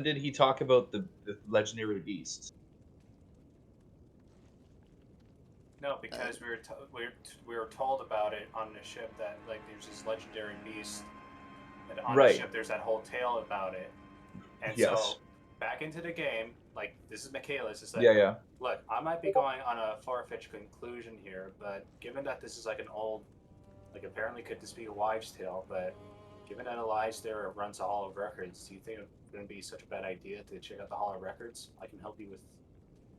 did he talk about the legendary beasts? No, because we were told about it on the ship that like there's this legendary beast, and on the Right. ship there's that whole tale about it. And Yes. so back into the game, like this is Michaelis. It's like, Yeah. look, I might be going on a far-fetched conclusion here, but given that this is like an old, like apparently could this be a wives' tale, but given that Elias there runs a Hall of Records, do you think it's going to be such a bad idea to check out the Hall of Records? I can help you with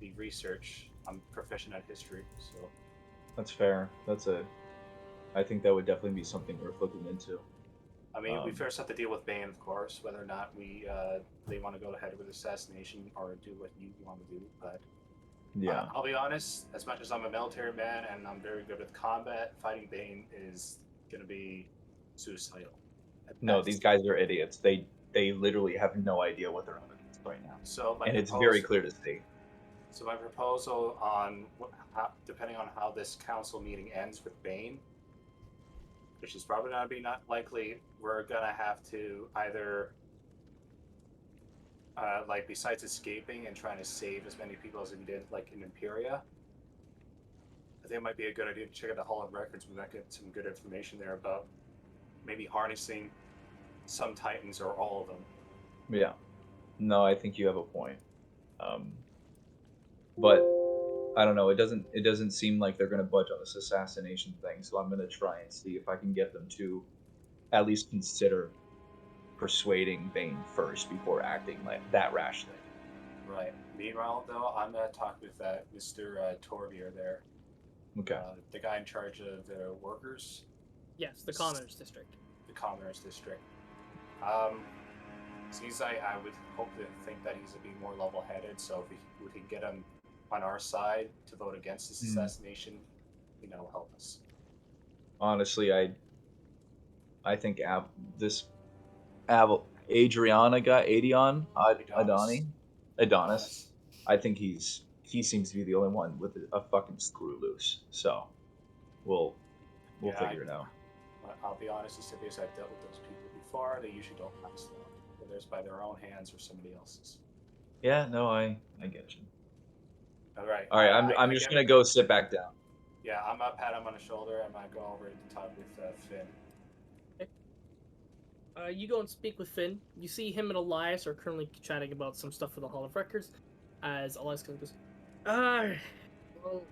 the research. I'm proficient at history, so. That's fair. I think that would definitely be something worth looking into. I mean, we first have to deal with Bane, of course, whether or not they want to go ahead with assassination or do what you want to do. But Yeah. I'll be honest, as much as I'm a military man and I'm very good with combat, fighting Bane is going to be suicidal. No, these guys are idiots. They literally have no idea what they're up against right now. So and it's very clear to see. So my proposal on depending on how this council meeting ends with Bane, which is probably not likely, we're gonna have to either like besides escaping and trying to save as many people as we did like in Imperia, I think it might be a good idea to check out the Hall of Records. We might get some good information there about maybe harnessing some Titans or all of them. Yeah. No, I think you have a point. But I don't know. It doesn't seem like they're gonna budge on this assassination thing. So I'm gonna try and see if I can get them to at least consider persuading Bane first before acting like that rashly. Right. Meanwhile, though, I'm gonna talk with Mr. Torvier there. Okay. The guy in charge of the workers. Yes, the Commoners District. The Commoners District. Seems like I would hope to think that he's a bit more level-headed. So if we can get him on our side to vote against this assassination, help us. Honestly, I think Adriana guy, Adonis. I think he seems to be the only one with a fucking screw loose. So we'll figure it out. I'll be honest, as I've dealt with those people before. They usually don't last long, whether it's by their own hands or somebody else's. Yeah, no, I get you. All right. I'm just gonna go sit back down. Yeah, I'm gonna pat him on the shoulder. I might go over to talk with Finn. You go and speak with Finn. You see him and Elias are currently chatting about some stuff for the Hall of Records. As Elias goes, well,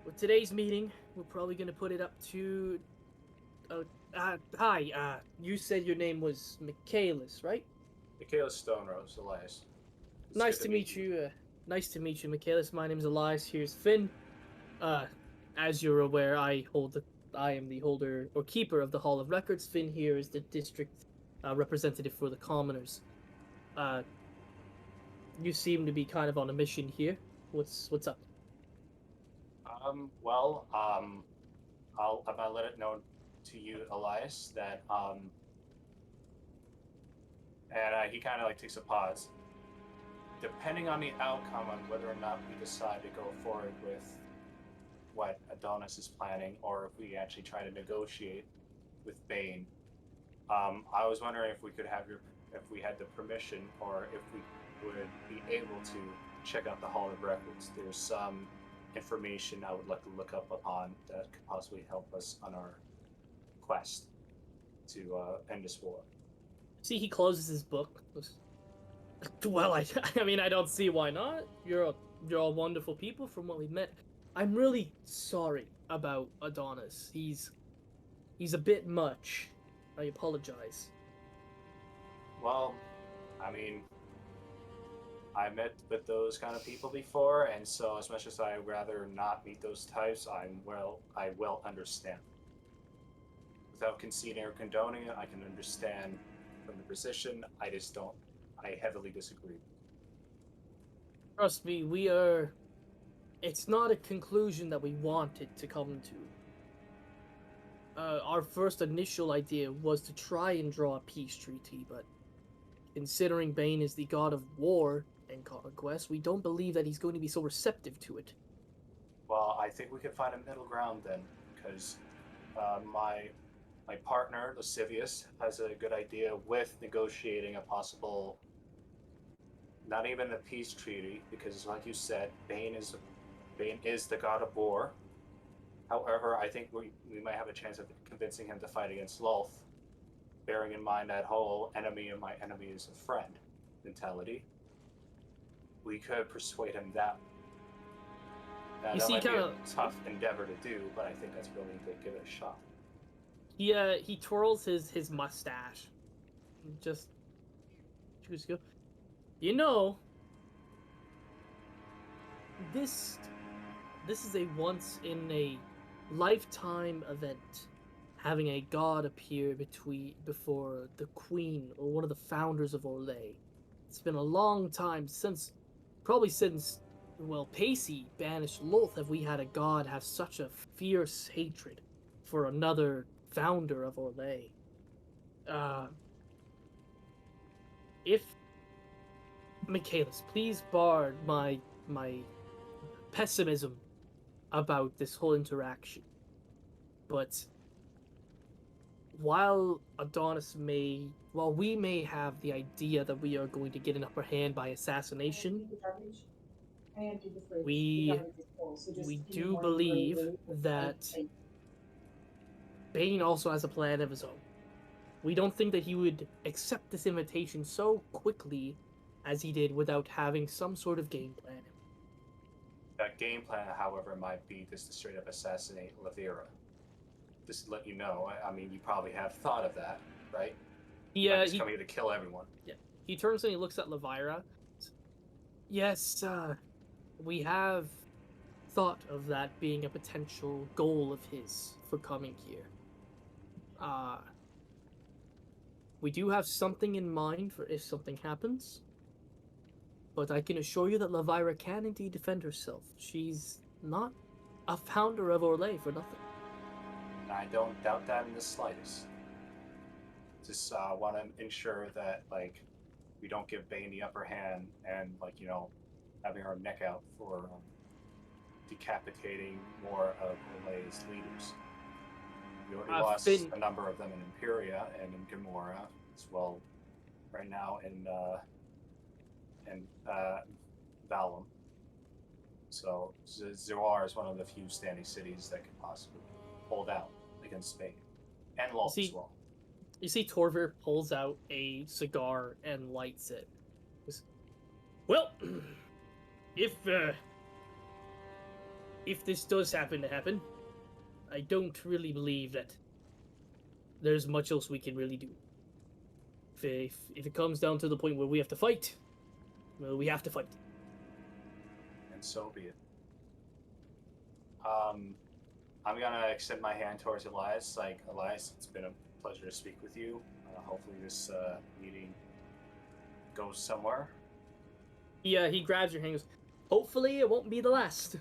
with today's meeting, we're probably gonna put it up to. Hi. You said your name was Michaelis, right? Michaelis Stonerose, Elias. Nice to meet you. Nice to meet you, Michaelis. My name's Elias. Here's Finn. As you're aware, I am the holder or keeper of the Hall of Records. Finn here is the district representative for the commoners. You seem to be kind of on a mission here. What's up? I'm gonna let it known to you, Elias, that and he kind of like takes a pause. Depending on the outcome on whether or not we decide to go forward with what Adonis is planning, or if we actually try to negotiate with Bane, I was wondering if we could if we had the permission, or if we would be able to check out the Hall of Records. There's some information I would like to look up upon that could possibly help us on our quest to end this war. See, he closes his book. Well, I mean, I don't see why not. You're all wonderful people from what we've met. I'm really sorry about Adonis. He's a bit much. I apologize. Well, I mean, I met with those kind of people before, and so as much as I rather not meet those types, I will understand. Without conceding or condoning it, I can understand from the position. I just don't. I heavily disagree. Trust me, it's not a conclusion that we wanted to come to. Our first initial idea was to try and draw a peace treaty, but considering Bane is the god of war and conquest, we don't believe that he's going to be so receptive to it. Well, I think we could find a middle ground then, because my partner, Lascivious, has a good idea with negotiating a possible, not even a peace treaty, because like you said, Bane is the god of war. However, I think we might have a chance of convincing him to fight against Lolth, bearing in mind that whole enemy of my enemy is a friend mentality. We could persuade him that. Now, You that see, might be kinda- a tough endeavor to do, but I think that's willing to give it a shot. He twirls his mustache. Just go. You know, this is a once in a lifetime event, having a god appear before the queen or one of the founders of Orlais. It's been a long time probably since, well, Pacey banished Lolth have we had a god have such a fierce hatred for another founder of Orlais. If Michaelis, please bar my pessimism about this whole interaction. But while we may have the idea that we are going to get an upper hand by assassination, we do believe that Bane also has a plan of his own. We don't think that he would accept this invitation so quickly as he did without having some sort of game plan. That game plan, however, might be just to straight up assassinate Lavira. Just to let you know, I mean, you probably have thought of that, right? Yeah, He's coming here to kill everyone. Yeah, he turns and he looks at Lavira. Yes, we have thought of that being a potential goal of his for coming here. We do have something in mind for if something happens, but I can assure you that Lavira can indeed defend herself. She's not a founder of Orlais for nothing. I don't doubt that in the slightest. Just want to ensure that, like, we don't give Bane the upper hand and, like, you know, having our neck out for decapitating more of Orlais' leaders. We already lost a number of them in Imperia and in Gamora, as well right now in Valum. So Zoar is one of the few standing cities that could possibly hold out against Spain. And Lolth as well. You see Torvir pulls out a cigar and lights it. Well, if this does happen to happen, I don't really believe that there's much else we can really do. If it comes down to the point where we have to fight, well, we have to fight. And so be it. I'm gonna extend my hand towards Elias. Like, Elias, it's been a pleasure to speak with you. Hopefully this meeting goes somewhere. Yeah, he grabs your hand and goes, hopefully it won't be the last.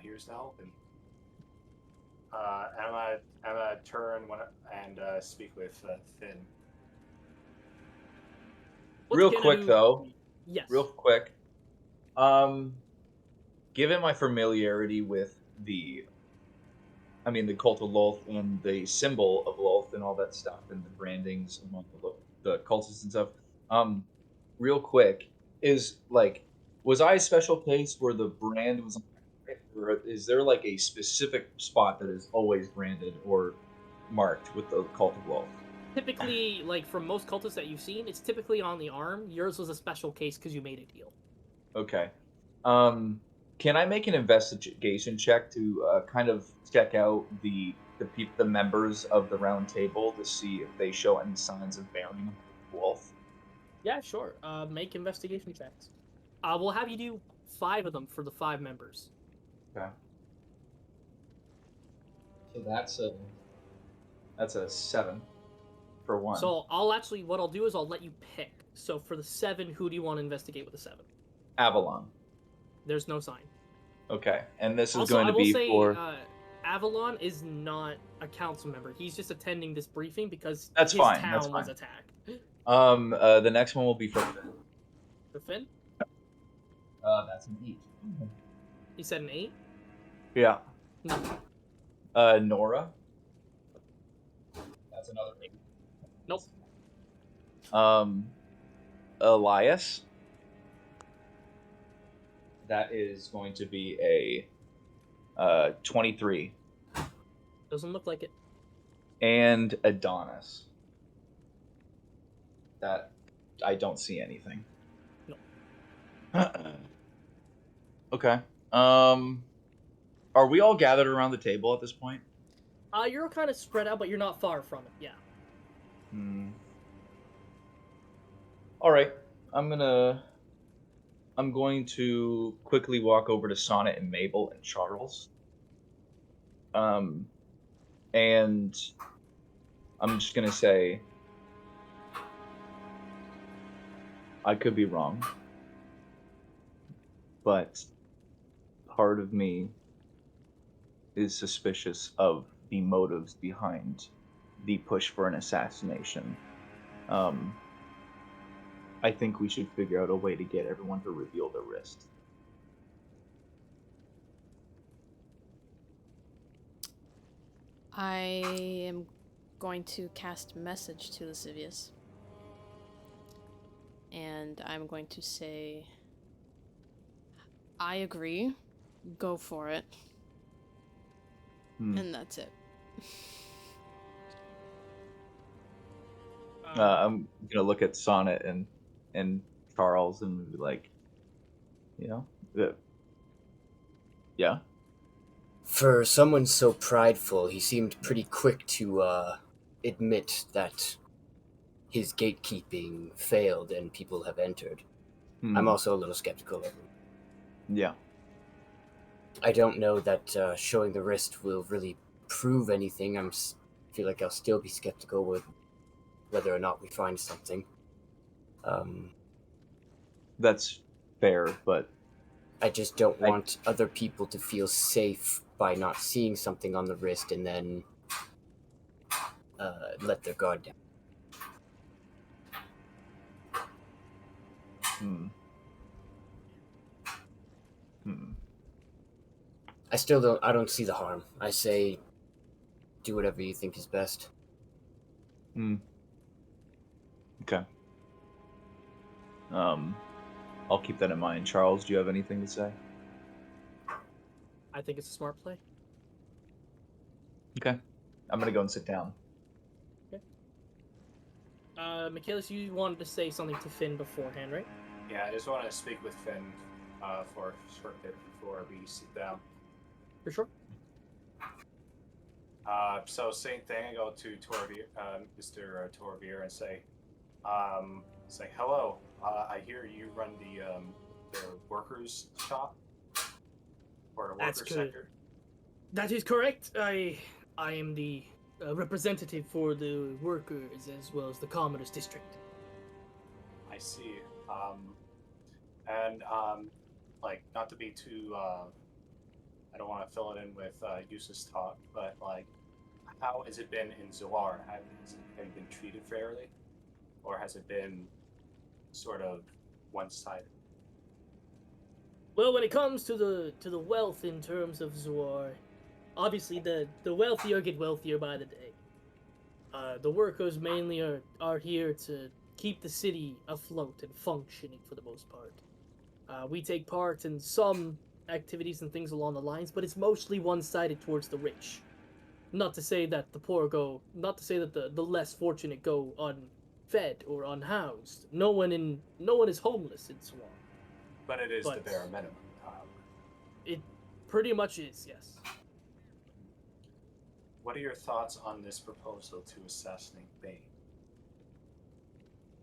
Here's to hoping. I'm gonna turn and speak with Finn. Real quick though. Yes. Real quick. Given my familiarity with the cult of Lolth and the symbol of Lolth and all that stuff and the brandings among the cultists and stuff. Real quick, was I a special case where the brand was, or is there like a specific spot that is always branded or marked with the cult of Lolth? Typically, like from most cultists that you've seen, it's typically on the arm. Yours was a special case because you made a deal. Okay. Can I make an investigation check to kind of check out the members of the round table to see if they show any signs of bearing a wolf? Yeah, sure. Make investigation checks. We'll have you do 5 of them for the 5 members. Okay. So that's a 7 for one. So what I'll do is I'll let you pick. So for the 7, who do you want to investigate with the 7? Avalon. There's no sign. Okay, and this is Also, going I to will be say, for. Avalon is not a council member. He's just attending this briefing because That's his fine. town That's was fine. attacked. The next one will be for Finn. For Finn, That's an 8. he said an 8. Yeah. No. Nora. That's another 8. Nope. Elias. That is going to be a 23. Doesn't look like it. And Adonis. That I don't see anything. No. Okay. Are we all gathered around the table at this point? You're kind of spread out, but you're not far from it. Yeah. All right. I'm going to quickly walk over to Sonnet and Mabel and Charles. And I'm just gonna say, I could be wrong, but part of me is suspicious of the motives behind the push for an assassination. I think we should figure out a way to get everyone to reveal their wrist. I am going to cast message to Lascivious. And I'm going to say, I agree. Go for it. And that's it. I'm gonna look at Sonnet and Charles and be like, yeah. For someone so prideful, he seemed pretty quick to admit that his gatekeeping failed and people have entered. I'm also a little skeptical of him. Yeah. I don't know that showing the wrist will really prove anything. Feel like I'll still be skeptical with whether or not we find something. That's fair, but I just don't want other people to feel safe by not seeing something on the wrist and then let their guard down. I don't see the harm. I say, do whatever you think is best. Okay. I'll keep that in mind. Charles, do you have anything to say? I think it's a smart play. Okay. I'm gonna go and sit down. Okay. Michaelis, you wanted to say something to Finn beforehand, right? Yeah, I just want to speak with Finn for a short bit before we sit down. For sure. So same thing. I go to Mr. Torvier, and say, hello. I hear you run the workers' shop or the workers' sector. That is correct. I am the representative for the workers as well as the commoners district. I see. Like, not to be too, I don't want to fill it in with useless talk, but like, how has it been in Zoar? Have you been treated fairly, or has it been sort of one-sided? Well, when it comes to the wealth in terms of Zoar, obviously the wealthier get wealthier by the day. The workers mainly are here to keep the city afloat and functioning for the most part. We take part in some activities and things along the lines, but it's mostly one-sided towards the rich. Not to say that the poor not to say that the less fortunate go unfed or unhoused. No one is homeless in Zoar. But it is the bare minimum. It pretty much is, yes. What are your thoughts on this proposal to assassinate Bane?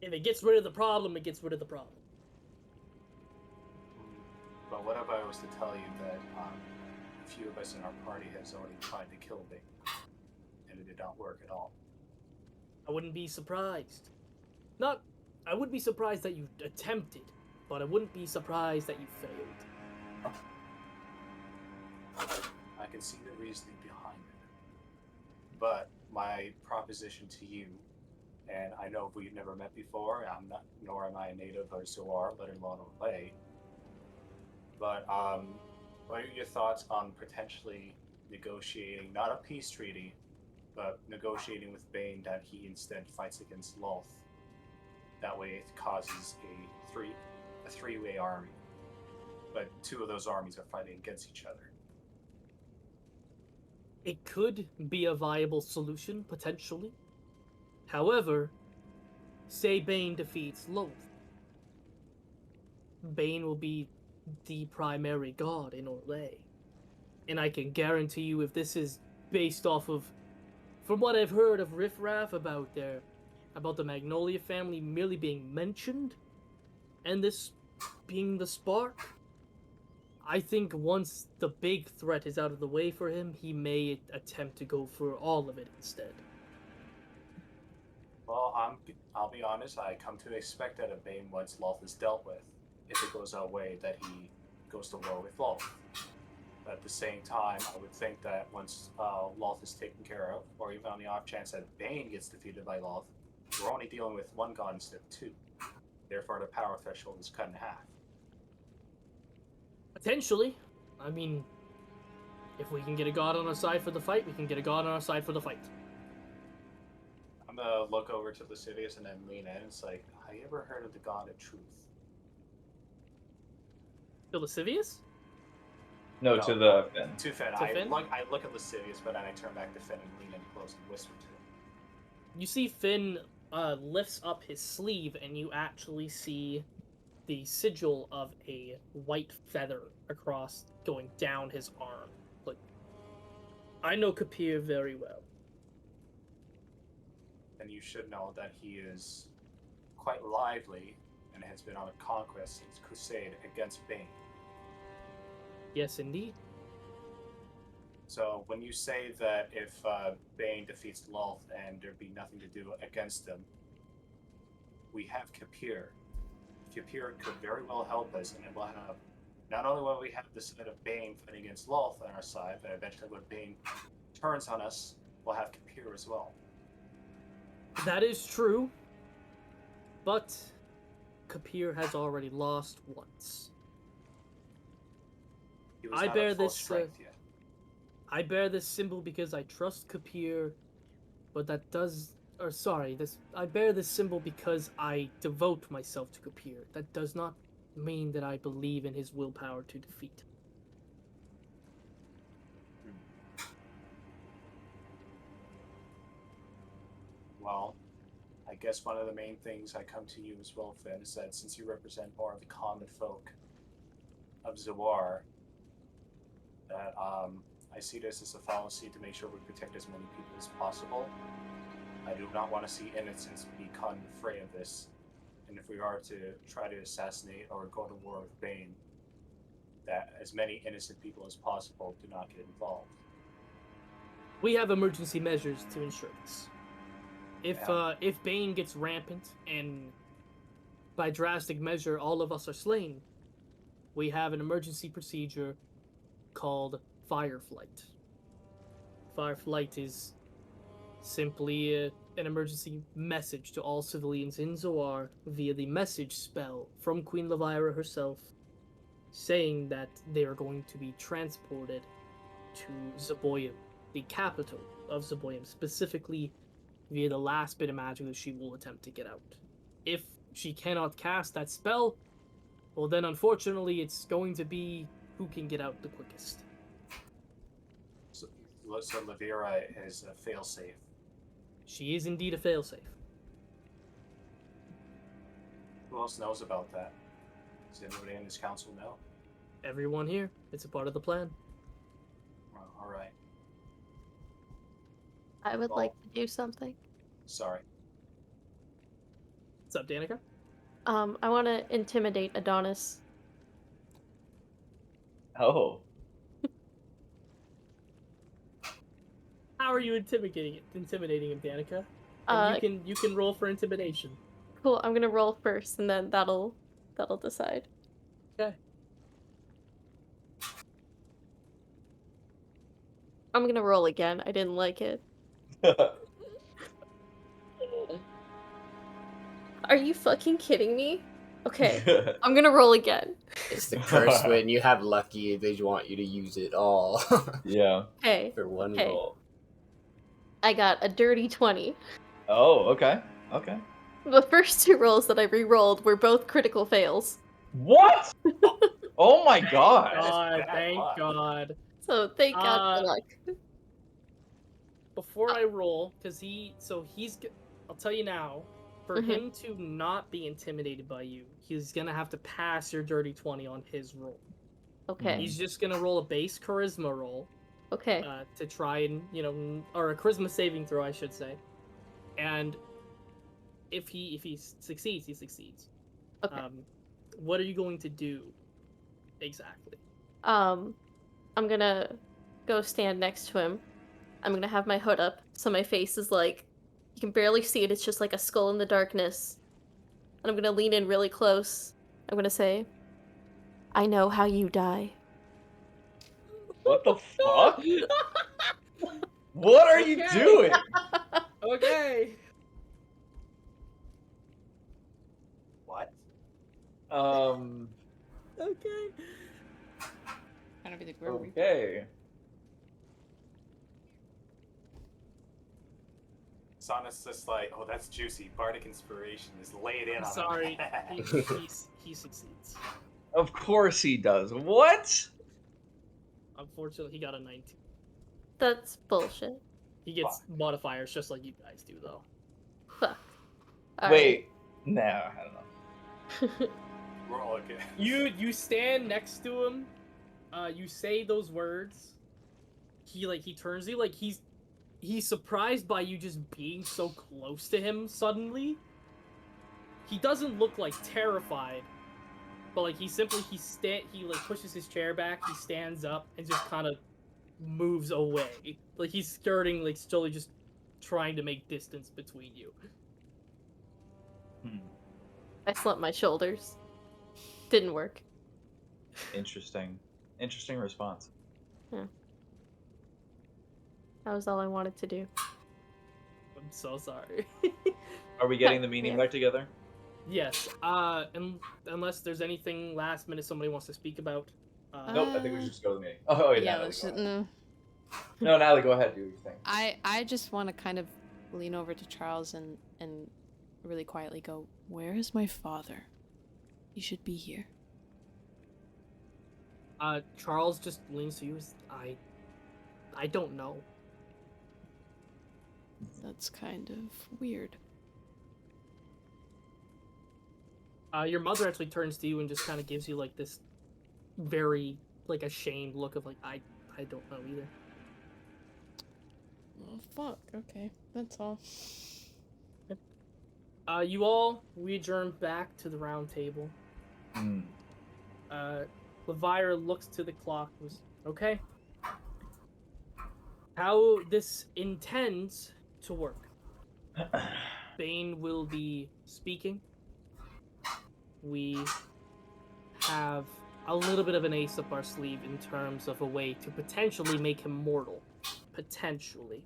If it gets rid of the problem, it gets rid of the problem. But what if I was to tell you that a few of us in our party has already tried to kill Bing, and it did not work at all? I wouldn't be surprised. I would be surprised that you attempted, but I wouldn't be surprised that you failed. I can see the reasoning behind it. But my proposition to you, and I know we've never met before, nor am I a native of Zoar, let alone Orlais. But what are your thoughts on potentially negotiating, not a peace treaty, but negotiating with Bane that he instead fights against Lolth? That way it causes a three-way army. But two of those armies are fighting against each other. It could be a viable solution, potentially. However, say Bane defeats Lolth. Bane will be the primary god in Orlais. And I can guarantee you, if this is based off of, from what I've heard of riffraff about the Magnolia family merely being mentioned, and this being the spark, I think once the big threat is out of the way for him, he may attempt to go for all of it instead. Well, I'll be honest, I come to expect that if Bane once Lolth is dealt with, if it goes our way, that he goes to war with Lolth. But at the same time, I would think that once Lolth is taken care of, or even on the off chance that Bane gets defeated by Lolth, we're only dealing with one god instead of two. Therefore, the power threshold is cut in half. Potentially. I mean, if we can get a god on our side for the fight, we can get a god on our side for the fight. I'm gonna look over to Lascivious and then lean in. It's like, have you ever heard of the god of truth? The Lascivious? No, No, to the Finn. To Finn. To Finn? I look at Lascivious, but then I turn back to Finn and lean in close and whisper to him. You see Finn lifts up his sleeve, and you actually see the sigil of a white feather across, going down his arm. Like, I know Kapir very well. And you should know that he is quite lively and has been on a conquest since Crusade against Bane. Yes, indeed. So when you say that if Bane defeats Lolth and there'd be nothing to do against him, we have Kapir. Kapir could very well help us, and we'll have, not only will we have the side of Bane fighting against Lolth on our side, but eventually when Bane turns on us, we'll have Kapir as well. That is true, but Kapir has already lost once. He was I not bear at full this. strength yet. I bear this symbol because I trust Kapir, but that does. Or sorry, I bear this symbol because I devote myself to Kapir. That does not mean that I believe in his willpower to defeat. Well, I guess one of the main things I come to you as well, Finn, is that since you represent more of the common folk of Zoar, that I see this as a fallacy to make sure we protect as many people as possible. I do not want to see innocents become the fray of this, and if we are to try to assassinate or go to war with Bane, that as many innocent people as possible do not get involved. We have emergency measures to ensure this. If Bane gets rampant and by drastic measure all of us are slain, we have an emergency procedure called Fireflight. Fireflight is simply an emergency message to all civilians in Zoar via the message spell from Queen Levira herself, saying that they are going to be transported to Zaboyim, the capital of Zaboyim, specifically via the last bit of magic that she will attempt to get out. If she cannot cast that spell, well then unfortunately it's going to be who can get out the quickest. So Levira is a failsafe. She is indeed a failsafe. Who else knows about that? Does anybody in this council know? Everyone here. It's a part of the plan. Well, all right. I would like to do something. Sorry. What's up, Danica? I want to intimidate Adonis. Oh. How are you intimidating him, Danica? And you can roll for intimidation. Cool. I'm gonna roll first, and then that'll decide. Okay. I'm gonna roll again. I didn't like it. Are you fucking kidding me? Okay, I'm gonna roll again. It's the curse when you have lucky, they want you to use it all. Yeah. Okay. For one Okay. roll. I got a dirty 20. Oh, okay. Okay. The first 2 rolls that I re-rolled were both critical fails. What? Oh my god. God, bad thank luck. God. So thank God for luck. Before I roll, because I'll tell you now, for Mhm. him to not be intimidated by you, he's gonna have to pass your dirty 20 on his roll. Okay. He's just gonna roll a base charisma roll Okay. to try and, or a charisma saving throw, I should say. And if he succeeds, he succeeds. Okay. What are you going to do exactly? I'm gonna go stand next to him. I'm gonna have my hood up, so my face is like, you can barely see it, it's just like a skull in the darkness. And I'm gonna lean in really close. I'm gonna say, I know how you die. What the fuck? What are you Okay. doing? Okay. What? Okay. Kind of be the Grim Reaper. Okay. Sonus just like, oh, that's juicy. Bardic inspiration is laid in I'm on sorry. him. He succeeds. Of course he does. What? Unfortunately, he got a 19. That's bullshit. He gets modifiers just like you guys do, though. Fuck. All Wait. Nah, I don't know. right. We're all okay. You stand next to him. You say those words. He turns to you like he's surprised by you just being so close to him suddenly. He doesn't look like terrified, but like he pushes his chair back, he stands up and just kind of moves away. Like he's skirting, like slowly just trying to make distance between you. I slumped my shoulders. Didn't work. Interesting. Interesting response. Yeah. That was all I wanted to do. I'm so sorry. Are we getting the meaning Yeah. back together? Yes. Unless there's anything last minute somebody wants to speak about. Nope, I think we should just go to the meeting. Oh, yeah, Yeah, Natalie, let's go just, ahead. no. No, Natalie, go ahead, do your thing. I just want to kind of lean over to Charles and really quietly go, "Where is my father? He should be here." Charles just leans to you. I don't know. That's kind of weird. Your mother actually turns to you and just kind of gives you like this very like ashamed look of like I don't know either. Oh, fuck. Okay, that's all. We adjourn back to the round table. Hmm. Levira looks to the clock. Okay. How this intends to work. Bane will be speaking. We have a little bit of an ace up our sleeve in terms of a way to potentially make him mortal. Potentially.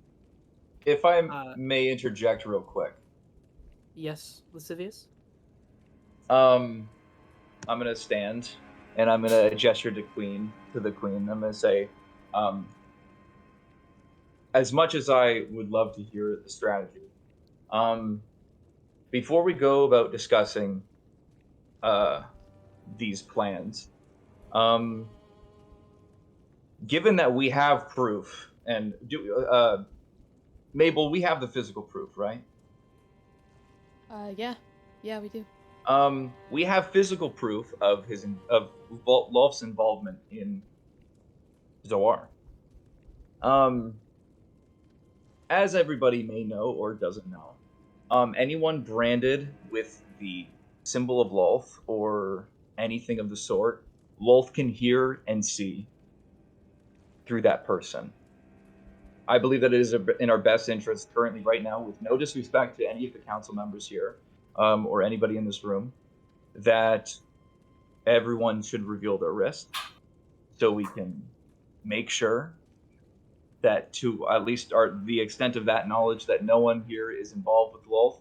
If I may interject real quick. Yes, Lascivious? I'm gonna stand and I'm gonna gesture to the queen. I'm gonna say, as much as I would love to hear the strategy, before we go about discussing these plans, given that we have proof, and Mabel, we have the physical proof, right? Yeah, we do. We have physical proof of Lolf's involvement in Zoar. As everybody may know or doesn't know, anyone branded with the symbol of Lolth or anything of the sort, Lolth can hear and see through that person. I believe that it is in our best interest currently, right now, with no disrespect to any of the council members here or anybody in this room, that everyone should reveal their wrist so we can make sure that, to at least the extent of that knowledge, that no one here is involved with Lolth.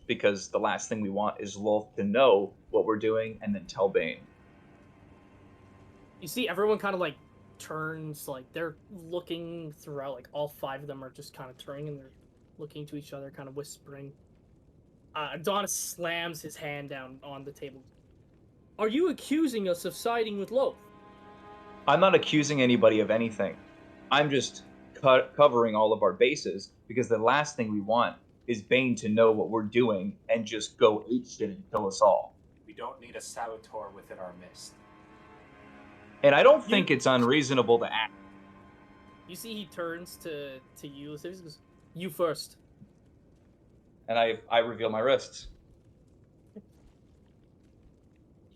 Because the last thing we want is Lolth to know what we're doing and then tell Bane. You see everyone kind of like turns, like they're looking throughout, like all 5 of them are just kind of turning and they're looking to each other, kind of whispering. Adonis slams his hand down on the table. Are you accusing us of siding with Loth? I'm not accusing anybody of anything. I'm just covering all of our bases, because the last thing we want is Bane to know what we're doing and just go eat shit and kill us all. We don't need a saboteur within our midst. And I don't think it's unreasonable to act. You see he turns to you, he goes, you first. And I reveal my wrists.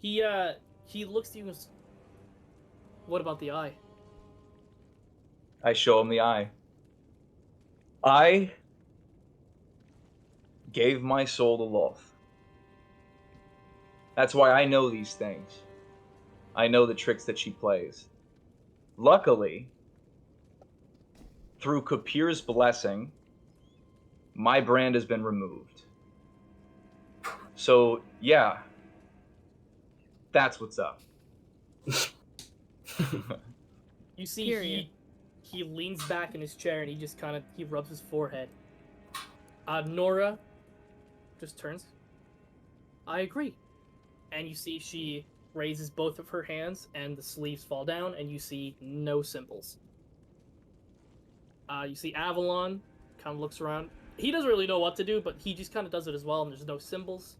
He looks to you and goes, what about the eye? I show him the eye. I gave my soul to Lolth. That's why I know these things. I know the tricks that she plays. Luckily, through Kapir's blessing, my brand has been removed. So, yeah. That's what's up. You see Period. he leans back in his chair and he just kind of, he rubs his forehead. Nora just turns. I agree. And you see she raises both of her hands and the sleeves fall down and you see no symbols. You see Avalon kind of looks around. He doesn't really know what to do, but he just kind of does it as well, and there's no symbols.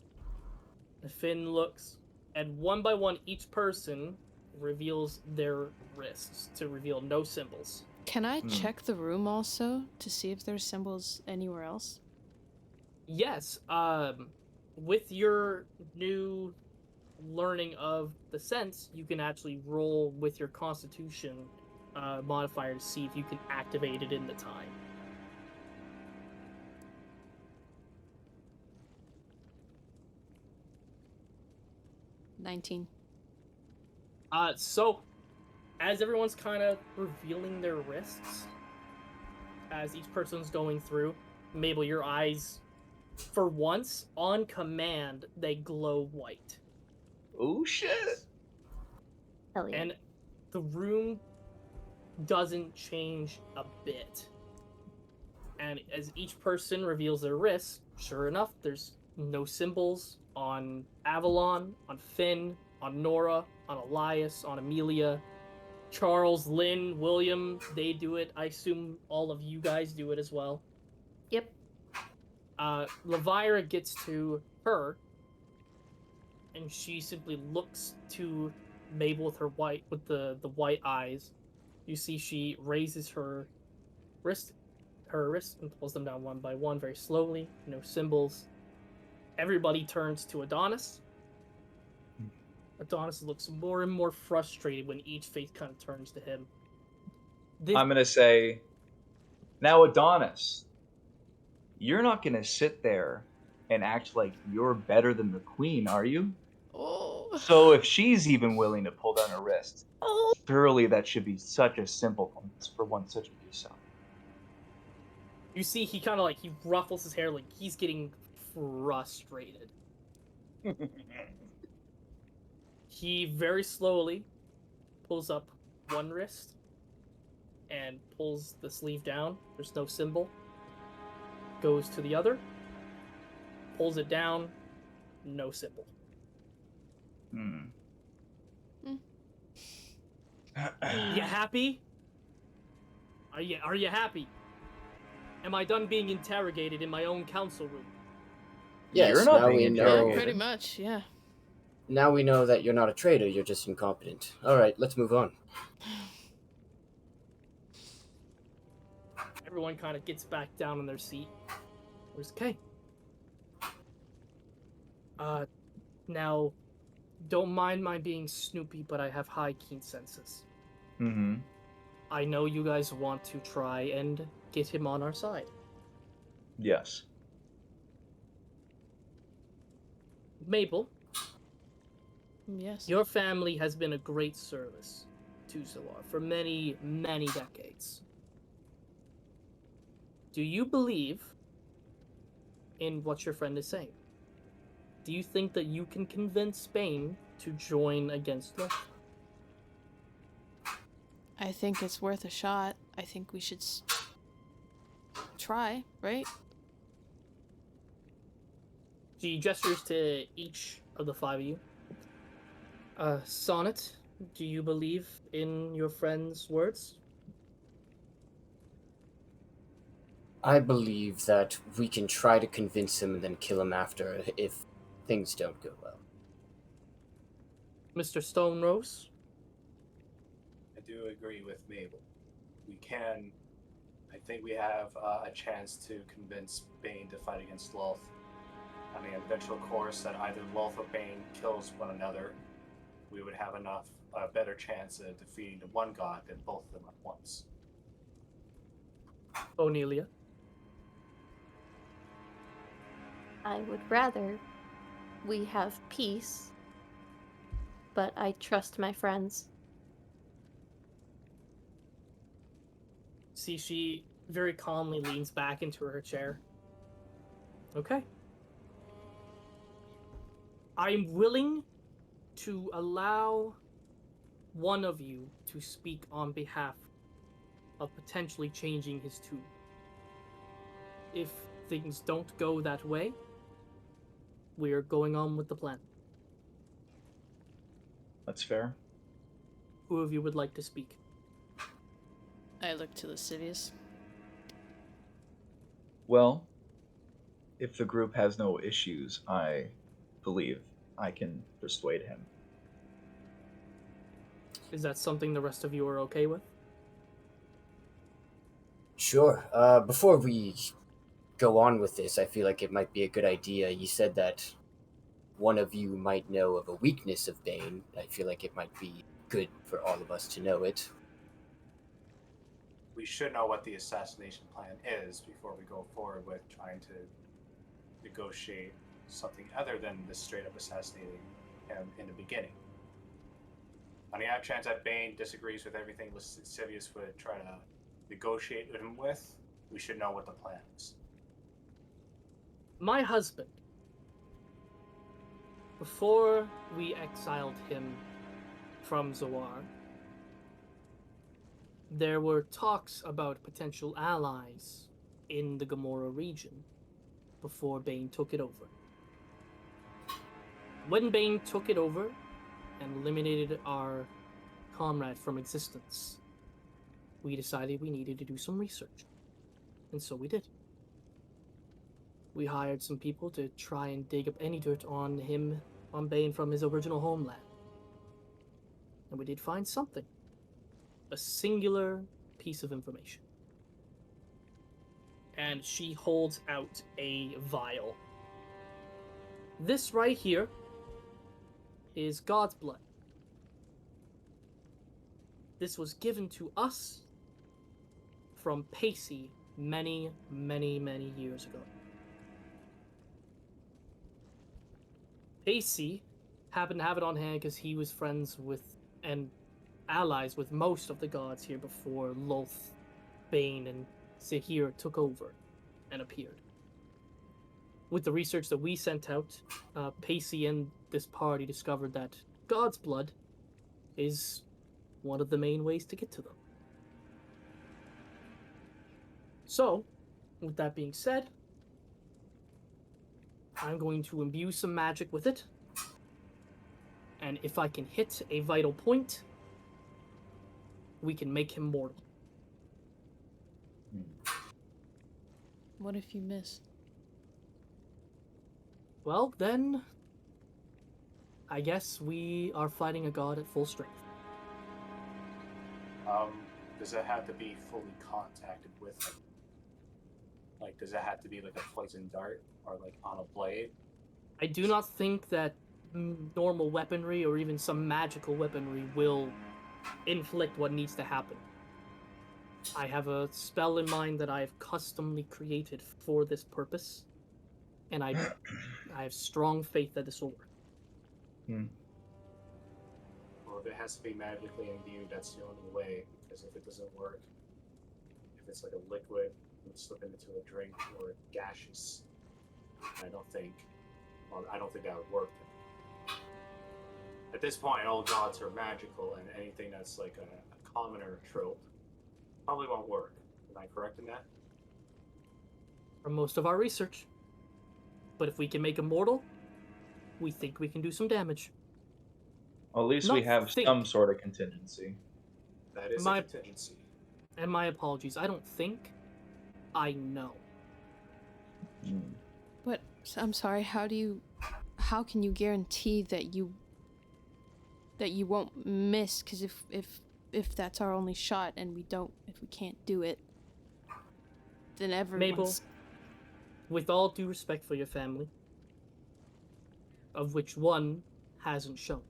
And Finn looks, and one by one, each person reveals their wrists to reveal no symbols. Can I check the room also to see if there's symbols anywhere else? Yes, with your new learning of the sense, you can actually roll with your constitution modifier to see if you can activate it in the time. $19. So as everyone's kind of revealing their wrists, as each person's going through, Mabel, your eyes, for once, on command, they glow white. Oh shit! Hell yeah. And the room doesn't change a bit. And as each person reveals their wrists, sure enough, there's no symbols on Avalon, on Finn, on Nora, on Elias, on Amelia, Charles, Lynn, William, they do it. I assume all of you guys do it as well. Yep. Levira gets to her, and she simply looks to Mabel with the white eyes. You see she raises her wrist and pulls them down one by one very slowly, no symbols. Everybody turns to Adonis. Adonis looks more and more frustrated when each face kind of turns to him. I'm going to say, now Adonis, you're not going to sit there and act like you're better than the queen, are you? Oh. So if she's even willing to pull down her wrist, surely that should be such a simple one for one such as yourself. You see, he kind of like, he ruffles his hair like he's getting frustrated. He very slowly pulls up one wrist and pulls the sleeve down. There's no symbol. Goes to the other. Pulls it down. No symbol. You happy? Are you happy? Am I done being interrogated in my own council room? Yes, You're not now being we know. Yeah, pretty much, yeah. Now we know that you're not a traitor, you're just incompetent. Alright, let's move on. Everyone kind of gets back down in their seat. Where's Kay? Now, don't mind my being snoopy, but I have high keen senses. Mm-hmm. I know you guys want to try and get him on our side. Yes. Mabel, Yes. your family has been a great service to Zoar for many, many decades. Do you believe in what your friend is saying? Do you think that you can convince Spain to join against Lothair? I think it's worth a shot. I think we should try, right? She gestures to each of the five of you. Sonnet, do you believe in your friend's words? I believe that we can try to convince him and then kill him after if things don't go well. Mr. Stone Rose? I do agree with Mabel. We can. I think we have a chance to convince Bane to fight against Lolth on the eventual course that either Lolth or Bane kills one another. We would have a better chance of defeating the one god than both of them at once. Onelia? I would rather we have peace, but I trust my friends. See, she very calmly leans back into her chair. Okay. I'm willing to allow one of you to speak on behalf of potentially changing his tune. If things don't go that way, we're going on with the plan. That's fair. Who of you would like to speak? I look to Lascivious. Well, if the group has no issues, I believe I can persuade him. Is that something the rest of you are okay with? Sure. Before we go on with this, I feel like it might be a good idea. You said that one of you might know of a weakness of Bane. I feel like it might be good for all of us to know it. We should know what the assassination plan is before we go forward with trying to negotiate something other than the straight up assassinating him in the beginning. On the off chance that Bane disagrees with everything Lascivious would try to negotiate with him with, we should know what the plan is. My husband, before we exiled him from Zoar, there were talks about potential allies in the Gamorra region before Bane took it over. When Bane took it over and eliminated our comrade from existence, we decided we needed to do some research. And so we did. We hired some people to try and dig up any dirt on him, on Bane from his original homeland. And we did find something. A singular piece of information. And she holds out a vial. This right here is God's blood. This was given to us from Pacey many, many, many years ago. Pacey happened to have it on hand because he was friends with and allies with most of the gods here before Lolth, Bane, and Zahir took over and appeared. With the research that we sent out, Pacey and this party discovered that God's blood is one of the main ways to get to them. So, with that being said, I'm going to imbue some magic with it. And if I can hit a vital point, we can make him mortal. What if you miss? Well, then, I guess we are fighting a god at full strength. Does it have to be fully contacted with him? Like, does it have to be like a poison dart or like on a blade? I do not think that normal weaponry or even some magical weaponry will inflict what needs to happen. I have a spell in mind that I have customly created for this purpose, and I have strong faith that this will work. Well, if it has to be magically imbued, that's the only way. Because if it doesn't work, if it's like a liquid, you slip it into a drink or gaseous, I don't think that would work. At this point, all gods are magical, and anything that's like a commoner trope probably won't work. Am I correct in that? From most of our research. But if we can make immortal, we think we can do some damage. Well, at least Not we have think. some sort of contingency. That is My- a contingency. And my apologies, I don't think, I know. But I'm sorry. How can you guarantee that you won't miss? Because if that's our only shot and if we can't do it, then everyone's... Mabel, with all due respect for your family, of which one hasn't shown,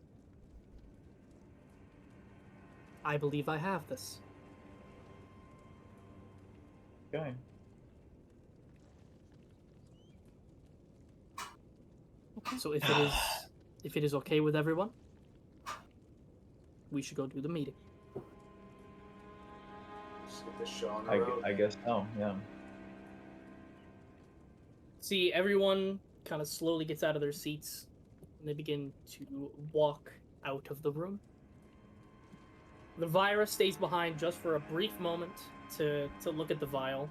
I believe I have this. Okay. So if it is okay with everyone, we should go do the meeting. Just get this show on the road. I guess so, yeah. See, everyone kind of slowly gets out of their seats, and they begin to walk out of the room. The virus stays behind just for a brief moment to look at the vial.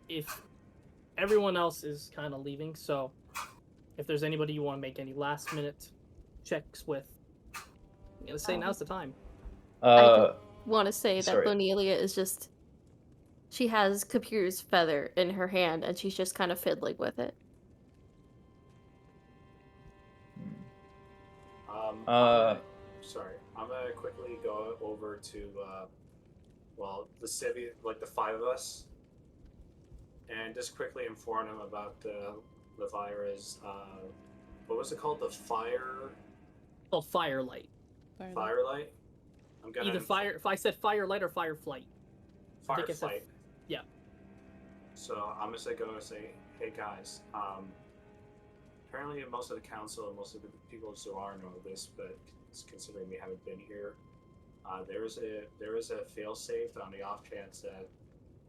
If everyone else is kind of leaving, so if there's anybody you want to make any last minute checks with, I'm gonna say now's the time. I want to say that sorry. Bonelia is just... She has Kapur's feather in her hand, and she's just kind of fiddling with it. Sorry, I'm gonna quickly go over to, the civvy, like the five of us, and just quickly inform them about the virus. What was it called? The fire. Called Firelight. Firelight. I'm gonna Either fire. If I said Firelight or Fireflight. Fireflight. Yeah. So I'm just gonna go and say, hey guys, apparently most of the council and most of the people of Zoar know this, but considering we haven't been here, there is a failsafe on the off chance that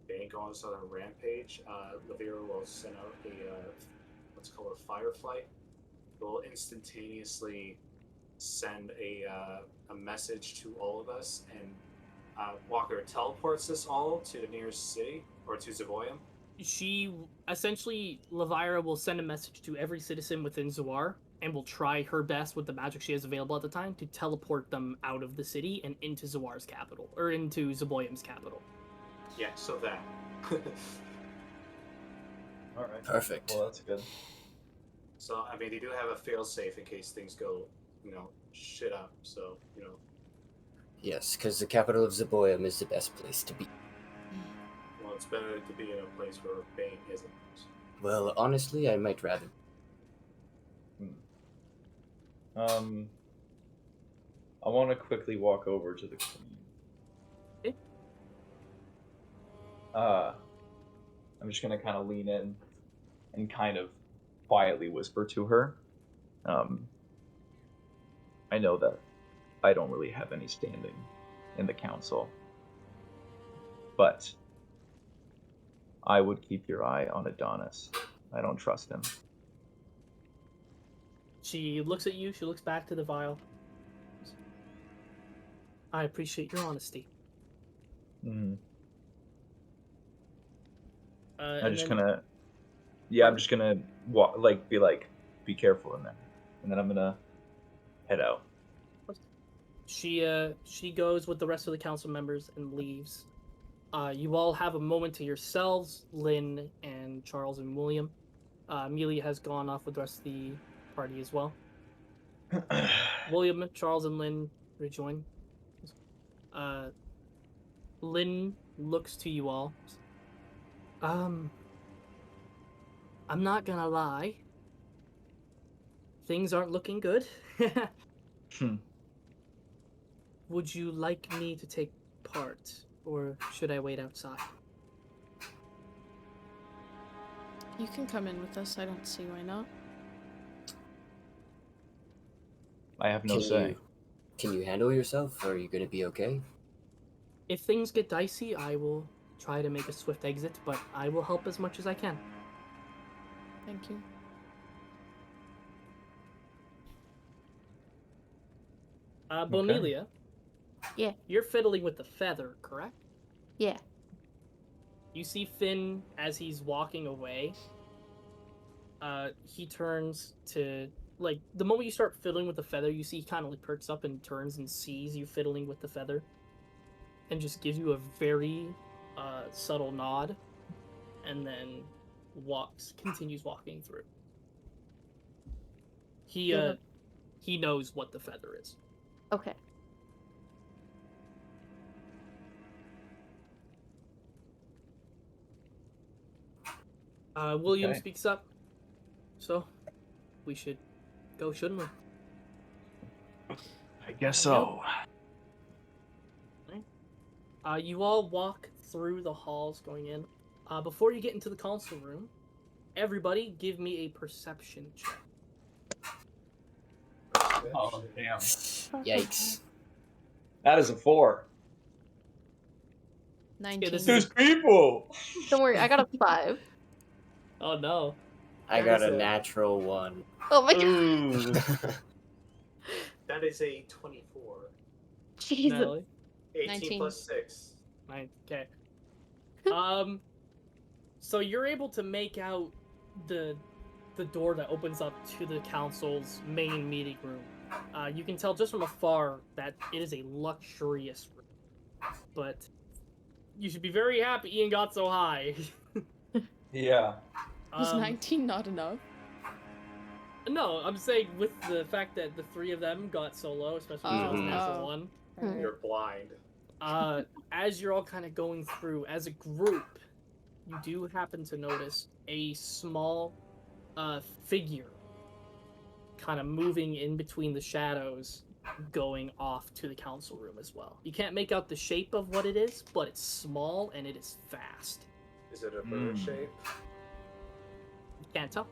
they ain't going on this other rampage. Lavira will send out a what's called a fireflight. It will instantaneously send a message to all of us, and Walker teleports us all to the nearest city or to Zavoyam. She essentially, Lavira will send a message to every citizen within Zoar and will try her best with the magic she has available at the time to teleport them out of the city and into Zoar's capital, or into Zavoyam's capital. Yeah, so that. Alright. Perfect. Well, that's good. So, I mean, they do have a fail-safe in case things go, shit up. So, Yes, because the capital of Zaboyam is the best place to be. well, it's better to be in a place where Bane isn't. Well, honestly, I might rather. I want to quickly walk over to the queen. Okay. I'm just gonna kind of lean in and kind of quietly whisper to her. I know that I don't really have any standing in the council, but I would keep your eye on Adonis. I don't trust him. She looks at you, she looks back to the vial. I appreciate your honesty. Mm-hmm. I'm just gonna walk, be careful in there, and then I'm gonna head out. She goes with the rest of the council members and leaves. You all have a moment to yourselves, Lynn and Charles and William. Amelia has gone off with the rest of the party as well. William, Charles, and Lynn rejoin. Lynn looks to you all. I'm not gonna lie. Things aren't looking good. Would you like me to take part, or should I wait outside? You can come in with us. I don't see why not. I have no Can say. you handle yourself? Are you gonna be okay? If things get dicey, I will try to make a swift exit, but I will help as much as I can. Thank you. Bonelia, Yeah. you're fiddling with the feather, correct? Yeah. You see Finn as he's walking away. He turns to, like, the moment you start fiddling with the feather, you see he kind of like perks up and turns and sees you fiddling with the feather, and just gives you a very subtle nod, and then continues walking through. He knows what the feather is. Okay. William Okay. speaks up. So, we should go, shouldn't we? I guess There we so. You all walk through the halls going in. Before you get into the console room, everybody give me a perception check. Oh, damn. Yikes. That is a 4. 19. this is There's people! Don't worry, I got a 5. Oh no. I That got is a natural 1. Oh my god. Ooh. That is a 24. Jesus. Natalie? 18 19. plus 6. Okay. So you're able to make out the door that opens up to the council's main meeting room. You can tell just from afar that it is a luxurious room. But you should be very happy Ian got so high. Yeah. Was 19 not enough? No, I'm saying with the fact that the three of them got so low, especially Oh, Joe's natural oh. one. Hmm. You're blind. As you're all kind of going through as a group, you do happen to notice a small figure kind of moving in between the shadows, going off to the council room as well. You can't make out the shape of what it is, but it's small and it is fast. Is it a bird shape? You can't tell.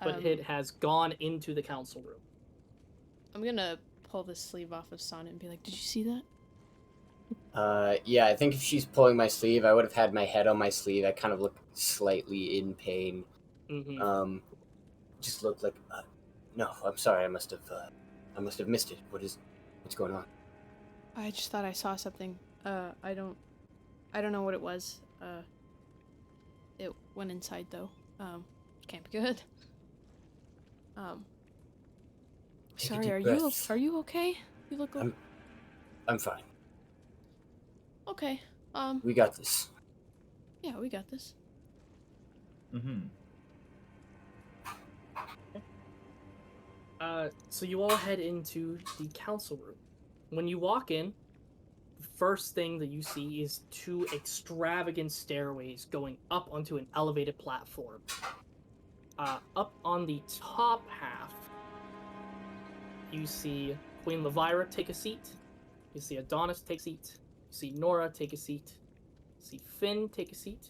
But it has gone into the council room. I'm gonna pull the sleeve off of Sana and be like, did you see that? Yeah, I think if she's pulling my sleeve, I would have had my head on my sleeve. I kind of look slightly in pain. Mm-hmm. Just looked like, no, I'm sorry, I must have missed it. What's going on? I just thought I saw something. I don't know what it was. It went inside though. Can't be good. Take a Sorry, deep breath. are you okay? You look like... I'm fine. Okay. We got this. Yeah, we got this. Mm-hmm. So you all head into the council room. When you walk in, the first thing that you see is 2 extravagant stairways going up onto an elevated platform. Up on the top half, you see Queen Levira take a seat. You see Adonis take a seat. You see Nora take a seat. You see Finn take a seat.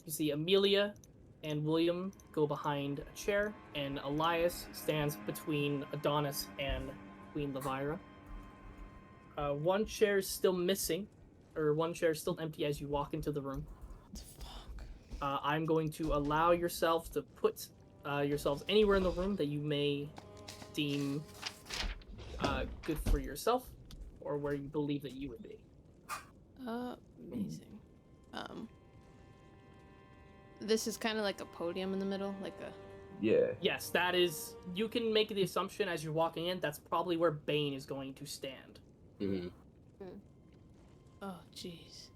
You see Amelia and William go behind a chair, and Elias stands between Adonis and Queen Levira. One chair is still missing, or one chair is still empty as you walk into the room. Fuck. I'm going to allow yourself to put yourselves anywhere in the room that you may deem good for yourself, or where you believe that you would be. Amazing. This is kind of like a podium in the middle, like a... Yeah. Yes, that is... You can make the assumption as you're walking in, that's probably where Bane is going to stand. Mm-hmm. Oh, jeez.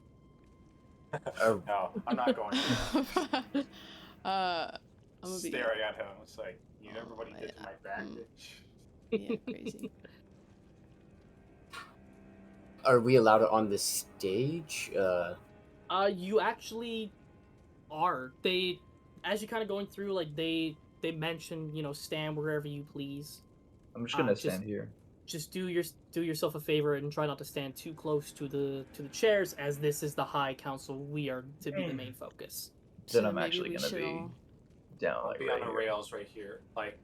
No, I'm not going to. I'm gonna be... Staring at him. It's like, everybody did to my baggage. Yeah, crazy. Are we allowed on the stage? You actually are. They, as you kind of going through, like they mention, stand wherever you please. I'm just gonna just stand here. just do yourself a favor and try not to stand too close to the chairs, as this is the High Council. We are to be the main focus. Then So I'm maybe actually we gonna should be all... down I'll like be right on the here. rails right here, like,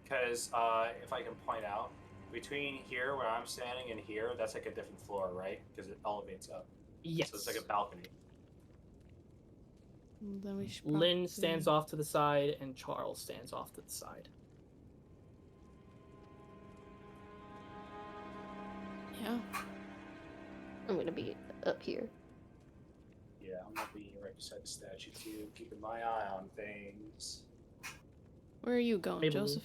because if I can point out, between here where I'm standing and here, that's like a different floor, right? Because it elevates up. Yes. So it's like a balcony. Then we should Lynn stands probably- off to the side, and Charles stands off to the side. Yeah. I'm gonna be up here. Yeah, I'm gonna be right beside the statue too, keeping my eye on things. Where are you going, Maybe- Joseph?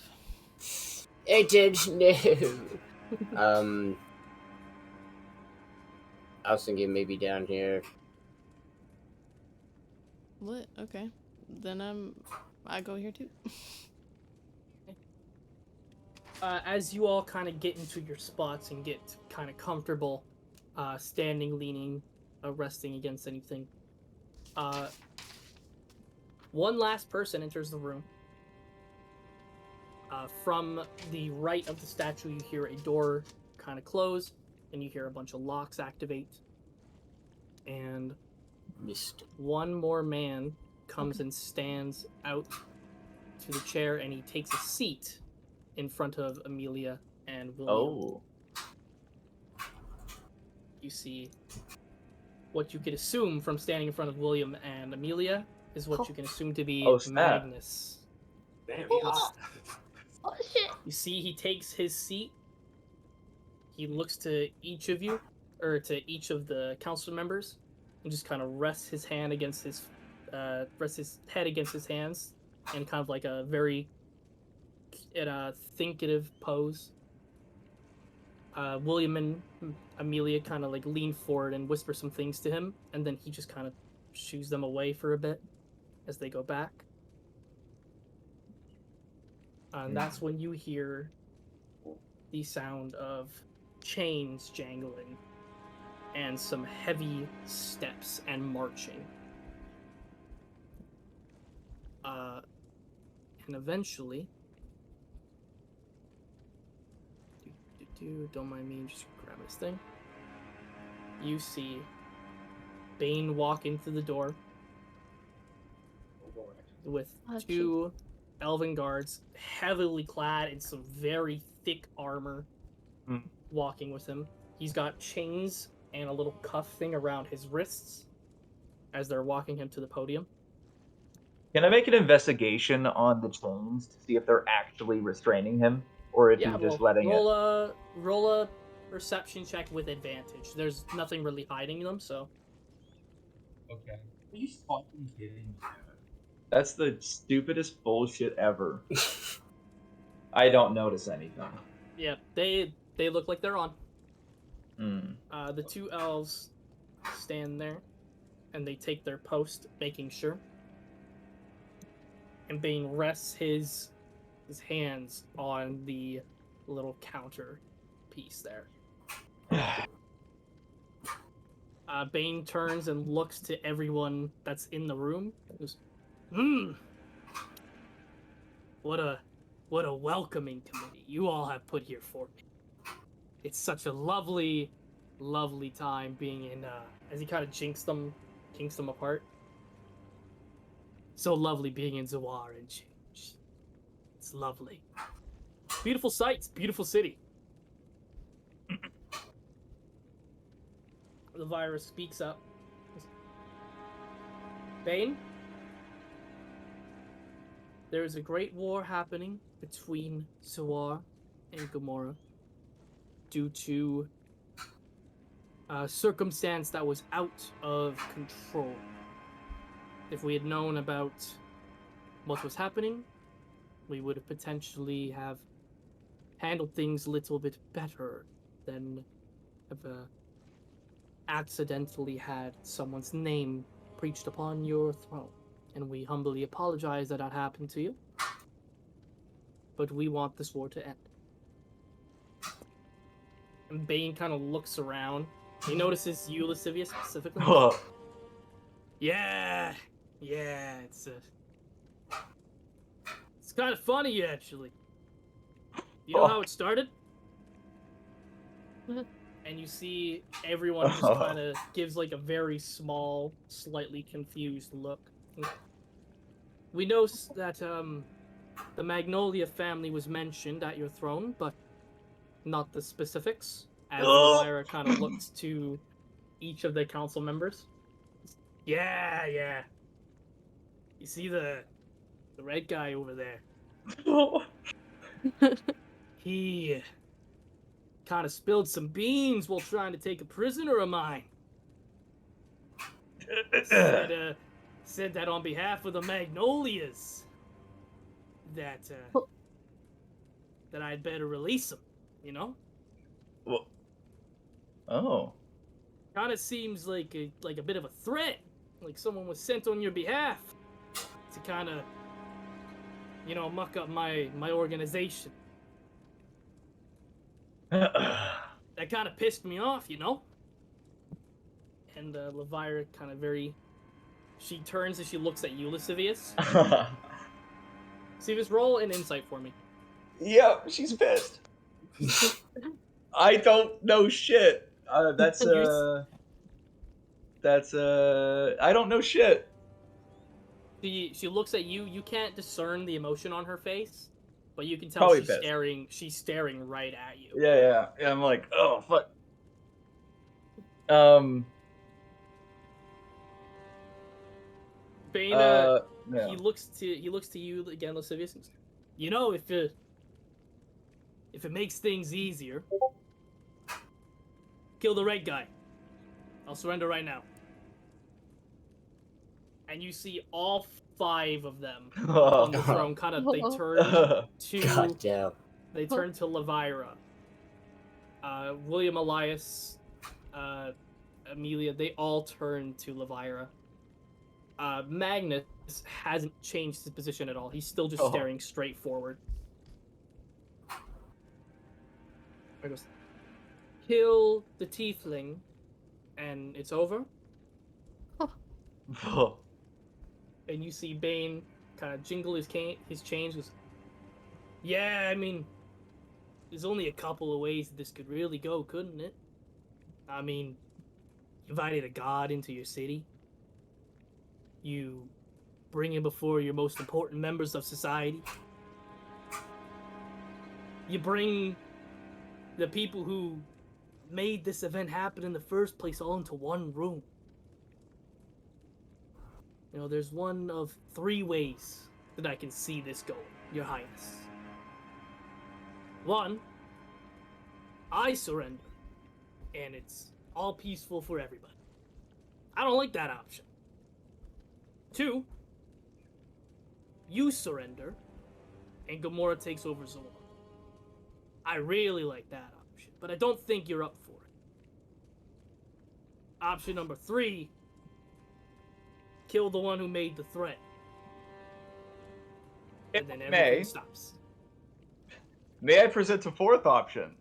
Attention, no. I was thinking maybe down here. Lit. Okay. Then I go here too. As you all kind of get into your spots and get kind of comfortable, standing, leaning, resting against anything, one last person enters the room. From the right of the statue, you hear a door kind of close, and you hear a bunch of locks activate. And Missed. one more man comes and stands out to the chair, and he takes a seat in front of Amelia and William. Oh. You see what you could assume from standing in front of William and Amelia is what you can assume to be Oh, snap. Magnus. Damn, Oh. Oh shit! You see, he takes his seat. He looks to each of you, or to each of the council members, and just kind of rests his head against his hands, and kind of like a very thinkative pose. William and Amelia kind of like lean forward and whisper some things to him, and then he just kind of shoos them away for a bit as they go back. And that's when you hear the sound of chains jangling and some heavy steps and marching. And eventually, don't mind me, just grab this thing. You see Bane walk into the door with two elven guards, heavily clad in some very thick armor, walking with him. He's got chains and a little cuff thing around his wrists as they're walking him to the podium. Can I make an investigation on the chains to see if they're actually restraining him, or if he's just letting roll a perception check with advantage. There's nothing really hiding them, so. Okay. Are you fucking kidding me? That's the stupidest bullshit ever. I don't notice anything. Yeah, they look like they're on. Hmm. The two elves stand there, and they take their post, making sure. And Bane rests his hands on the little counter piece there. Bane turns and looks to everyone that's in the room. Goes, What a welcoming committee you all have put here for me. It's such a lovely, lovely time being in, as he kind of kinks them apart. So lovely being in Zawar and Change. It's lovely. Beautiful sights, beautiful city. The virus speaks up. Bane, there is a great war happening between Zawar and Gamora due to a circumstance that was out of control. If we had known about what was happening, we would have potentially have handled things a little bit better than have accidentally had someone's name preached upon your throne. And we humbly apologize that happened to you. But we want this war to end. And Bane kind of looks around. He notices you, Lascivia, specifically. Yeah, Yeah, it's kind of funny actually. You know how it started? And you see everyone just kind of gives like a very small, slightly confused look. We know that the Magnolia family was mentioned at your throne, but not the specifics. As Elvira kind of looks to each of the council members. Yeah. You see the red guy over there? He kind of spilled some beans while trying to take a prisoner of mine. Said that on behalf of the Magnolias, that I'd better release him. You know? Well, oh. Kind of seems like a bit of a threat, like someone was sent on your behalf to kind of, muck up my organization. That kind of pissed me off, you know? And Elvira kind of she turns and she looks at you, Lascivious. Lascivious, roll an insight for me. Yep, she's pissed. I don't know shit. I don't know shit. She looks at you. You can't discern the emotion on her face, but you can tell Probably she's pissed. staring. She's staring right at you. Yeah. I'm like, oh fuck. Bane, yeah. he looks to you again, Lascivious. You know, if it makes things easier, kill the red guy. I'll surrender right now. And you see all 5 of them up on the throne. Kind of, they turn to Elvira. William Elias, Amelia, they all turn to Elvira. Magnus hasn't changed his position at all. He's still just staring straight forward. There goes, kill the tiefling, and it's over. And you see Bane kind of jingle his chains. Goes, yeah, I mean, there's only a couple of ways that this could really go, couldn't it? I mean, you invited a god into your city. You bring him before your most important members of society. You bring the people who made this event happen in the first place all into one room. You know, there's one of 3 ways that I can see this going, Your Highness. 1, I surrender, and it's all peaceful for everybody. I don't like that option. 2, you surrender, and Gamora takes over Zor. I really like that option, but I don't think you're up for it. Option number 3, kill the one who made the threat. And then everything stops. May I present a 4th option?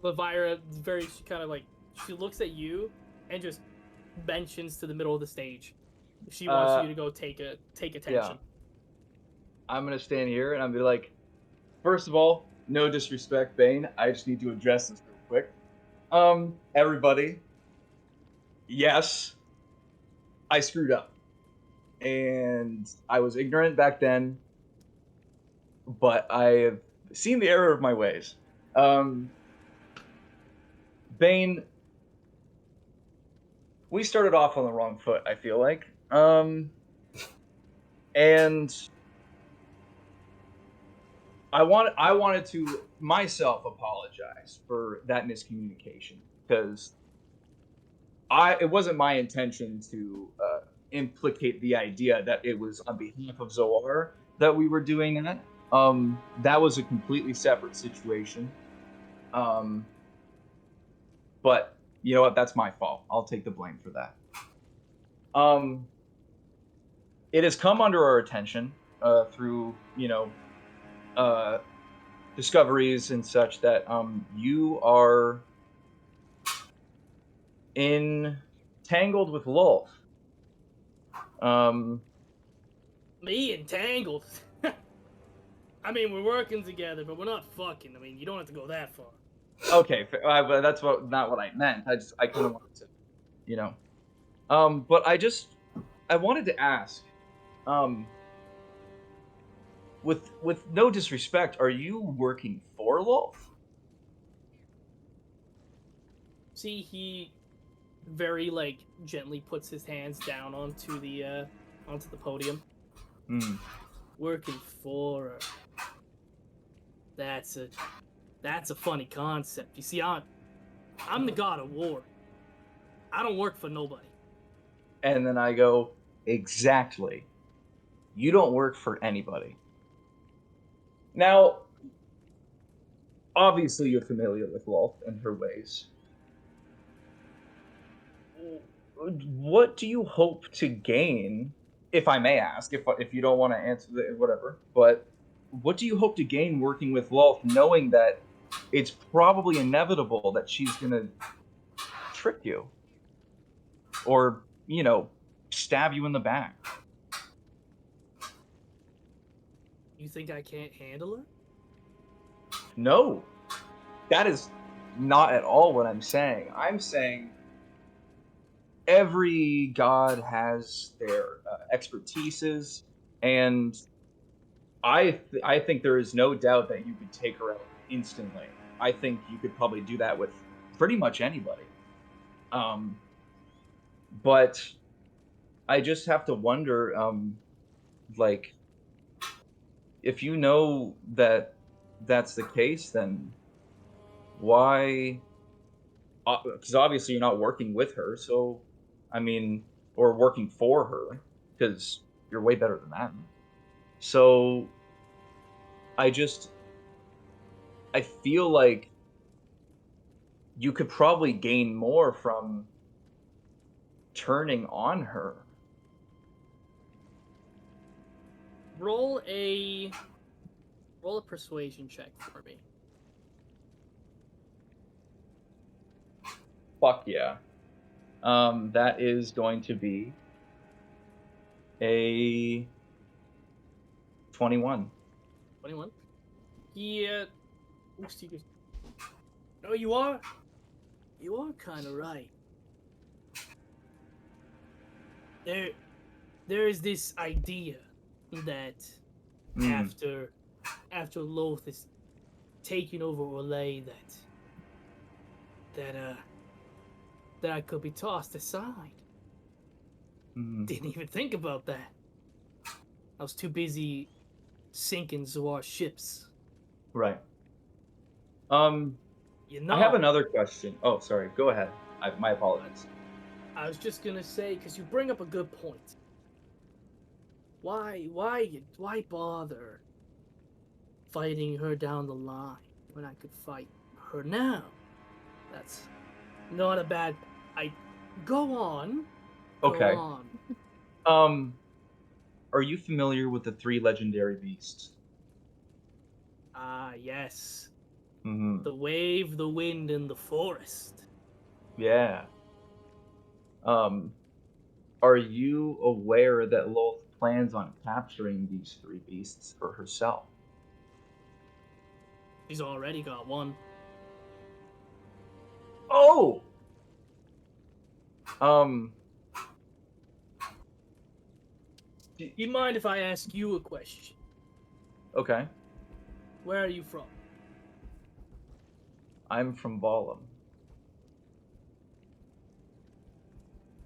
Elvira, she kind of like, she looks at you and just mentions to the middle of the stage. She wants you to go take attention. Yeah. I'm gonna stand here and I'm gonna be like, first of all, no disrespect, Bane. I just need to address this real quick. Everybody, yes, I screwed up. And I was ignorant back then, but I have seen the error of my ways. Bane, we started off on the wrong foot, I feel like. And I wanted to myself apologize for that miscommunication, because it wasn't my intention to implicate the idea that it was on behalf of Zoar that we were doing that. That was a completely separate situation. But you know what? That's my fault. I'll take the blame for that. It has come under our attention through, discoveries and such that you are in tangled with Lolth. Me entangled. I mean, we're working together, but we're not fucking. I mean, you don't have to go that far. Okay, but that's not what I meant. I kind of wanted to, you know. But I wanted to ask, with no disrespect, are you working for Lolth? See, he very like gently puts his hands down onto the podium. Hmm. Working for her. That's a funny concept. You see, I'm the god of war. I don't work for nobody. And then I go, exactly. You don't work for anybody. Now, obviously, you're familiar with Lolth and her ways. What do you hope to gain, if I may ask, if you don't want to answer whatever, but what do you hope to gain working with Lolth, knowing that it's probably inevitable that she's going to trick you? Or, stab you in the back? You think I can't handle her? No. That is not at all what I'm saying. I'm saying every god has their expertises, and I think there is no doubt that you could take her out instantly. I think you could probably do that with pretty much anybody. But I just have to wonder, like, if you know that that's the case, then why? Because obviously you're not working with her, so I mean, or working for her, because you're way better than that. So I just I feel like you could probably gain more from turning on her. Roll a persuasion check for me. Fuck yeah. That is going to be a 21. 21. Yeah. No, you are kind of right. There is this idea that after Loth is taking over Orlais, that I could be tossed aside. Didn't even think about that. I was too busy sinking Zawar ships. Right. You know, I have another question. Oh, sorry. Go ahead. My apologies. I was just gonna say, because you bring up a good point. Why bother fighting her down the line when I could fight her now? That's not a bad. Go on. Okay. Go on. Are you familiar with the 3 legendary beasts? Ah, yes. Mm-hmm. The wave, the wind, and the forest. Yeah. Are you aware that Lolth plans on capturing these 3 beasts for herself? She's already got one. Oh! You mind if I ask you a question? Okay. Where are you from? I'm from Balam.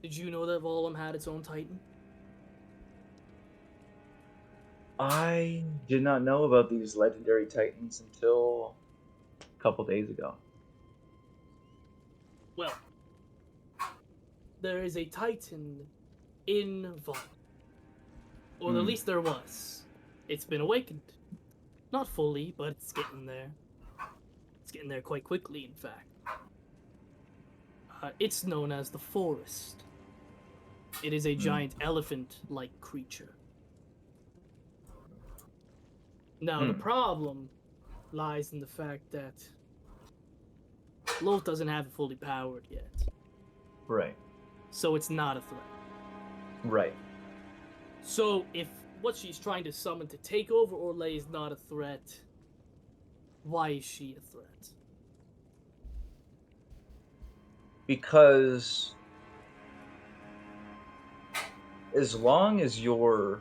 Did you know that Volum had its own Titan? I did not know about these legendary titans until a couple days ago. Well, there is a Titan in Volum. Or at least there was. It's been awakened. Not fully, but it's getting there. It's getting there quite quickly, in fact. It's known as the Forest. It is a giant elephant-like creature. Now, the problem lies in the fact that Loth doesn't have it fully powered yet. Right. so it's not a threat. Right. So if what she's trying to summon to take over Orlais is not a threat, why is she a threat? Because as long as you're,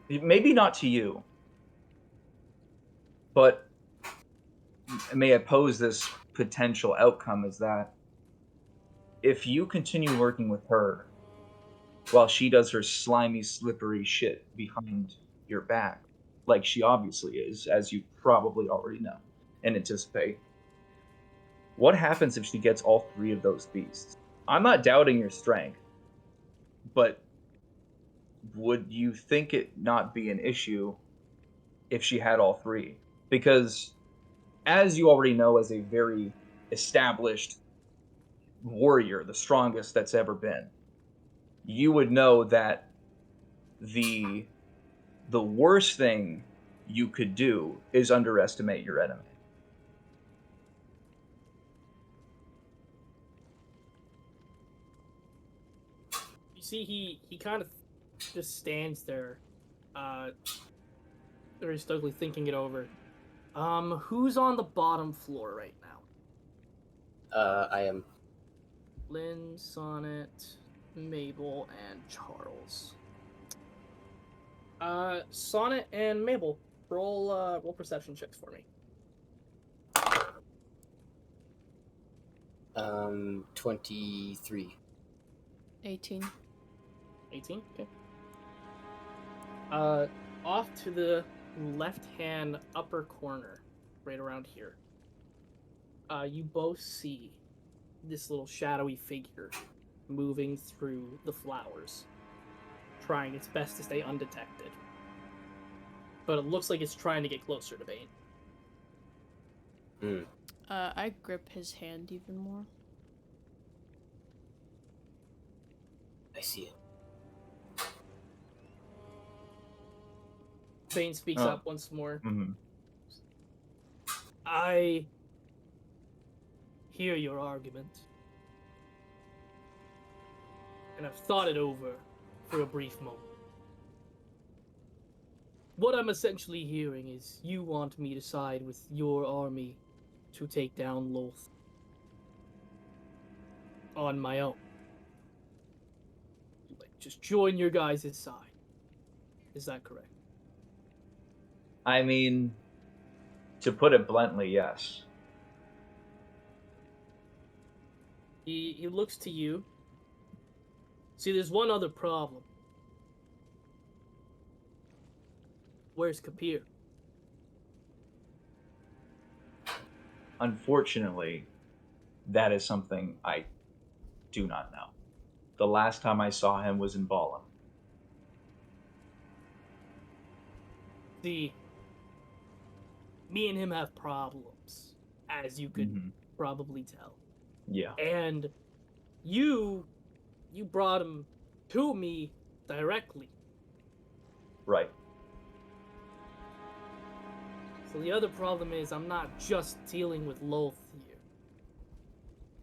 maybe not to you, but may oppose this potential outcome is that if you continue working with her while she does her slimy, slippery shit behind your back, like she obviously is, as you probably already know and anticipate, what happens if she gets all three of those beasts? I'm not doubting your strength, but would you think it not be an issue if she had all three? Because, as you already know, as a very established warrior, the strongest that's ever been, you would know that the worst thing you could do is underestimate your enemy. You see, he kind of just stands there, very stoically thinking it over. Who's on the bottom floor right now? I am. Lynn, Sonnet, Mabel, and Charles. Sonnet and Mabel, roll perception checks for me. 23. 18. 18? Okay. Off to the left-hand upper corner, right around here, you both see this little shadowy figure moving through the flowers, trying its best to stay undetected. But it looks like it's trying to get closer to Bane. I grip his hand even more. I see it. Bane speaks up once more. Mm-hmm. I hear your argument, and I've thought it over for a brief moment. What I'm essentially hearing is you want me to side with your army to take down Loth on my own. Like, just join your guys' side. Is that correct? I mean, to put it bluntly, yes. He looks to you. See, there's one other problem. Where's Kapir? Unfortunately, that is something I do not know. The last time I saw him was in Bala. See, me and him have problems, as you could probably tell. Yeah. And you brought him to me directly. Right. So the other problem is I'm not just dealing with Loth here.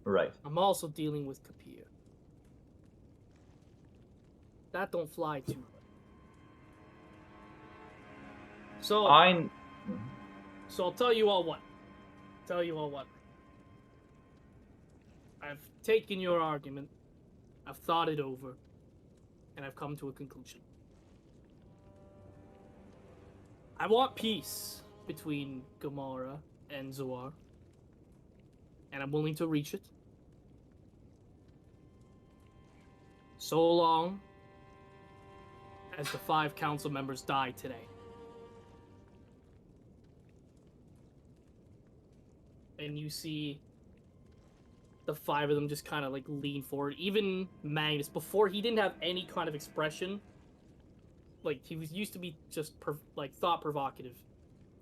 Right. I'm also dealing with Kapir. That don't fly too well. So I'll tell you all what. I've taken your argument, I've thought it over, and I've come to a conclusion. I want peace between Gamara and Zoar, and I'm willing to reach it. So long as the 5 council members die today. And you see the 5 of them just kind of like lean forward. Even Magnus, before he didn't have any kind of expression. Like, he was used to be just thought provocative,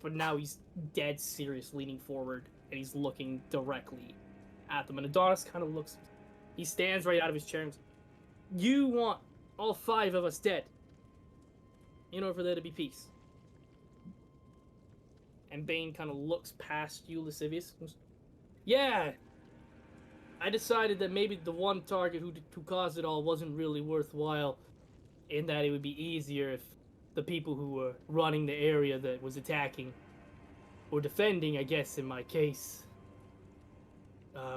but now he's dead serious, leaning forward, and he's looking directly at them. And Adonis kind of looks. He stands right out of his chair and says, "You want all 5 of us dead in order for there to be peace?" And Bane kind of looks past you, Lascivious. Yeah, I decided that maybe the one target who caused it all wasn't really worthwhile, in that it would be easier if the people who were running the area that was attacking, or defending, I guess in my case,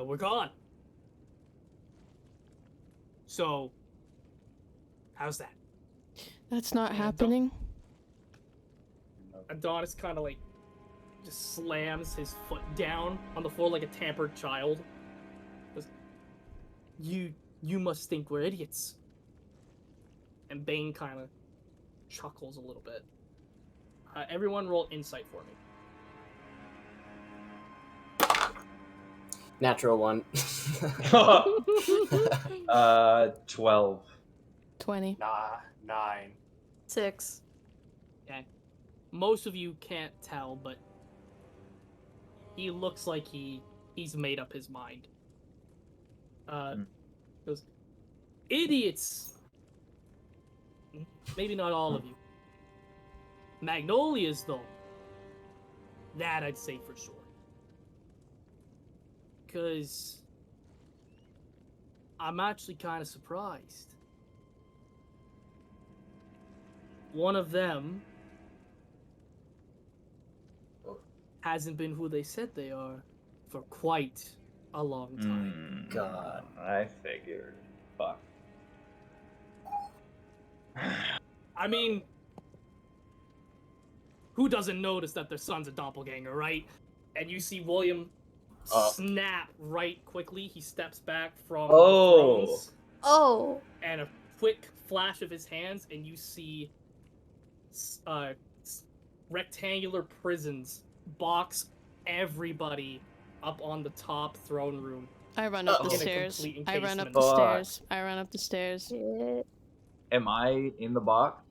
were gone. So, how's that? That's not Yeah, happening. Adonis kind of like just slams his foot down on the floor like a tampered child. Goes, you must think we're idiots. And Bane kind of chuckles a little bit. Everyone roll insight for me. Natural one. 12. 20. Nah, 9. 6. Okay. Most of you can't tell, but he looks like he's made up his mind. Goes, idiots! Maybe not all of you. Magnolias, though. That I'd say for sure. Because I'm actually kind of surprised. One of them hasn't been who they said they are for quite a long time. God. I figured. Fuck. I mean, who doesn't notice that their son's a doppelganger, right? And you see William snap right quickly. He steps back from the thrones. Oh. And a quick flash of his hands, and you see rectangular prisons box everybody up on the top throne room. I run up the In a stairs. complete I run up encasement. the Fuck. stairs. I run up the stairs. Shit. Am I in the box?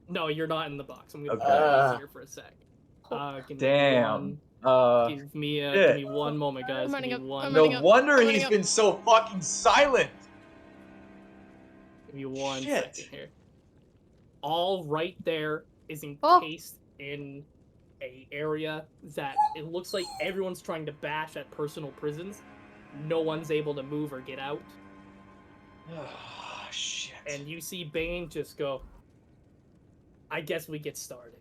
No, you're not in the box. I'm gonna Okay. put it easier for a sec. Give me Damn. give me shit. one moment, guys. I'm running Give me up, one. I'm No running up, wonder I'm he's running up. been so fucking silent. Give me one Shit. second here. All right there is Oh. encased in a area that it looks like everyone's trying to bash at personal prisons. No one's able to move or get out. Oh, shit. And you see Bane just go, I guess we get started.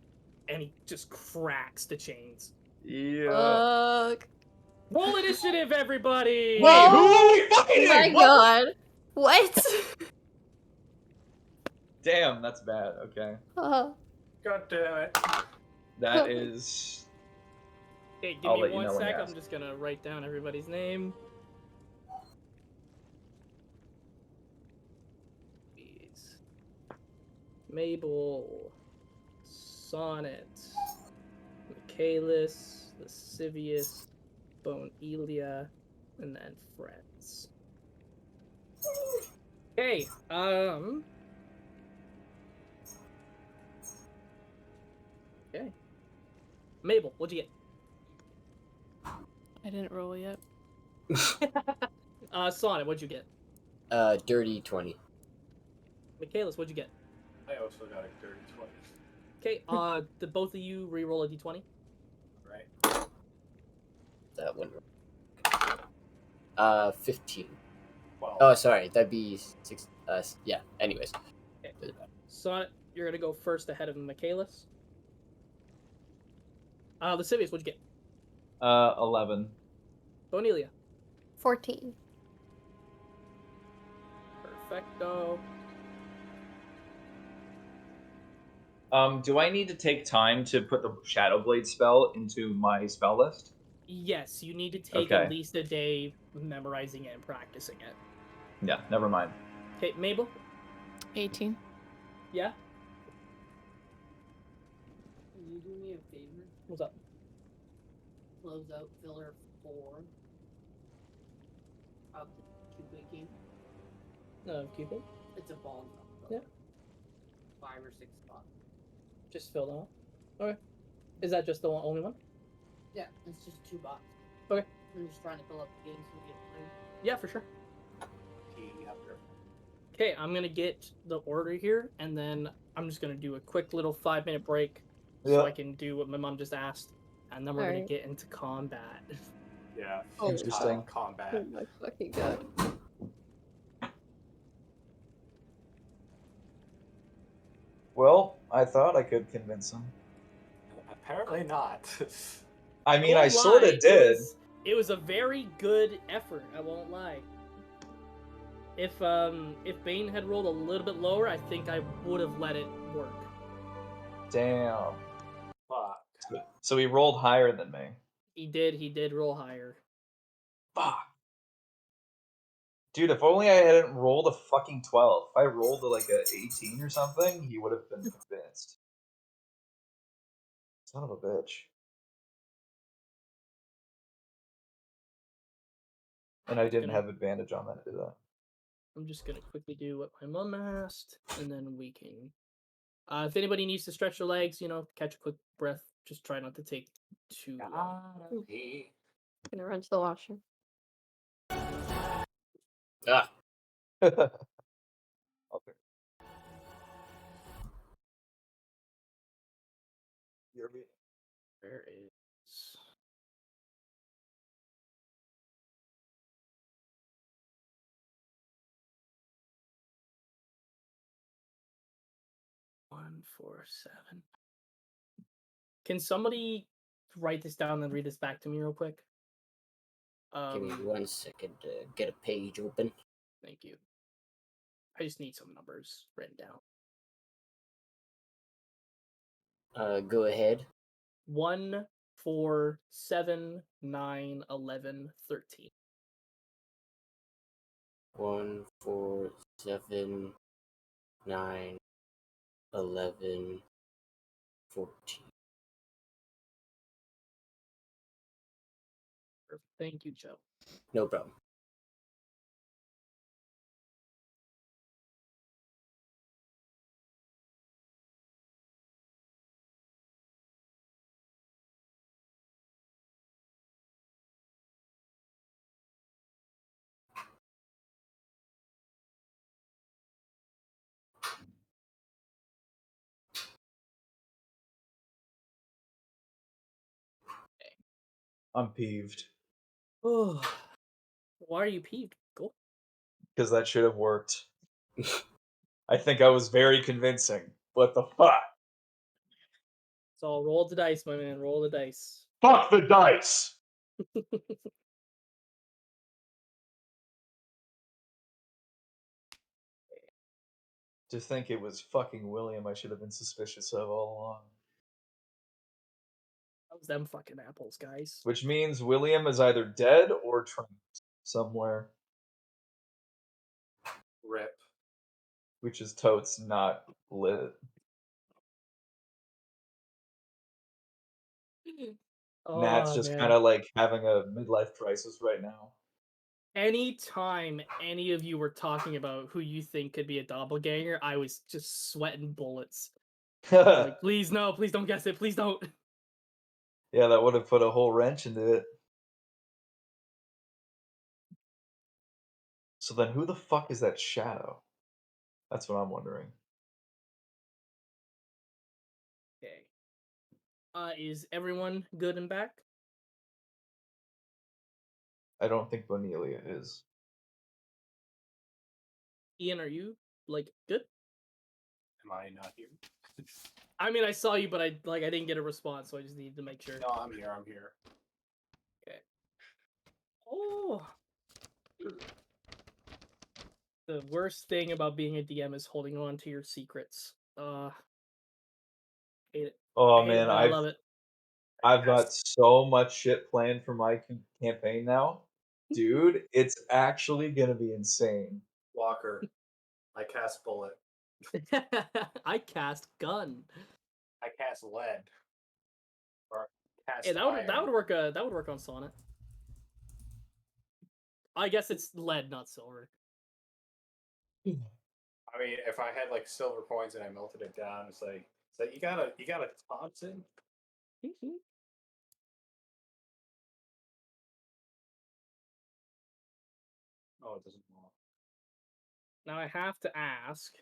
And he just cracks the chains. Yeah. Fuck. Roll initiative, everybody! Wait, who are we fucking My in? What? God. What? Damn, that's bad. Okay. God damn it. That is. Okay, give I'll me let you one know when you sec. ask. I'm just gonna write down everybody's name. Please. Mabel, Sonnet, Michaelis, Lascivious, Bone Elia, and then Friends. Okay, Okay. Mabel, what'd you I didn't roll yet. get? Sonnet, what'd you get? Dirty 20. Michaelis, what'd you get? I also got a dirty 20. Okay, did both of you re-roll a d20? Right. That one. 15. 12. Oh, sorry. That'd be 6. Yeah. Anyways. Okay. Sonnet, you're gonna go first ahead of Michaelis. Lascivious, what'd you get? 11. Bonelia. 14. Perfecto. Do I need to take time to put the Shadow Blade spell into my spell list? Yes, you need to take Okay. at least a day memorizing it and practicing it. Yeah, never mind. Okay, Mabel? 18. Yeah? Can you do me a favor? What's up? Close out filler 4 of the Cupid game. Cupid? It's a ball. Yeah. 5 or 6 spots. Just fill them out. Okay. Is that just the only one? Yeah, it's just 2 boxes. Okay. I'm just trying to fill up the game so we get played. Yeah, for sure. Yep. Okay, I'm gonna get the order here, and then I'm just gonna do a quick little 5-minute break so Yeah. I can do what my mom just asked, and then we're gonna Alright. get into combat. Yeah. Oh, Interesting. Combat. Oh my fucking god. Well, I thought I could convince him. Apparently not. I mean, won't I sort lie, of did. It was a very good effort. I won't lie. If Bane had rolled a little bit lower, I think I would have let it work. Damn. Fuck. So he rolled higher than me. He did roll higher. Fuck. Dude, if only I hadn't rolled a fucking 12. If I rolled like a 18 or something, he would have been convinced. Son of a bitch. And I didn't have advantage on that, did I? I'm just gonna quickly do what my mom asked, and then we can. If anybody needs to stretch their legs, catch a quick breath. Just try not to take too long. Gonna run to the washroom. Ah, Okay. Where is? One, 4, 7. Can somebody write this down and read this back to me real quick? give me 1 second to get a page open. Thank you. I just need some numbers written down. Go ahead. 1, 4, 7, 9, 11, 13. 1, 4, 7, 9, 11, 14. Perfect. Thank you, Joe. No problem. I'm peeved. Oh, why are you peeved? Go. Because that should have worked. I think I was very convincing. What the fuck? So roll the dice, my man. Roll the dice. Fuck the dice! To think it was fucking William I should have been suspicious of all along. That was them fucking apples, guys. Which means William is either dead or trapped somewhere. Rip. Which is totes not lit. Nat's just kind of like having a midlife crisis right now. Anytime any of you were talking about who you think could be a doppelganger, I was just sweating bullets. Like, please no, please don't guess it, please don't. Yeah, that would have put a whole wrench into it. So then who the fuck is that shadow? That's what I'm wondering. Okay. Is everyone good and back? I don't think Bonelia is. Ian, are you good? Am I not here? I mean, I saw you, but I didn't get a response, so I just needed to make sure. No, I'm here. I'm here. Okay. Oh. The worst thing about being a DM is holding on to your secrets. Hate it. Oh I hate it, man, but I love it. I've got so much shit planned for my campaign now. Dude, it's actually gonna be insane. Walker. I cast bullet. I cast gun. I cast lead. Or cast Hey, that would iron. work. That would work on Sonnet. I guess it's lead, not silver. I mean, if I had like silver coins and I melted it down, it's like you got a Thompson. Oh, it doesn't work. Now I have to ask: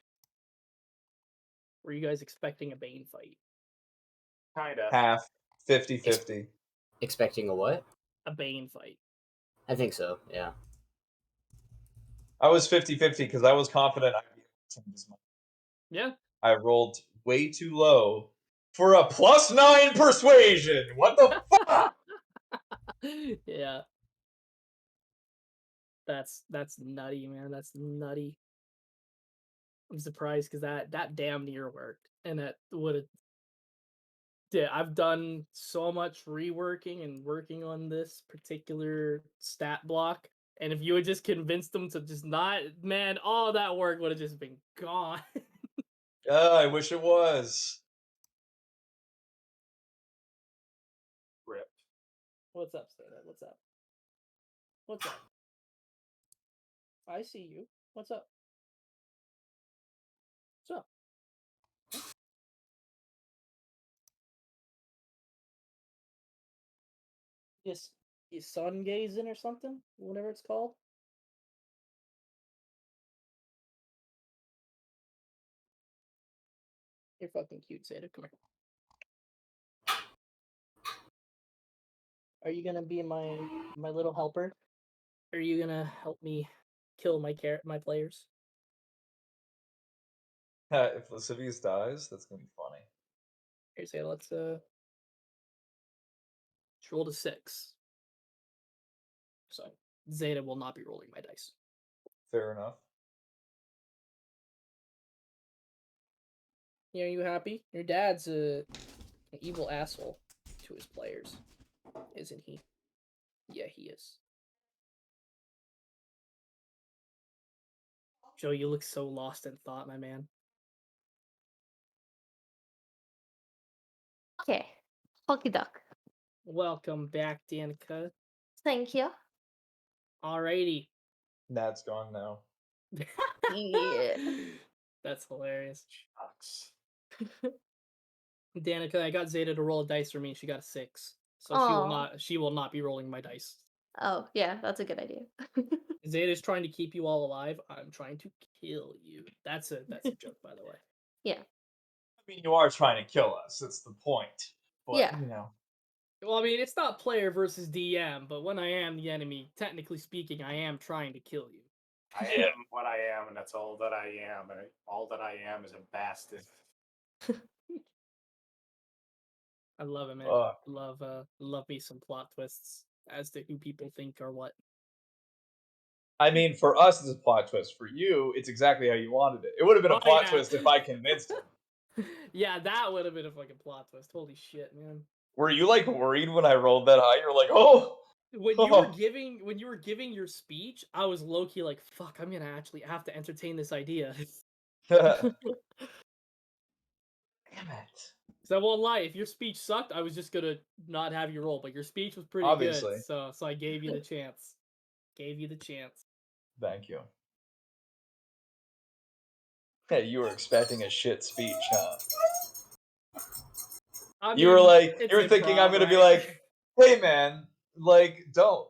were you guys expecting a Bane fight? Kinda. Half. 50-50. Expecting a what? A Bane fight. I think so. Yeah. I was 50-50 because I was confident I'd be able to change his mind. Yeah. I rolled way too low for a +9 persuasion. What the fuck? Yeah. That's nutty, man. That's nutty. I'm surprised because that damn near worked, and that would have. Yeah, I've done so much reworking and working on this particular stat block, and if you had just convinced them to just not, man, all that work would have just been gone. I wish it was. Rip. What's up, Stana? What's up? What's up? I see you. What's up? What's up? Yes, you sun gazing or something? Whatever it's called. You're fucking cute, Zeta. Come here. Are you gonna be my little helper? Are you gonna help me kill my players? If Lascivious dies, that's gonna be funny. Here, Zeta, let's roll to 6. So Zeta will not be rolling my dice. Fair enough. Yeah, are you happy? Your dad's an evil asshole to his players, isn't he? Yeah, he is. Joe, you look so lost in thought, my man. Okay. Hockey duck. Welcome back, Danica. Thank you. Alrighty. Nat's gone now. Yeah. That's hilarious. Shucks. Danica, I got Zeta to roll a dice for me. She got a 6, so Aw. she will not be rolling my dice. Oh, yeah, that's a good idea. Zeta's trying to keep you all alive. I'm trying to kill you. That's a joke, by the way. Yeah. I mean, you are trying to kill us. That's the point. But, Yeah. you know. Well, I mean, it's not player versus DM, but when I am the enemy, technically speaking, I am trying to kill you. I am what I am, and that's all that I am. And all that I am is a bastard. I love it, man. Love me some plot twists as to who people think are what. I mean, for us, it's a plot twist. For you, it's exactly how you wanted it. It would have been a plot yeah. twist if I convinced him. Yeah, that would have been a fucking plot twist. Holy shit, man. Were you like worried when I rolled that high? You're like, oh. When you were giving your speech, I was low key like, fuck, I'm gonna actually have to entertain this idea. Damn it. Because I won't lie, if your speech sucked, I was just gonna not have you roll. But your speech was pretty Obviously. good, so I gave you the chance. Gave you the chance. Thank you. Hey, you were expecting a shit speech, huh? I You were mean, like, it's you were thinking improv, I'm gonna be right? like, hey man, like, don't.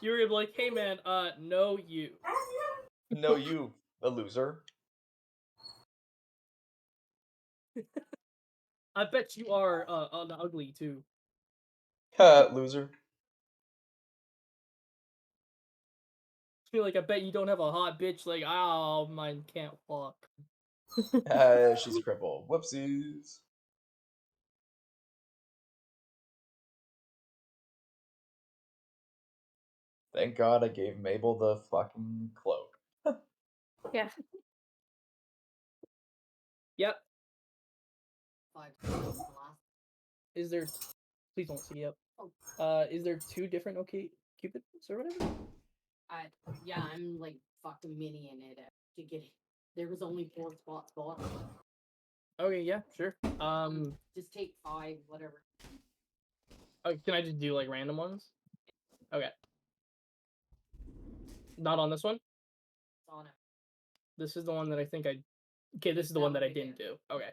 You were gonna be like, hey man, no you. No, you, a loser. I bet you are ugly too. Loser. Feel like I bet you don't have a hot bitch like, oh, mine can't walk. She's a cripple. Whoopsies. Thank God I gave Mabel the fucking cloak. Yeah. Yep. 5 Is there? Please don't see up. Is there 2 different Cupids or whatever? Yeah, I'm like fucking minion it to get it. There was only 4 spots bought. Okay, yeah, sure. Just take 5, whatever. Can I just do like random ones? Okay. Not on this one. It's on it. This is the one that I think I. Okay, this is the one that I didn't do. Okay.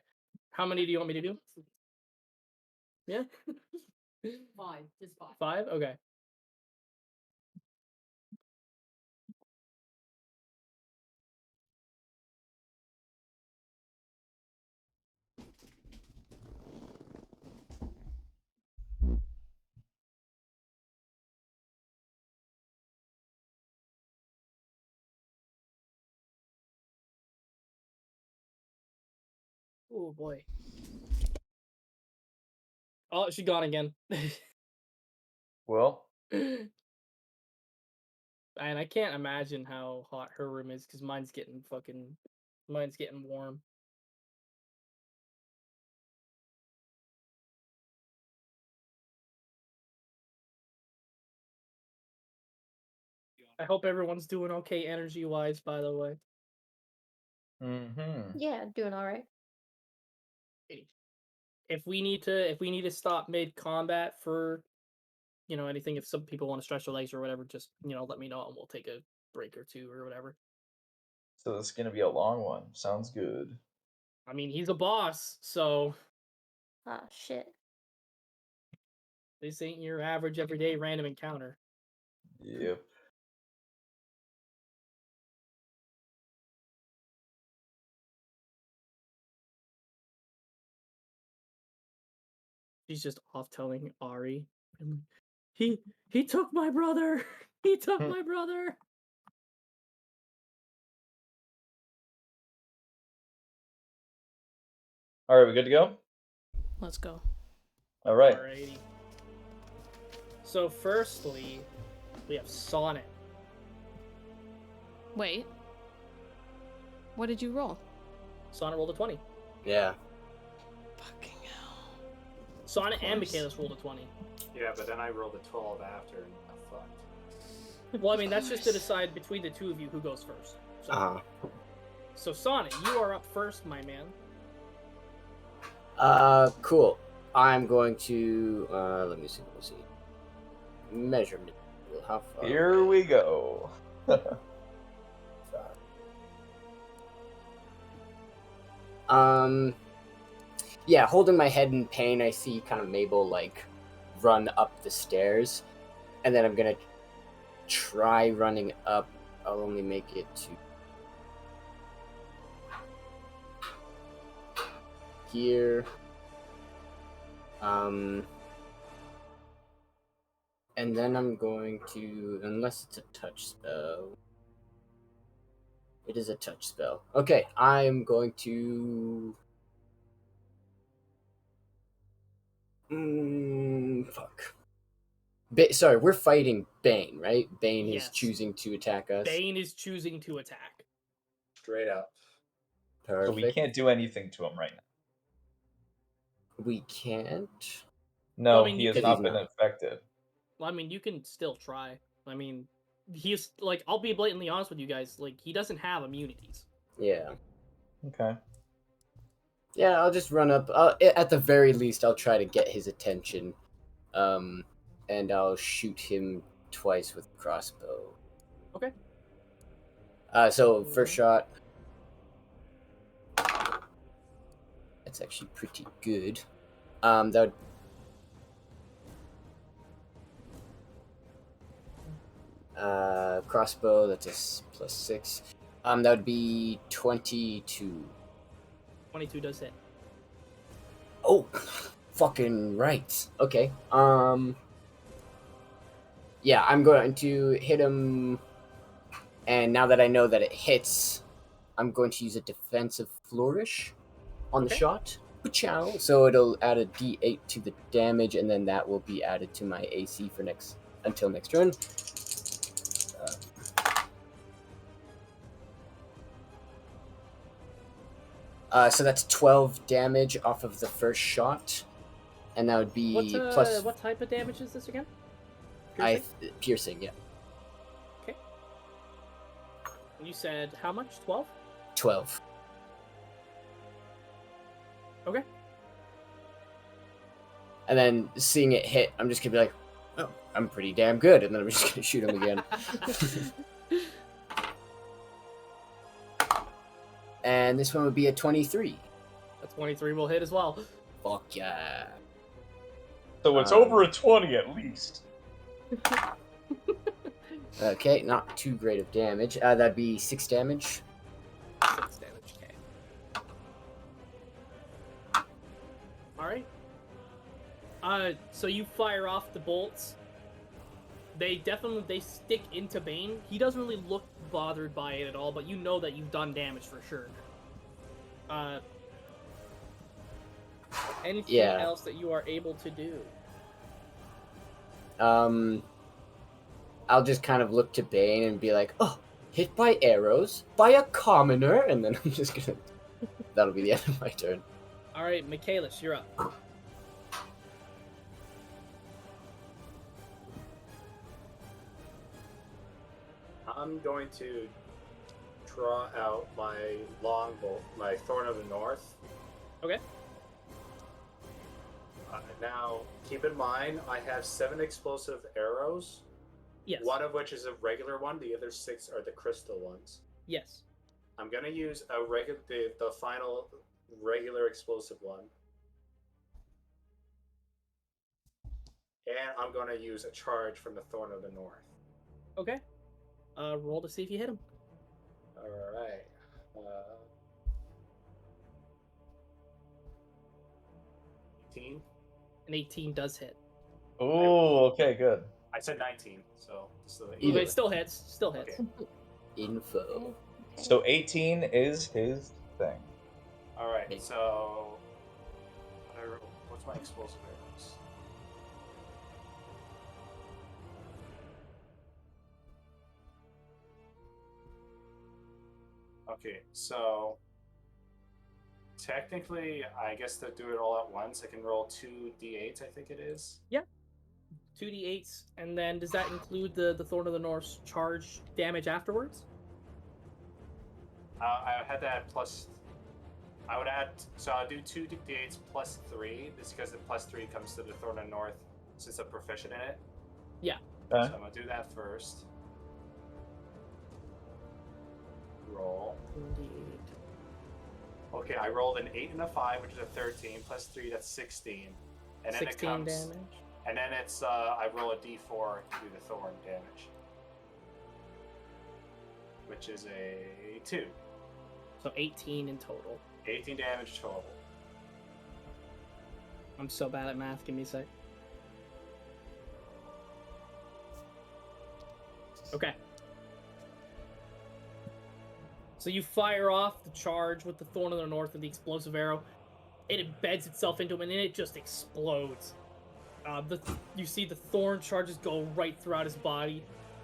How many do you want me to do? Yeah. 5, just 5. 5. Okay. Oh boy. Oh, she gone again. Well, And I can't imagine how hot her room is because mine's getting warm. I hope everyone's doing okay energy wise, by the way. mm-hmm. Yeah, doing all right. If we need to stop mid combat for anything, if some people want to stretch their legs or whatever, just let me know and we'll take a break or two or whatever. So this is gonna be a long one. Sounds good. I mean, he's a boss, so Ah, shit. this ain't your average everyday random encounter. Yep. She's just off telling Ari, he took my brother. He took my brother. All right, we good to go? Let's go. All right. Alrighty. So firstly, we have Sonnet. Wait. What did you roll? Sonnet rolled a 20. Yeah. Fucking hell. Sonnet and course. Michaelis rolled a 20. Yeah, but then I rolled a 12 after and I fucked. Well, I mean, that's just to decide between the two of you who goes first. So, so Sonnet, you are up first, my man. Cool. I'm going to let me see. Measurement. How far? Here we go. Yeah, holding my head in pain, I see kind of Mabel like run up the stairs, and then I'm gonna try running up. I'll only make it to here. And then I'm going to, unless it's a touch spell. It is a touch spell. Okay, I'm going to. Fuck. Sorry, we're fighting Bane, right? Bane Yes. is choosing to attack us. Bane is choosing to attack. Straight up. Perfect. So we can't do anything to him right now. We can't. No, Well, I mean, he you has could- not He's been not. affected. Well, I mean, you can still try. I mean, he's like, I'll be blatantly honest with you guys. Like, he doesn't have immunities. Yeah. Okay. Yeah, I'll just run up. At the very least, I'll try to get his attention. And I'll shoot him twice with crossbow. Okay. So first shot. That's actually pretty good. That would. Crossbow, that's a +6. That would be 22. 22 does hit. Oh, fucking right. Okay. Yeah, I'm going to hit him, and now that I know that it hits, I'm going to use a defensive flourish on the Okay. shot. Ciao. So it'll add a D8 to the damage, and then that will be added to my AC for until next turn. So that's 12 damage off of the first shot, and that would be plus. What type of damage is this again? Piercing, yeah. Okay. You said how much? 12? 12. Okay. And then seeing it hit, I'm just gonna be like, oh, I'm pretty damn good, and then I'm just gonna shoot him again. And this one would be a 23. That 23 will hit as well. Fuck yeah. So it's over a 20 at least. Okay, not too great of damage. That'd be 6 damage. 6 damage, okay. Alright. So you fire off the bolts. They stick into Bane. He doesn't really look bothered by it at all, but you know that you've done damage for sure. Anything Yeah. else that you are able to do? I'll just kind of look to Bane and be like, "Oh, hit by arrows by a commoner," and then I'm just gonna. That'll be the end of my turn. All right, Michaelis, you're up. I'm going to draw out my longbow, my Thorn of the North. Okay. Now, keep in mind, I have 7 explosive arrows. Yes. One of which is a regular one. The other 6 are the crystal ones. Yes. I'm gonna use the final regular explosive one, and I'm gonna use a charge from the Thorn of the North. Okay. Roll to see if you hit him. All right. 18. An 18 does hit. Oh, okay, good. I said 19, so still Either Okay, still hits. Still hits. Okay. Info. So 18 is his thing. All right. So, what's my explosive arrows? Okay, so technically, I guess to do it all at once, I can roll 2 d8s. I think it is. Yeah. 2d8s, and then does that include the Thorn of the North's charge damage afterwards? I had that plus. I would add. So I'll do 2 d8s plus 3. This because the plus 3 comes to the Thorn of the North since I'm proficient in it. Yeah. Okay. So I'm gonna do that first. Roll. 2d8. Okay, I rolled an 8 and a 5, which is a 13, plus 3, that's 16. And then 16 it comes, damage. and then it's, I roll a d4 to do the thorn damage. Which is a 2. So 18 in total. 18 damage total. I'm so bad at math. Give me a sec. Okay. So you fire off the charge with the Thorn of the North with the explosive arrow. It embeds itself into him, and then it just explodes. You see the thorn charges go right throughout his body,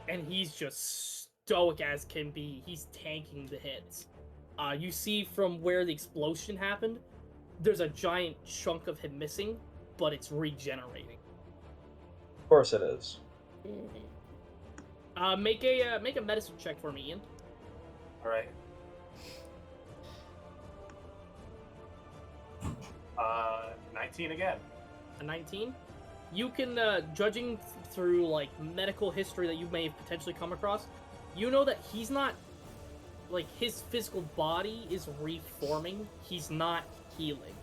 and he's just stoic as can be. He's tanking the hits. You see from where the explosion happened, there's a giant chunk of him missing, but it's regenerating. Of course it is. Make a medicine check for me, Ian. All right. 19 again. A 19. You can, judging through like medical history that you may have potentially come across, you know that he's not, like, his physical body is reforming. He's not healing.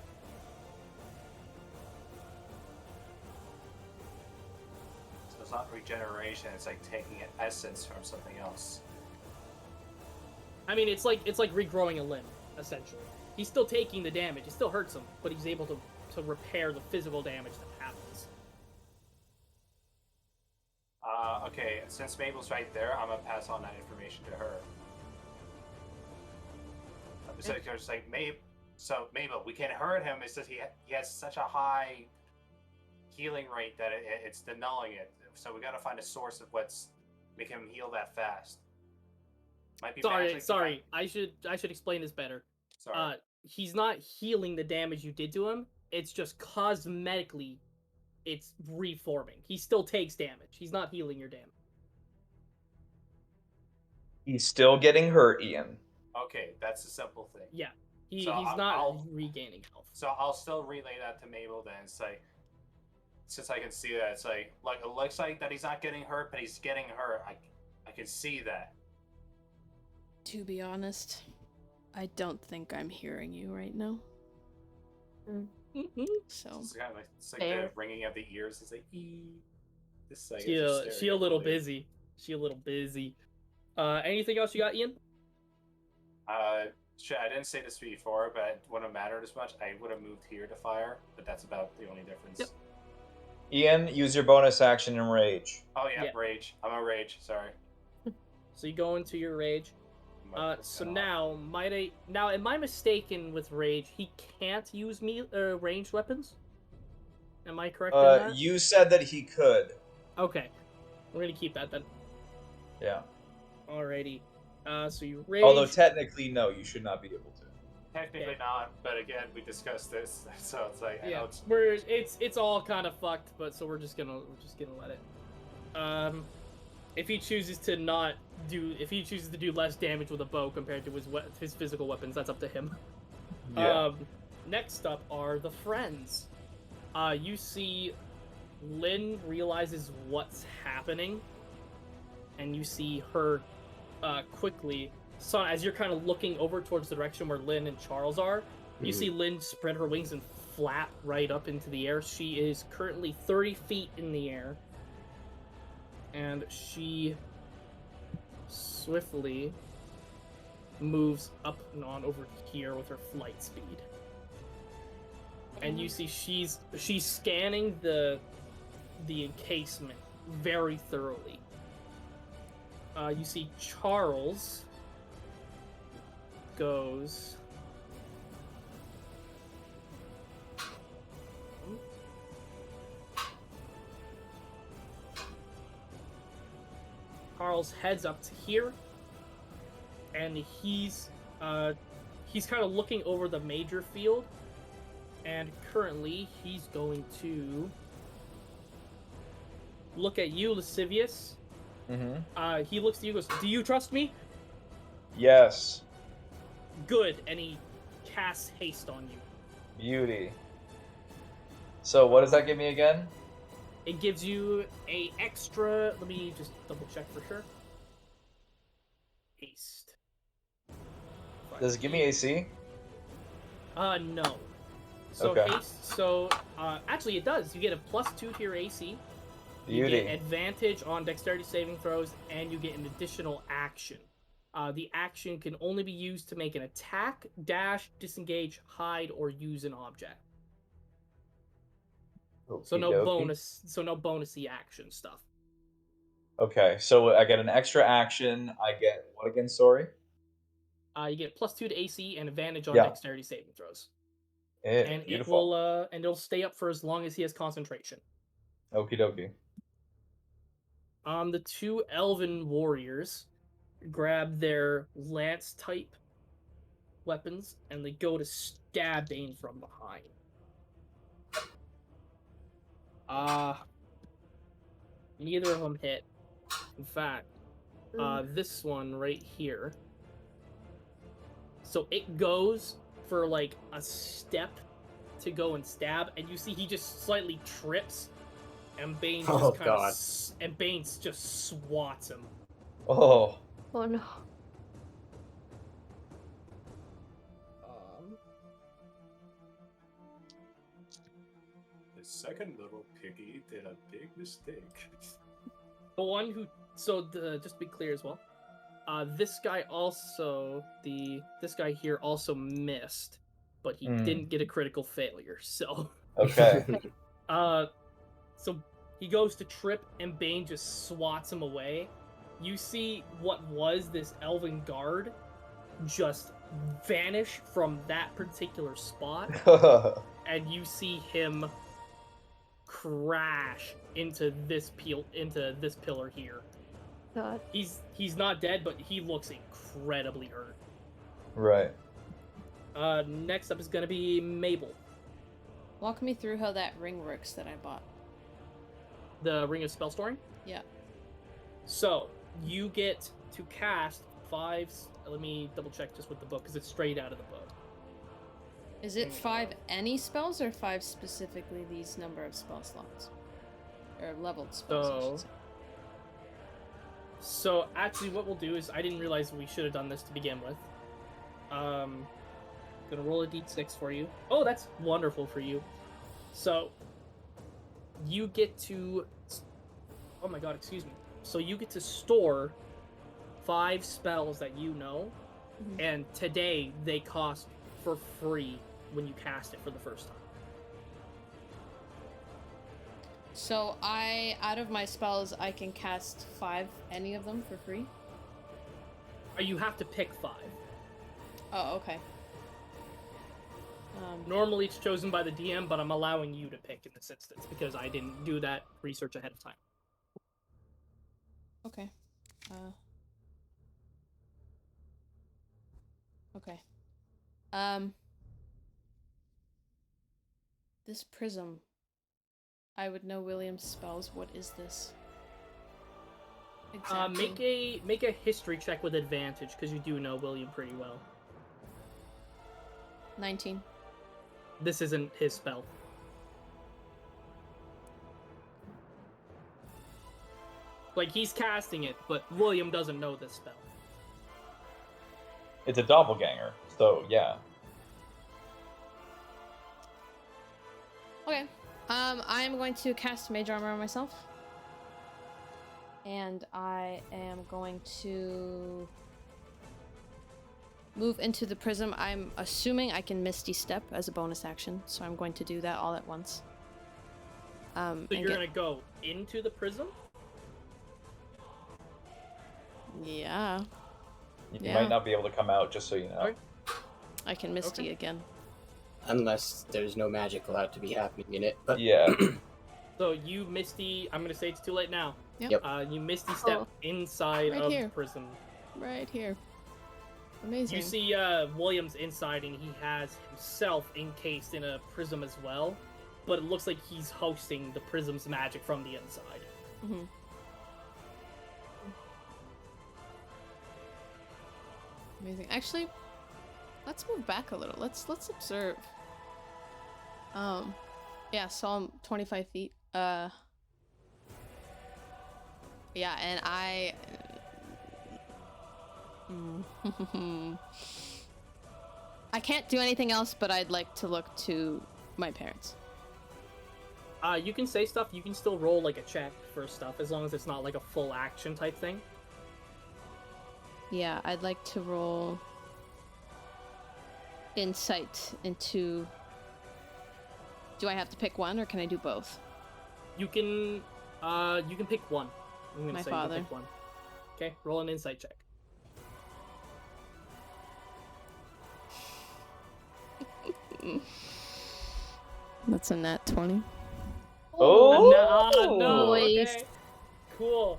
So it's not regeneration, it's like taking an essence from something else. I mean, it's like regrowing a limb, essentially. He's still taking the damage. It still hurts him, but he's able to repair the physical damage that happens. Okay, since Mabel's right there, I'm gonna pass on that information to her. So it's like, Mabel, we can't hurt him. It's just he has such a high healing rate that it's denulling it. So we gotta find a source of what's making him heal that fast. Might be Sorry. I should explain this better. Sorry. He's not healing the damage you did to him. It's just cosmetically, it's reforming. He still takes damage. He's not healing your damage. He's still getting hurt, Ian. Okay, that's a simple thing. Yeah, he's So not regaining health. So I'll still relay that to Mabel then. It's like, since I can see that, it's like it looks like that he's not getting hurt, but he's getting hurt. I can see that. To be honest, I don't think I'm hearing you right now. So It's kind of like, the ringing of the ears. It's like, this like, she a little busy. She a little busy. Anything else you got, Ian? Shit, I didn't say this before, but it wouldn't have mattered as much. I would have moved here to fire, but that's about the only difference. Yep. Ian, use your bonus action and rage. Oh yeah, rage. I'm a rage. Sorry. So you go into your rage. So now, am I mistaken with rage? He can't use ranged weapons? Am I correct in that? You said that he could. Okay. We're gonna keep that then. Yeah. Alrighty. So you rage. Although technically, no, you should not be able to. Technically not, but again, we discussed this, so it's like I know it's all kind of fucked, but so we're just gonna let it. If he chooses to do less damage with a bow compared to his physical weapons, that's up to him. Yeah. Next up are the friends. You see Lynn realizes what's happening, and you see her quickly. So as you're kind of looking over towards the direction where Lynn and Charles are, you see Lynn spread her wings and flap right up into the air. She is currently 30 feet in the air, and she swiftly moves up and on over here with her flight speed. And you see she's scanning the encasement very thoroughly. You see Charles goes Charles heads up to here, and he's kind of looking over the major field, and currently he's going to look at you, Lascivious. Mm-hmm. He looks at you and goes, "Do you trust me?" Yes. Good, and he casts haste on you. Beauty. So what does that give me again? It gives you a extra. Let me just double check for sure. Haste. Does it give me AC? No. So Okay. haste. So actually, it does. You get a +2 to your AC. You Beauty. get advantage on dexterity saving throws, and you get an additional action. The action can only be used to make an attack, dash, disengage, hide, or use an object. So no bonus. So no bonusy action stuff. Okay, so I get an extra action. I get what again? Sorry. You get +2 to AC and advantage on Yeah. dexterity saving throws. And Beautiful. it'll stay up for as long as he has concentration. Okie dokie. The two elven warriors grab their lance type weapons and they go to stab Bane from behind. Neither of them hit. In fact, this one right here. So it goes for like a step to go and stab, and you see he just slightly trips, and Bane just swats him. Oh. Oh no. The second little piggy did a big mistake. The one who, just to be clear as well, this guy here also missed, but he didn't get a critical failure. So okay. So he goes to trip, and Bane just swats him away. You see what was this elven guard just vanish from that particular spot, and you see him crash into this pillar here. God. He's not dead, but he looks incredibly hurt. Right. Next up is gonna be Mabel. Walk me through how that ring works that I bought. The Ring of Spell Storing? Yeah. So, you get to cast 5... Let me double check just with the book, because it's straight out of the book. Is it 5 any spells, or 5 specifically these number of spell slots? Or leveled spells, I should say. So, actually what we'll do is, I didn't realize we should have done this to begin with. Gonna roll a d6 for you. Oh, that's wonderful for you. So, you get to... Oh my god, excuse me. So you get to store 5 spells that you know, and today they cost for free when you cast it for the first time. So out of my spells, I can cast 5, any of them for free? You have to pick 5. Oh, okay. Normally it's chosen by the DM, but I'm allowing you to pick in this instance because I didn't do that research ahead of time. Okay. Okay. This prism. I would know William's spells. What is this? Exactly. Make a history check with advantage because you do know William pretty well. 19. This isn't his spell. Like, he's casting it, but William doesn't know this spell. It's a doppelganger, so yeah. Okay. I am going to cast Mage Armor on myself. And I am going to move into the prism. I'm assuming I can Misty Step as a bonus action, so I'm going to do that all at once. So you're gonna go into the prism? Yeah. You might not be able to come out, just so you know. Okay. I can Misty again. Unless there's no magic allowed to be happening in it. But yeah. So you Misty, I'm gonna say it's too late now. Yep. You Misty Step inside Right of here. the prism. Right here. Amazing. You see William's inside, and he has himself encased in a prism as well, but it looks like he's hosting the prism's magic from the inside. Mm-hmm. Amazing. Actually, let's move back a little. Let's observe. Yeah, so I'm 25 feet. Yeah, and I I can't do anything else, but I'd like to look to my parents. You can say stuff, you can still roll like a check for stuff, as long as it's not like a full action type thing. Yeah, I'd like to roll insight into... Do I have to pick one, or can I do both? You can pick one. I'm gonna My say father. you pick one. Okay, roll an insight check. That's a nat 20. Oh! No, Nice. okay. Cool.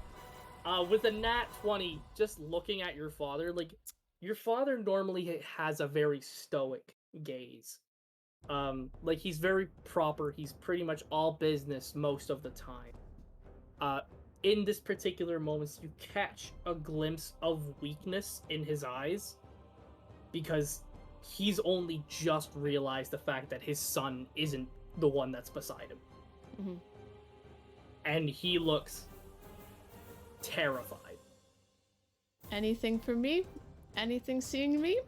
With a nat 20, just looking at your father, like, your father normally has a very stoic gaze. Like, he's very proper, he's pretty much all business most of the time. In this particular moment, you catch a glimpse of weakness in his eyes, because he's only just realized the fact that his son isn't the one that's beside him. Mm-hmm. And he looks terrified. Anything for me? Anything seeing me?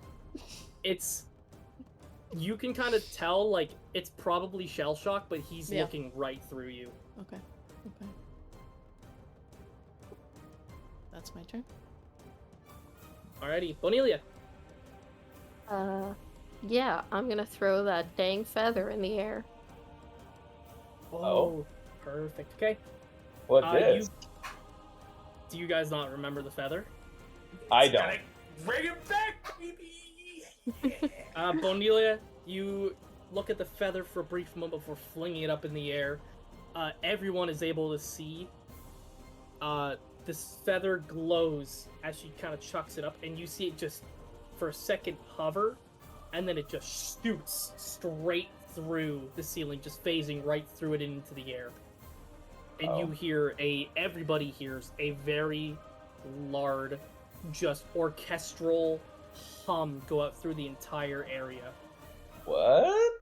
You can kind of tell, like, it's probably shell shock, but he's Yeah. looking right through you. Okay. That's my turn. Alrighty, Bonelia. Yeah, I'm gonna throw that dang feather in the air. Oh, perfect. Okay. What is? Do you guys not remember the feather? I don't. Bring it back, baby! Bonelia, you look at the feather for a brief moment before flinging it up in the air. Everyone is able to see. This feather glows as she kind of chucks it up, and you see it just, for a second, hover, and then it just shoots straight through the ceiling, just phasing right through it into the air. And you hear everybody hears a very loud, just orchestral hum go out through the entire area. What?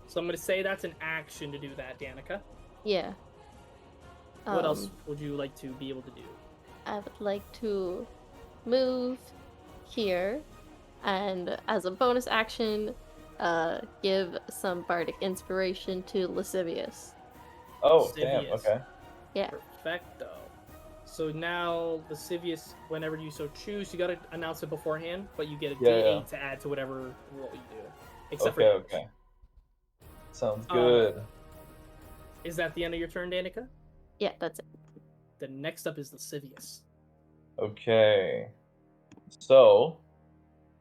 So I'm going to say that's an action to do that, Danica. Yeah. What else would you like to be able to do? I would like to move here, and as a bonus action, give some bardic inspiration to Lascivious. Oh, damn, Lascivious. okay. Yeah. Perfecto. So now, Lascivious, whenever you so choose, you gotta announce it beforehand, but you get a D8 to add to whatever roll you do. Except for damage. Okay. Sounds good. Is that the end of your turn, Danica? Yeah, that's it. Then next up is Lascivious. Okay. So,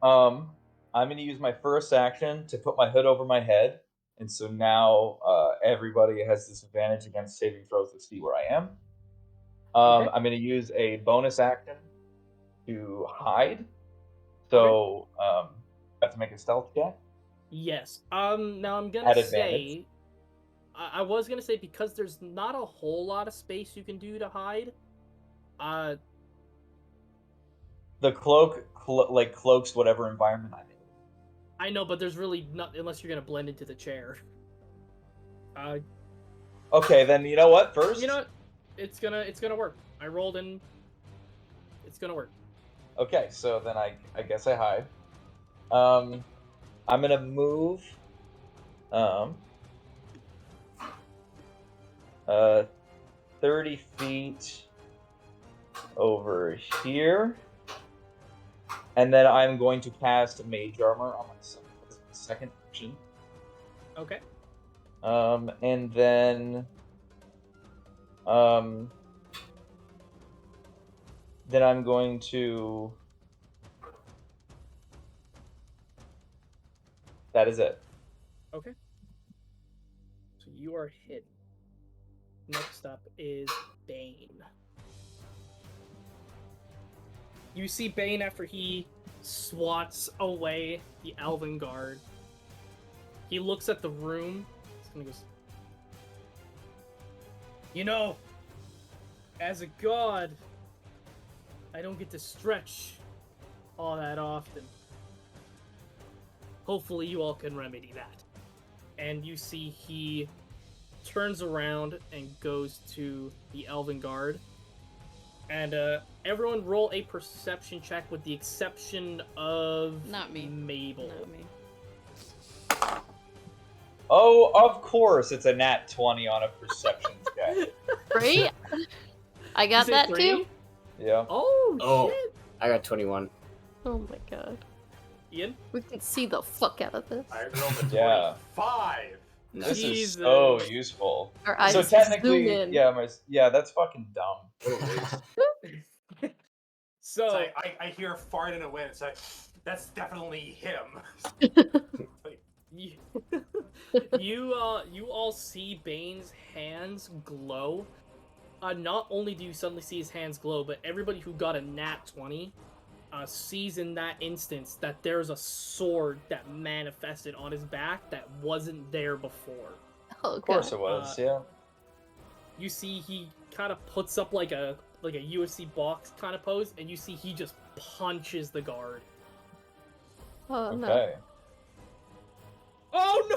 I'm gonna use my first action to put my hood over my head, and so now everybody has disadvantage against saving throws to see where I am. Okay. I'm gonna use a bonus action to hide. Okay. So, I have to make a stealth check. Yes. Now I'm gonna At advantage. say, I was gonna say because there's not a whole lot of space you can do to hide. The cloak cloaks whatever environment I'm in. I know, but there's really not unless you're gonna blend into the chair. Okay, then you know what? First, You know what? It's gonna work. I rolled in. It's gonna work. okay, so then I guess I hide. I'm gonna move. 30 feet over here, and then I'm going to cast Mage Armor on my second action. Okay. And then I'm going to. That is it. Okay. So you are hit. Next up is Bane. You see Bane after he swats away the Elven Guard. He looks at the room. And he goes, you know, as a god, I don't get to stretch all that often. Hopefully you all can remedy that. And you see he turns around and goes to the Elven Guard. And everyone roll a perception check with the exception of Not me. Mabel. Not me. Oh, of course, it's a nat 20 on a perception check. Right? I You got say that 3? too. Yeah. Oh. Shit! I got 21. Oh my god. Ian? We can see the fuck out of this. I rolled a Yeah. 25. This is Jesus. so useful. Our eyes So zoom technically, in. yeah, that's fucking dumb. So It's like, I hear a fart in the wind. It's like, that's definitely him. you all see Bane's hands glow. Not only do you suddenly see his hands glow, but everybody who got a nat 20 sees in that instance that there's a sword that manifested on his back that wasn't there before. Oh, Of course god. it was, yeah. You see he kind of puts up like a UFC box kind of pose, and you see he just punches the guard. Oh no. Okay. Oh no!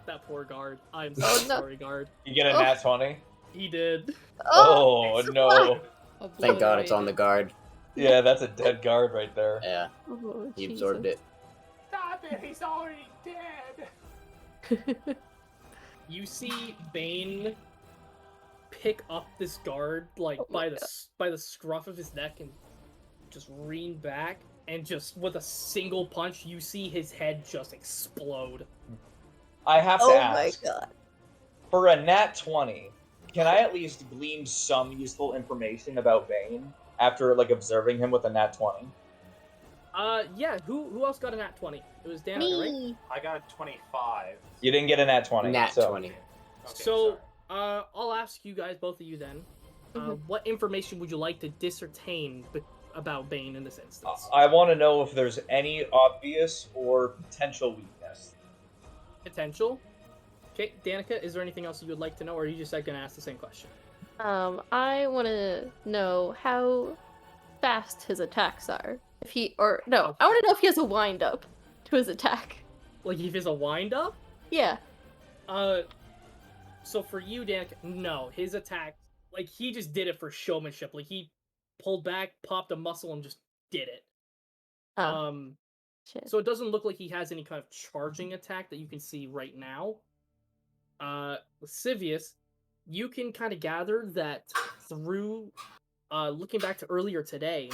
That poor guard. I'm so Oh, no. sorry, guard. You get a Oh. nat 20? He did. Oh, no. Thank God it's on the guard. Yeah, that's a dead guard right there. Yeah, Oh, he absorbed it. Stop it, he's already dead. You see Bane pick up this guard like Oh my by the scruff of his neck and just lean back, and just with a single punch you see his head just explode. I have to Oh ask, my god. for a nat 20, can I at least glean some useful information about Bane after like observing him with a nat 20? Yeah, who else got a nat 20? It was Danica, right? Me. I got a 25. You didn't get a nat 20. Nat so. 20. Okay, So, sorry. I'll ask you guys, both of you then. Mhm. What information would you like to dissertain about Bane in this instance? I want to know if there's any obvious or potential weakness. Potential? Okay, Danica, is there anything else you would like to know, or are you just going to ask the same question? I want to know how fast his attacks are. If he, or no, I want to know if he has a wind up to his attack. Like, if it's a wind-up? Yeah. So for you, Danica, no, his attack, like, he just did it for showmanship. Like, he pulled back, popped a muscle, and just did it. Oh, shit. So it doesn't look like he has any kind of charging attack that you can see right now. Lascivious, you can kind of gather that through looking back to earlier today,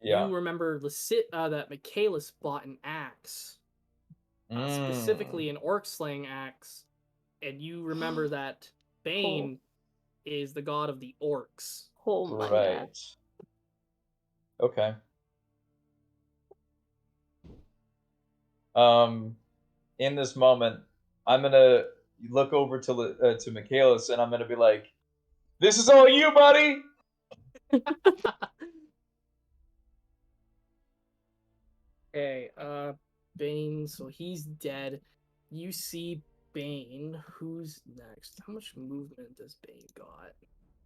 Yeah. you remember that Michaelis bought an axe, specifically an orc slaying axe, and you remember that Bane is the god of the orcs. Oh my god. Right. Okay. In this moment, I'm gonna look over to Michaelis, and I'm gonna be like, "This is all you, buddy." Okay, Bane, so he's dead. You see Bane. Who's next? How much movement does Bane got?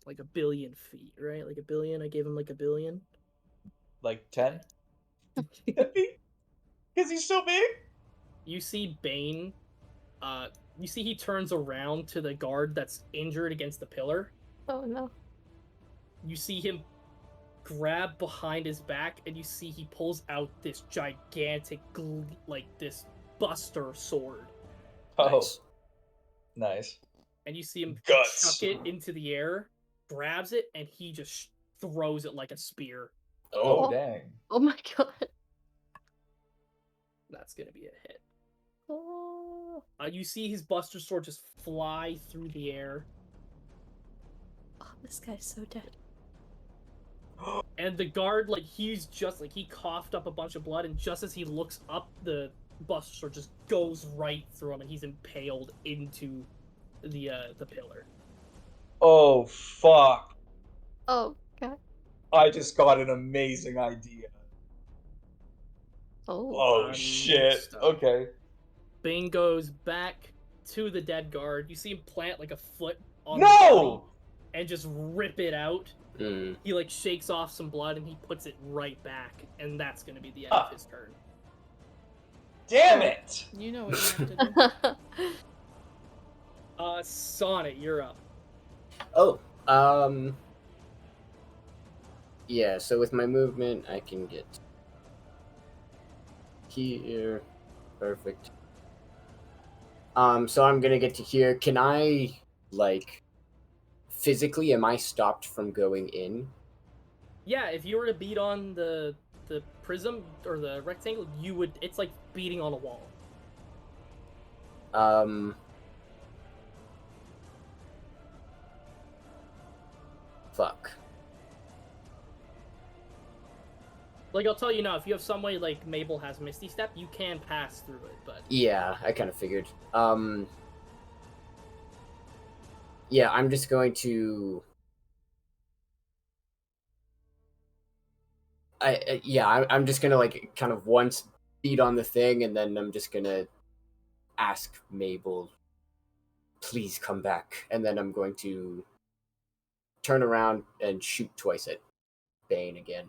Like 1,000,000,000 feet, right? Like 1,000,000,000. I gave him like 1,000,000,000. Like 10? Because he's so big? You see Bane. You see he turns around to the guard that's injured against the pillar. Oh no. You see him grab behind his back, and you see he pulls out this gigantic, like this buster sword. Oh, Nice. nice. And you see him Guts. chuck it into the air, grabs it, and he just throws it like a spear. Oh, Oh. dang. Oh my god. That's gonna be a hit. Oh. You see his buster sword just fly through the air, Oh, this guy's so dead. and the guard, like, he's just like, he coughed up a bunch of blood, and just as he looks up, the buster sword just goes right through him, and he's impaled into the pillar. Oh, fuck. Oh god. I just got an amazing idea. Oh. Oh, shit. Next up, Okay. Bane goes back to the dead guard. You see him plant like a foot on the body No! and just rip it out. Mm. He like shakes off some blood and he puts it right back, and that's gonna be the end Ah. of his turn. Damn it! You know what you have to do. Sonnet, you're up. Oh, yeah, so with my movement, I can get here. Perfect. So I'm gonna get to here. Can I, like, physically, am I stopped from going in? Yeah, if you were to beat on the prism or the rectangle, you would. It's like beating on a wall. Fuck. Like, I'll tell you now, if you have some way like Mabel has Misty Step, you can pass through it, but Yeah, I kind of figured. Yeah, I'm just going to. I'm just gonna like kind of once beat on the thing, and then I'm just gonna ask Mabel, please come back, and then I'm going to turn around and shoot twice at Bane again.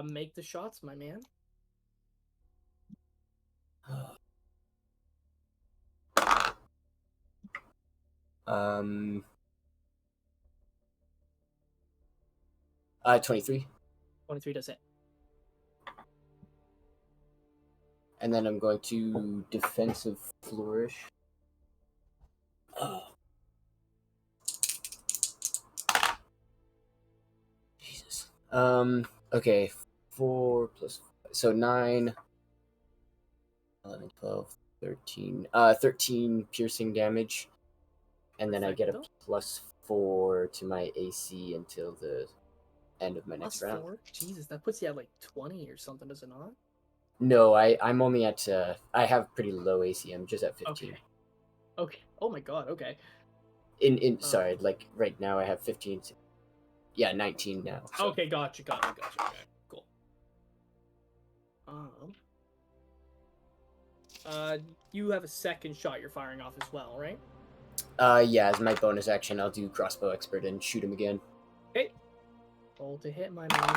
make the shots, my man. 23. 23 does hit. And then I'm going to defensive flourish. Jesus. Okay. 4 plus 5. So 9, 11, 12, 13. 13 piercing damage. And then I get a +4 to my AC until the end of my next round. +4? Jesus, that puts you at like 20 or something, does it not? No, I'm only at I have pretty low AC. I'm just at 15. Okay. Oh my god, okay. Sorry, like right now I have 15. Yeah, 19 now. So. Okay, gotcha. Okay, cool. You have a second shot you're firing off as well, right? Yeah, as my bonus action, I'll do crossbow expert and shoot him again. Okay. Roll to hit, my man.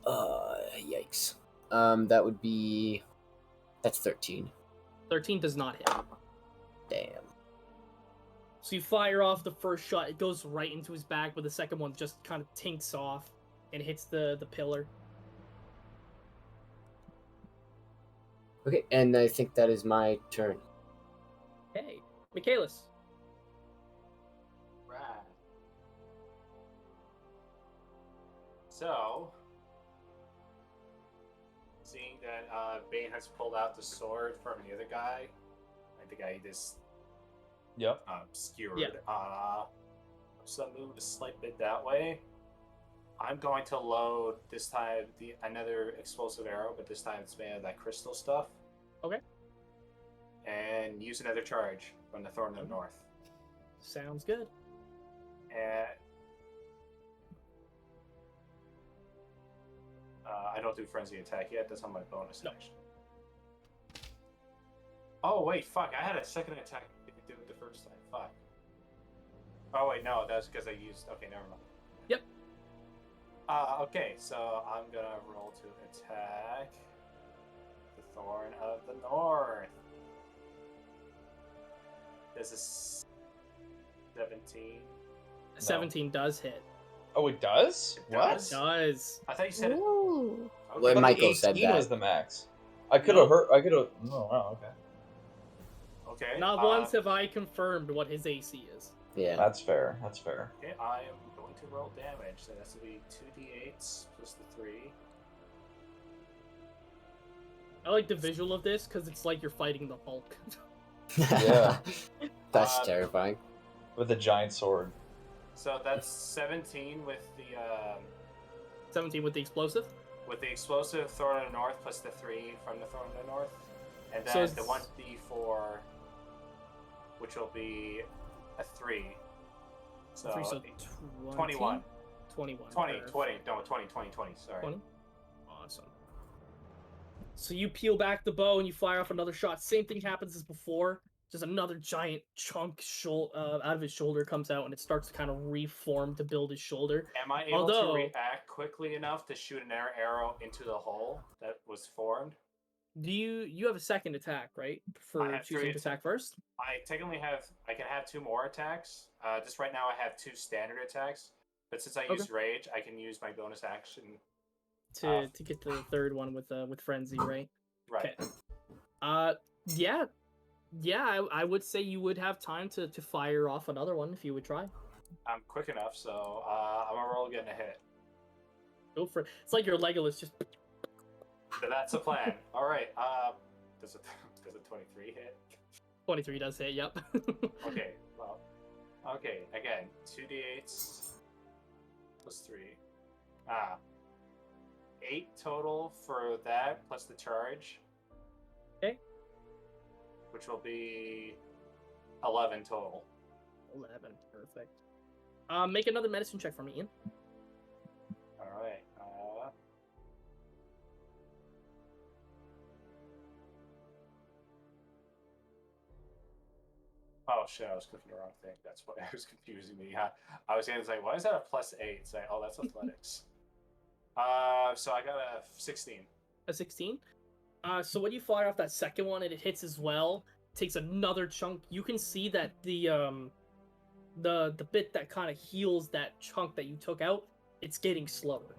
Yikes. That would be. That's 13. 13 does not hit. Damn. So you fire off the first shot, it goes right into his back, but the second one just kind of tinks off and hits the pillar. Okay, and I think that is my turn. Hey, Michaelis. Right. So, seeing that Bane has pulled out the sword from the other guy, like the guy he just Yep. Skewered. So move a slight bit that way. I'm going to load this time another explosive arrow, but this time it's made of that crystal stuff. Okay. And use another charge from the Thorn of the North. Sounds good. And I don't do frenzy attack yet. That's on my bonus action. Oh wait, fuck! I had a second attack. I didn't do it the first time. Fuck. Oh wait, no, that's because I used. Okay, never mind. Yep. Okay, so I'm gonna roll to attack the Thorn of the North. This is 17. 17 does hit. Oh, it does? What? does? It does. I thought you said. Ooh. Okay. Well, I thought Michael 18 said that. was the max. I could No. have hurt. I could have. Oh, wow, okay. Okay. Not once have I confirmed what his AC is. Yeah. That's fair. That's fair. Okay, I am going to roll damage. So that's going to be 2d8s plus the 3. I like the visual of this because it's like you're fighting the Hulk. Yeah. That's terrifying. With a giant sword. So that's 17 with the 17 with the explosive. explosive Thorn of the North plus the 3 from the Thorn of the North, and then So the 1d4, which will be a 3. So, 3, so 21. 21. 20, Perfect. 20, no, 20, 20, 20, sorry. 20? Awesome. So you peel back the bow and you fire off another shot. Same thing happens as before. Just another giant chunk out of his shoulder comes out and it starts to kind of reform to build his shoulder. Am I able to react quickly enough to shoot an arrow into the hole that was formed? Do you have a second attack, right? For choosing to attack first? I can have 2 more attacks. Just right now I have 2 standard attacks. But since I use Rage, I can use my bonus action to get the third one with Frenzy, right? Right. Okay. Yeah, I would say you would have time to fire off another one if you would try. I'm quick enough, so I'm gonna roll getting a hit. Go for it. It's like your Legolas just. So that's the plan. All right. Does a 23 hit? 23 does hit. Yep. Okay. Well. Okay. Again, 2d8s plus 3. 8 total for that plus the charge. Okay. Which will be 11 total. 11. Perfect. Make another medicine check for me, Ian. All right. Oh shit! I was clicking the wrong thing. That's what was confusing me. I was going to say, why is that a +8? Say, oh, that's athletics. So I got a 16. A 16. So when you fire off that second one and it hits as well, takes another chunk. You can see that the bit that kind of heals that chunk that you took out, it's getting slower.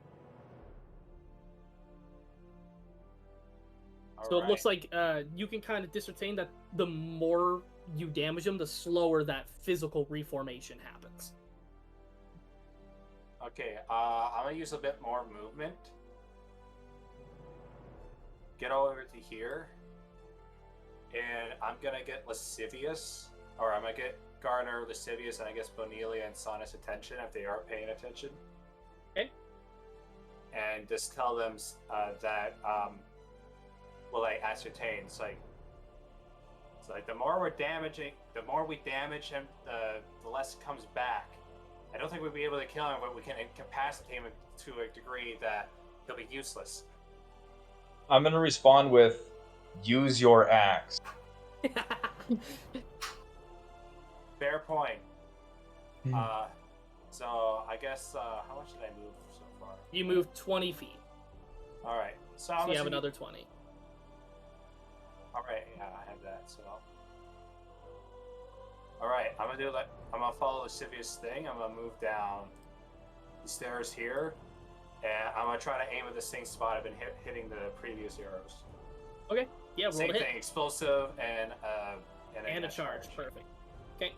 So it looks like you can kind of discern that the more you damage them, the slower that physical reformation happens. Okay, I'm gonna use a bit more movement. Get over to here, and I'm gonna get Lascivious, or I'm gonna get Garner, Lascivious, and I guess Bonelia and Sonus attention if they are paying attention. Okay. And just tell them that well, I ascertain. It's like the more we damage him, the less comes back. I don't think we'll be able to kill him, but we can incapacitate him to a degree that he'll be useless. I'm gonna respond with, use your axe. Fair point. So I guess how much did I move so far? You moved 20 feet. All right. So you have another 20. All right. Yeah, I have that. So. All right. I'm gonna follow Lascivious thing. I'm gonna move down the stairs here, and I'm gonna try to aim at the same spot I've been hitting the previous arrows. Okay. Yeah. Roll Same a hit. thing. Explosive and a charge. Perfect. Okay.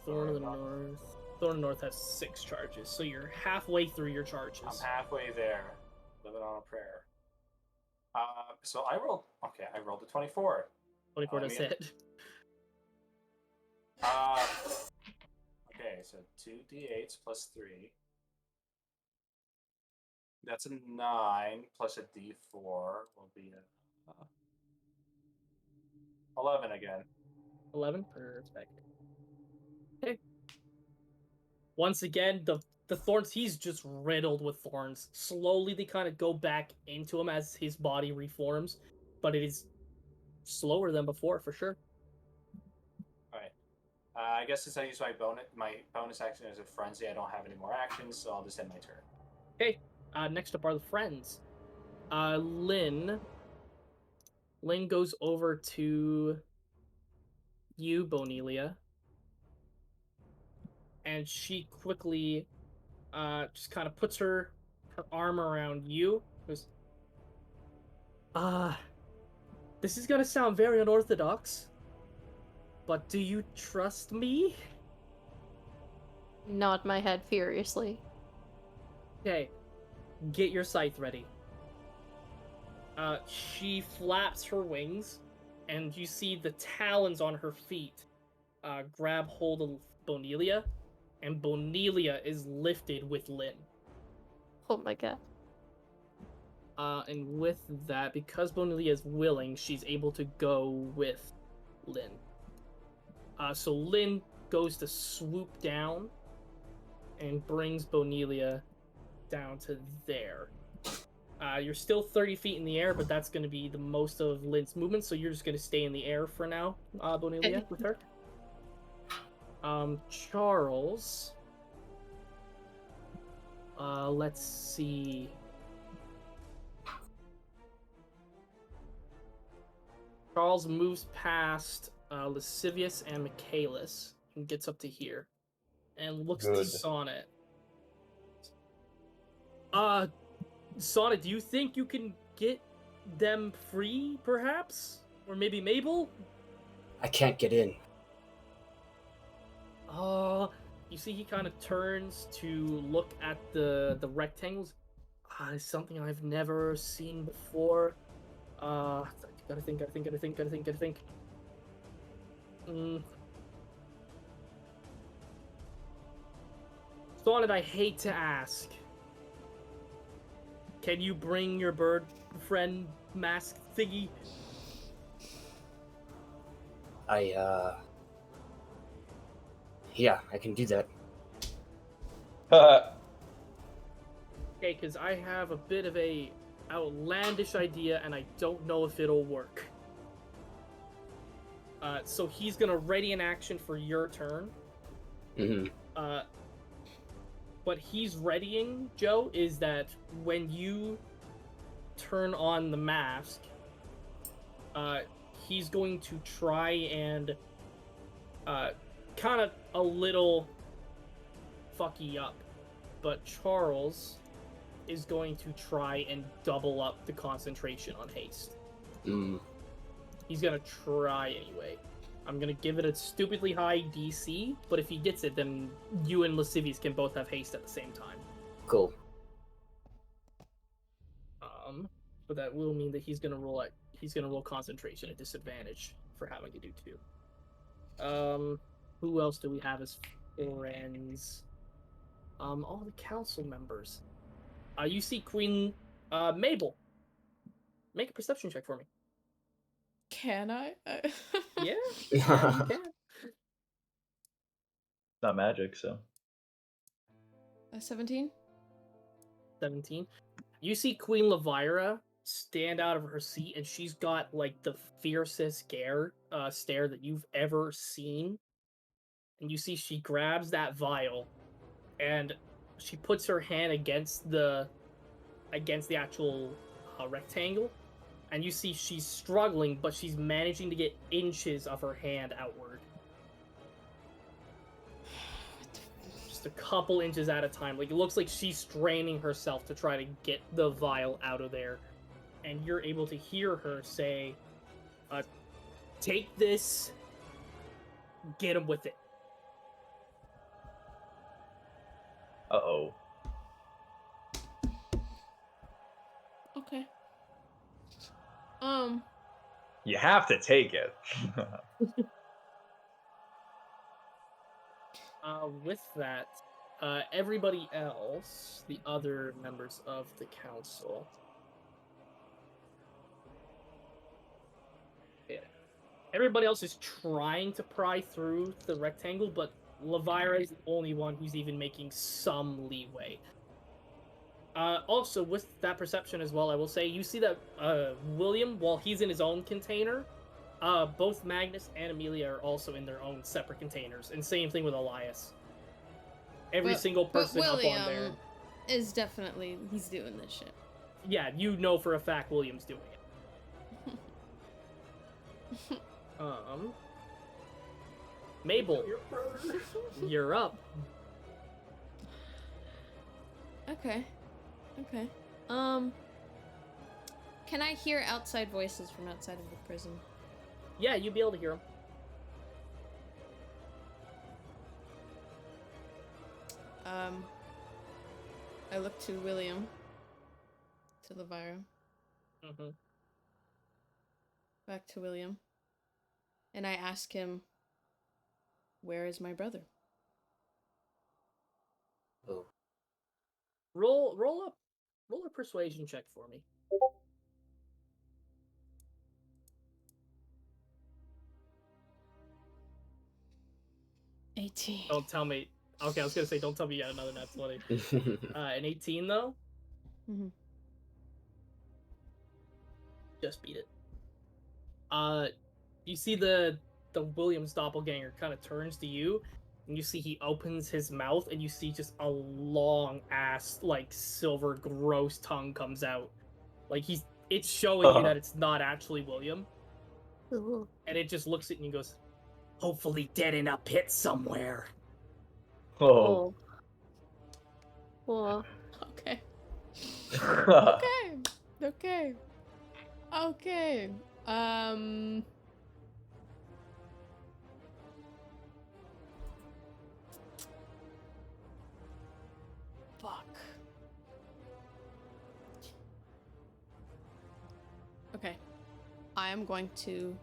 Thorn of the North. Thorn of the North has 6 charges, so you're halfway through your charges. I'm halfway there. Living on a prayer. So I rolled. Okay, I rolled a 24. 24 does hit. So 2d8s plus 3. That's a 9 plus a d4 will be a 11 again. 11? Perfect. Okay. Once again, the thorns, he's just riddled with thorns. Slowly they kind of go back into him as his body reforms, but it is slower than before, for sure. Alright. I guess since I use my bonus action as a frenzy, I don't have any more actions, so I'll just end my turn. Okay, next up are the friends. Lynn goes over to you, Bonelia, and she quickly just kind of puts her arm around you. Goes, this is gonna sound very unorthodox, but do you trust me? Nod my head furiously. Okay, get your scythe ready. She flaps her wings, and you see the talons on her feet grab hold of Bonelia, and Bonelia is lifted with Lynn. Oh my god. And with that, because Bonelia is willing, she's able to go with Lynn. So Lynn goes to swoop down and brings Bonelia down to there. You're still 30 feet in the air, but that's going to be the most of Lynn's movement, so you're just going to stay in the air for now, Bonelia, with her. Charles. Let's see. Charles moves past Lascivious and Michaelis and gets up to here and looks Good. to Sonnet. Sonnet, do you think you can get them free, perhaps? Or maybe Mabel? I can't get in. You see he kind of turns to look at the rectangles. It's something I've never seen before. Gotta think. Sonnet, I hate to ask. Can you bring your bird friend mask thingy? Yeah, I can do that. Okay, because I have a bit of a outlandish idea, and I don't know if it'll work. So he's gonna ready an action for your turn. Mm-hmm. What he's readying, Joe, is that when you turn on the mask, he's going to try and kind of a little fucky up. But Charles is going to try and double up the concentration on haste. He's gonna try anyway. I'm gonna give it a stupidly high DC, but if he gets it, then you and Lascivious can both have haste at the same time. Cool. But that will mean that he's gonna roll concentration at disadvantage for having to do 2. Who else do we have as friends? All the council members. You see Queen Mabel. Make a perception check for me. Can I? Yeah, you can. It's not magic, so. 17? 17. You see Queen Levira stand out of her seat, and she's got like the fiercest stare that you've ever seen. And you see she grabs that vial, and she puts her hand against the actual rectangle, and you see she's struggling, but she's managing to get inches of her hand outward. Just a couple inches at a time. Like, it looks like she's straining herself to try to get the vial out of there. And you're able to hear her say, take this, get him with it. Uh-oh. Okay. You have to take it. With that, everybody else, the other members of the council, yeah, everybody else is trying to pry through the rectangle, but Levira is the only one who's even making some leeway. Also, with that perception as well, I will say, you see that William, while he's in his own container, both Magnus and Amelia are also in their own separate containers, and same thing with Elias. Every single person but up William on there is definitely, he's doing this shit. Yeah, you know for a fact William's doing it. Mabel, you're up. Okay. Can I hear outside voices from outside of the prison? Yeah, you'd be able to hear them. I look to William, to Levira, back to William, and I ask him, "Where is my brother?" Oh. Roll a persuasion check for me. $18. Don't tell me. Okay, I was gonna say don't tell me yet another nat 20. An 18 though. Just beat it. You see the Williams doppelganger kind of turns to you, and you see he opens his mouth, and you see just a long ass like silver gross tongue comes out, like it's showing you that it's not actually William. Ooh. And it just looks at you and goes, "Hopefully dead in a pit somewhere." Oh. Well. Okay. Okay. Fuck. Okay. I am going to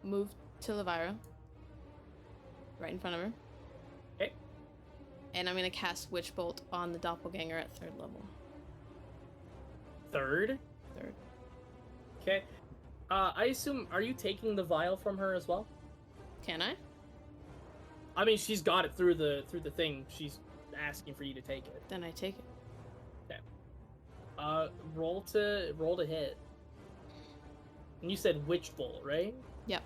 move to Levira. Right in front of her. Okay. And I'm gonna cast Witch Bolt on the doppelganger at 3rd level. Third? Okay. I assume, are you taking the vial from her as well? Can I? I mean, she's got it through the thing. She's asking for you to take it. Then I take it. Okay. Roll to hit. And you said Witch Bolt, right? Yep.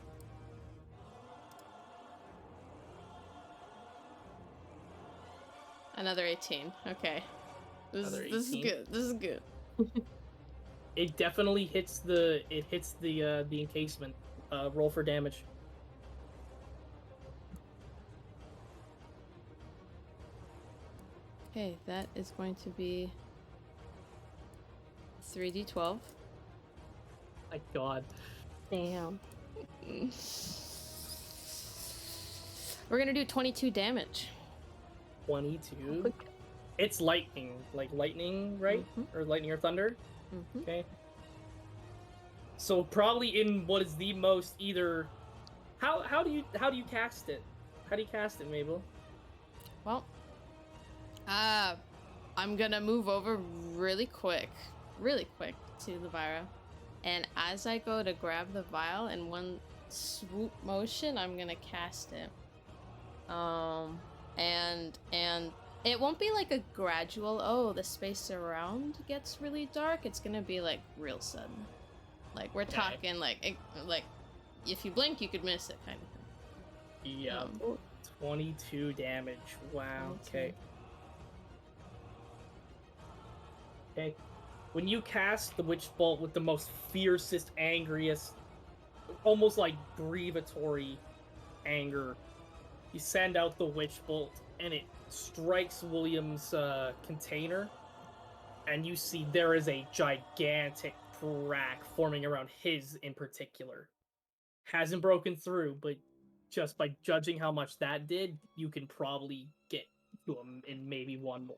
Another 18. Okay. This is good. This is good. It definitely hits the encasement. Roll for damage. Okay, that is going to be 3d12. My god. Damn. We're gonna do 22 damage. 22? It's lightning. Like lightning, right? Or lightning or thunder? Okay. So probably in what is the most either... How do you cast it? How do you cast it, Mabel? Well, I'm gonna move over really quick to Levira, and as I go to grab the vial in one swoop motion, I'm gonna cast it. And it won't be like a gradual, oh, the space around gets really dark. It's gonna be like real sudden. Like we're talking like if you blink, you could miss it kind of thing. Yeah. 22 damage. Wow. 22. Okay. Okay. When you cast the Witch Bolt with the most fiercest, angriest, almost like grievatory anger, you send out the Witch Bolt, and it strikes William's container, and you see there is a gigantic crack forming around his in particular. Hasn't broken through, but just by judging how much that did, you can probably get to him in maybe one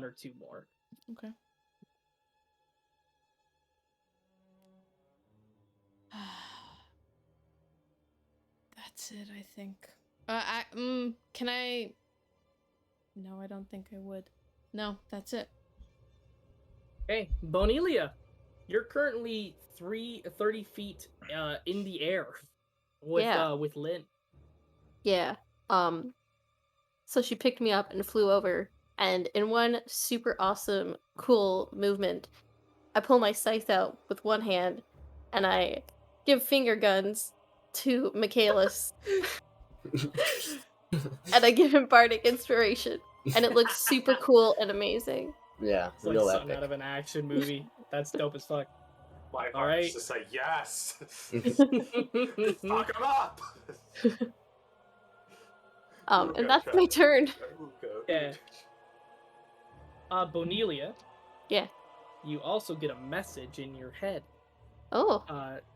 or two more. Okay. That's it, I think. can I... No, I don't think I would. No, that's it. Okay, Bonelia, you're currently 30 feet in the air with Lynn. Yeah. So she picked me up and flew over, and in one super awesome, cool movement, I pull my scythe out with one hand, and I give finger guns to Michaelis, and I give him bardic inspiration, and it looks super cool and amazing. Yeah, It's like real something epic. out of an action movie. That's dope as fuck. My All heart's right. just like, yes! Fuck him up! And that's my turn. Yeah. Bonelia, Yeah. you also get a message in your head. Oh.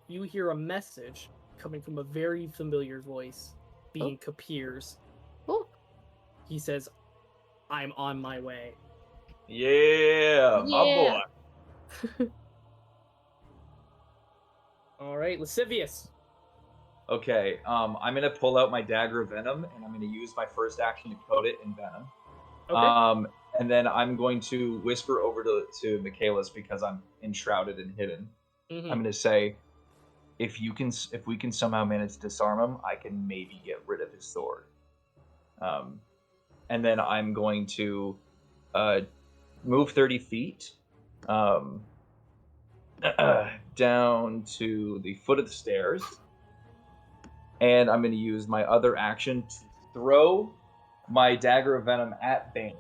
You hear a message coming from a very familiar voice, being Kapir's. Oh. He says, "I'm on my way." Yeah, my boy. All right, Lascivious. Okay, I'm gonna pull out my dagger of venom, and I'm gonna use my first action to coat it in venom. Okay. And then I'm going to whisper over to Michaelis because I'm enshrouded and hidden. Mhm. I'm gonna say, if we can somehow manage to disarm him, I can maybe get rid of his sword. And then I'm going to move 30 feet down to the foot of the stairs. And I'm going to use my other action to throw my dagger of venom at Bane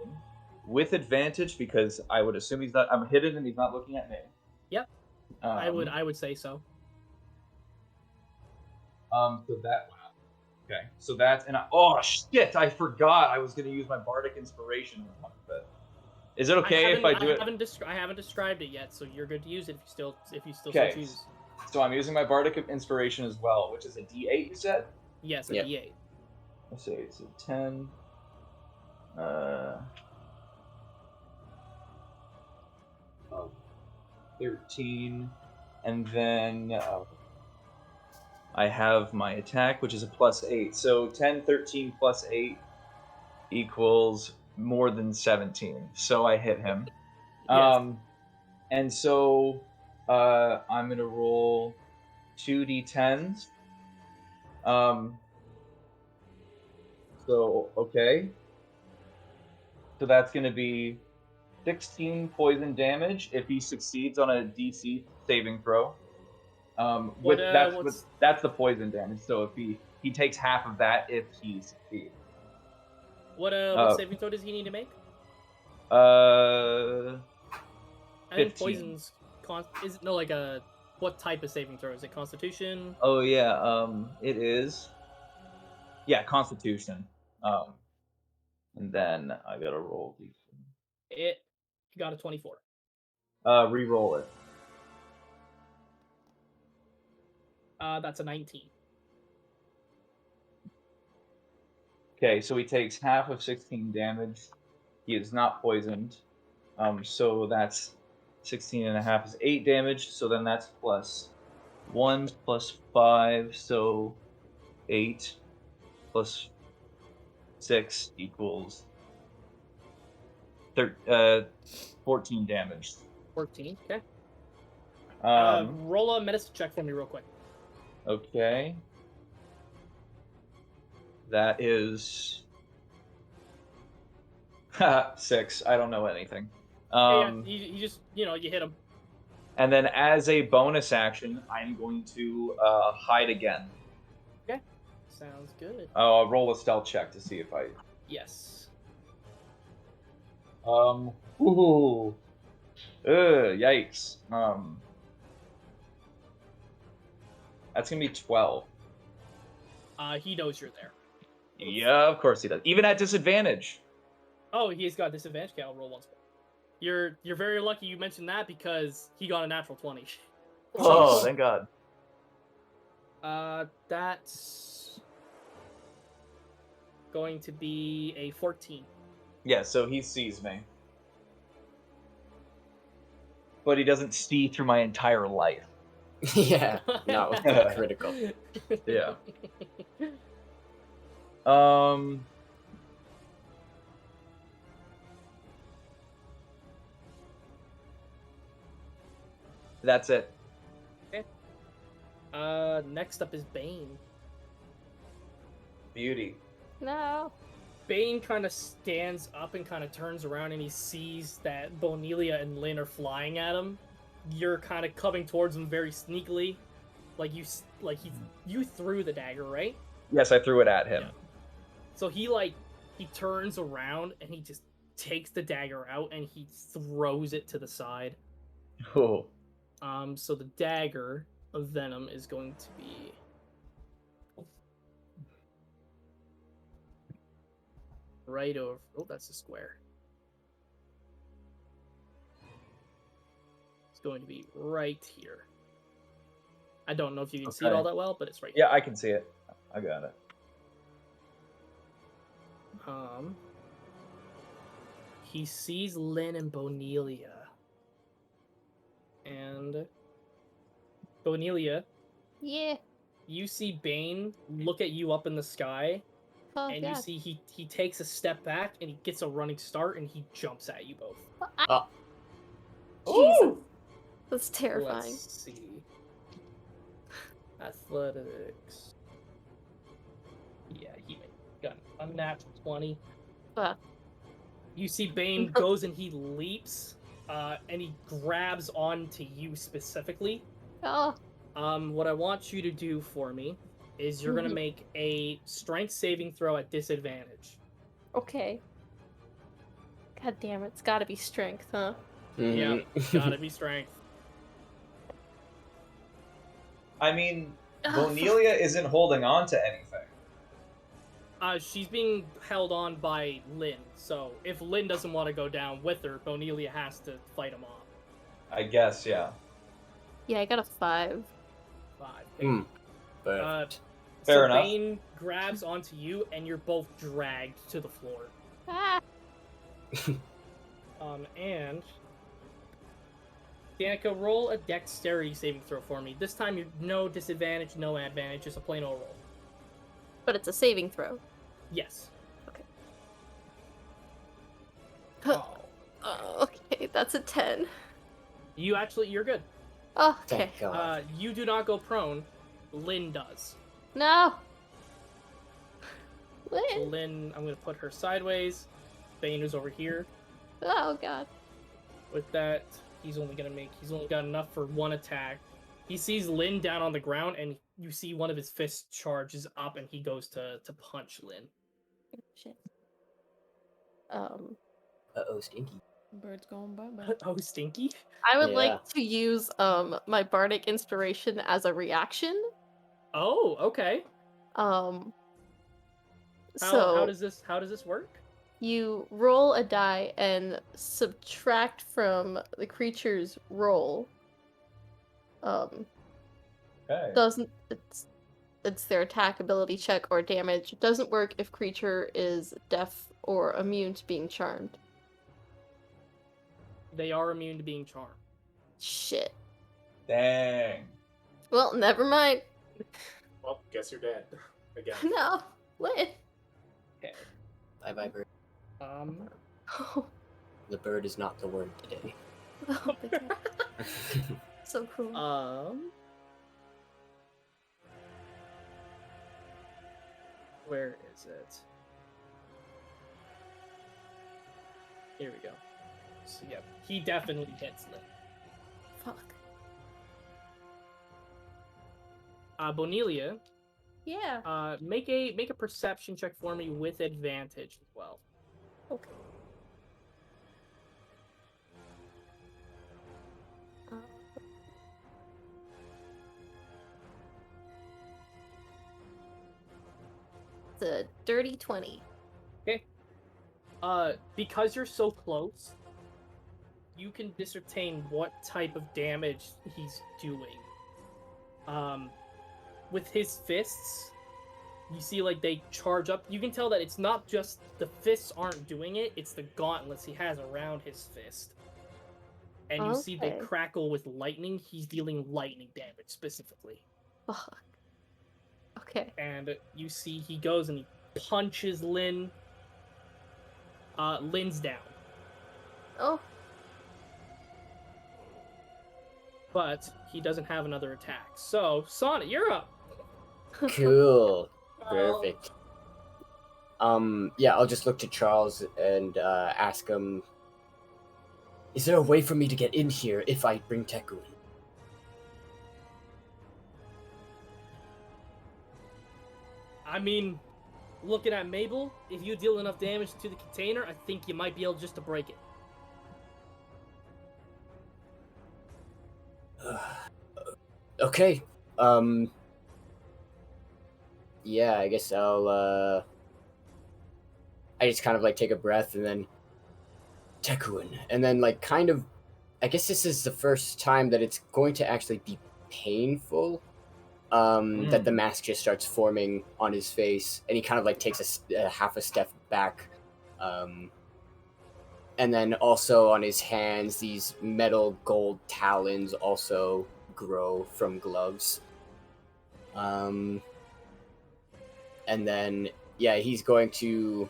with advantage because I would assume I'm hidden and he's not looking at me. Yep. I would say so. So that okay. So that's oh shit! I forgot I was going to use my bardic inspiration on top of it. Is it okay if I do it? I haven't described it yet, so you're good to use it if you still Okay. so choose. So I'm using my bardic inspiration as well, which is a D8. You said? Yes, a D8. Let's see. It's a 10. 13, and then I have my attack, which is a +8. So 10, 13 plus 8 equals more than 17. So I hit him. Yes. And so I'm gonna roll 2d10s. So okay. So that's gonna be 16 poison damage if he succeeds on a DC saving throw. That's the poison damage. So if he takes half of that if he succeeds. What saving throw does he need to make? I think poison's what type of saving throw? Is it Constitution? Oh yeah, it is. Yeah, Constitution. And then I gotta roll these. You got a 24. Re-roll it. That's a 19. Okay, so he takes half of 16 damage. He is not poisoned. So that's 16 and a half is 8 damage. So then that's plus 1 plus 5. So 8 plus 6 equals 14 damage. 14, okay. Um, roll a medicine check for me real quick. Okay. That is 6. I don't know anything. You just, you hit him. And then as a bonus action, I'm going to hide again. Okay. Sounds good. I'll roll a stealth check to see if I... Yes. Ooh. Yikes. That's going to be 12. He knows you're there. Yeah, of course he does. Even at disadvantage. Oh, he's got disadvantage. Okay, I'll roll once more. You're very lucky you mentioned that because he got a natural 20. Oh, thank God. That's going to be a 14. Yeah, so he sees me. But he doesn't see through my entire life. Yeah, not critical. Yeah. That's it. Next up is Bane. Beauty. No. Bane kind of stands up and kind of turns around and he sees that Bonelia and Lynn are flying at him. You're kind of coming towards him very sneakily, you threw the dagger, right? Yes, I threw it at him. Yeah. So he turns around and he just takes the dagger out and he throws it to the side. Oh. So the dagger of venom is going to be right over. Oh, that's a square. It's going to be right here. I don't know if you can see it all that well, but it's right here. Yeah, I can see it. I got it. He sees Lynn and Bonelia. And Bonelia, Yeah. you see Bane look at you up in the sky, Oh, and God. you see he takes a step back and he gets a running start and he jumps at you both. Jesus. That's terrifying. Let's see. Athletics. Yeah, he got a unnatural 20. You see Bane goes and he leaps, and he grabs onto you specifically. Oh. What I want you to do for me is you're gonna make a strength saving throw at disadvantage. Okay. God damn it, it's gotta be strength, huh? Yeah, gotta be strength. I mean, Bonelia isn't holding on to anything. She's being held on by Lynn, so if Lynn doesn't want to go down with her, Bonelia has to fight him off. I guess, yeah. Yeah, I got a 5. 5. Fair so enough. Bane grabs onto you, and you're both dragged to the floor. Ah. And Danica, roll a dexterity saving throw for me. This time, you no disadvantage, no advantage, just a plain old roll. But it's a saving throw. Yes. Okay. Oh. Okay, that's a 10. You're good. Oh, okay. Thank God. You do not go prone. Lynn does. No. So Lynn. Lynn, I'm gonna put her sideways. Bane is over here. Oh, God. With that, he's only got enough for one attack. He sees Lynn down on the ground, and you see one of his fists charges up, and he goes to punch Lynn. Shit. Uh-oh, stinky. Bird's going bye-bye. Oh, stinky? I would like to use my bardic inspiration as a reaction. Oh, okay. How does this work? You roll a die and subtract from the creature's roll. Okay. It's their attack, ability check, or damage. It doesn't work if creature is deaf or immune to being charmed. They are immune to being charmed. Shit. Dang. Well, never mind. Well, guess you're dead. Again. No. Lit. Okay. Bye-bye, bird. Oh. The bird is not the word today. Oh my God. So cool. Where is it? Here we go. So, yeah, he definitely hits Lynn. Fuck. Bonelia. Yeah. Make a perception check for me with advantage as well. Okay. It's a dirty 20. Okay. Because you're so close, you can discern what type of damage he's doing. With his fists, you see like they charge up. You can tell that it's not just the fists aren't doing it, it's the gauntlets he has around his fist. And you see they crackle with lightning. He's dealing lightning damage specifically. Fuck. Okay. And you see he goes and he punches Lynn. Lynn's down. Oh. but he doesn't have another attack. So, Sonnet, you're up. Cool. Perfect. Yeah, I'll just look to Charles and ask him, is there a way for me to get in here if I bring Teku in? I mean, looking at Mabel, if you deal enough damage to the container, I think you might be able just to break it. Okay. Yeah, I guess I just kind of like take a breath and then Tekuin, and then like kind of, I guess this is the first time that it's going to actually be painful. That the mask just starts forming on his face, and he kind of like takes a half a step back, and then also on his hands, these metal gold talons also grow from gloves. And then yeah, he's going to,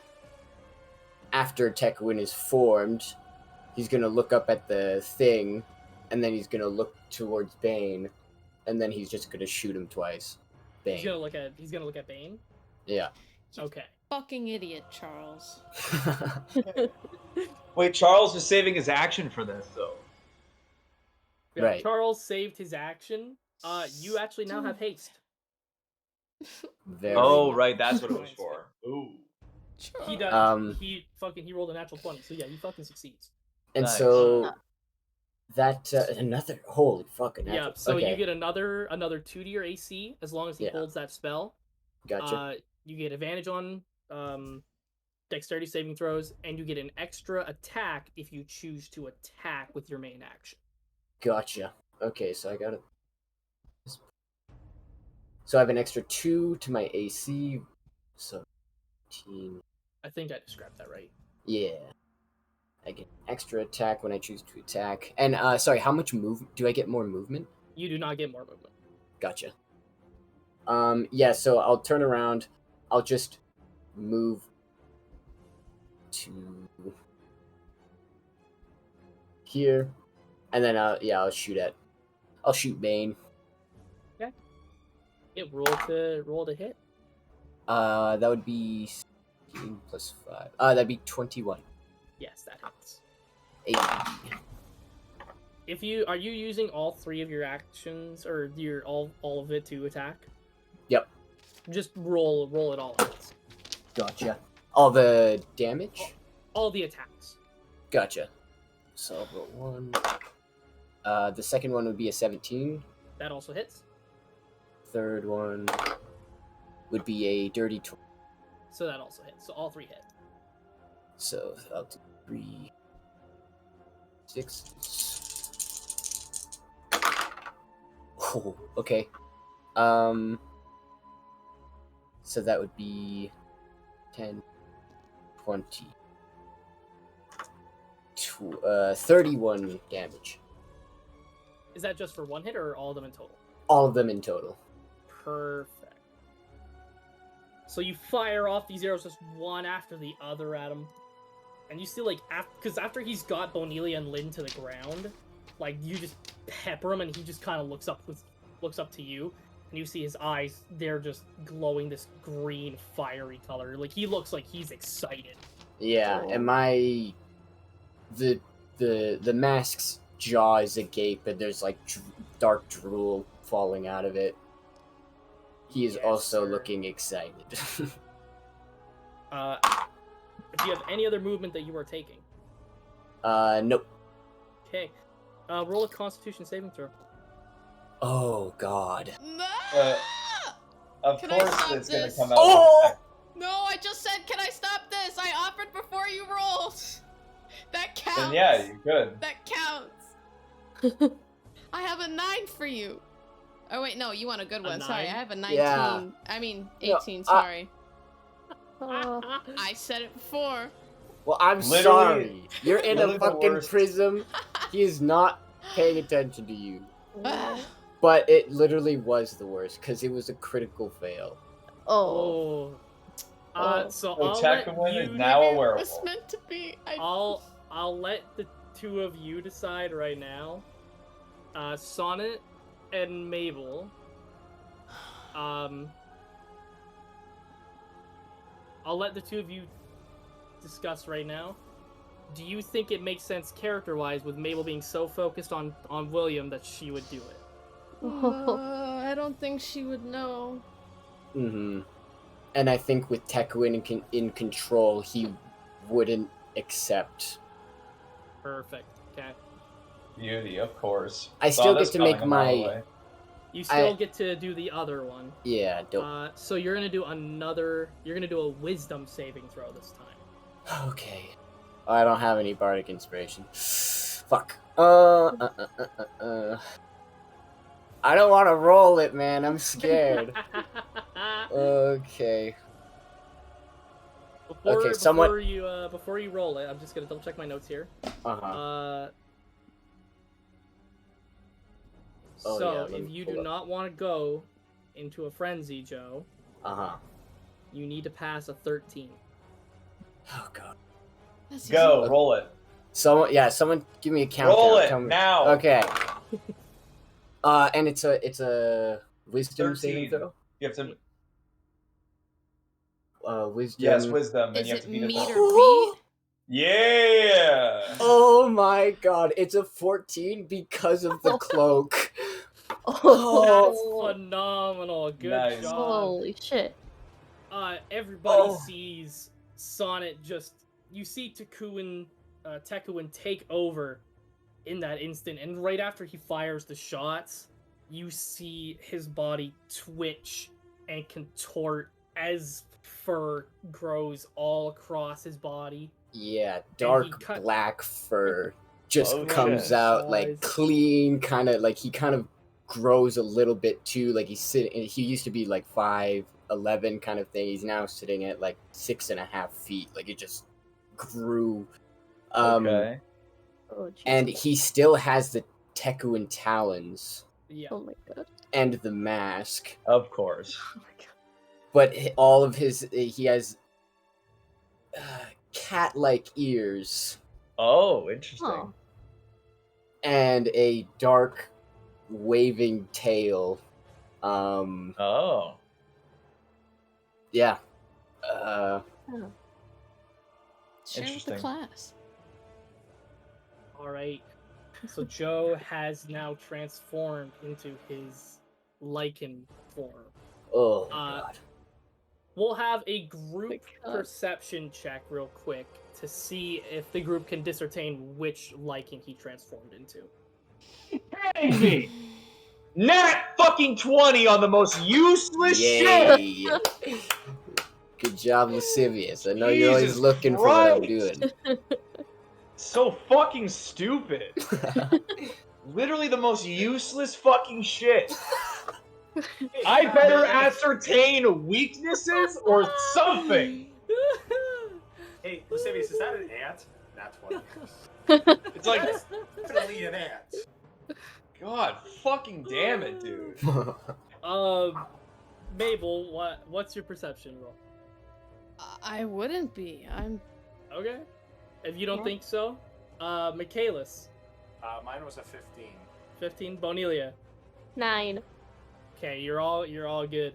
after Tekuin is formed, he's gonna look up at the thing, and then he's gonna look towards Bane, and then he's just gonna shoot him twice. Bane. He's gonna look at Bane? Yeah. Okay. Fucking idiot, Charles. Wait, Charles is saving his action for this, though. Yeah, Right. Charles saved his action. You actually now have haste. Very Oh, nice. right, that's what it was for. Ooh. He does. He He rolled a natural 20, so yeah, he fucking succeeds. And Nice. so that another holy fucking Yeah, natural. so okay. you get another 2 to your AC as long as he Yeah. holds that spell. Gotcha. You get advantage on dexterity saving throws, and you get an extra attack if you choose to attack with your main action. Gotcha. Okay, so I got it. So I have an extra 2 to my AC. So 18. I think I described that right. Yeah. I get extra attack when I choose to attack. And sorry, how much do I get more movement? You do not get more movement. Gotcha. Yeah, so I'll turn around. I'll just move to here. And then I'll shoot Bane. Okay. It roll to hit. That would be 16 plus 5. That'd be 21. Yes, that hits. 8. Are you using all 3 of your actions, or all of it to attack? Yep. Just roll it all out. Gotcha. All the damage? All the attacks. Gotcha. So I'll roll 1. The second one would be a 17. That also hits. Third one would be a dirty 20. So that also hits. So all 3 hit. So I'll do 3, 6. Oh, okay. So that would be 10, 20, 31 damage. Is that just for one hit or all of them in total? All of them in total. Perfect. So you fire off these arrows just one after the other at him. And you see, like, because after he's got Bonelia and Lynn to the ground, like, you just pepper him and he just kind of looks up to you. And you see his eyes, they're just glowing this green, fiery color. Like, he looks like he's excited. Yeah, and the mask's jaw is agape, and there's like dark drool falling out of it. He is also looking excited. Do you have any other movement that you are taking? Nope. Okay. Roll a Constitution saving throw. Oh God. No! Of Can I course stop it's gonna this? come out. Oh! No, I just said, can I stop this? I offered before you rolled. That counts. Then yeah, you could. That counts. I have a 9 for you. Oh wait, no, you want a good one. Sorry, I 9? have a 19. Yeah. I mean, No, 18, sorry. Oh. I said it before. Well, I'm Literally- sorry. You're in literally a the fucking worst. prism. He is not paying attention to you. But it literally was the worst because it was a critical fail. Oh. Oh. So So I'll let Chakawin is you. now a It werewolf. was meant to be. I'll let the 2 of you decide right now. Sonnet and Mabel. I'll let the two of you discuss right now. Do you think it makes sense character-wise with Mabel being so focused on William that she would do it? I don't think she would know. Mm-hmm. And I think with Tekuin in control, he wouldn't accept. Perfect. Okay. Beauty, of course. I Saw still this get to coming make a mile my. away. You still get to do the other one. Yeah, don't. So you're gonna do another. You're gonna do a wisdom saving throw this time. Okay. I don't have any bardic inspiration. Fuck. I don't want to roll it, man. I'm scared. Okay. Before you roll it, I'm just gonna double check my notes here. Uh-huh. So if you do not want to go into a frenzy, Joe, you need to pass a 13. Oh god. Go, roll it. Someone give me a countdown. Roll it Tell me. now. Okay. And it's a wisdom 13. saving throw. You have to. Wisdom. Yes, wisdom. And Is you have it to beat meet it. or beat? Yeah. Oh my god! It's a 14 because of the cloak. That's phenomenal. Good job. Holy shit. Everybody sees Sonnet just. You see Tekuin take over in that instant, and right after he fires the shots, you see his body twitch and contort as fur grows all across his body. Yeah, dark black fur just comes shit. out like clean, kind of like he kind of grows a little bit too. Like he used to be like 5'11" kind of thing. He's now sitting at like 6.5 feet. Like it just grew. Okay. And he still has the Tekuin talons. Yeah. Oh my god. And the mask. Of course. Oh my god. But all of he has cat-like ears. Oh, interesting. Oh. And a dark, waving tail. Oh. Yeah. Share with the class. All right. So Joe has now transformed into his lichen form. Oh god. We'll have a group perception check real quick to see if the group can discern which lichen he transformed into. Kidding me? Nat fucking 20 on the most useless shit. Good job, Lascivious. I know you're always looking for what I'm doing. So fucking stupid. Literally the most useless fucking shit. I better ascertain weaknesses or something. Hey, Lascivious, is that an ant? That's what. It's like definitely an ant. God fucking damn it, dude. Mabel, what's your perception roll? I wouldn't be. I'm okay. If you don't think so, Michaelis. Mine was a 15. 15. Bonelia. 9. Okay, you're all good.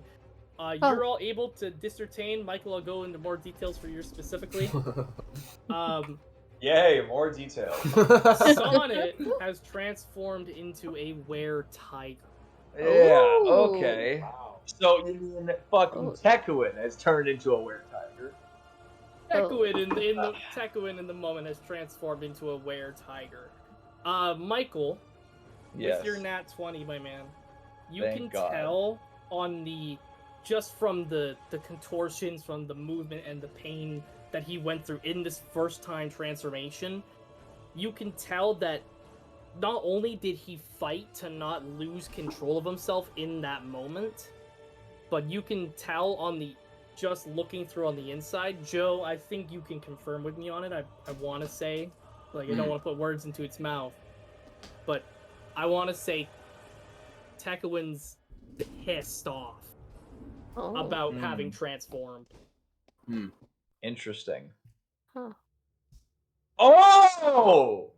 You're all able to discern. Michael, I'll go into more details for you specifically. Yay, more details. Sonnet has transformed into a were-tiger. Yeah, okay. Wow. So you mean fucking Tekuin has turned into a were-tiger? Tekuin in the moment has transformed into a were-tiger. Michael, with your nat 20, my man, you can tell on just from the contortions, from the movement and the pain that he went through in this first time transformation, you can tell that not only did he fight to not lose control of himself in that moment, but you can tell just looking through on the inside. Joe, I think you can confirm with me on it. I want to say, I don't want to put words into its mouth, but I want to say Tekuin's pissed off about having transformed. Interesting. Huh. Oh!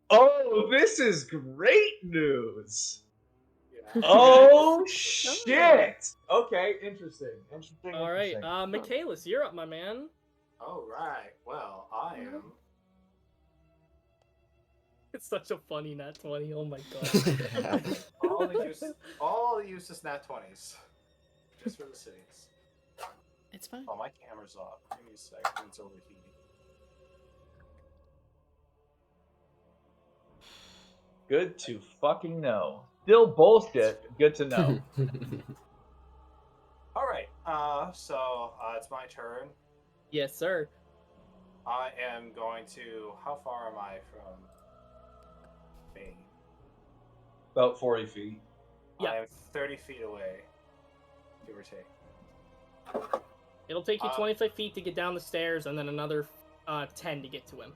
Oh, this is great news. Yeah. Oh shit. Okay, interesting. All right, Michaelis, you're up, my man. All right. Well, I am. It's such a funny nat 20. Oh my god. all the useless nat 20s. Just for the cities. It's fine. Oh, my camera's off. Give me a second. It's overheating. Good to fucking know. Still bullshit. Good to know. All right. So it's my turn. Yes, sir. I am going to. How far am I from Bane? About 40 feet. Yeah. I am 30 feet away, give or take. It'll take you 25 feet to get down the stairs, and then another 10 to get to him.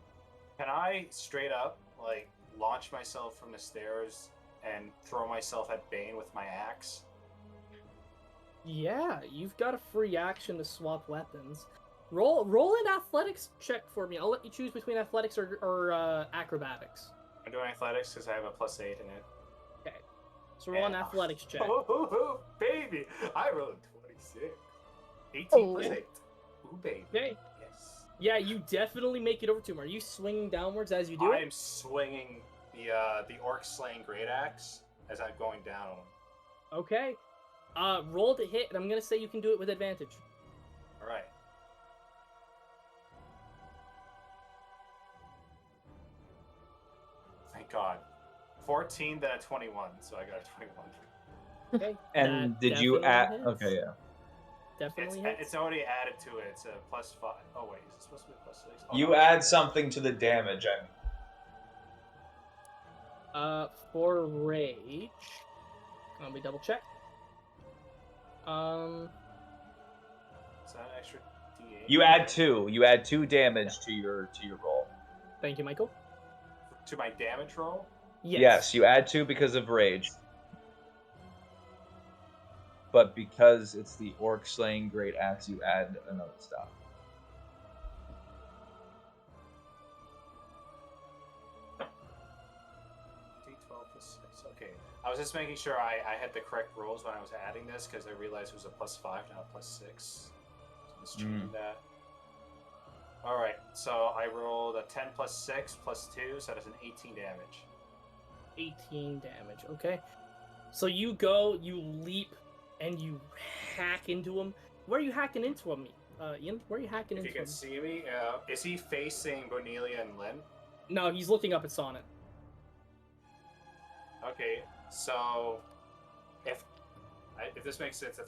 Can I straight up like launch myself from the stairs and throw myself at Bane with my axe? Yeah, you've got a free action to swap weapons. Roll an athletics check for me. I'll let you choose between athletics or acrobatics. I'm doing athletics because I have a +8 in it. Okay. So roll an athletics check. Oh, baby! I rolled 26. 18 plus 8. Ooh, baby. Okay. Yes. Yeah, you definitely make it over to him. Are you swinging downwards as you do I it? am swinging the orc slaying great axe as I'm going down on him. Okay. Roll to hit, and I'm gonna say you can do it with advantage. All right. Thank God. 14, then a 21, so I got a 21. Okay. And did you add? Okay, yeah. Definitely it's already added to it. It's a +5. Oh wait, is it supposed to be +6? Oh, You no. add something to the damage. For rage, let me double check. Is that an extra D8? You add 2. You add 2 damage to your roll. Thank you, Michael. To my damage roll? Yes, you add 2 because of rage. But because it's the orc slaying great axe, you add another stuff. D12 plus 6. Okay. I was just making sure I had the correct rolls when I was adding this because I realized it was a +5, not a +6. So I'm just changing that. Alright, so I rolled a 10 plus 6 plus 2, so that's an 18 damage. 18 damage, okay. So you go, you leap, and you hack into him. Where are you hacking into him, Ian? Where are you hacking If into you him? can see me, is he facing Bonelia and Lynn? No, he's looking up at Sonnet. Okay, so if this makes sense,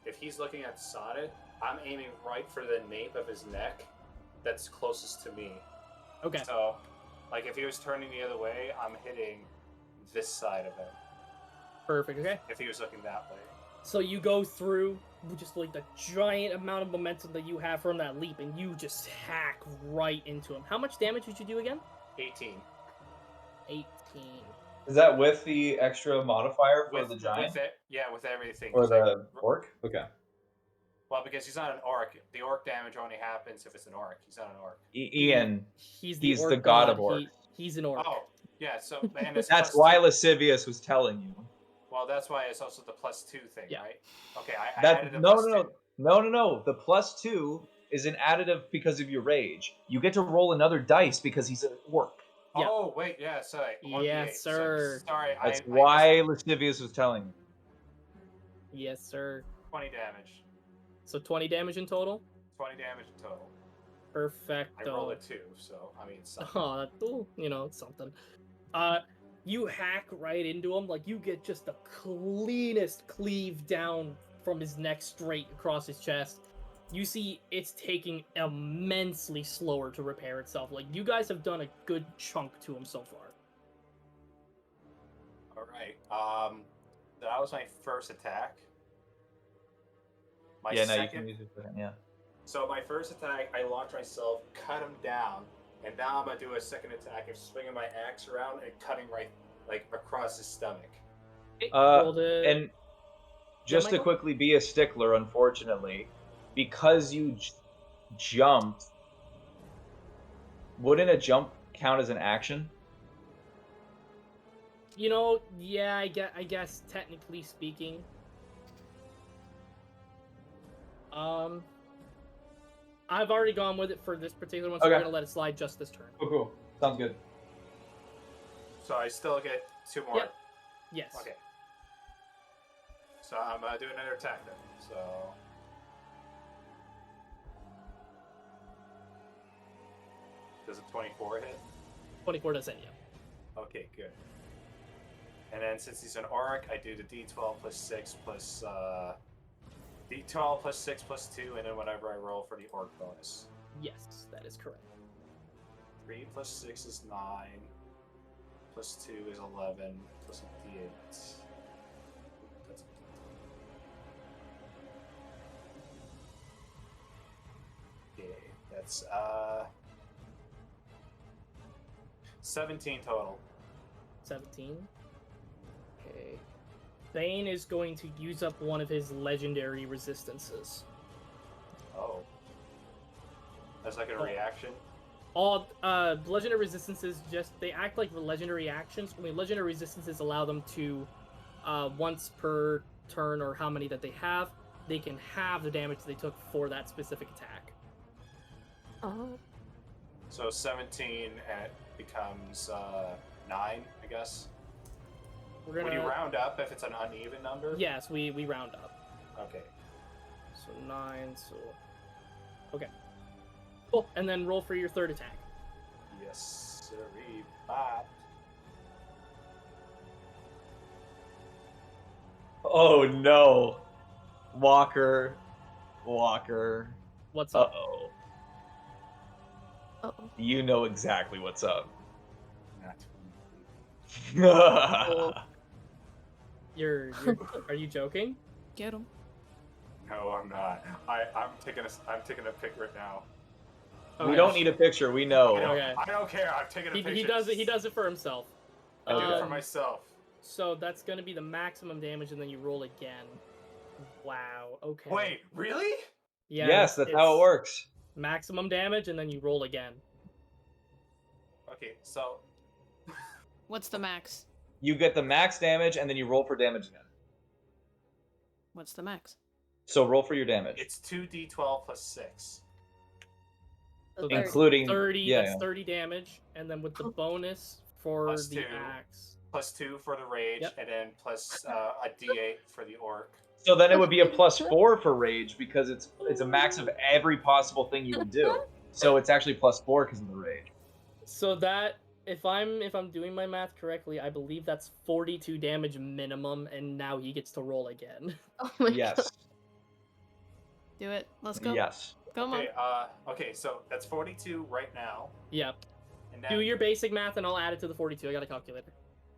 if he's looking at Sonnet, I'm aiming right for the nape of his neck that's closest to me. Okay. So, like, if he was turning the other way, I'm hitting this side of him. Perfect, okay. If he was looking that way. So you go through with just like the giant amount of momentum that you have from that leap, and you just hack right into him. How much damage did you do again? 18. 18. Is that with the extra modifier for the giant? With everything. Or the orc? Okay. Well, because he's not an orc. The orc damage only happens if it's an orc. He's not an orc. Ian, he's the god of orcs. He's an orc. Oh, yeah, so... And it's That's why Lascivious was telling you. Well, that's why it's also the +2 thing, right? Okay, I added a No. The +2 is an additive because of your rage. You get to roll another dice because he's an orc. Yeah. Oh, wait, yeah, sorry. Yes, sir. Sorry, That's why Lascivious was telling you. Yes, sir. 20 damage. So 20 damage in total? 20 damage in total. Perfecto. I rolled a 2, so, I mean, something. Oh, it's something. You hack right into him, like, you get just the cleanest cleave down from his neck straight across his chest. You see it's taking immensely slower to repair itself. Like, you guys have done a good chunk to him so far. Alright, that was my first attack. You can use it for him, yeah. So my first attack, I launched myself, cut him down, and now I'm gonna do a second attack of swinging my axe around and cutting right, like, across his stomach. And just to quickly be a stickler, unfortunately, because you jumped, wouldn't a jump count as an action? You know, yeah, I guess technically speaking. I've already gone with it for this particular one, so we're Okay. gonna let it slide just this turn. Cool. Sounds good. So I still get 2 more. Yep. Yes. Okay. So I'm gonna do another attack then. So. Does a 24 hit? 24 does hit, yeah. Okay, good. And then since he's an orc, I do the d12 plus 6 plus d12 plus 6 plus 2, and then whatever I roll for the orc bonus. Yes, that is correct. 3 plus 6 is 9. Plus 2 is 11. Plus a d8. That's okay. That's 17 total. 17. Okay. Thane is going to use up one of his legendary resistances. Oh. That's like a reaction? All legendary resistances they act like legendary actions. I mean, legendary resistances allow them to once per turn or how many that they have, they can have the damage they took for that specific attack. Oh. So 17 and it becomes 9, I guess. We're gonna... Would you round up if it's an uneven number? Yes, we round up. Okay. So 9, so... Okay. Cool, and then roll for your third attack. Yes, sirree. Bye. Oh no. Walker. What's up? Uh-oh. Uh-oh. You know exactly what's up. Are you joking? Get him. No, I'm not. I'm taking a pick right now. Okay. We don't need a picture. We know. Okay. I don't care. I'm taking a picture. He does it for himself. I do it for myself. So that's gonna be the maximum damage, and then you roll again. Wow. Okay. Wait, really? Yeah. Yes, that's how it works. Maximum damage, and then you roll again. Okay, so What's the max? You get the max damage, and then you roll for damage again. What's the max? So roll for your damage. it's 2d12 plus 6. So Including 30. Yeah, That's yeah. 30 damage, and then with the bonus for Plus the 2. axe. Plus 2 for the rage, Yep. and then plus a d8 for the orc. So then it would be a +4 for rage because it's a max of every possible thing you would do. So it's actually +4 because of the rage. So that if I'm doing my math correctly, I believe that's 42 damage minimum, and now he gets to roll again. Oh my Yes. god. Do it. Let's go. Yes. Come on. Okay, okay, so that's 42 right now. Yeah. And then, Do your basic math, and I'll add it to the 42. I got a calculator.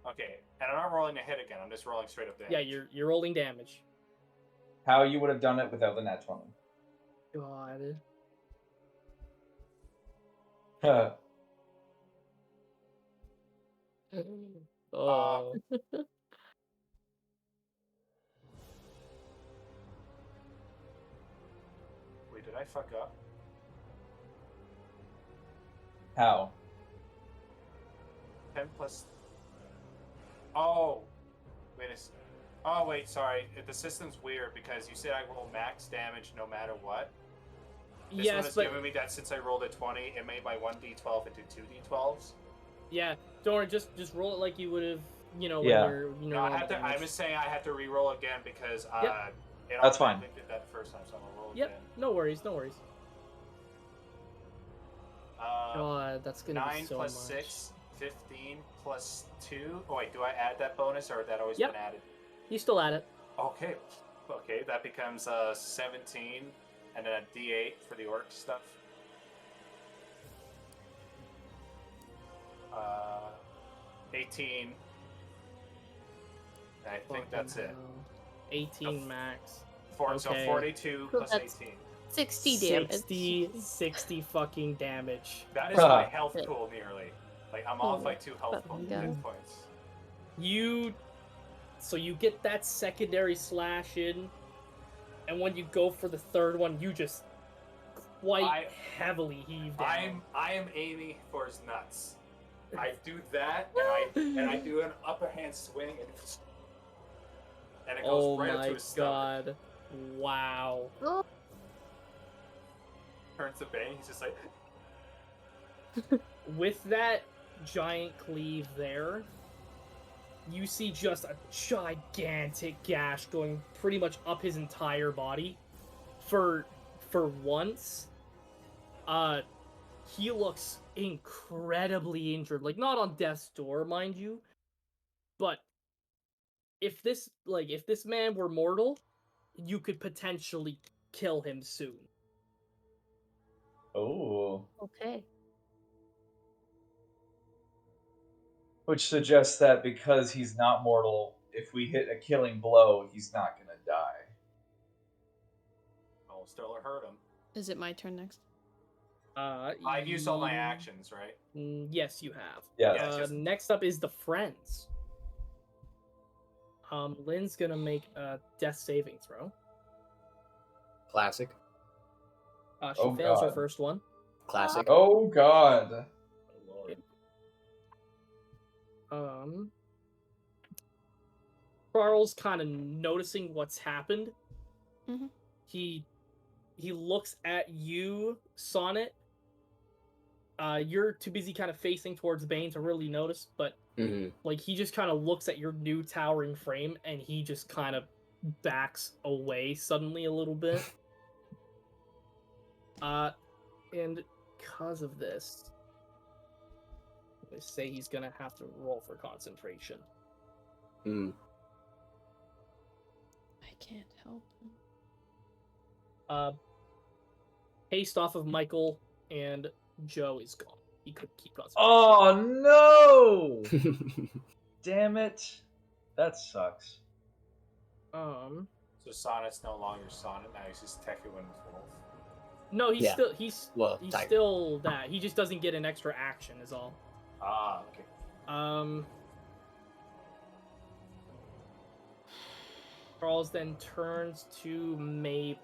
Okay, and I'm not rolling a hit again. I'm just rolling straight up damage. Yeah, you're rolling damage. How you would have done it without the nat 20. God. Huh. Oh. Wait, did I fuck up? How? 10 plus. Oh, wait a second. Oh wait, sorry. The system's weird because you said I roll max damage no matter what. This one is giving me that since I rolled a 20, it made my 1d12 into 2d12s. Yeah, don't worry, just roll it like you would have, when Yeah. you're, No, I have to. I'm just saying I have to re-roll again because Yep. it That's fine. automatically did that the first time, so I'm gonna roll Yep, again. no worries. Uh, God, that's gonna 9 be so plus much. 6, 15 plus 2. Oh wait, do I add that bonus or had that always Yep. been added? You still at it. Okay, that becomes 17, and then a d8 for the orc stuff. 18. And I think that's it. 18 max. So Okay. 42 So plus that's 18. 60 damage. 60 fucking damage. That is my health pool nearly. Like I'm off Oh, by 2 health fucking hit God. points. So you get that secondary slash in, and when you go for the third one, you just quite heavily heave down. I am aiming for his nuts. I do that, and I do an upper hand swing, and it goes Oh right up to my his stomach. god. Wow. Oh, Turns to Bane. He's just like, With that giant cleave there, you see just a gigantic gash going pretty much up his entire body. For once, he looks incredibly injured. Like, not on death's door, mind you, but if this man were mortal, you could potentially kill him soon. Oh. okay. Which suggests that because he's not mortal, if we hit a killing blow, he's not gonna die. "Oh, still hurt him." Is it my turn next? I've used all my actions, right? Yes, you have. Yeah. Yeah, just- Next up is the friends. Lynn's gonna make a death saving throw. Classic. She Oh, fails her God. first one. Classic. Oh god. Oh, Lord. Charles kind of noticing what's happened. Mhm. He looks at you, Sonnet. You're too busy kind of facing towards Bane to really notice, but like he just kind of looks at your new towering frame and he just kind of backs away suddenly a little bit. And because of this, they say he's gonna have to roll for concentration. Mm. I can't help him. Haste off of Michael and Joe is gone. He could keep concentration. Oh no! Damn it. That sucks. So Sonnet's no longer Sonnet, now he's just Tekuin Wolf. No, he's Yeah. still he's Tiger. still that. He just doesn't get an extra action is all. Ah, okay. Charles then turns to Mabel.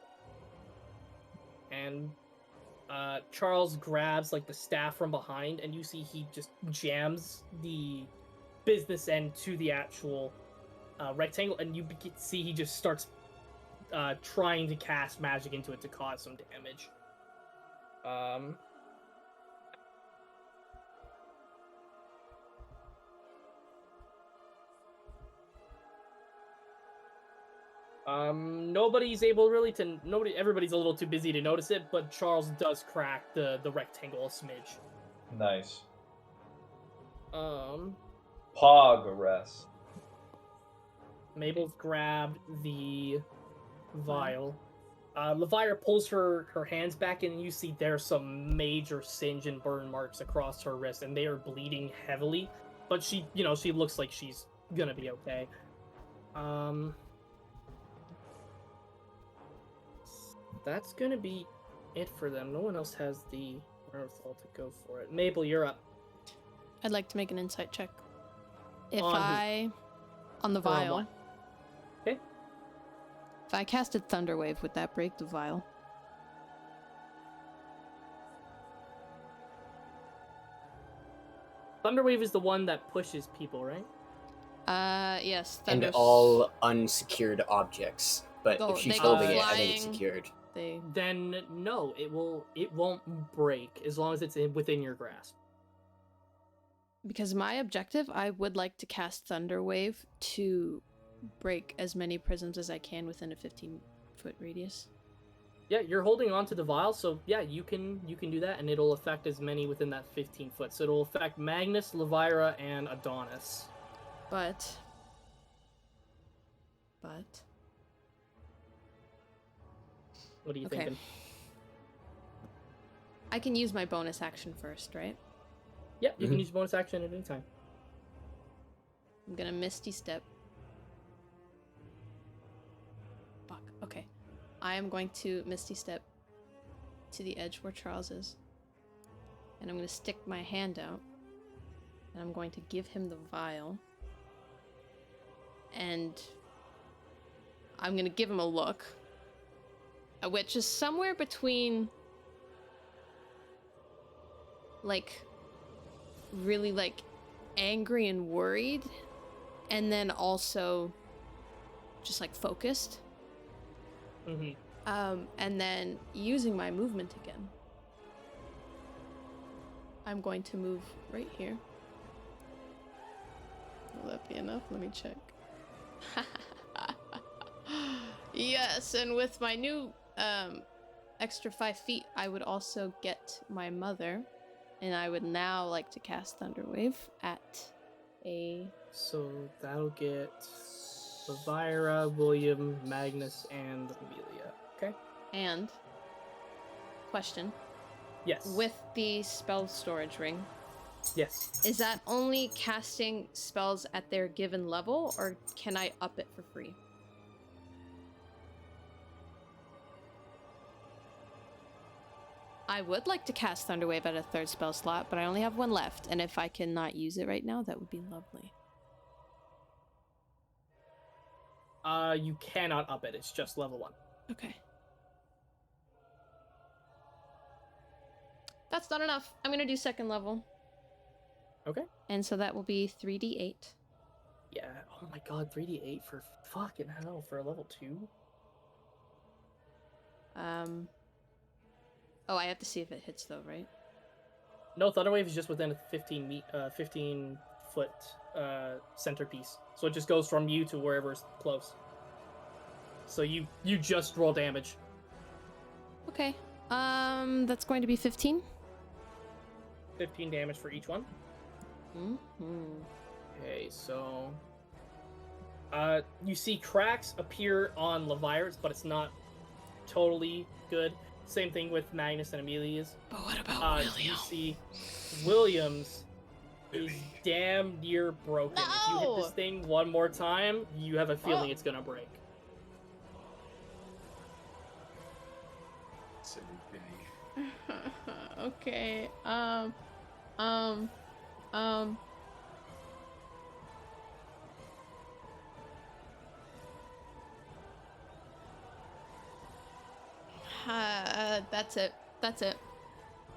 And Charles grabs like the staff from behind and you see he just jams the business end to the actual rectangle and you see he just starts trying to cast magic into it to cause some damage. Nobody's able really to everybody's a little too busy to notice it, but Charles does crack the rectangle a smidge. Nice. Progress. Mabel's grabbed the vial. Levira pulls her hands back and you see there's some major singe and burn marks across her wrist and they are bleeding heavily, but she looks like she's gonna be okay. That's gonna be it for them. No one else has the wherewithal to go for it. Mabel, you're up. I'd like to make an insight check. If On on the vial. what? Okay. If I casted Thunderwave, would that break the vial? Thunderwave is the one that pushes people, right? Yes. And Thunder's... all unsecured objects. But if she's they go holding it, I think it's flying. secured. Then no, it won't break as long as it's within your grasp. Because my objective, I would like to cast Thunderwave to break as many prisms as I can within a 15-foot radius. Yeah, you're holding on to the vial, so yeah, you can do that, and it'll affect as many within that 15 foot. So it'll affect Magnus, Levira, and Adonis. But what are you okay. thinking? I can use my bonus action first, right? Yep, you can use bonus action at any time. I'm gonna Misty Step. Fuck. Okay. I am going to Misty Step to the edge where Charles is. And I'm gonna stick my hand out. And I'm going to give him the vial. And I'm gonna give him a look. Which is somewhere between like really like angry and worried, and then also just like focused. And then using my movement again, I'm going to move right here. Will that be enough? Let me check. Yes, and with my new extra 5 feet, I would also get my mother, and I would now like to cast Thunderwave at a... So that'll get Elvira, William, Magnus, and Amelia. Okay? And, question, Yes. with the spell storage ring, Yes. is that only casting spells at their given level, or can I up it for free? I would like to cast Thunderwave at a 3rd spell slot, but I only have 1 left, and if I cannot use it right now, that would be lovely. You cannot up it. It's just level 1. Okay. That's not enough. I'm gonna do 2nd level. Okay. And so that will be 3d8. Yeah. Oh my god, 3d8 for fucking hell for a level 2? Oh, I have to see if it hits though, right? No, Thunderwave is just within a 15 foot centerpiece. So it just goes from you to wherever's close. So you just roll damage. Okay. That's going to be 15. 15 damage for each one. Mm-hmm. Okay, so you see cracks appear on Levire's, but it's not totally good. Same thing with Magnus and Amelia's. But what about William? You see William's is damn near broken. No! If you hit this thing one more time, you have a feeling it's gonna break. Silly pity. Okay. That's it. That's it.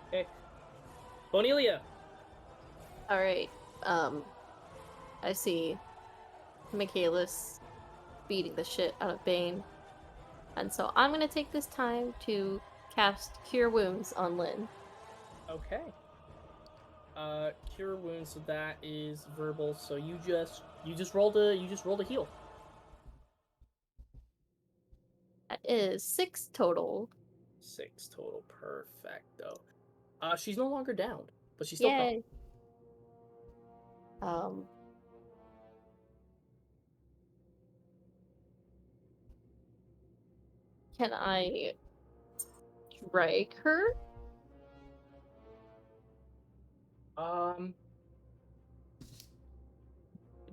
Okay. Bonelia. All right. I see Michaelis beating the shit out of Bane, and so I'm gonna take this time to cast Cure Wounds on Lynn. Okay. Cure Wounds, so that is verbal. So you just rolled a heal. That is 6 total. 6 total, perfecto. She's no longer downed, but she's still Yay. Can I drag her?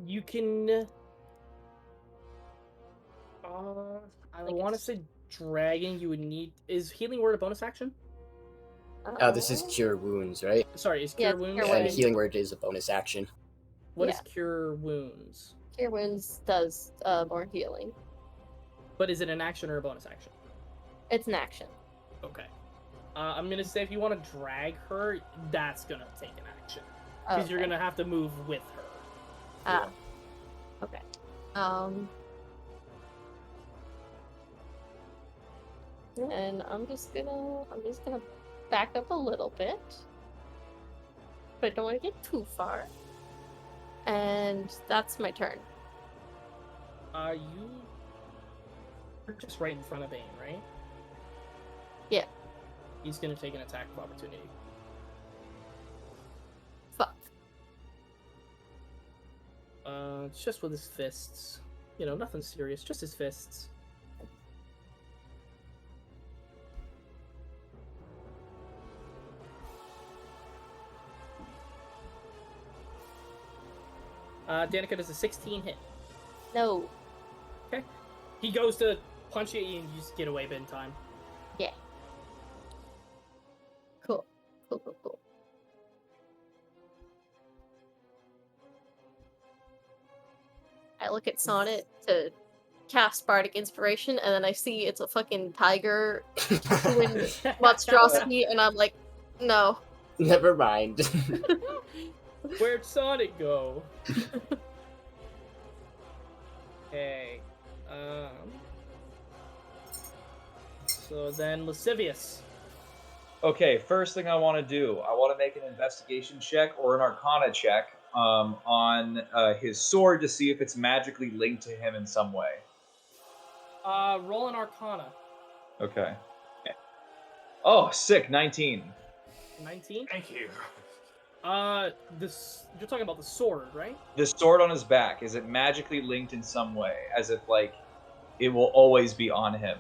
You can. I Like want to it's- say dragging. You would need. Is Healing Word a bonus action? This is Cure Wounds, right? Sorry, is Yeah, Cure it's Wounds? Cure And Wounds. Healing Word is a bonus action. What is Yeah. Cure Wounds? Cure Wounds does more healing. But is it an action or a bonus action? It's an action. Okay. I'm gonna say if you want to drag her, that's gonna take an action because you're Okay. gonna have to move with her. Ah. Okay. And I'm just gonna back up a little bit, but I don't want to get too far. And that's my turn. You're just right in front of Bane, right? Yeah. He's gonna take an attack of opportunity. Fuck. It's just with his fists. You know, nothing serious, just his fists. Danica does a 16 hit. No. Okay. He goes to punch you and you just get away in time. Yeah. Cool. I look at Sonnet to cast Bardic Inspiration, and then I see it's a fucking tiger monstrosity, and I'm like, no. Never mind. Where'd Sonic go? Okay. So then Lascivious. Okay, first thing I want to do, I want to make an investigation check or an arcana check on his sword to see if it's magically linked to him in some way. Roll an arcana. Okay. Oh, sick, 19. 19? Thank you. You're talking about the sword, right? The sword on his back, is it magically linked in some way? As if, like, it will always be on him?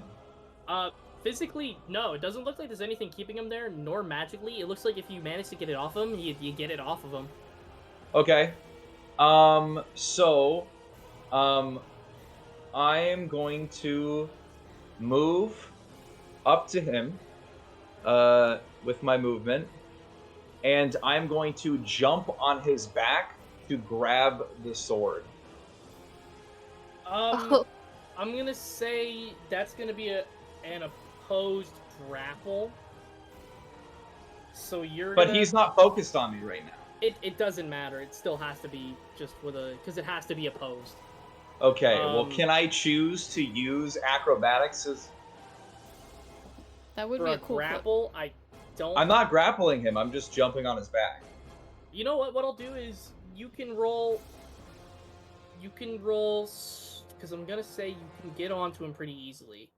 Physically, no. It doesn't look like there's anything keeping him there, nor magically. It looks like if you manage to get it off him, you get it off of him. Okay. I am going to move up to him with my movement, and I'm going to jump on his back to grab the sword. I'm gonna say that's gonna be an opposed grapple. So you're But gonna... he's not focused on me right now. It doesn't matter. It still has to be just with a... Because it has to be opposed. Okay, well, can I choose to use acrobatics as... That would For be a a cool grapple, I don't... I'm not grappling him, I'm just jumping on his back. You know what? What I'll do is you can roll... Because I'm gonna say you can get onto him pretty easily.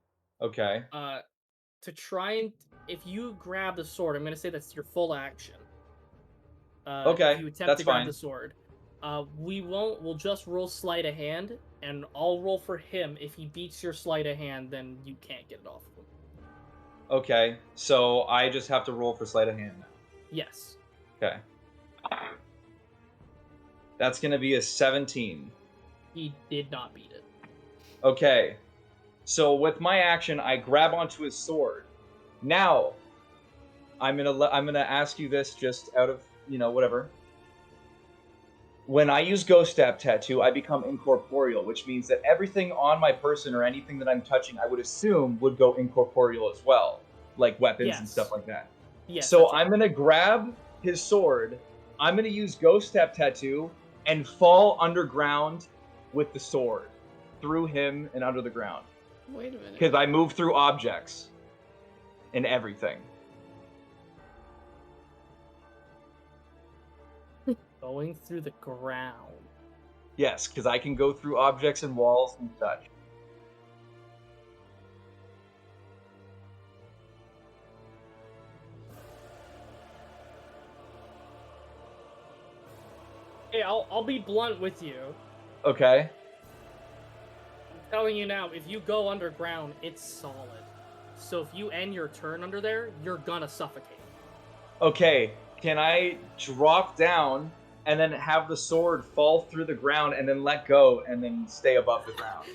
Okay. To try and... If you grab the sword, I'm gonna say that's your full action. Okay, if you attempt that's to grab fine. the sword. We'll just roll sleight of hand, and I'll roll for him. If he beats your sleight of hand, then you can't get it off of him. Okay, so I just have to roll for sleight of hand now. Yes. Okay. That's gonna be a 17. He did not beat it. Okay. So with my action, I grab onto his sword. Now, I'm gonna ask you this just out of, whatever. When I use Ghost Step Tattoo, I become incorporeal, which means that everything on my person or anything that I'm touching, I would assume would go incorporeal as well, like weapons and stuff like that. Yes. So I'm gonna grab his sword. I'm gonna use Ghost Step Tattoo and fall underground with the sword through him and under the ground. Wait a minute. Because I move through objects and everything. Going through the ground. Yes, because I can go through objects and walls and such. Hey, I'll be blunt with you. Okay. I'm telling you now, if you go underground, it's solid. So if you end your turn under there, you're gonna suffocate. Okay, can I drop down and then have the sword fall through the ground and then let go and then stay above the ground?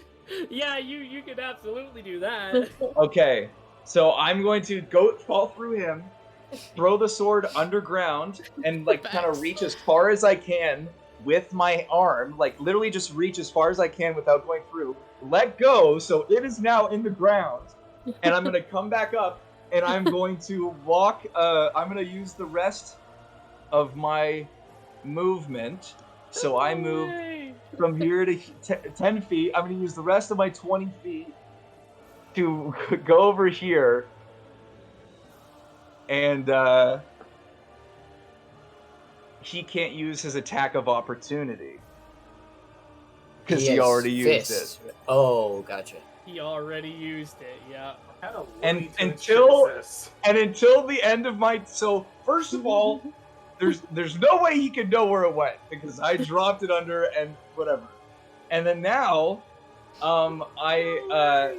Yeah, you could absolutely do that. Okay, so I'm going to go fall through him, throw the sword underground, and kind of reach as far as I can with my arm, literally just reach as far as I can without going through, let go, so it is now in the ground, and I'm going to come back up, and I'm going to walk, I'm going to use the rest of my movement, so I move from here to 10 feet, I'm going to use the rest of my 20 feet to go over here, and he can't use his attack of opportunity because he already used it. Oh, gotcha. He already used it. Yeah. And until the end of my first of all, there's no way he can know where it went because I dropped it under and whatever. And then now, I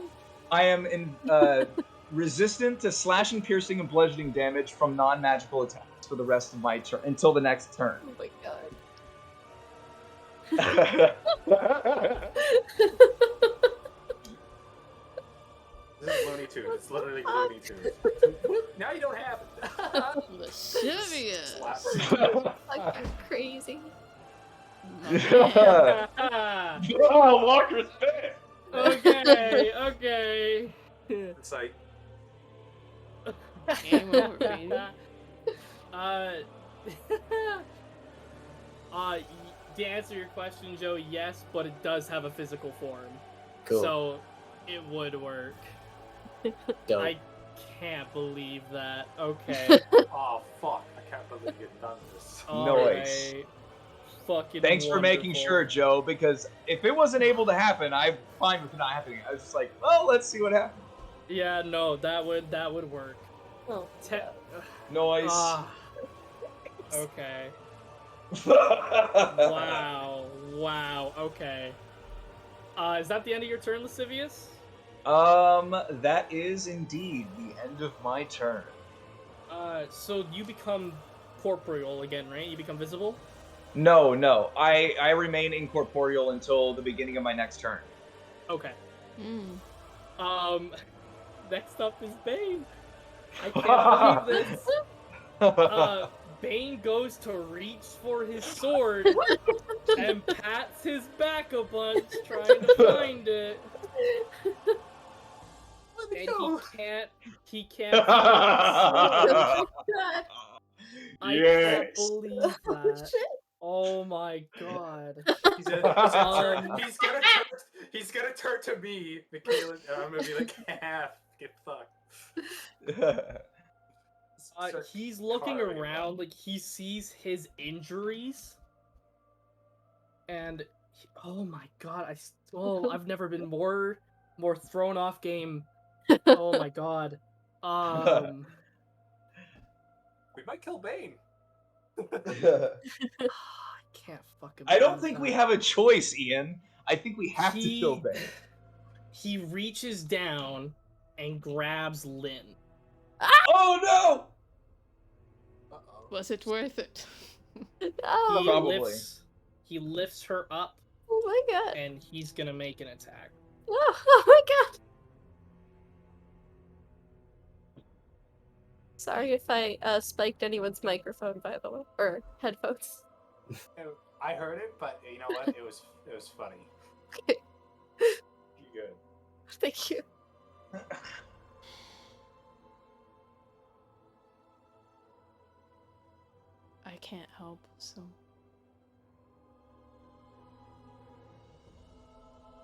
am resistant to slashing, piercing, and bludgeoning damage from non-magical attacks for the rest of my turn until the next turn. Oh my god. This is Looney Tunes. It's literally Looney Tunes. Now you don't have it. Lascivious. Fucking crazy. Oh, Walker's fit. Okay. It's like Game over, baby. To answer your question, Joe, yes, but it does have a physical form. Cool. So it would work. Dope. I can't believe that. Okay. Oh fuck! I can't believe you've done this. Nice. Alright. Fucking Thanks for making wonderful. sure, Joe, because if it wasn't able to happen, I'm fine with it not happening. I was just like, well, let's see what happens. Yeah, no, that would work. Oh, Noise. Okay. Wow. Okay. Is that the end of your turn, Lascivious? That is indeed the end of my turn. So you become corporeal again, right? You become visible? No. I remain incorporeal until the beginning of my next turn. Okay. Mm. Next up is Bane. I can't believe this. Bane goes to reach for his sword and pats his back a bunch trying to find it. And he can't find the sword. I can't believe that. Oh my god. He's gonna turn to me, Michaela, and I'm gonna be like, get fucked. He's looking around, like he sees his injuries, and oh my god, I've never been more thrown off game. Oh my god. We might kill Bane. I can't fucking. I don't think we have a choice, Ian. I think we have to kill Bane. He reaches down and grabs Lynn. Oh no! Was it worth it? Oh. He lifts her up. Oh my god. And he's gonna make an attack. Oh my god. Sorry if I spiked anyone's microphone, by the way, or headphones. I heard it, but you know what? It was funny. Okay. You're good. Thank you. I can't help, so.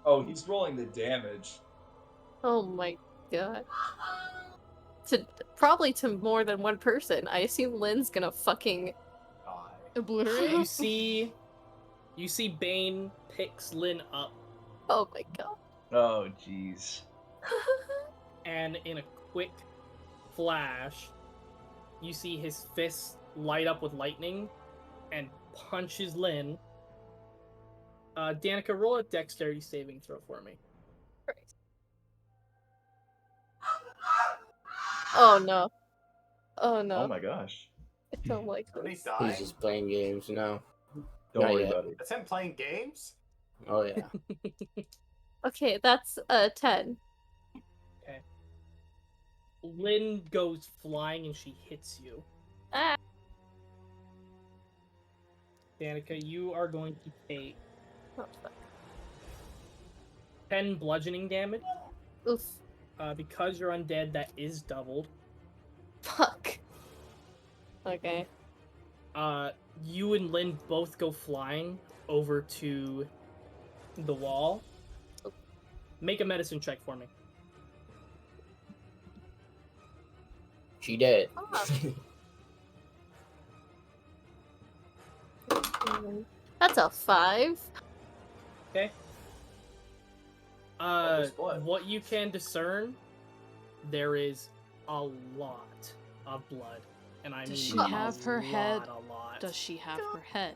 Oh, he's rolling the damage. Oh my god. Probably to more than one person. I assume Lynn's gonna fucking obliterate. You see Bane picks Lynn up. Oh my god. Oh jeez. And in a quick flash, you see his fists light up with lightning and punches Lynn. Danica, roll a dexterity saving throw for me. Oh no. Oh no. Oh my gosh. I don't like this. He's just playing games now. Don't Not worry yet. about it. That's him playing games? Oh yeah. Okay, that's a 10. Okay. Lynn goes flying and she hits you. Ah. Danica, you are going to take Oh, fuck. 10 bludgeoning damage. Oof. Because you're undead, that is doubled. Fuck. Okay. You and Lynn both go flying over to the wall. Make a medicine check for me. She dead. That's a 5. Okay. What you can discern, there is a lot of blood, and I mean Does she have her head? A lot. Does she have her head?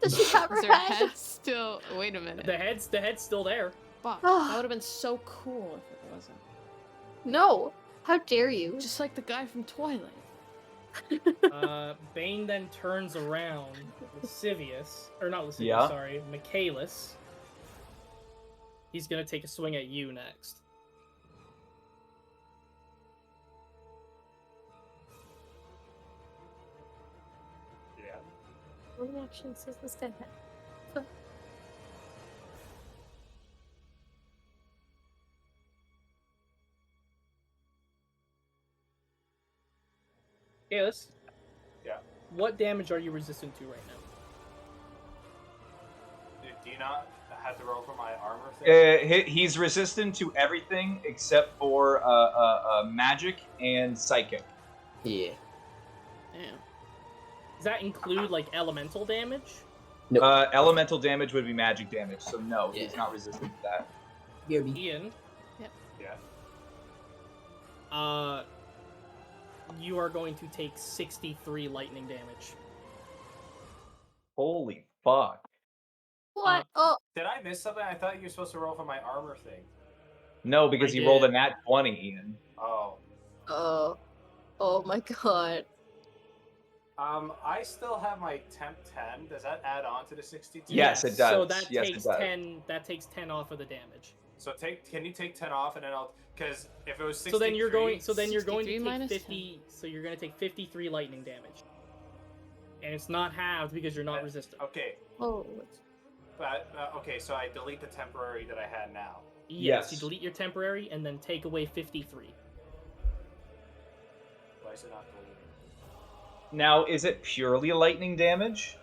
Does she have her Is her head? head still? Wait a minute. The head's still there. Fuck. That would have been so cool if it wasn't. No. How dare you? Just like the guy from Twilight. Bane then turns around, Lascivious, or not Lascivious, Yeah. sorry, Michaelis. He's gonna take a swing at you next. Yeah. What reaction says this guy had? Michaelis? Yeah. What damage are you resistant to right now? Do you not have to roll for my armor thing? He's resistant to everything except for magic and psychic. Yeah. Damn. Does that include like elemental damage? No. Elemental damage would be magic damage, so no, he's Yeah. not resistant to that. Ian. Yeah. You are going to take 63 lightning damage. Holy fuck. What? Oh, Did I miss something? I thought you were supposed to roll for my armor thing. No, because I he rolled a did. nat 20, Ian. Oh. oh my god. I still have my temp 10. Does that add on to the 62? Yes, it So does. that Yes, it takes does. 10. That takes 10 off of the damage. So can you take 10 off and then I'll, because if it was 63. So then you're going. So then you're going to 63 take minus 50. So you're going to take 53 lightning damage. And it's not halved because you're not resistant. Okay. Oh. But okay, so I delete the temporary that I had now. Yes, you Yes. delete your temporary and then take away 53. Why is it not deleted? Now, is it purely lightning damage?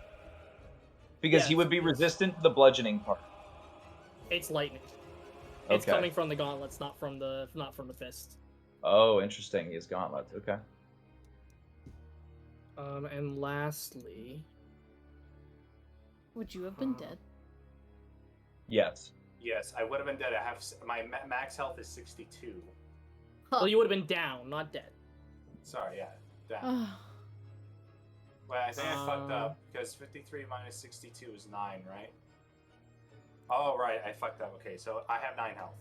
Because he Yes, would be yes. resistant to the bludgeoning part. It's lightning. It's Okay. coming from the gauntlets, not from the fist. Oh, interesting. He has gauntlets. Okay. And lastly, Would you have been dead? Yes. Yes, I would have been dead. I have my max health is 62. well, you would have been down, not dead. Sorry, yeah, down. Oh, Well, I think I fucked up because 53 minus 62 is 9, right? Oh, right, I fucked up. Okay, so I have 9 health.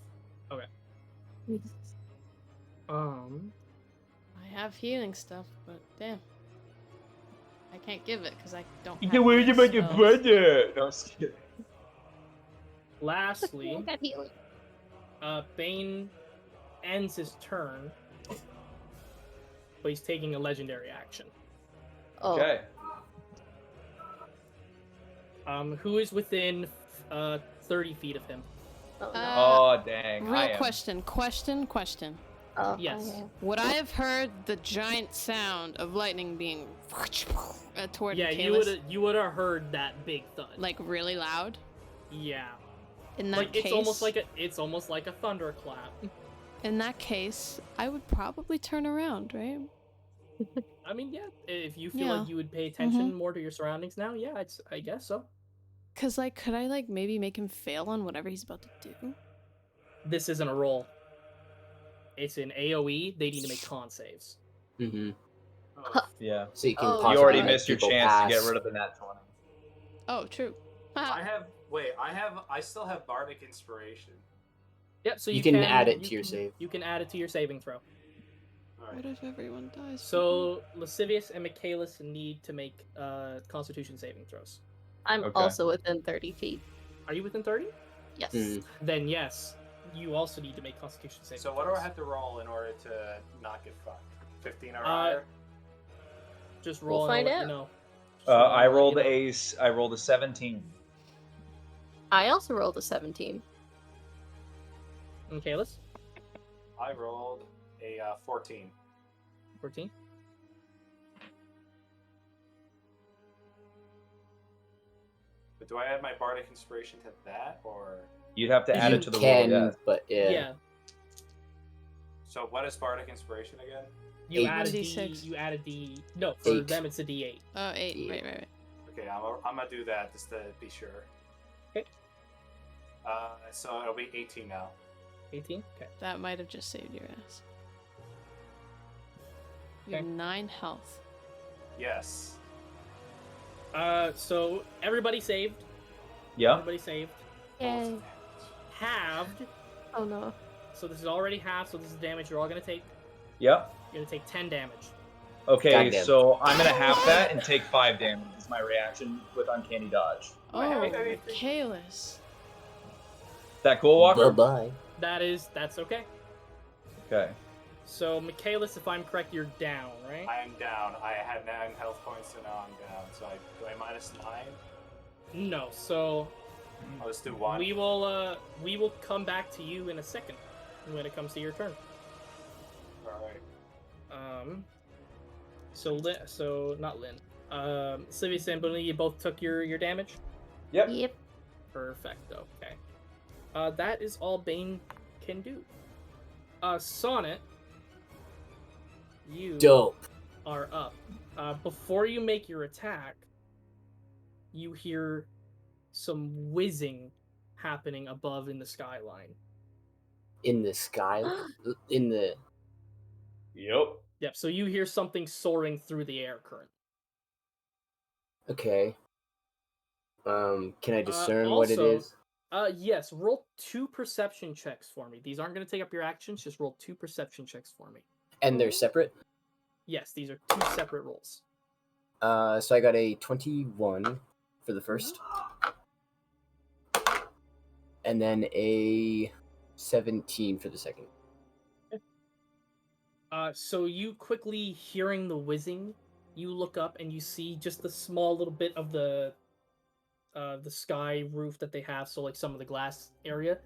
I have healing stuff, but damn. I can't give it because I don't have Yeah, where's healing about your spells. brother? No, I'm just kidding. Lastly, Got healing. Bane ends his turn, but he's taking a legendary action. Oh. Okay. Who is within 30 feet of him? Oh, no. Oh, dang. I Real am. question. Oh, Yes. okay. Would I have heard the giant sound of lightning being toward Yeah, Michaelis, you would have heard that big thud. like really loud? Yeah. In that Like case, it's almost like a thunderclap. in that case, I would probably turn around, right? I mean, yeah, if you feel Yeah. like you would pay attention more to your surroundings now, yeah, I guess so. Cause like, could I like maybe make him fail on whatever he's about to do? This isn't a roll. It's an AoE. They need to make con saves. Mm-hmm. Oh, Yeah. So you can Oh. You possibly already make missed your people chance to get pass. rid of the nat 20. Oh, true. I still have Bardic Inspiration. Yeah, so You can add it to your save. You can add it to your saving throw. Alright. What if everyone dies? So Lascivious and Michaelis need to make Constitution saving throws. I'm Okay. also within 30 feet. Are you within 30? Yes. Mm. Then yes, you also need to make Constitution saving. So what do throws. I have to roll in order to not get fucked? 15 or higher? Just We'll roll find and I'll let out. you know. I rolled I rolled a 17. I also rolled a 17. Michaelis, I rolled a 14. 14. But do I add my Bardic Inspiration to that, or... You'd have to add You it to the can, roll, yeah. but Yeah. So what is Bardic Inspiration again? You Eight. added D. 1d6. You added D. No, for 8. them it's a D8. Oh, 8. Yeah. Right. Okay, I'm gonna do that just to be sure. Okay. So it'll be 18 now. 18. Okay. That might have just saved your ass. You have Okay. 9 health. Yes. So everybody saved. Yeah. Everybody saved. Yay. Halved. Oh no. So this is already half. So this is the damage you're all gonna take. Yeah. You're gonna take 10 damage. Okay, Goddamn. so I'm gonna half that and take 5 damage is my reaction with Uncanny Dodge. Oh, Wait. Michaelis. That cool, Walker? Bye-bye. That's okay. Okay. So Michaelis, if I'm correct, you're down, right? I am down. I had 9 health points, so now I'm down. So do I minus 9? No. So I'll just do 1. we will come back to you in a second when it comes to your turn. Alright. So not Lynn. Sylvia and Bonnie, you both took your damage. Yep. Yep. Perfecto. Okay. That is all Bane can do. Sonnet, you Dope. are up. Before you make your attack, you hear some whizzing happening above in the skyline. In the sky? In the... Yep. Yep, so you hear something soaring through the air currently. Okay. Can I discern what it also, is? Yes, roll 2 perception checks for me. These aren't going to take up your actions, just roll 2 perception checks for me. And they're separate? Yes, these are 2 separate rolls. So I got a 21 for the first. And then a 17 for the second. So you quickly hearing the whizzing, you look up and you see just the small little bit of the sky roof that they have, so like some of the glass area,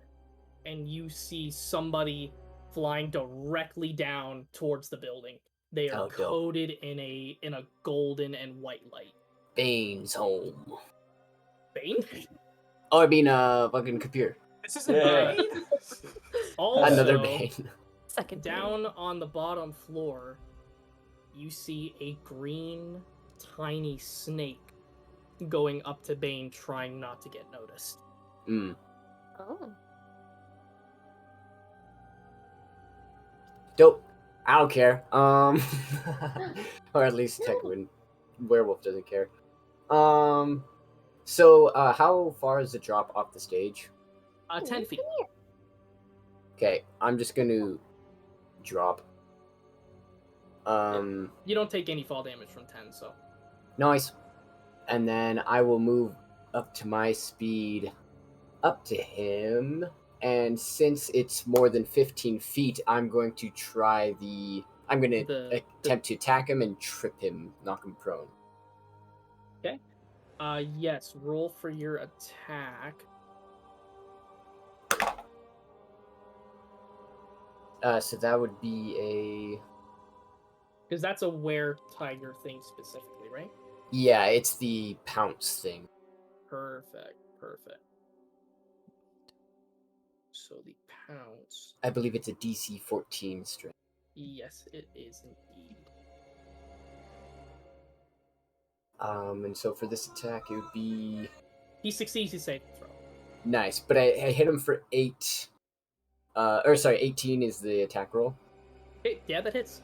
and you see somebody flying directly down towards the building. They are Oh, dope. coated in a golden and white light. Bane's home. Bane? Oh, I mean, fucking computer. This isn't Yeah. Bane. Also, Another Bane. Second down on the bottom floor, you see a green, tiny snake going up to Bane, trying not to get noticed. Oh. Dope. I don't care. Or at least Techwin Werewolf doesn't care. So, how far is the drop off the stage? 10 feet. Okay, I'm just gonna drop. You don't take any fall damage from 10, so. Nice. And then I will move up to my speed up to him. And since it's more than 15 feet, I'm going to try I'm going to attempt to attack him and trip him, knock him prone. Okay. Yes, roll for your attack. So that would be Because that's a were-tiger thing specifically, right? Yeah, it's the pounce thing. Perfect. So the pounce. I believe it's a DC 14 strength. Yes, it is indeed. And so for this attack, it would be... He succeeds his saving throw. Nice, but I hit him for 8. 18 is the attack roll. Okay, yeah, that hits.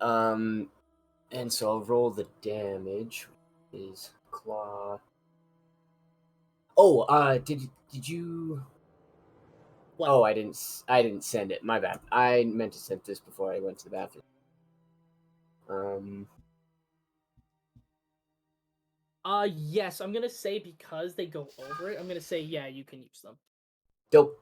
And so I'll roll the damage. Is claw. Oh, did you? What? Oh, I didn't send it. My bad. I meant to send this before I went to the bathroom. Yes, I'm gonna say because they go over it, I'm gonna say yeah, you can use them. Dope.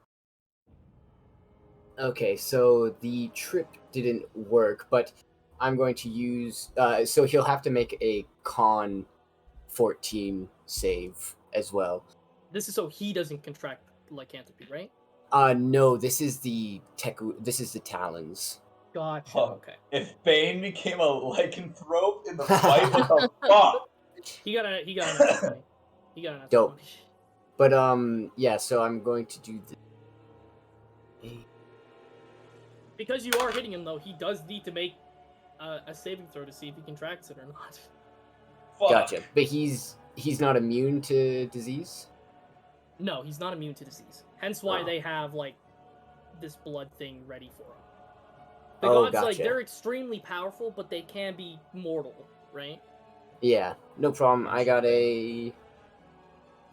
Okay, so the trip didn't work, but I'm going to use. So he'll have to make a con 14 save as well. This is so he doesn't contract lycanthropy, right? No, this is the talons. Gotcha. Oh, Okay. If Bane became a lycanthrope in the fight, what the fuck? He got an extra 20. He got an extra Dope. 20. But yeah. So I'm going to do the. Because you are hitting him, though, he does need to make a saving throw to see if he contracts it or not. Fuck. Gotcha. But he's not immune to disease? No, he's not immune to disease. Hence why they have, like, this blood thing ready for him. The gods, like, gotcha. they're extremely powerful, but they can be mortal, right? Yeah, no problem. I got a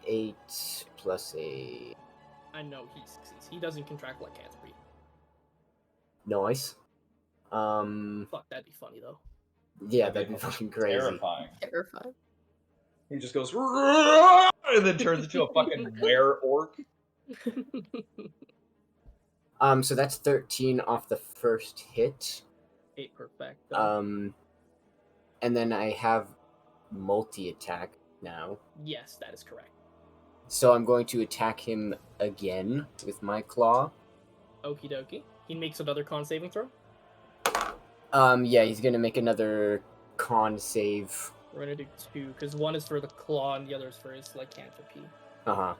8 plus a... I know he succeeds. He doesn't contract lycanthropy. Nice. Fuck, that'd be funny, though. Yeah, that'd be fucking crazy. Terrifying. Terrifying. He just goes and then turns into a fucking were-orc. So that's 13 off the first hit. 8 perfect. And then I have multi-attack now. Yes, that is correct. So I'm going to attack him again with my claw. Okie dokie. He makes another con saving throw. Yeah, he's gonna make another con save. We're gonna do 2, because one is for the claw and the other is for his lycanthropy. Uh-huh.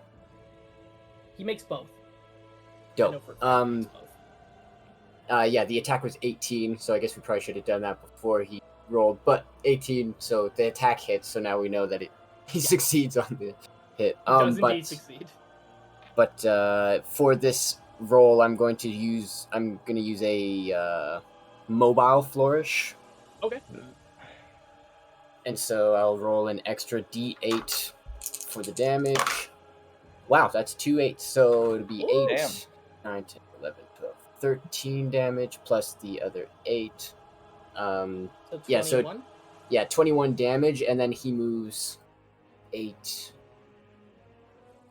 He makes both. I know Dope. for a fact he makes both. Yeah, the attack was 18, so I guess we probably should have done that before he rolled. But 18, so the attack hits. So now we know that he succeeds on the hit. He does indeed succeed. But for this roll, I'm going to use a mobile flourish. Okay. And so I'll roll an extra D8 for the damage. Wow, that's 2 8s. So it'll be Ooh, 8, damn. 9, 10, 11, 12, 13 damage plus the other 8. So 21? Yeah, 21 damage, and then he moves 8,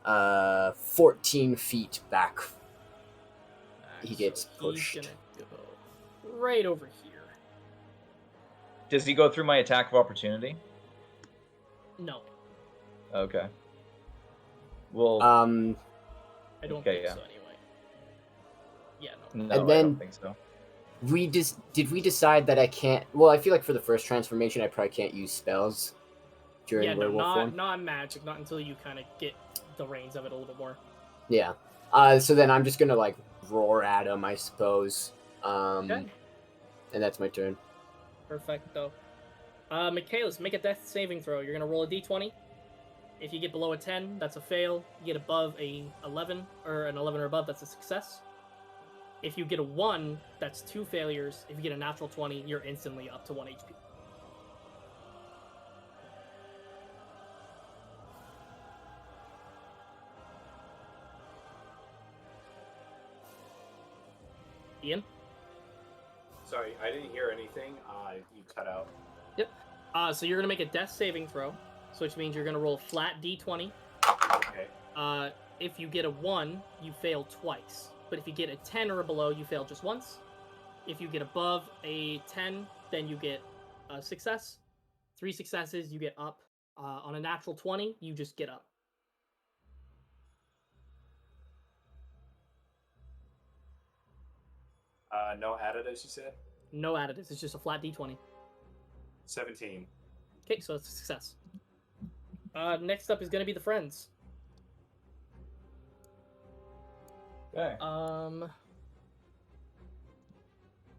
14 feet back. He gets pushed. He's gonna go right over here. Does he go through my attack of opportunity? No, Okay. Well, I don't Okay, think yeah. so anyway. Yeah, no. no, and I then- don't think so. Did we decide that I can't? Well, I feel like for the first transformation, I probably can't use spells during Yeah, no, werewolf form. not magic, not until you kind of get the reins of it a little bit more. Yeah. So then I'm just gonna like roar at him, I suppose. Okay. And that's my turn. Perfecto. Michaelis, make a death saving throw. You're gonna roll a d20. If you get below a 10, that's a fail. You get above a 11 or an 11 or above, that's a success. If you get a 1, that's 2 failures. If you get a natural 20, you're instantly up to 1 HP. Ian? Sorry, I didn't hear anything. You cut out. Yep. So you're gonna make a death saving throw, so which means you're gonna roll flat d20. Okay. If you get a 1, you fail twice. But if you get a 10 or below, you fail just once. If you get above a 10, then you get a success. 3 successes, you get up. On a natural 20, you just get up. No additives, you said? No additives, it's just a flat d20. 17. Okay, so that's a success. Next up is gonna be the friends. Okay.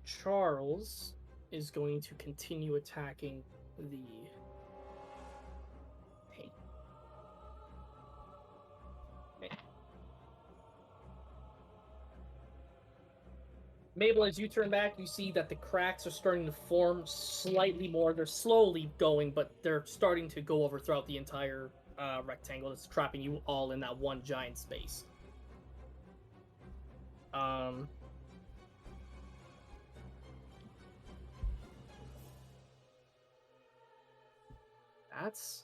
Charles is going to continue attacking the... Hey. Hey. Mabel, as you turn back, you see that the cracks are starting to form slightly more. They're slowly going, but they're starting to go over throughout the entire rectangle that's trapping you all in that one giant space. That's...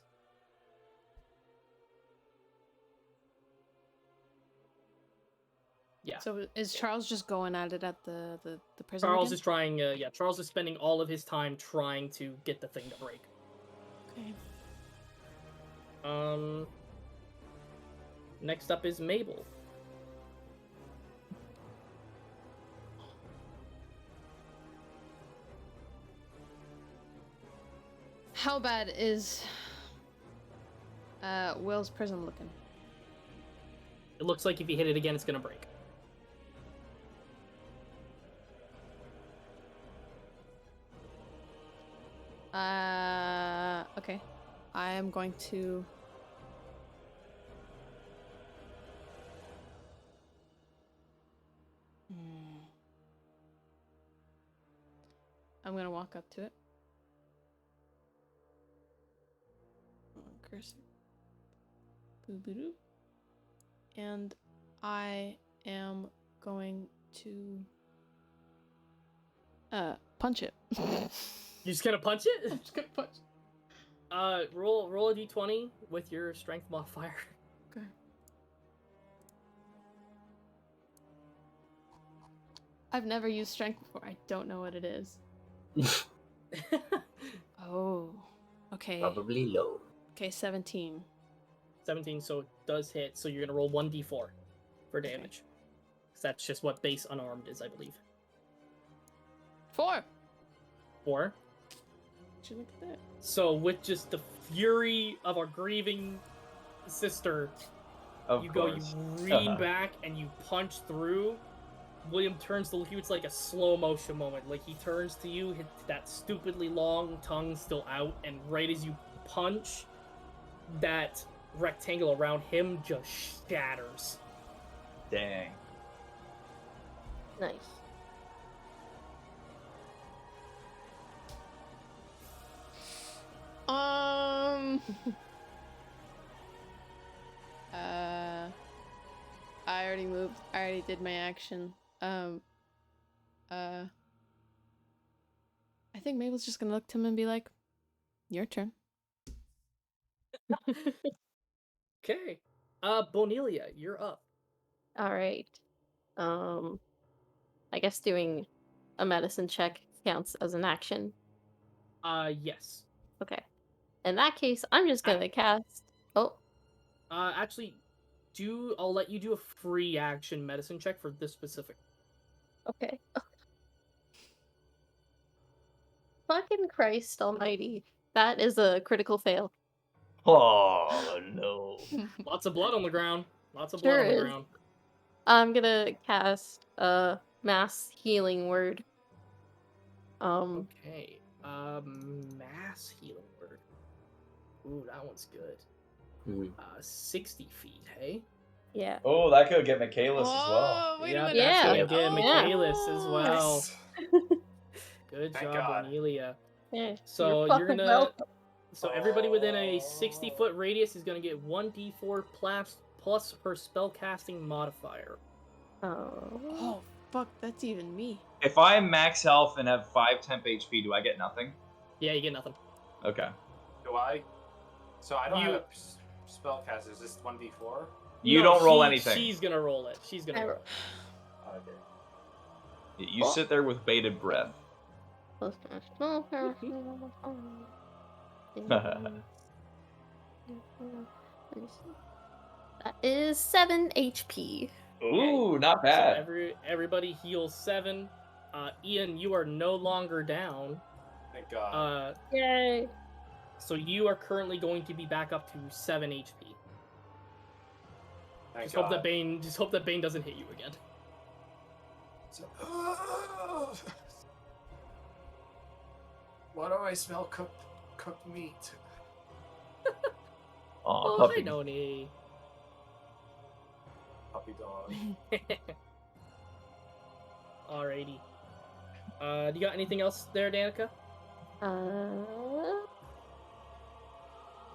Yeah. So is Charles just going at it at the prison? Charles again? is trying, Charles is spending all of his time trying to get the thing to break. Okay. Next up is Mabel. How bad is Will's prison looking? It looks like if you hit it again, it's gonna break. Okay. I am going to... I'm gonna walk up to it. Cursor. Boo-boo-doo. And I am going to punch it. You just gonna punch it? I'm just gonna punch. Roll a d20 with your strength modifier. Okay. I've never used strength before. I don't know what it is. Oh. Okay. Probably low. Okay, 17. 17, so it does hit. So you're gonna roll 1d4 for damage. 'Cause that's just what base unarmed is, I believe. 4. 4. Would you look at that? So with just the fury of our grieving sister, Of you course. lean back, and you punch through. William turns to look at you. It's like a slow motion moment. Like, he turns to you, hit that stupidly long tongue still out, and right as you punch, that rectangle around him just shatters. Dang. Nice. I already moved. I already did my action. I think Mabel's just gonna look to him and be like, "Your turn." Okay. Bonelia, you're up. All right. I guess doing a medicine check counts as an action. Yes. Okay. In that case, I'm just gonna cast. Oh, Actually, I'll let you do a free action medicine check for this specific. okay. Fucking Christ Almighty! That is a critical fail. Oh no. Lots of blood on the ground. Lots of Sure blood on the is. ground. I'm gonna cast a mass healing word. Okay. Mass healing word. Ooh, that one's good. 60 feet, hey? Yeah. Oh, that could get Michaelis as well. Oh, wait a Yeah, minute. that's Yeah. gonna get Oh. Michaelis as well. Nice. Good Thank job, God. Bonelia. Yeah. So You're you're fucking gonna. welcome. So everybody within a 60-foot radius is gonna get 1d4 plus her spellcasting modifier. Oh, fuck, that's even me. If I'm max health and have 5 temp HP, do I get nothing? Yeah, you get nothing. Okay. Do I? So I don't have a spellcast. Is this 1d4? You No, don't roll anything. She's gonna roll it. She's gonna roll it. Okay. You sit there with bated breath. That is 7 HP. Ooh, not bad. So everybody heals 7. Ian, you are no longer down. Thank God. Yay. So you are currently going to be back up to 7 HP. Thank Just God. hope that Bane doesn't hit you again. Why do I smell cooked meat? Oh, Hi, puppy. Noni. Puppy dog. Alrighty. Do you got anything else there, Danica?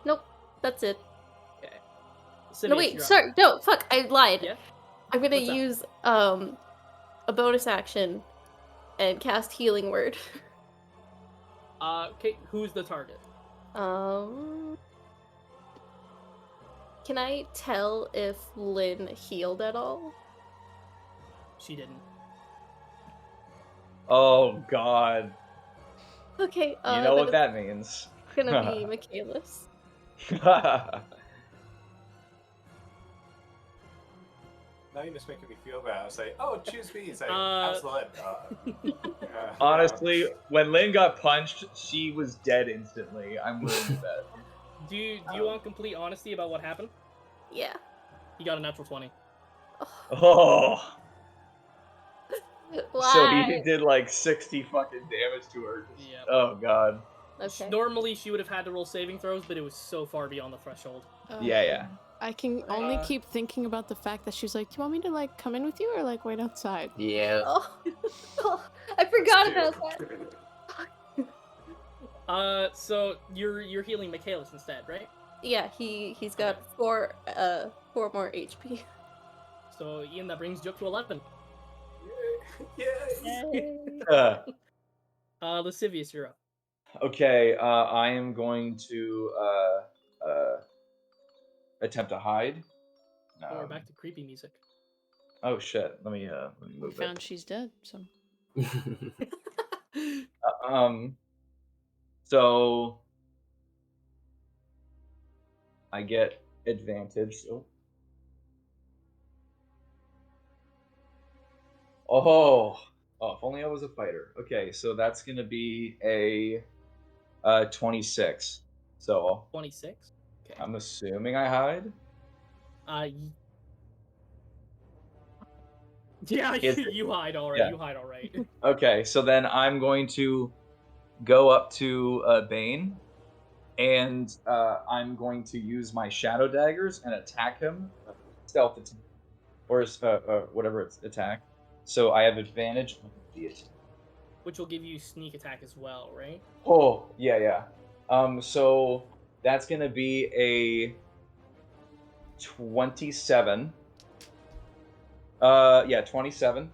Nope. That's it. Okay. No, Simeus, wait, you're up. sorry. No, fuck. I lied. Yeah? I'm gonna What's up? use a bonus action and cast healing word. Okay, who's the target? Can I tell if Lynn healed at all? She didn't. Oh, God. Okay, You know what then that means. it's gonna be Michaelis. Now you're just making me feel bad. I was like, oh, choose me. It's like, how's the lid? Honestly, when Lynn got punched, she was dead instantly. I'm willing to bet. Do you want complete honesty about what happened? Yeah. He got a natural 20. Oh. Why? So he did like 60 fucking damage to her. Yep. Oh, God. Okay. Normally she would have had to roll saving throws, but it was so far beyond the threshold. Yeah. I can only keep thinking about the fact that she's like, "Do you want me to like come in with you or like wait outside?" Yeah. Oh, I forgot about that. So you're healing Michaelis instead, right? Yeah, he's got 4 more HP. So Ian, that brings you up to 11. Yay! Lascivious, you're up. Okay, I am going to attempt to hide. Or back to creepy music. Oh shit! Let me We move found it. she's dead, so. So I get advantage. Oh, if only I was a fighter. Okay, so that's gonna be a 26. So 26. Okay. I'm assuming I hide. Yeah, Is it- you hide all right. yeah. You hide all right. Okay, so then I'm going to go up to Bane, and I'm going to use my shadow daggers and attack him, stealth attack, or whatever it's attack. So I have advantage on the attack. Which will give you sneak attack as well, right? Oh yeah. So that's gonna be a 27. Yeah, 27.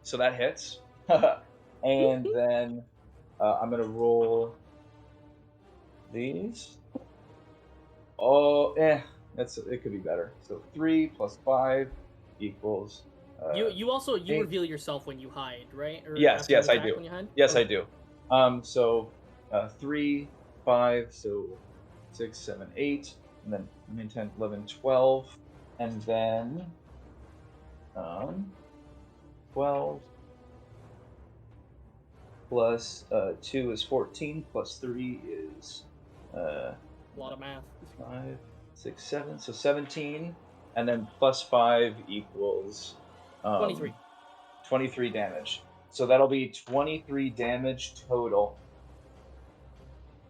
So that hits. And then I'm gonna roll these. Oh, it could be better. So 3 plus 5 equals. You also 8. reveal yourself when you hide, right? Or Yes, after you I attack do. when you hide? Yes, I Okay. do. So 3, 5, so 6, 7, 8, and then 9, 10, 11, 12, and then 12 plus 2 is 14, plus 3 is A lot of math. 5, 6, 7, so 17, and then plus 5 equals 23. 23 damage. So that'll be 23 damage total.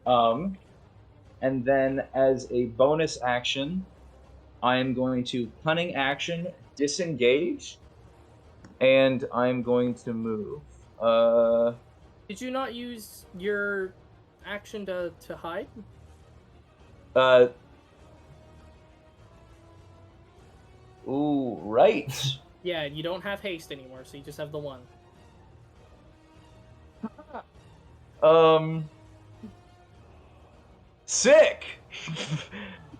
And then as a bonus action, I am going to cunning action disengage, and I'm going to move. Did you not use your action to hide? Ooh, right. Yeah, you don't have haste anymore, so you just have the one. Sick.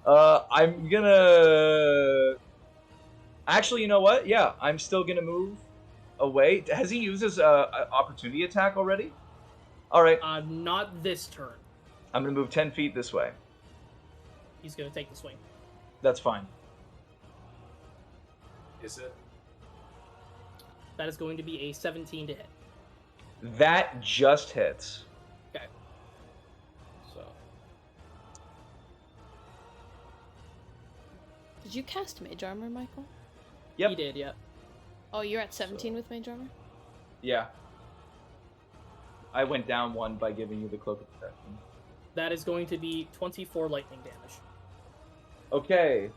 I'm gonna. Actually, you know what? Yeah, I'm still gonna move away. Has he used his opportunity attack already? All right. Not this turn. I'm gonna move 10 feet this way. He's gonna take the swing. That's fine. Is it? That is going to be a 17 to hit. That just hits. Okay. So. Did you cast Mage Armor, Michael? Yep. He did, yep. Oh, you're at 17 with Mage Armor? Yeah. I went down 1 by giving you the Cloak of Protection. That is going to be 24 lightning damage. Okay.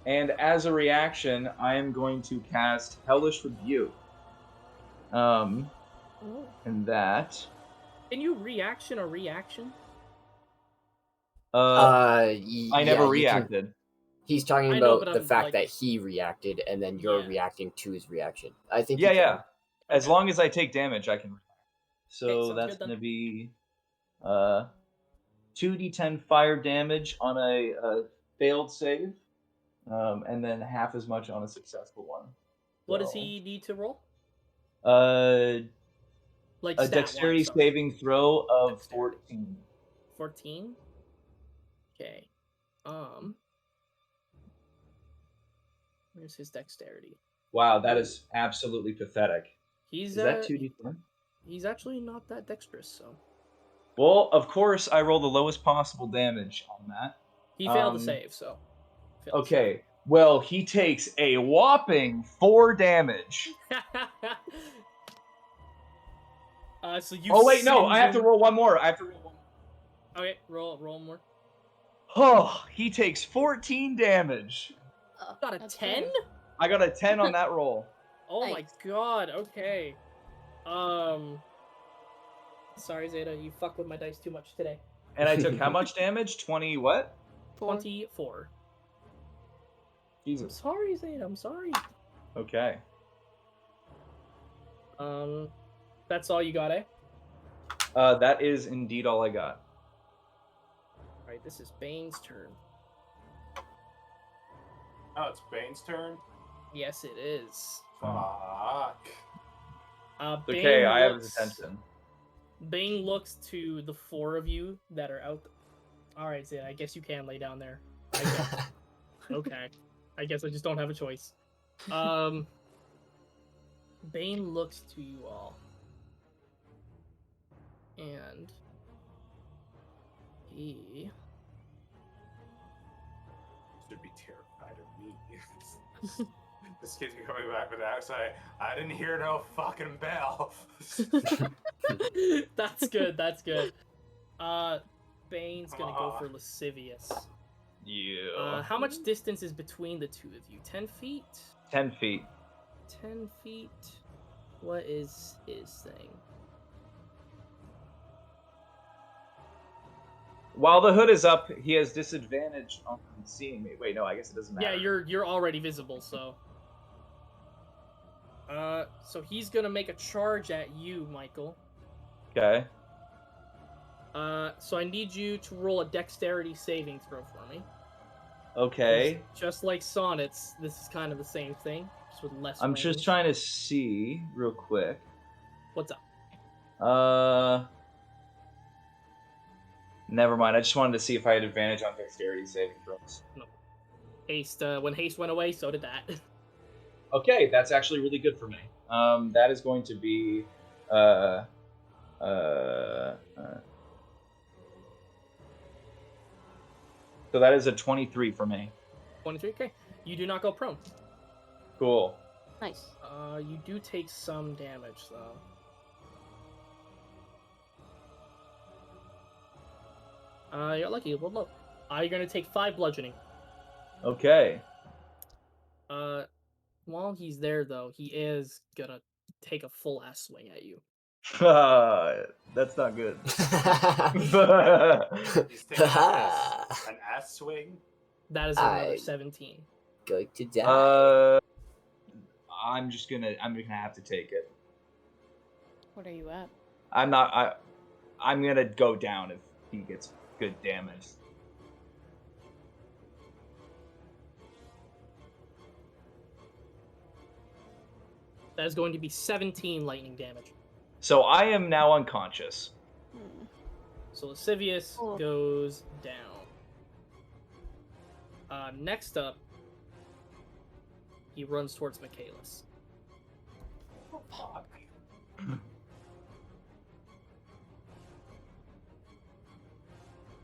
And as a reaction, I am going to cast Hellish Rebuke. And that. Can you reaction a reaction? I never reacted. He's talking I know, about but the I'm, fact like- that he reacted, and then you're Yeah. reacting to his reaction. I think. you Yeah. can. As long as I take damage, I can react. So sounds that's good then. going to be 2d10 fire damage on a failed save, and then half as much on a successful one. What does he need to roll? Like A stat-wise, dexterity sorry. saving throw of Dexterity. 14. 14? Okay. Where's his dexterity? Wow, that is absolutely pathetic. He's Is that 2d10? He's actually not that dexterous, so. Well, of course, I roll the lowest possible damage on that. He failed to save, so. Okay. Well, he takes a whopping 4 damage. So you. Oh wait, no! send I have to him- roll one more. Okay, roll more. Oh, he takes 14 damage. Got a 10? I got a 10 on that roll. Oh my god, okay. Sorry, Zeta, you fuck with my dice too much today. And I took how much damage? 20 what? 24. Jesus. I'm sorry, Zeta, I'm sorry. Okay. That's all you got, eh? That is indeed all I got. Alright, this is Bane's turn. Oh, it's Bane's turn? Yes, it is. Fuck. Bane Okay, I have his looks- attention. Bane looks to the 4 of you that are out. Alright, Zeta, I guess you can lay down there. I guess. Okay. I guess I just don't have a choice. Bane looks to you all. And he Should be terrified of me. This kid's coming back with that. So I didn't hear no fucking bell. That's good. That's good. Bane's gonna go for lascivious. Yeah. How much distance is between the two of you? 10 feet? 10 feet. 10 feet. What is his thing? While the hood is up, he has disadvantage on seeing me. Wait, no, I guess it doesn't matter. Yeah, you're already visible, so. So he's gonna make a charge at you, Michael. Okay. So I need you to roll a dexterity saving throw for me. Okay. Just like Sonnet's, this is kind of the same thing, just with less I'm range. just trying to see real quick. What's up? Never mind. I just wanted to see if I had advantage on dexterity saving throws. No. Haste, when haste went away, so did that. Okay, that's actually really good for me. That is going to be, so that is a 23 for me. 23, okay. You do not go prone. Cool. Nice. You do take some damage, though. You're lucky. Well, look. You're gonna take 5 bludgeoning. Okay. While he's there, though, he is gonna take a full ass swing at you. That's not good. He's taking an ass swing. That is another 17. Going to die. I'm gonna have to take it. What are you at? I'm gonna go down if he gets good damage. That is going to be 17 lightning damage. So I am now unconscious. So Lascivious goes down. Next up, he runs towards Michaelis. Oh, fuck.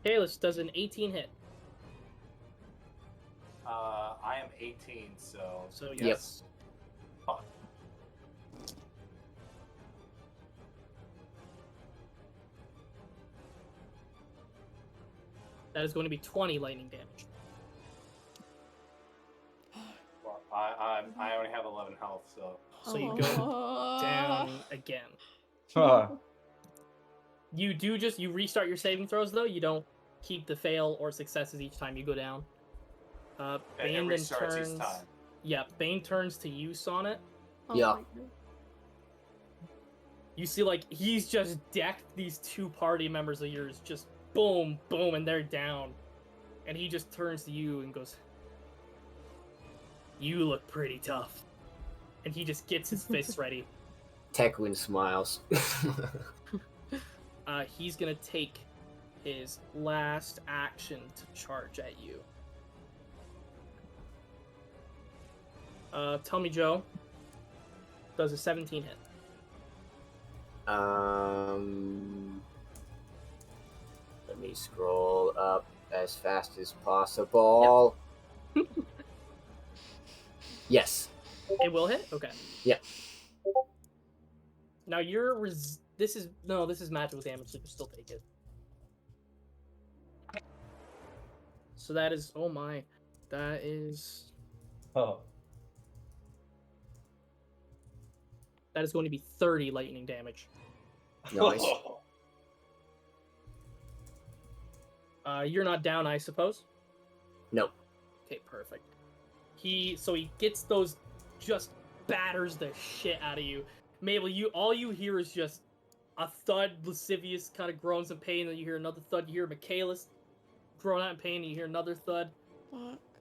Michaelis does an 18 hit. I am 18, so. So yes. Fuck. That is going to be 20 lightning damage. Well, I only have 11 health, so. So you go down again. Huh. You restart your saving throws though. You don't keep the fail or successes each time you go down. Bane then turns. Each time. Yeah, Bane turns to you, Sonnet. Yeah. You see, like, he's just decked these 2 party members of yours, just boom, boom, and they're down. And he just turns to you and goes, "You look pretty tough." And he just gets his fists ready. Tekwin smiles. He's gonna take his last action to charge at you. Tell me, Joe. Does a 17 hit? Let me scroll up as fast as possible. Yep. Yes. It will hit? Okay. Yeah. Now this is magical damage, so you can still take it. So that is that is that is going to be 30 lightning damage. Nice. You're not down, I suppose? Nope. Okay, perfect. He gets those, just batters the shit out of you. Mabel, all you hear is just a thud. Lascivious kind of groans in pain, and then you hear another thud. You hear Michaelis groan out in pain, and you hear another thud.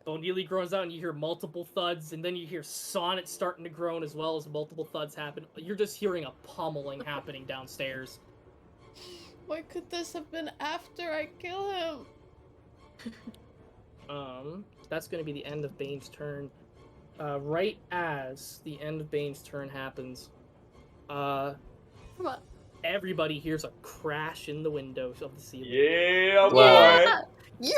O'Neilly groans out, and you hear multiple thuds, and then you hear Sonnet starting to groan as well as multiple thuds happen. You're just hearing a pummeling happening downstairs. Why could this have been after I kill him? That's going to be the end of Bane's turn. Right as the end of Bane's turn happens, everybody hears a crash in the windows of the ceiling. Yeah, boy! Yeah.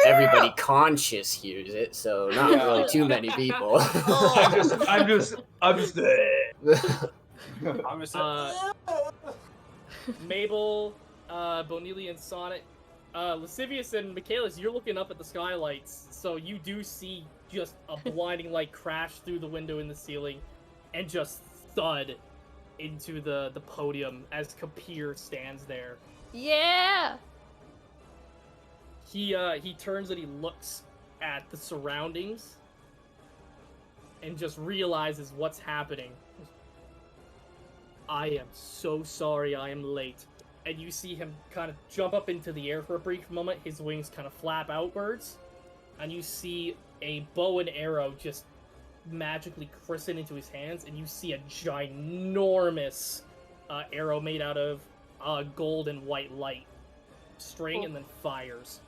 everybody conscious hears it, so not Yeah. really too many people. I'm just I'm just Mabel, Bonili, and Sonnet, Lascivious and Michaelis, you're looking up at the skylights, so you do see just a blinding light crash through the window in the ceiling, and just thud into the podium as Kapir stands there. Yeah. He turns and he looks at the surroundings, and just realizes what's happening. I am so sorry I am late. And you see him kind of jump up into the air for a brief moment, his wings kind of flap outwards, and you see a bow and arrow just magically christen into his hands, and you see a ginormous arrow made out of gold and white light string, and then fires.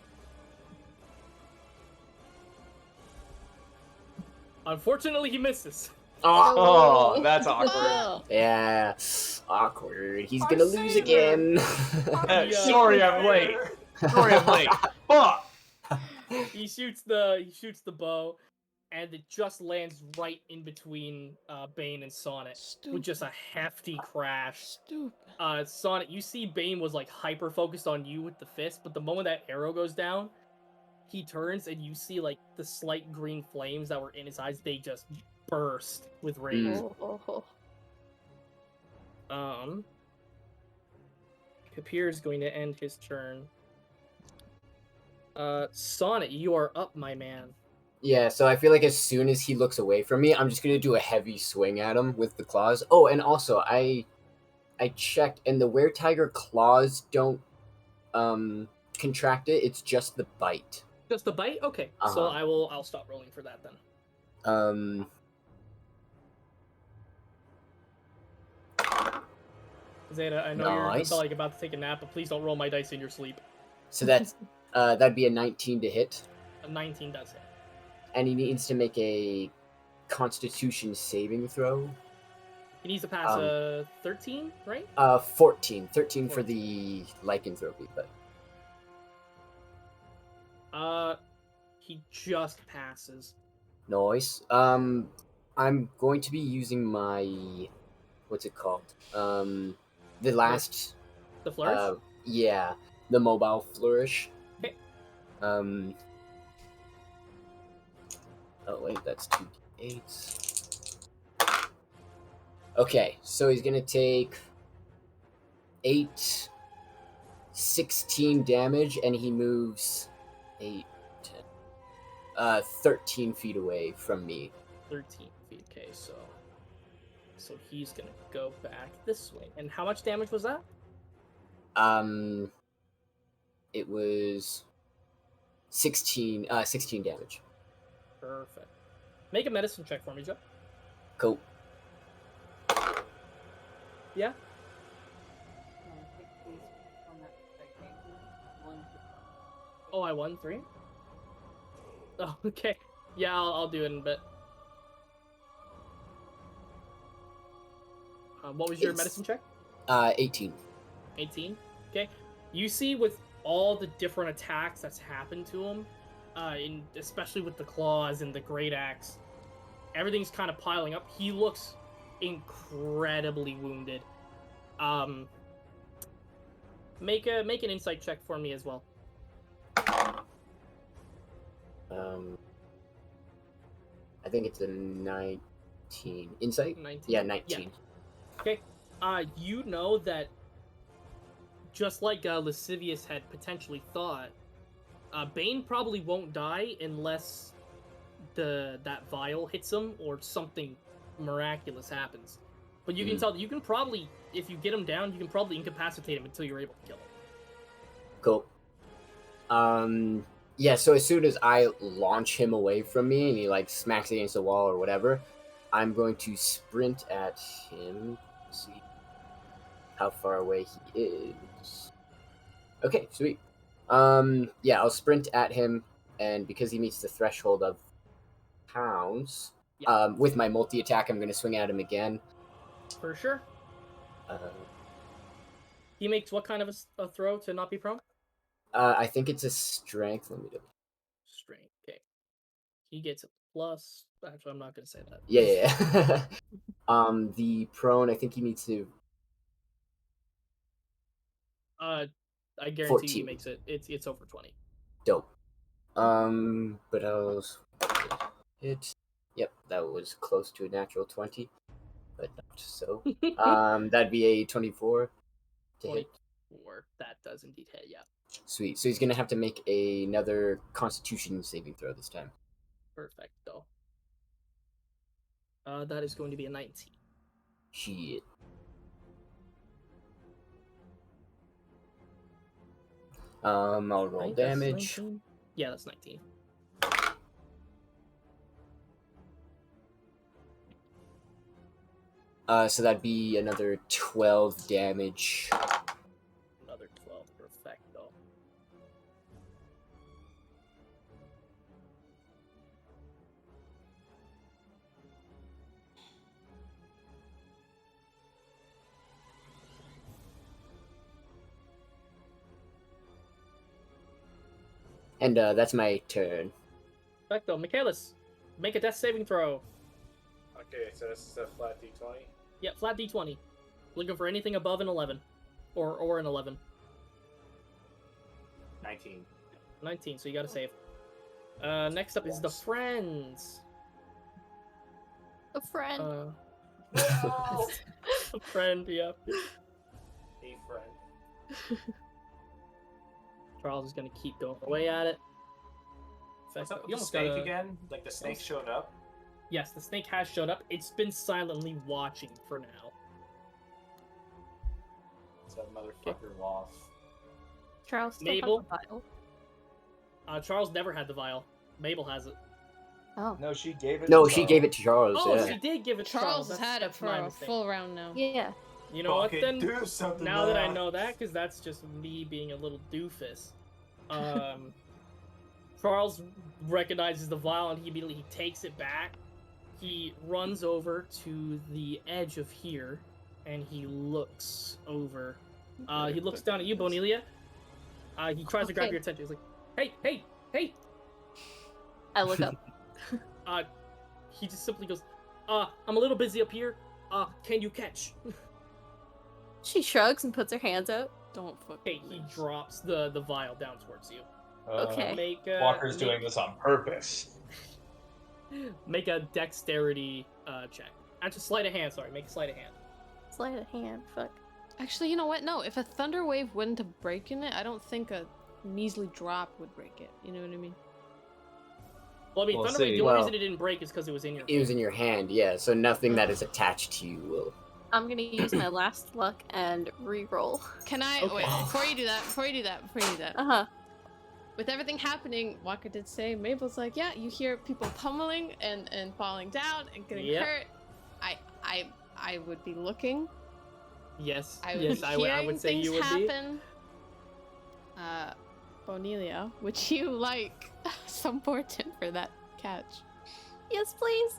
Unfortunately, he misses. Oh, that's awkward. Oh. Yeah, awkward. He's gonna lose again. Sorry, I'm late. Sorry, I'm late. Fuck. He shoots the bow, and it just lands right in between Bane and Sonnet with just a hefty crash. Stupid. Sonnet, you see Bane was like hyper focused on you with the fist, but the moment that arrow goes down, he turns and you see like the slight green flames that were in his eyes. They just burst with rage. Kapir is going to end his turn. Sonnet, you are up, my man. Yeah, so I feel like as soon as he looks away from me, I'm just gonna do a heavy swing at him with the claws. Oh, and also I checked, and the weretiger claws don't contract it. It's just the bite. Just the bite? Okay. So I'll stop rolling for that then. Zeta, I know Nice. you're like about to take a nap, but please don't roll my dice in your sleep. So that's that'd be a 19 to hit. A 19 does hit. And he needs to make a Constitution saving throw. He needs to pass a 13, right? 14. 13 for the lycanthropy, but he just passes. nice. I'm going to be using my what's it called? The last the flourish? Yeah, the mobile flourish. Okay. Oh wait, that's 2d8s. Okay, so he's gonna take 8, 16 damage, and he moves 8, 10, 13 feet away from me. 13 feet, okay, so he's gonna go back this way. And how much damage was that? It was 16 damage. Perfect. Make a medicine check for me, Joe. Cool. Yeah? Oh, I won 3? Oh, okay. Yeah, I'll do it in a bit. What was your medicine check? 18. 18? Okay. You see with all the different attacks that's happened to him, especially with the claws and the great axe, everything's kind of piling up. He looks incredibly wounded. Make an insight check for me as well. I think it's a 19. Insight? 19? Yeah, 19. Yeah. Okay. You know that just like Lascivious had potentially thought, Bane probably won't die unless that vial hits him or something miraculous happens. But you can tell that you can probably, if you get him down, you can probably incapacitate him until you're able to kill him. Cool. Yeah, so as soon as I launch him away from me and he like smacks against the wall or whatever, I'm going to sprint at him. Let's see how far away he is. Okay, sweet. Yeah, I'll sprint at him, and because he meets the threshold of pounds, with my multi-attack, I'm going to swing at him again. For sure. He makes what kind of a throw to not be prone? I think it's a strength. Let me do. restraint. Okay. He gets a plus. Actually, I'm not gonna say that. Yeah. The prone, I think he needs to. I guarantee 14. he makes it. It's over 20. Dope. But else hit. Yep, that was close to a natural 20, but not so. That'd be a 24 to hit. 24. That does indeed hit. Yeah. Sweet. So he's gonna have to make another Constitution saving throw this time. Perfecto. That is going to be a 19. Shit. I'll roll Right, that's damage. 19. Yeah, that's 19. So that'd be another 12 damage. Another 12. Perfecto. And that's my turn. Perfecto. Michaelis, make a death saving throw. Okay, so this is a flat d20. Yeah, flat d20. Looking for anything above an 11. Or an 11. 19. 19, so you gotta save. Next up is the friends. A friend. A friend, yeah. A friend. Charles is gonna keep going away at it. What's up with You the almost snake gotta- again? Like the snake showed up? Yes, the snake has showed up. It's been silently watching for now. It's that motherfucker off. Charles still Mabel? has a vial. Charles never had the vial. Mabel has it. Oh. No, she gave it. No, to she Charles. gave it to Charles. Oh, yeah. she did give it to Charles Charles. has had it That's for my a mistake. full round now. Yeah. You know what Fucking then? do something Now that I now. know that, because that's just me being a little doofus. Charles recognizes the vial and he immediately takes it back. He runs over to the edge of here and he looks over. He looks down at you, Bonelia. He tries to grab Okay. your attention. He's like, "Hey, hey, hey!" I look up. He just simply goes, "I'm a little busy up here. Can you catch?" She shrugs and puts her hands out. Don't fucking. Hey, he drops the vial down towards you. Okay. Walker's doing this on purpose. Make a dexterity check. Actually, sleight of hand. Sorry, make a sleight of hand. Sleight of hand. Fuck. Actually, you know what? No, if a thunder wave wouldn't have broken it, I don't think a measly drop would break it. You know what I mean? Well, I mean, We'll Thunderwave, see. the only Well- reason it didn't break is because it was in your It was in your hand, yeah. So nothing that is attached to you will. I'm gonna use my last luck and re-roll. Can I Okay. wait before you do that? Uh-huh. With everything happening, Walker did say Mabel's like, yeah, you hear people pummeling and falling down and getting Yep. hurt. I would be looking. Yes, I would yes, be I hearing would say things you would be. happen. Bonelia, would you like some portent for that catch? Yes, please.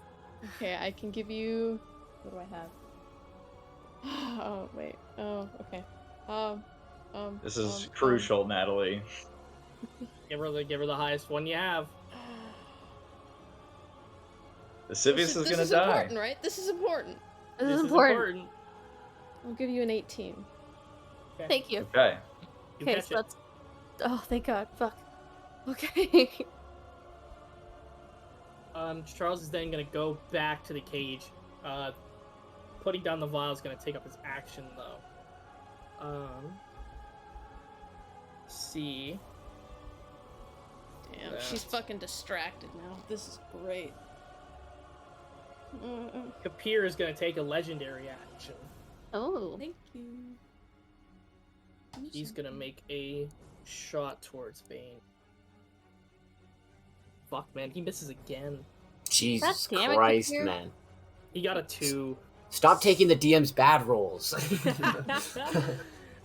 Okay, I can give you. What do I have? Oh wait. Oh, okay. This is crucial, Natalie. Give her the highest one you have. Vesuvius is gonna This is die. important, right? This is important. This is important. I'll give you an 18. Okay. Thank you. Okay. You Okay, catch so it. that's. Oh, thank God. Fuck. Okay. Charles is then gonna go back to the cage. Putting down the vial is gonna take up his action though. See. Damn, she's fucking distracted now. This is great. Kapir is gonna take a legendary action. Oh. Thank you. He's gonna make a shot towards Bane. Fuck, man, he misses again. Jesus God damn it, Christ, Kapir. man. He got a 2. Stop taking the DM's bad rolls.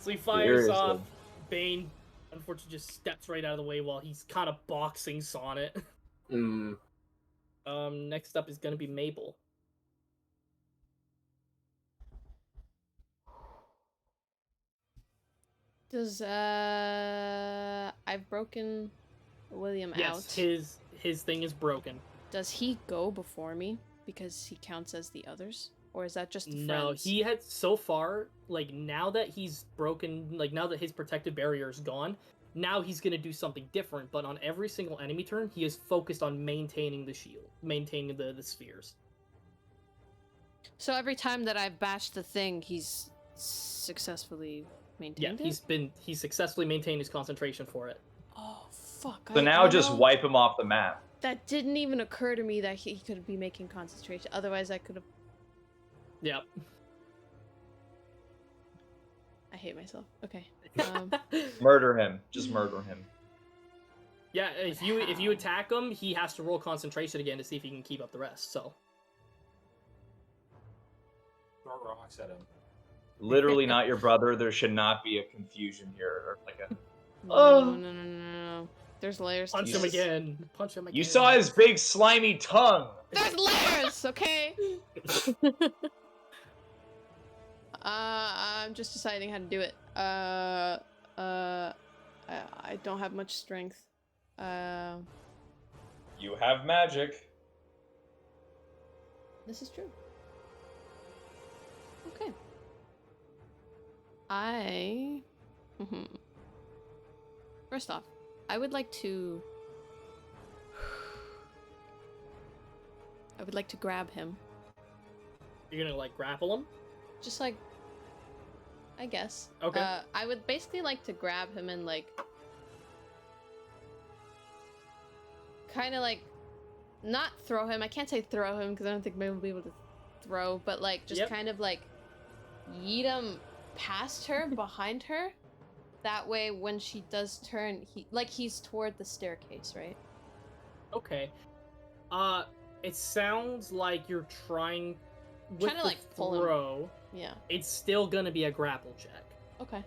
So he fires Seriously. off. Bane, unfortunately, just steps right out of the way while he's kind of boxing Sonnet. Next up is gonna be Mabel. Does I've broken William Yes, out. his thing is broken. Does he go before me because he counts as the others, or is that just the No, friends? he had so far, like, now that he's broken, like, now that his protective barrier is gone, now he's gonna do something different, but on every single enemy turn, he is focused on maintaining the shield, maintaining the spheres. So every time that I've bashed the thing, he's successfully maintained it? He's successfully maintained his concentration for it. Oh, fuck. So now just know. wipe him off the map. That didn't even occur to me that he could be making concentration. Otherwise, I could have... Yep. I hate myself. Okay. Murder him. Just murder him. Yeah, if you attack him, he has to roll concentration again to see if he can keep up the rest, so. Throw rocks at him. Literally not your brother. There should not be a confusion here. Or like a... No. There's layers. Punch him again. Punch him again. You saw his big slimy tongue. There's layers, okay? I'm just deciding how to do it. I don't have much strength. You have magic. This is true. Okay. First off, I would like to grab him. You're gonna, like, grapple him? Just like, I guess. Okay. I would basically like to grab him and, like, kind of, like, not throw him. I can't say throw him because I don't think maybe we'll be able to throw, but, like, just kind of, like, yeet him past her, behind her. That way, when she does turn, he's toward the staircase, right? Okay. It sounds like you're trying with Trying to, the like, pull him. throw. Yeah. It's still gonna be a grapple check. Okay.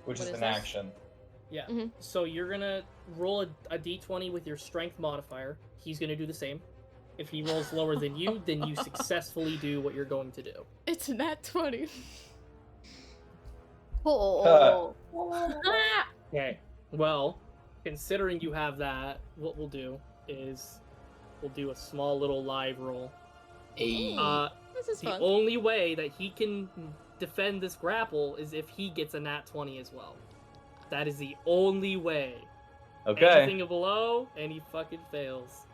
Which What is is an this? action. Yeah. So you're gonna roll a d20 with your strength modifier. He's gonna do the same. If he rolls lower than you, then you successfully do what you're going to do. It's a nat 20. Oh. Okay. Well, considering you have that, what we'll do is we'll do a small little live roll. Hey. This is The fun. only way that he can defend this grapple is if he gets a nat 20 as well. That is the only way. Okay. Anything below, and he fucking fails.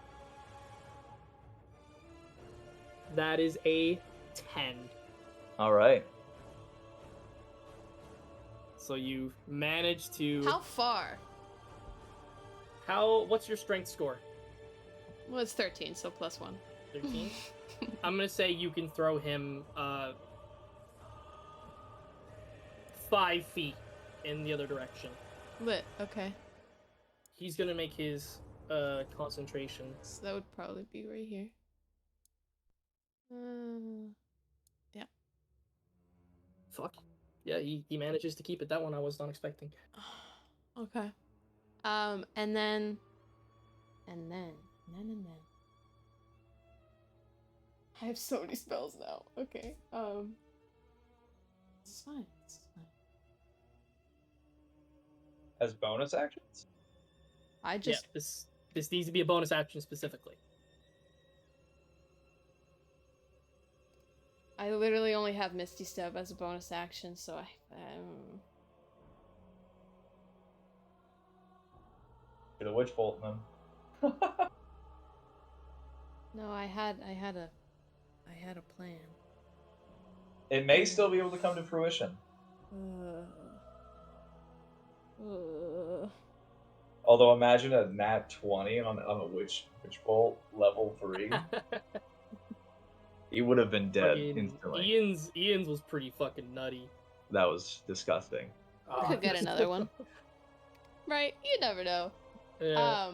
That is a 10. All right. So you managed to... How far? What's your strength score? Well, it's 13, so +1. 13? I'm gonna say you can throw him 5 feet in the other direction. Lit, okay. He's gonna make his concentration. So that would probably be right here. Yeah. Fuck. Yeah, he manages to keep it. That one I was not expecting. Okay. And then. I have so many spells now. Okay. This is fine. This is fine. As bonus actions? I just. Yeah, this needs to be a bonus action specifically. I literally only have Misty Step as a bonus action, so I. Should have Witch Bolt them. No, I had a plan. It may still be able to come to fruition. Although imagine a nat 20 on a Witch Bolt level 3. He would have been dead Fucking instantly. Ian's was pretty fucking nutty. That was disgusting. Could get another one. Right? You never know. Yeah.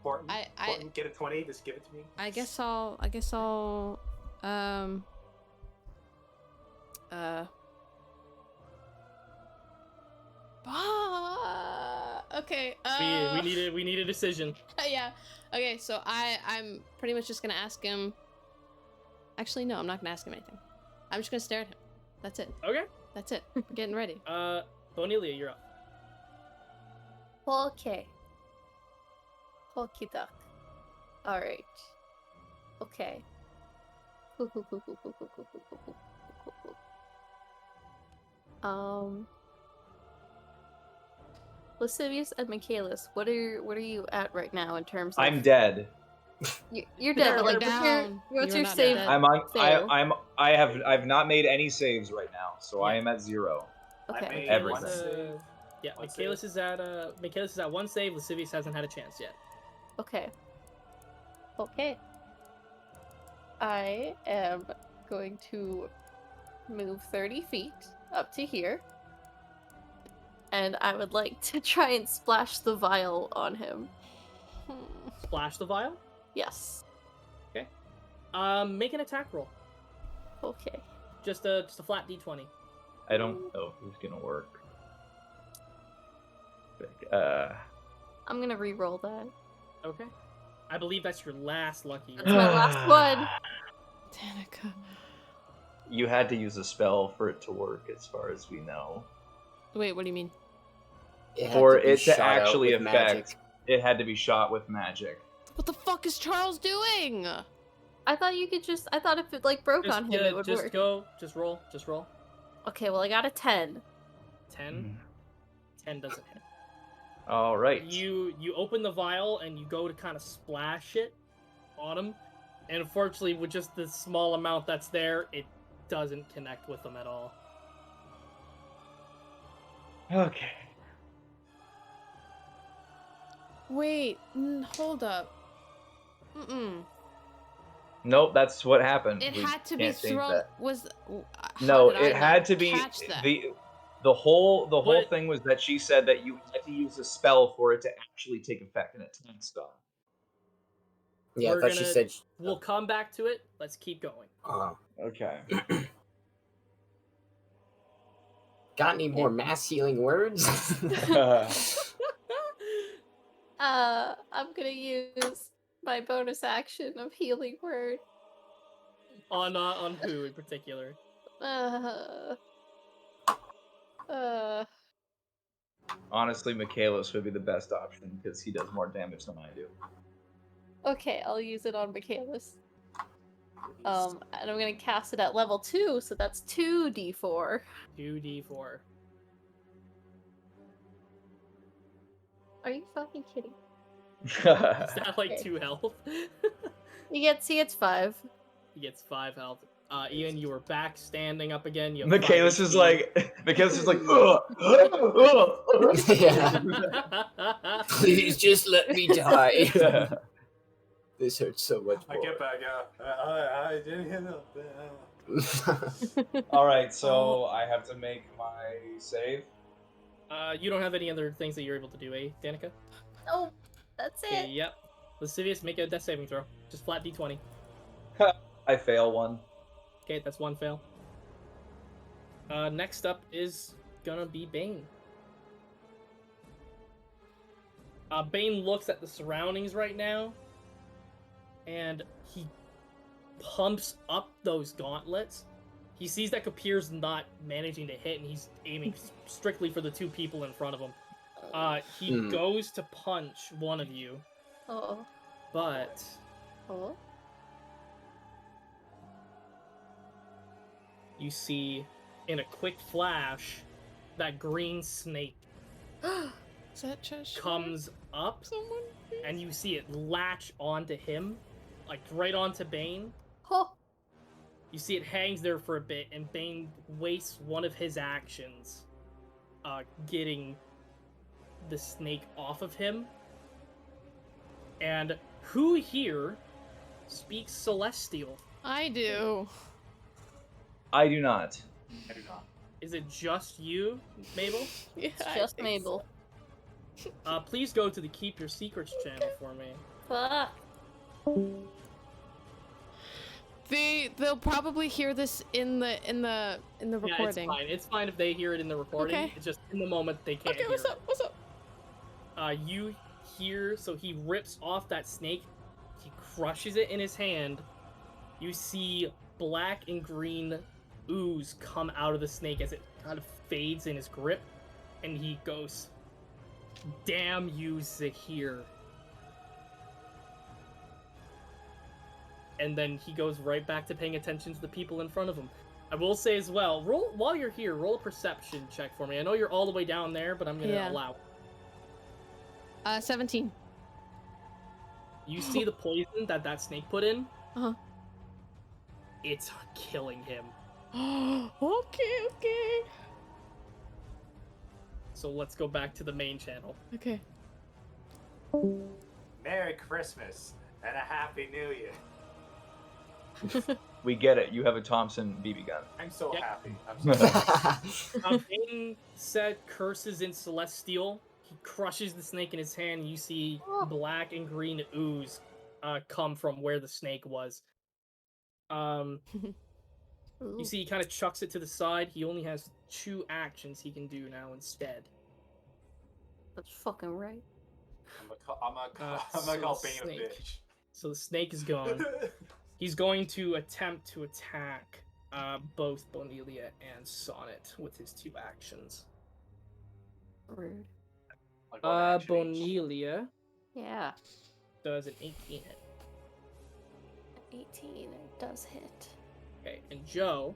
Horton, I get a 20. Just give it to me. I guess I'll okay. We need a decision. Yeah. Okay, so I'm pretty much just gonna ask him. Actually, no, I'm not gonna ask him anything. I'm just gonna stare at him. That's it. Okay. That's it. We're getting ready. Bonelia, you're up. Okay. Okie duck. Alright. Okay. Lascivious and Michaelis, what are you at right now in terms of? I'm dead. You're dead, but like, down. what's You are your not save? dead. I've not made any saves right now, so I am at 0. Okay. I made Everything. one save. Yeah, One Michaelis save. is at 1 save. Lascivious hasn't had a chance yet. Okay. Okay. I am going to move 30 feet up to here. And I would like to try and splash the vial on him. Splash the vial? Yes. Okay. Make an attack roll. Okay. Just a flat d20. I don't know if it's gonna work. I'm gonna re-roll that. Okay. I believe that's your last lucky. That's my last one. Danica. You had to use a spell for it to work, as far as we know. Wait, what do you mean? For it to shot out actually with affect, magic. it had to be shot with magic. What the fuck is Charles doing? I thought you could just. I thought if it like broke on him, it would just work. Just roll. Okay, well I got a 10. 10. 10 doesn't hit. All right. You open the vial and you go to kind of splash it on him, and unfortunately, with just the small amount that's there, it doesn't connect with him at all. Okay. Wait, hold up. Nope, that's what happened. It We had to be can't change thrown. that. How No, did I it had not to be catch that? the whole What? thing was that she said that you had to use a spell for it to actually take effect, and it tanked on. Yeah, I thought she said. We'll come back to it. Let's keep going. Okay. Got any more mass healing words? I'm gonna use my bonus action of healing word. On who in particular? Honestly, Michaelis would be the best option because he does more damage than I do. Okay, I'll use it on Michaelis. And I'm gonna cast it at level 2, so that's 2d4. 2d4. Are you fucking kidding? Is that like Okay. 2 health? He gets 5. He gets 5 health. Ian, you are back standing up again. You have Michaelis 5 is HP. like, ugh. Yeah. Please just let me die. This hurts so much I more. get back. I didn't hit up. All right, so I have to make my save. You don't have any other things that you're able to do, eh, Danica? Oh, that's it. Okay, yep. Lascivious, make a death saving throw. Just flat d20. I fail one. Okay, that's 1 fail. Next up is gonna be Bane. Bane looks at the surroundings right now, and he pumps up those gauntlets. He sees that Kapir's not managing to hit, and he's aiming strictly for the 2 people in front of him. He goes to punch one of you, Oh. but Oh. you see, in a quick flash, that green snake Is that Cheshire? comes up, Someone? and you see it latch onto him, like right onto Bane. Oh. You see it hangs there for a bit, and Bane wastes one of his actions getting the snake off of him. And who here speaks Celestial? I do. I do not. I do not. Is it just you, Mabel? Yeah, It's just Mabel. Please go to the Keep Your Secrets channel for me. Fuck. They'll probably hear this in the recording. Yeah, it's fine if they hear it in the recording. Okay. It's just in the moment they can't Okay, hear what's it. up? What's up? You hear, so he rips off that snake, he crushes it in his hand. You see black and green ooze come out of the snake as it kind of fades in his grip, and he goes, "Damn you, Zahir." and then he goes right back to paying attention to the people in front of him. I will say as well, while you're here, roll a perception check for me. I know you're all the way down there, but I'm gonna allow it. 17. You see the poison that snake put in? Uh-huh. It's killing him. Okay. So let's go back to the main channel. Okay. Merry Christmas and a Happy New Year. We get it. You have a Thompson BB gun. I'm so Yep. happy. I'm so happy. Bane said curses in Celestial. He crushes the snake in his hand, and you see black and green ooze come from where the snake was. You see he kind of chucks it to the side. He only has 2 actions he can do now instead. That's fucking right. I'm gonna call Bane a bitch. So the snake is gone. He's going to attempt to attack both Bonelia and Sonnet with his 2 actions. Rude. Bonelia Yeah. does an 18 hit. 18, it does hit. Okay, and Joe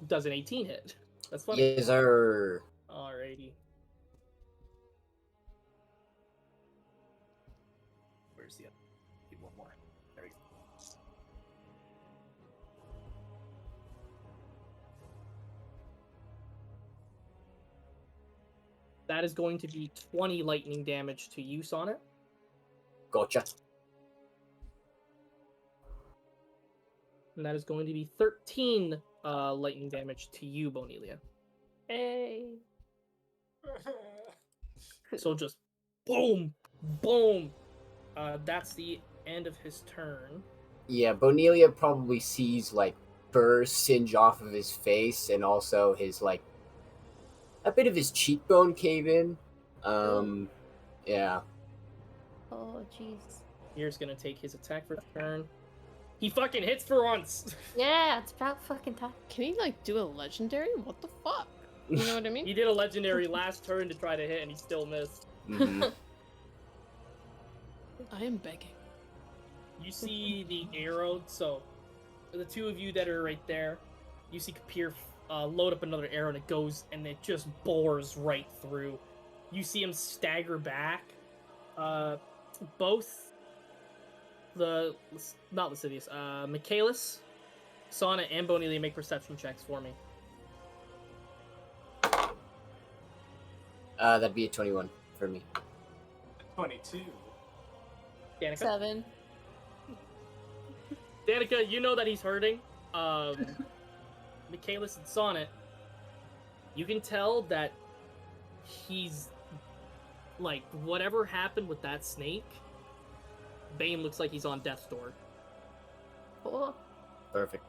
does an 18 hit. That's funny. Yes, sir. Alrighty. Where's the other? Need one more. There we go. That is going to be 20 lightning damage to you, Sonnet. Gotcha. And that is going to be 13 lightning damage to you, Bonelia. Hey. So just boom, boom. That's the end of his turn. Yeah, Bonelia probably sees like fur singe off of his face, and also his like a bit of his cheekbone cave in. Yeah. Oh, jeez. Here's gonna take his attack for the turn. He fucking hits for once. Yeah, it's about fucking time. Can he like do a legendary? What the fuck? You know what I mean? He did a legendary last turn to try to hit, and he still missed. Mhm. I am begging. You see the arrow, so the 2 of you that are right there, you see Kapir load up another arrow, and it goes, and it just bores right through. You see him stagger back. Both not Lascivious, Michaelis, Sonnet, and Bonelia make perception checks for me. That'd be a 21 for me. 22. Danica? 7. Danica, you know that he's hurting. Michaelis and Sonnet, you can tell that he's like, whatever happened with that snake, Bane looks like he's on death's door. Cool. Perfect.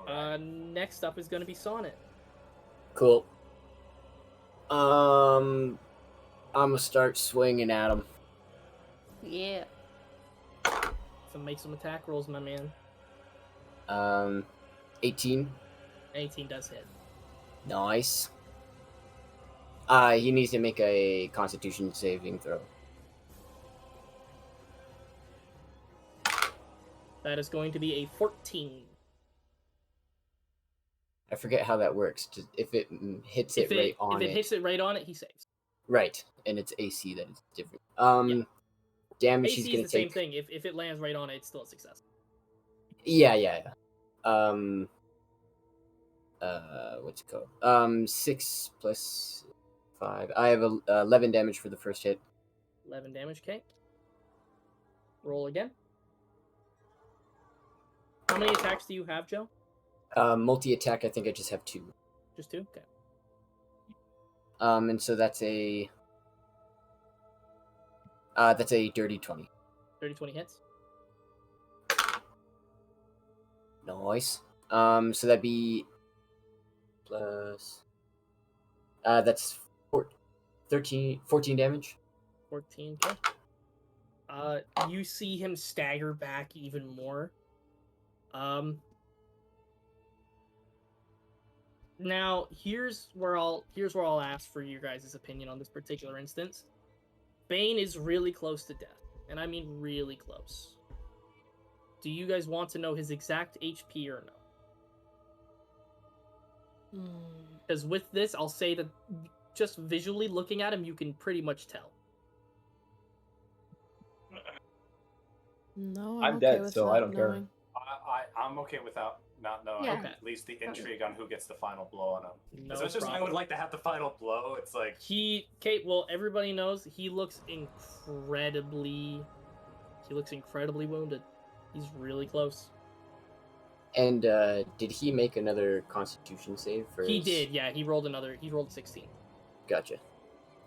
Next up is going to be Sonnet. Cool. I'm gonna start swinging at him. Yeah. So make some attack rolls, my man. 18. 18 does hit. Nice. He needs to make a Constitution saving throw. That is going to be a 14. I forget how that works. If it hits it right on it. If it hits it right on it, he saves. Right, and it's AC that is different. Damage AC he's gonna is the same take. thing. If it lands right on it, it's still a success. Yeah. What's it called? 6 plus 5. I have 11 damage for the first hit. 11 damage, okay. Roll again. How many attacks do you have, Joe? Multi-attack, I think I just have 2. Just 2? Okay. And so that's a dirty 20. 30-20 hits. Nice. So that'd be plus that's 14 damage. 14, okay. You see him stagger back even more. Now here's where I'll ask for your guys' opinion on this particular instance. Bane is really close to death. and I mean really close. Do you guys want to know his exact HP or no? Because with this, I'll say that just visually looking at him, you can pretty much tell. No, I'm okay dead, with so not I don't care. knowing. I'm okay without not knowing. Yeah. Okay. At least the intrigue on who gets the final blow on him. No As much as I problem. would like to have the final blow, it's like Well, everybody knows he looks incredibly wounded. He's really close. And did he make another Constitution save for? He his... did, yeah. He rolled 16. Gotcha.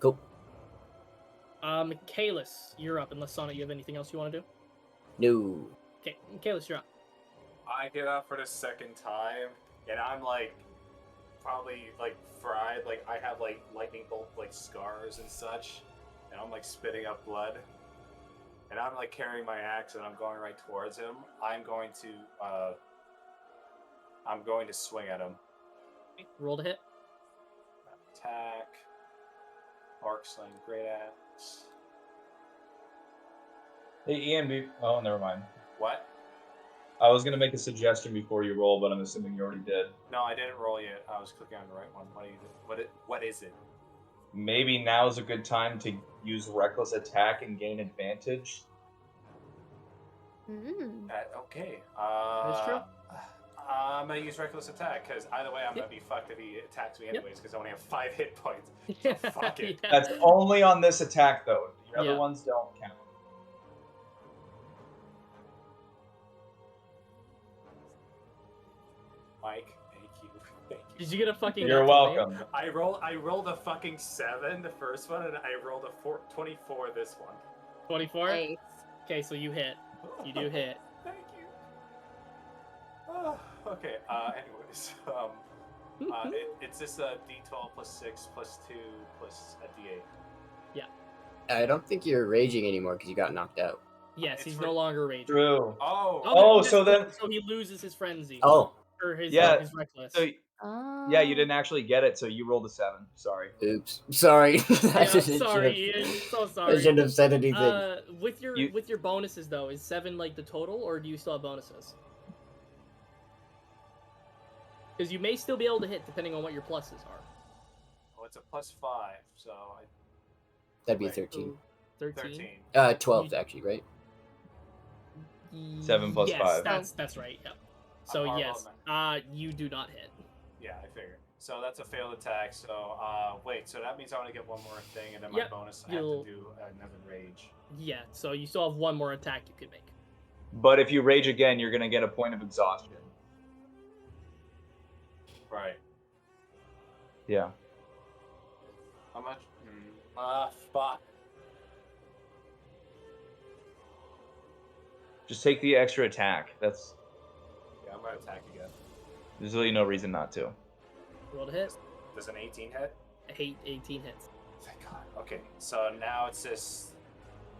Cool. Kalis, you're up. Unless Sonic, you have anything else you want to do? No. Okay, Kalis, you're up. I get up for the second time, and I'm like probably like fried. Like I have like lightning bolt like scars and such, and I'm like spitting up blood. And I'm like carrying my axe, and I'm going right towards him. I'm going to swing at him. Roll to hit. Attack. Arc sling, great axe. Hey, Ian. Oh, never mind. What? I was gonna make a suggestion before you roll, but I'm assuming you already did. No, I didn't roll yet. I was clicking on the right one. What is it? Maybe now is a good time to use reckless attack and gain advantage. Okay. That's true. I'm gonna use reckless attack because either way I'm gonna be fucked if he attacks me anyways because I only have 5 hit points. So fuck it. Yeah. That's only on this attack though. Your other Yeah. ones don't count. Mike, thank you. Thank you. Did you get a fucking? You're welcome. I rolled a fucking 7 the first one, and I rolled a 24 this one. 24. Nice. Okay, so you hit. You do hit. Thank you. Okay. Anyways, it's just a D12 plus 6 plus 2 plus a D8. I don't think you're raging anymore because you got knocked out. Yes, It's he's for- no longer raging. True. Oh. so then- so he loses his frenzy. Oh. Or his Yeah, his reckless. So Oh. yeah, you didn't actually get it, so you rolled a 7. Sorry. Oops. Sorry. Yeah, sorry, Ian. So sorry. I shouldn't have said anything. With your bonuses though, is 7 like the total, or do you still have bonuses? Because you may still be able to hit depending on what your pluses are. Oh, it's a plus 5, so That'd be wait. 13. 13. 12 actually, right? 7 plus yes, 5. That's right. Yep. So I'm yes, you do not hit. Yeah, I figured. So that's a failed attack. So wait, so that means I want to get one more thing, and then my bonus I have to do another rage. Yeah. So you still have one more attack you could make. But if you rage again, you're gonna get a point of exhaustion. Right. Yeah. How much? Fuck. Just take the extra attack. That's Yeah, I'm gonna attack again. there's really no reason not to. Roll to hit. Does an 18 hit? 18 hits. Thank God. Okay, so now it's just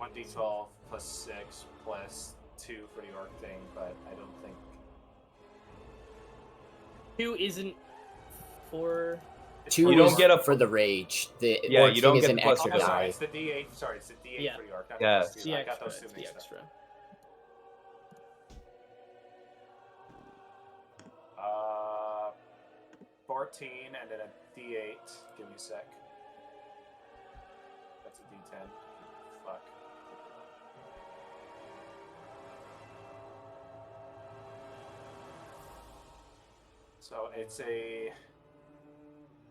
1d12 plus 6 plus 2 for the orc thing, but I don't think 2 isn't for. 2 You don't is get a- for the rage. The Yeah, orc you don't thing is get an the plus extra Oh, sorry, die. it's the D8. Sorry, it's the D8 Yeah. for the orc. Not Yeah. the plus 2. The I got extra. those two It's the mixed up. extra. Uh, 14 and then a D8. Give me a sec. That's a D10. Fuck. So it's a.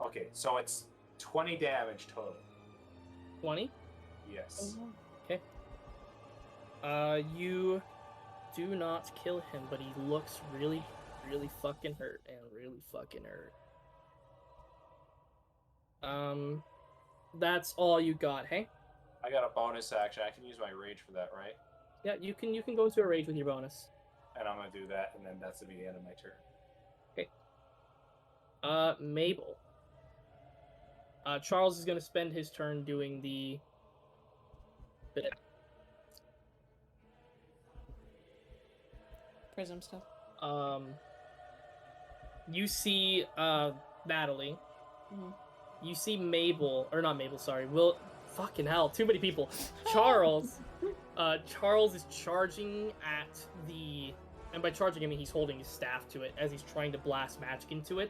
Okay, so it's 20 damage total. 20. Yes. Okay. You do not kill him, but he looks really, really fucking hurt and really fucking hurt. That's all you got, hey? I got a bonus action. I can use my rage for that, right? Yeah, you can go into a rage with your bonus. And I'm gonna do that, and then that's the end of my turn. Okay. Mabel. Charles is gonna spend his turn doing the bit. Prism stuff. You see Natalie. Mhm. You see Mabel, or not Mabel, sorry. Fucking hell, too many people. Charles Charles is charging at the... And by charging, I mean he's holding his staff to it as he's trying to blast magic into it.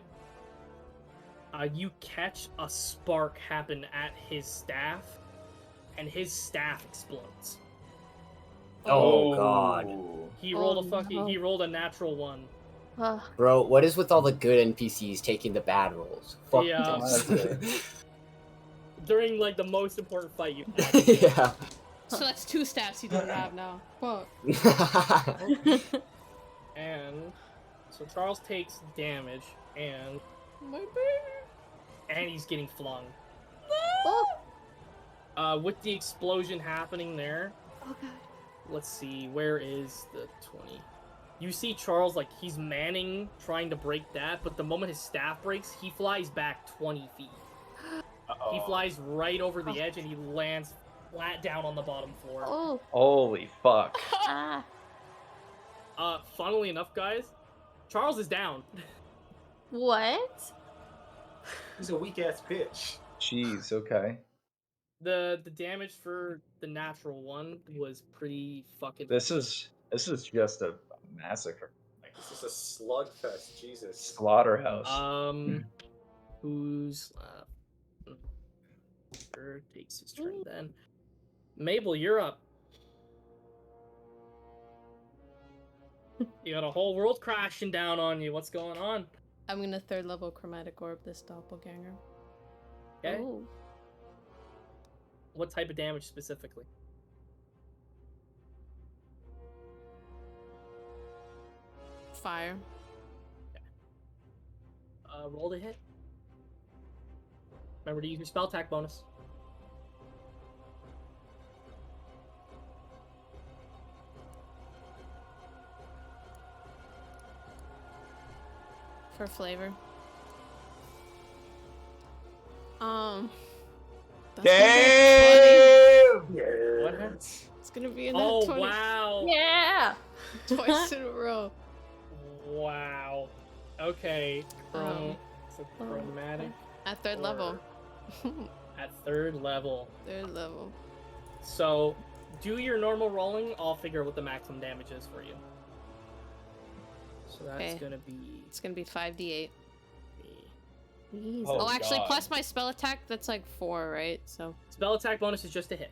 You catch a spark happen at his staff, and his staff explodes. Oh, God. He rolled he rolled a natural 1. Bro, what is with all the good NPCs taking the bad rolls? Fuck Yeah. this. During, like, the most important fight you've had. Yeah. So that's 2 staffs he doesn't have now. Fuck. And so Charles takes damage, and My baby. and he's getting flung. Oh, With the explosion happening there, oh god. let's see, where is the 20? You see Charles, like, he's manning, trying to break that, but the moment his staff breaks, he flies back 20 feet. He flies right over the edge, and he lands flat down on the bottom floor. Oh. Holy fuck. Ah. Funnily enough, guys, Charles is down. What? He's a weak ass bitch. Jeez, okay. The damage for the natural 1 was pretty fucking... This is just a massacre. Like, this is a slugfest, Jesus. Slaughterhouse. Who's left? Sure, takes his turn then. Mabel, you're up. You got a whole world crashing down on you. What's going on? I'm gonna 3rd level chromatic orb this doppelganger. Okay. Oh. What type of damage specifically? Fire. Roll to hit. Remember to use your spell attack bonus. For flavor. That's Damn! What happened? It's gonna be a nat Oh, 20. wow. Yeah. Twice in a row. Wow. Okay. So chromatic. At 3rd level. At 3rd level. 3rd level. So, do your normal rolling. I'll figure out what the maximum damage is for you. So that's Okay. gonna be... It's gonna be 5d8. Jeez. Oh, actually, God. plus my spell attack, that's like 4, right? So Spell attack bonus is just a hit.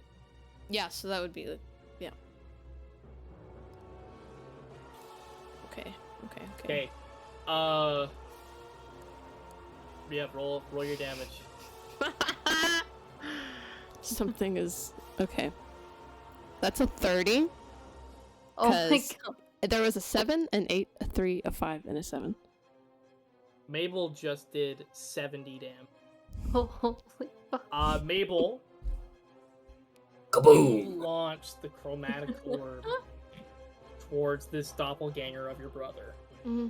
yeah, so that would be yeah. Okay. Okay. Yeah, roll your damage. Something is okay. That's a 30. Oh my 'cause god. There was a 7, an 8, a 3, a 5, and a 7. Mabel just did 70 damage. Holy fuck. Mabel, Kaboom! you launched the chromatic orb towards this doppelganger of your brother. Mhm.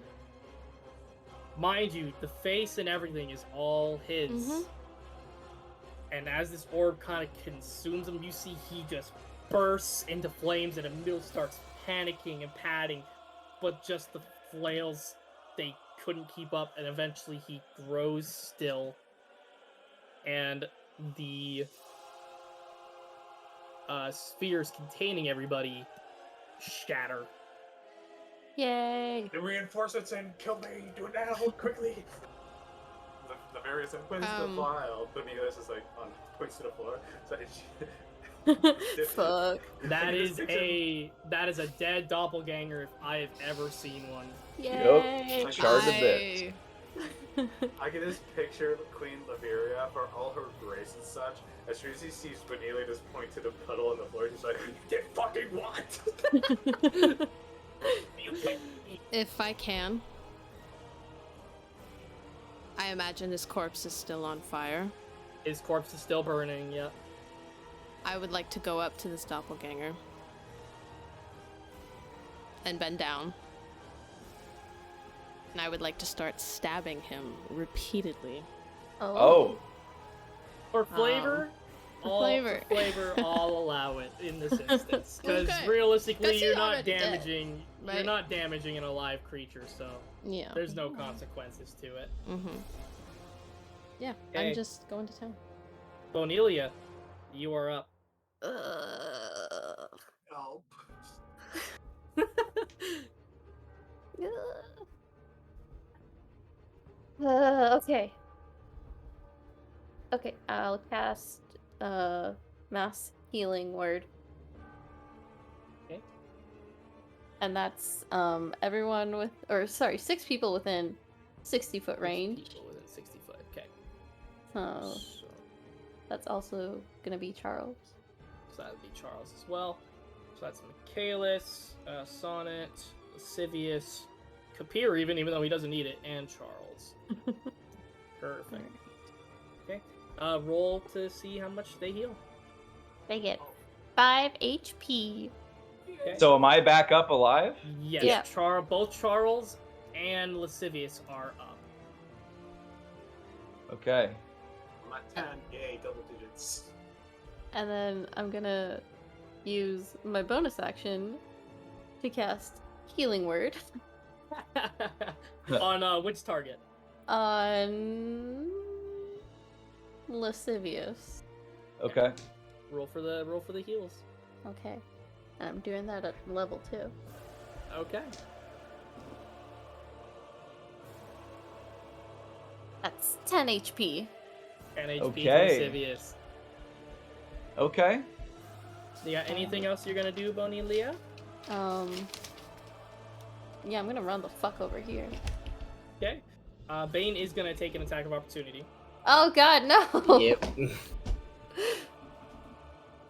Mind you, the face and everything is all his. Mhm. And as this orb kind of consumes him, you see he just bursts into flames and Emil starts panicking and padding. But just the flails, they couldn't keep up, and eventually he grows still. And the spheres containing everybody shatter. Yay. The reinforcements and kill me. Do it now, quickly. The various where's the file? Benito's is like on points to the floor. So Fuck. That is a dead doppelganger if I have ever seen one. Yay. Yep. Charred a bit. I can just picture Queen Laveria for all her grace and such. As soon as he sees Benito just point to the puddle on the floor, he's like, "You did fucking what?" If I can, I imagine his corpse is still on fire. His corpse is still burning, yep. I would like to go up to this doppelganger and bend down. And I would like to start stabbing him repeatedly. Oh. For flavor, for flavor. For flavor, I'll allow it in this instance because Okay. realistically, 'Cause you're he's not already dead, damaging. You're right? not damaging an alive creature, so Yeah. there's no consequences to it. Mm-hmm. Yeah, Okay. I'm just going to town. Bonelia, you are up. Oh Okay. Okay, I'll cast mass healing word. Okay. And that's everyone with, or sorry, 6 people within 60-foot range. 6 people within 60 foot. Okay. So So that's also gonna be Charles. that would be Charles as well. So that's Michaelis, Sonnet, Lascivious, Kapir even though he doesn't need it, and Charles. Perfect. Okay. Roll to see how much they heal. They get 5 HP. Okay. So am I back up alive? Yes, Yeah. both Charles and Lascivious are up. Okay. I'm at 10. Yay, double digits. And then I'm gonna use my bonus action to cast Healing Word On which target? on Lascivious. Okay. Roll for the heals. Okay. And I'm doing that at level 2. Okay. That's 10 HP. 10 HP Okay. for Lascivious. Okay. You got anything else you're gonna do, Bonnie and Leah? Yeah, I'm gonna run the fuck over here. Okay. Bane is gonna take an attack of opportunity. Oh god, no! Yep.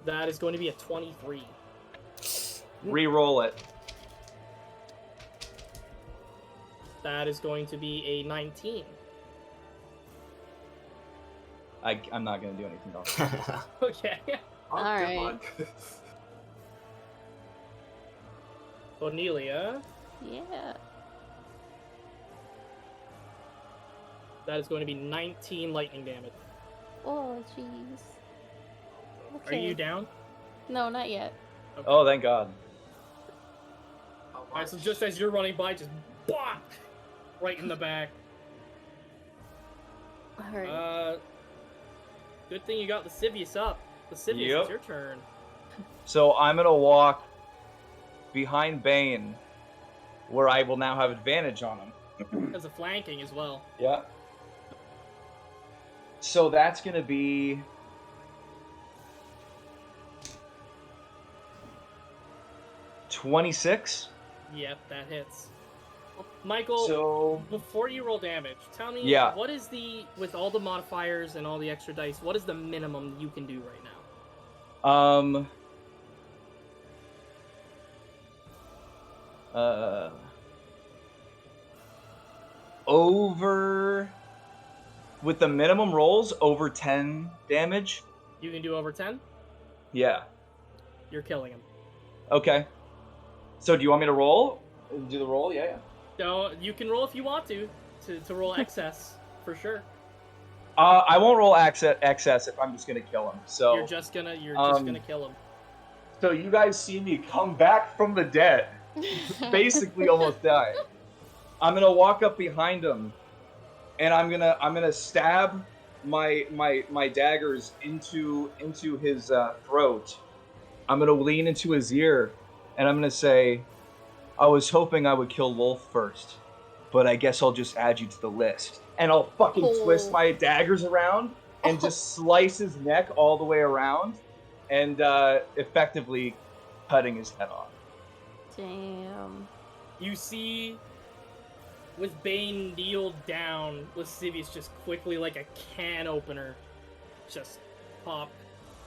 That is going to be a 23. Re-roll it. That is going to be a 19. I'm not gonna do anything else. Okay. Oh, All good right. luck. Cornelia. Yeah. That is going to be 19 lightning damage. Oh, jeez. Are you down? No, not yet. Okay. Oh, thank God. Alright, so just as you're running by, just BOP! Right in the back. Alright. Good thing you got Lascivious up. Lascivious, Yep. it's your turn. So I'm gonna walk behind Bane, where I will now have advantage on him. Because of flanking as well. Yeah. So that's gonna be 26. Yep, that hits. Michael, So before you roll damage, tell me, Yeah. what is with all the modifiers and all the extra dice, what is the minimum you can do right now? Over with the minimum rolls, over 10 damage. You can do over 10? Yeah. You're killing him. Okay. So do you want me to roll? Do the roll? Yeah. No, you can roll if you want to roll excess, for sure. I won't roll excess if I'm just gonna kill him. So You're just gonna kill him. So you guys see me come back from the dead, basically almost died. I'm gonna walk up behind him, and I'm gonna stab my daggers into his throat. I'm gonna lean into his ear, and I'm gonna say, "I was hoping I would kill Wolf first, but I guess I'll just add you to the list." And I'll fucking twist my daggers around and just slice his neck all the way around, and effectively cutting his head off. Damn. You see, with Bane kneeled down, Lascivious just quickly, like a can opener, just pop,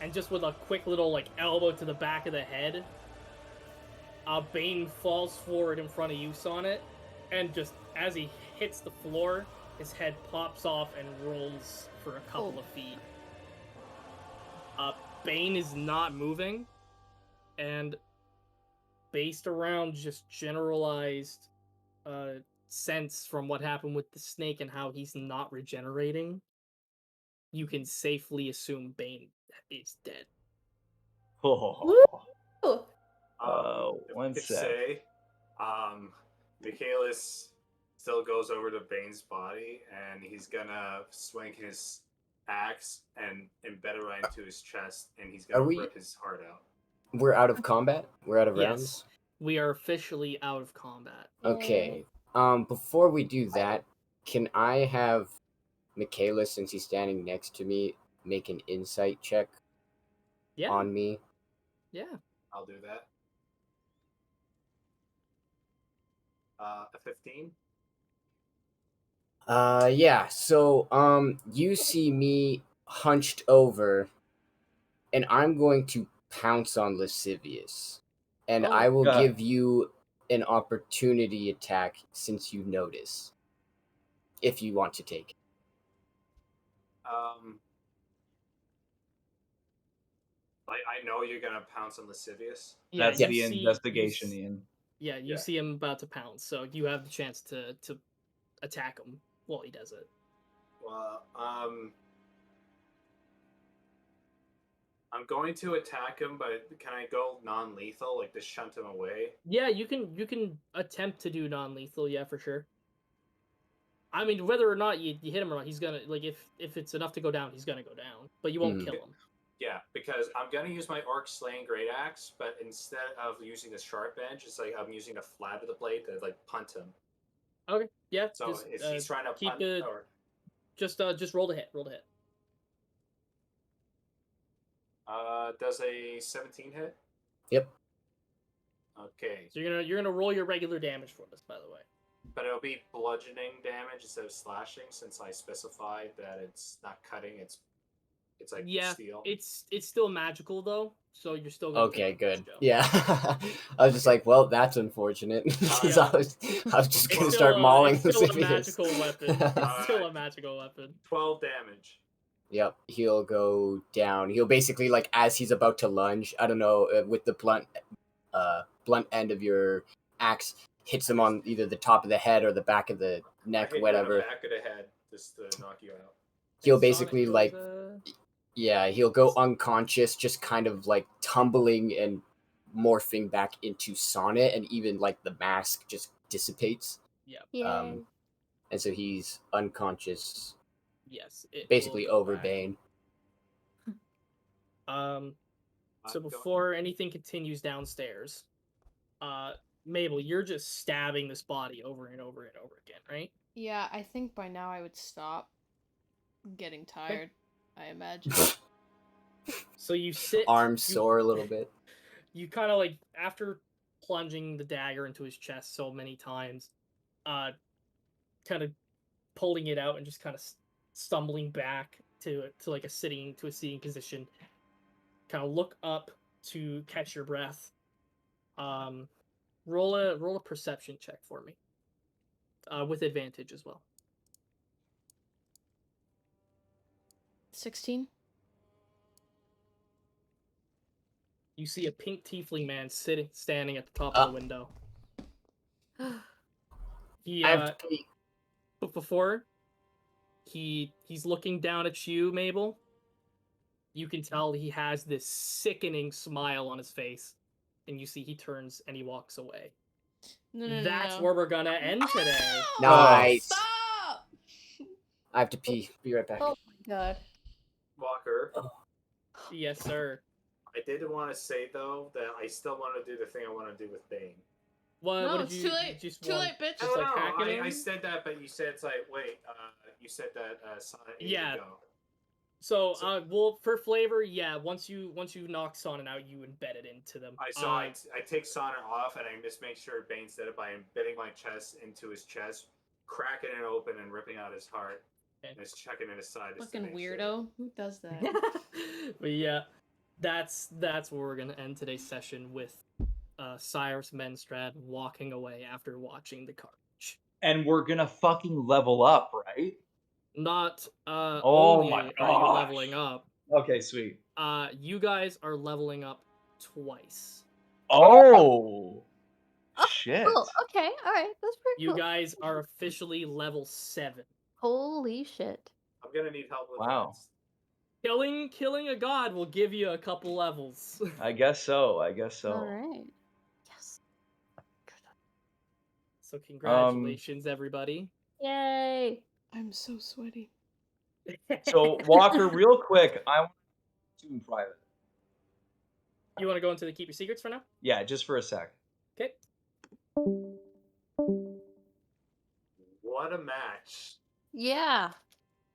and just with a quick little like elbow to the back of the head, Bane falls forward in front of you, Sonnet, and just as he hits the floor, his head pops off and rolls for a couple of feet. Bane is not moving, and based around just generalized sense from what happened with the snake and how he's not regenerating, you can safely assume Bane is dead. One could sec. say, Michaelis still goes over to Bane's body, and he's gonna swing his axe and embed it right into his chest, and he's gonna rip his heart out. We're out of combat? We're out of Yes, rounds? we are officially out of combat. Okay. Before we do that, can I have Michaela, since he's standing next to me, make an insight check Yeah. on me. Yeah. I'll do that. A 15. Yeah. So, you see me hunched over, and I'm going to pounce on Lascivious, and Oh, I will God. give you an opportunity attack since you notice, if you want to take it. I know you're gonna pounce on Lascivious. Yeah, That's you the see- investigation, you s- Ian. Yeah, you Yeah. see him about to pounce, so you have the chance to attack him while he does it. Well, I'm going to attack him, but can I go non-lethal, like just shunt him away? Yeah, you can attempt to do non-lethal, yeah, for sure. I mean, whether or not you hit him or not, he's gonna, like, if it's enough to go down, he's gonna go down, but you won't Mhm. kill him. Yeah, because I'm gonna use my Orc Slaying Great Axe, but instead of using the sharp edge, it's like I'm using the flat of the blade to like punt him. Okay, yeah, So just is he's trying to keep punt it. or Just roll the hit. Roll the hit. does a 17 hit? Yep. Okay, So you're gonna roll your regular damage for this, by the way. but it'll be bludgeoning damage instead of slashing, since I specified that it's not cutting. It's like Yeah, steel. it's still magical though, so you're still gonna Okay, take damage, good. Joe. Yeah. I was just like, well, that's unfortunate. 'Cause Yeah. I was just gonna It's start mauling it's still a Lascivious. magical weapon. It's still a magical weapon. 12 damage. Yep, he'll go down. He'll basically, like, as he's about to lunge, I don't know, with the blunt end of your axe, hits him on either the top of the head or the back of the I neck, hit you on the whatever. back of the head just to knock you out. He'll And Sonic basically goes, like, yeah, he'll go unconscious, just kind of like tumbling and morphing back into Sonnet, and even like the mask just dissipates. Yep. Yay. And so he's unconscious, Yes. It basically will go over back. Bane. So before anything continues downstairs, Mabel, you're just stabbing this body over and over and over again, right? Yeah, I think by now I would stop getting tired, I imagine. So you sit. Arms sore a little bit. You kind of like, after plunging the dagger into his chest so many times, kind of pulling it out and just kind of stumbling back to like a sitting position. Kind of look up to catch your breath. Roll a perception check for me. With advantage as well. 16? You see a pink tiefling man standing at the top of the window. He but before he's looking down at you, Mabel. You can tell he has this sickening smile on his face, and you see he turns and he walks away. No, That's no. where we're gonna end today. Nice. Stop! I have to pee. Be right back. Oh my god. Walker. Yes, sir. I did want to say though that I still want to do the thing I want to do with Bane. What? No, What did it's you? too late. Just Too want, late, bitch. Just like No, hacking him? I said that, but you said it's like wait. You said that Sonic needed Yeah. to go. So, well, for flavor, yeah. Once you knock Sonnet out, you embed it into them. I take Sonnet off and I just make sure Bane's dead by embedding my chest into his chest, cracking it open and ripping out his heart, and just checking it his side. Fucking weirdo. Who does that? But yeah, that's where we're gonna end today's session with Cyrus Menstrad walking away after watching the carnage. And we're gonna fucking level up, right? Not Oh only my are you gosh. leveling up, Okay, sweet. you guys are leveling up twice. Oh shit. Cool. Okay. All right. That's pretty You cool. guys are officially level 7. Holy shit. I'm gonna need help with Wow. that. Killing a god will give you a couple levels. I guess so. I guess so. All right. Yes. So congratulations, everybody. Yay. I'm so sweaty. So Walker, real quick, I want to in private. You want to go into the keep your secrets for now? Yeah, just for a sec. Okay. What a match! Yeah.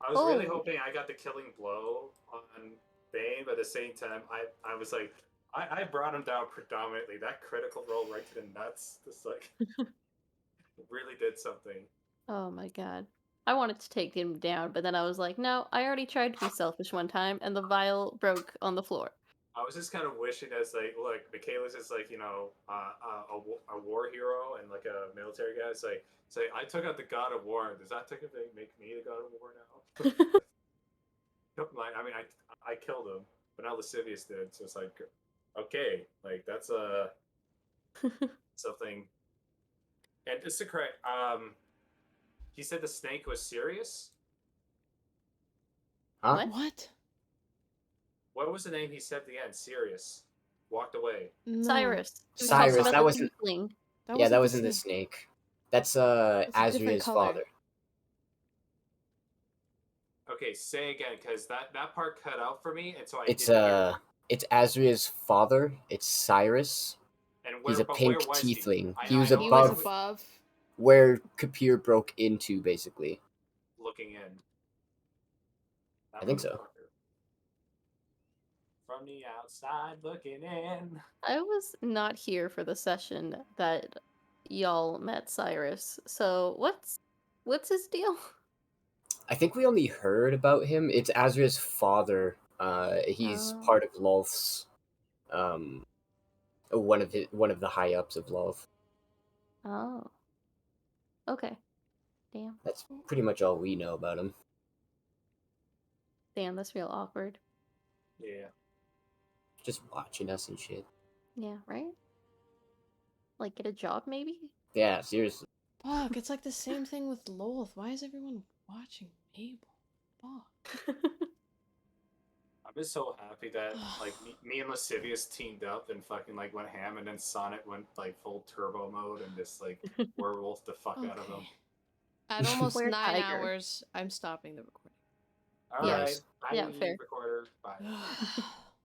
I was really Oh. hoping I got the killing blow on Bane, but at the same time, I was like, I brought him down predominantly. That critical roll right to the nuts, just like really did something. Oh my god. I wanted to take him down, but then I was like, no, I already tried to be selfish one time, and the vial broke on the floor. I was just kind of wishing as like, look, Michaela's is like, a war hero and like a military guy. It's like, say, I took out the God of War. Does that technically make me the God of War now? Like, I mean, I killed him, but now Lascivious did. So it's like, okay, like that's something. And just to correct, he said the snake was serious. Huh? What? What? What was the name he said at the end? Serious. Walked away. No. Cyrus. He was talking Cyrus, about that the wasn't. tiefling. That Yeah, that wasn't wasn't the snake. snake. That's It's a different Azria's color. father. Okay, say again, because that part cut out for me, and so I It's didn't hear. it's Azria's father. It's Cyrus. And He's a but pink where was he? tiefling. I He know, was I know, He was above above. where Kapir broke into, basically. looking in. That I think so. motherfucker. From the outside looking in. I was not here for the session that y'all met Cyrus. So what's his deal? I think we only heard about him. It's Azria's father. He's Oh. part of Lolth's, one of the high ups of Lolth. Oh. Okay. Damn. That's pretty much all we know about him. Damn, that's real awkward. Yeah. Just watching us and shit. Yeah, right? Like get a job maybe? Yeah, seriously. Fuck, it's like the same thing with Lolth. Why is everyone watching Mabel? Fuck. I'm just so happy that like me and Lascivious teamed up and fucking like went ham, and then Sonic went like full turbo mode and just like werewolf the fuck out of him. Okay. At almost Where 9 Tiger? hours, I'm stopping the recording. All Yeah. right, bye, Yeah, fair. recorder. Bye.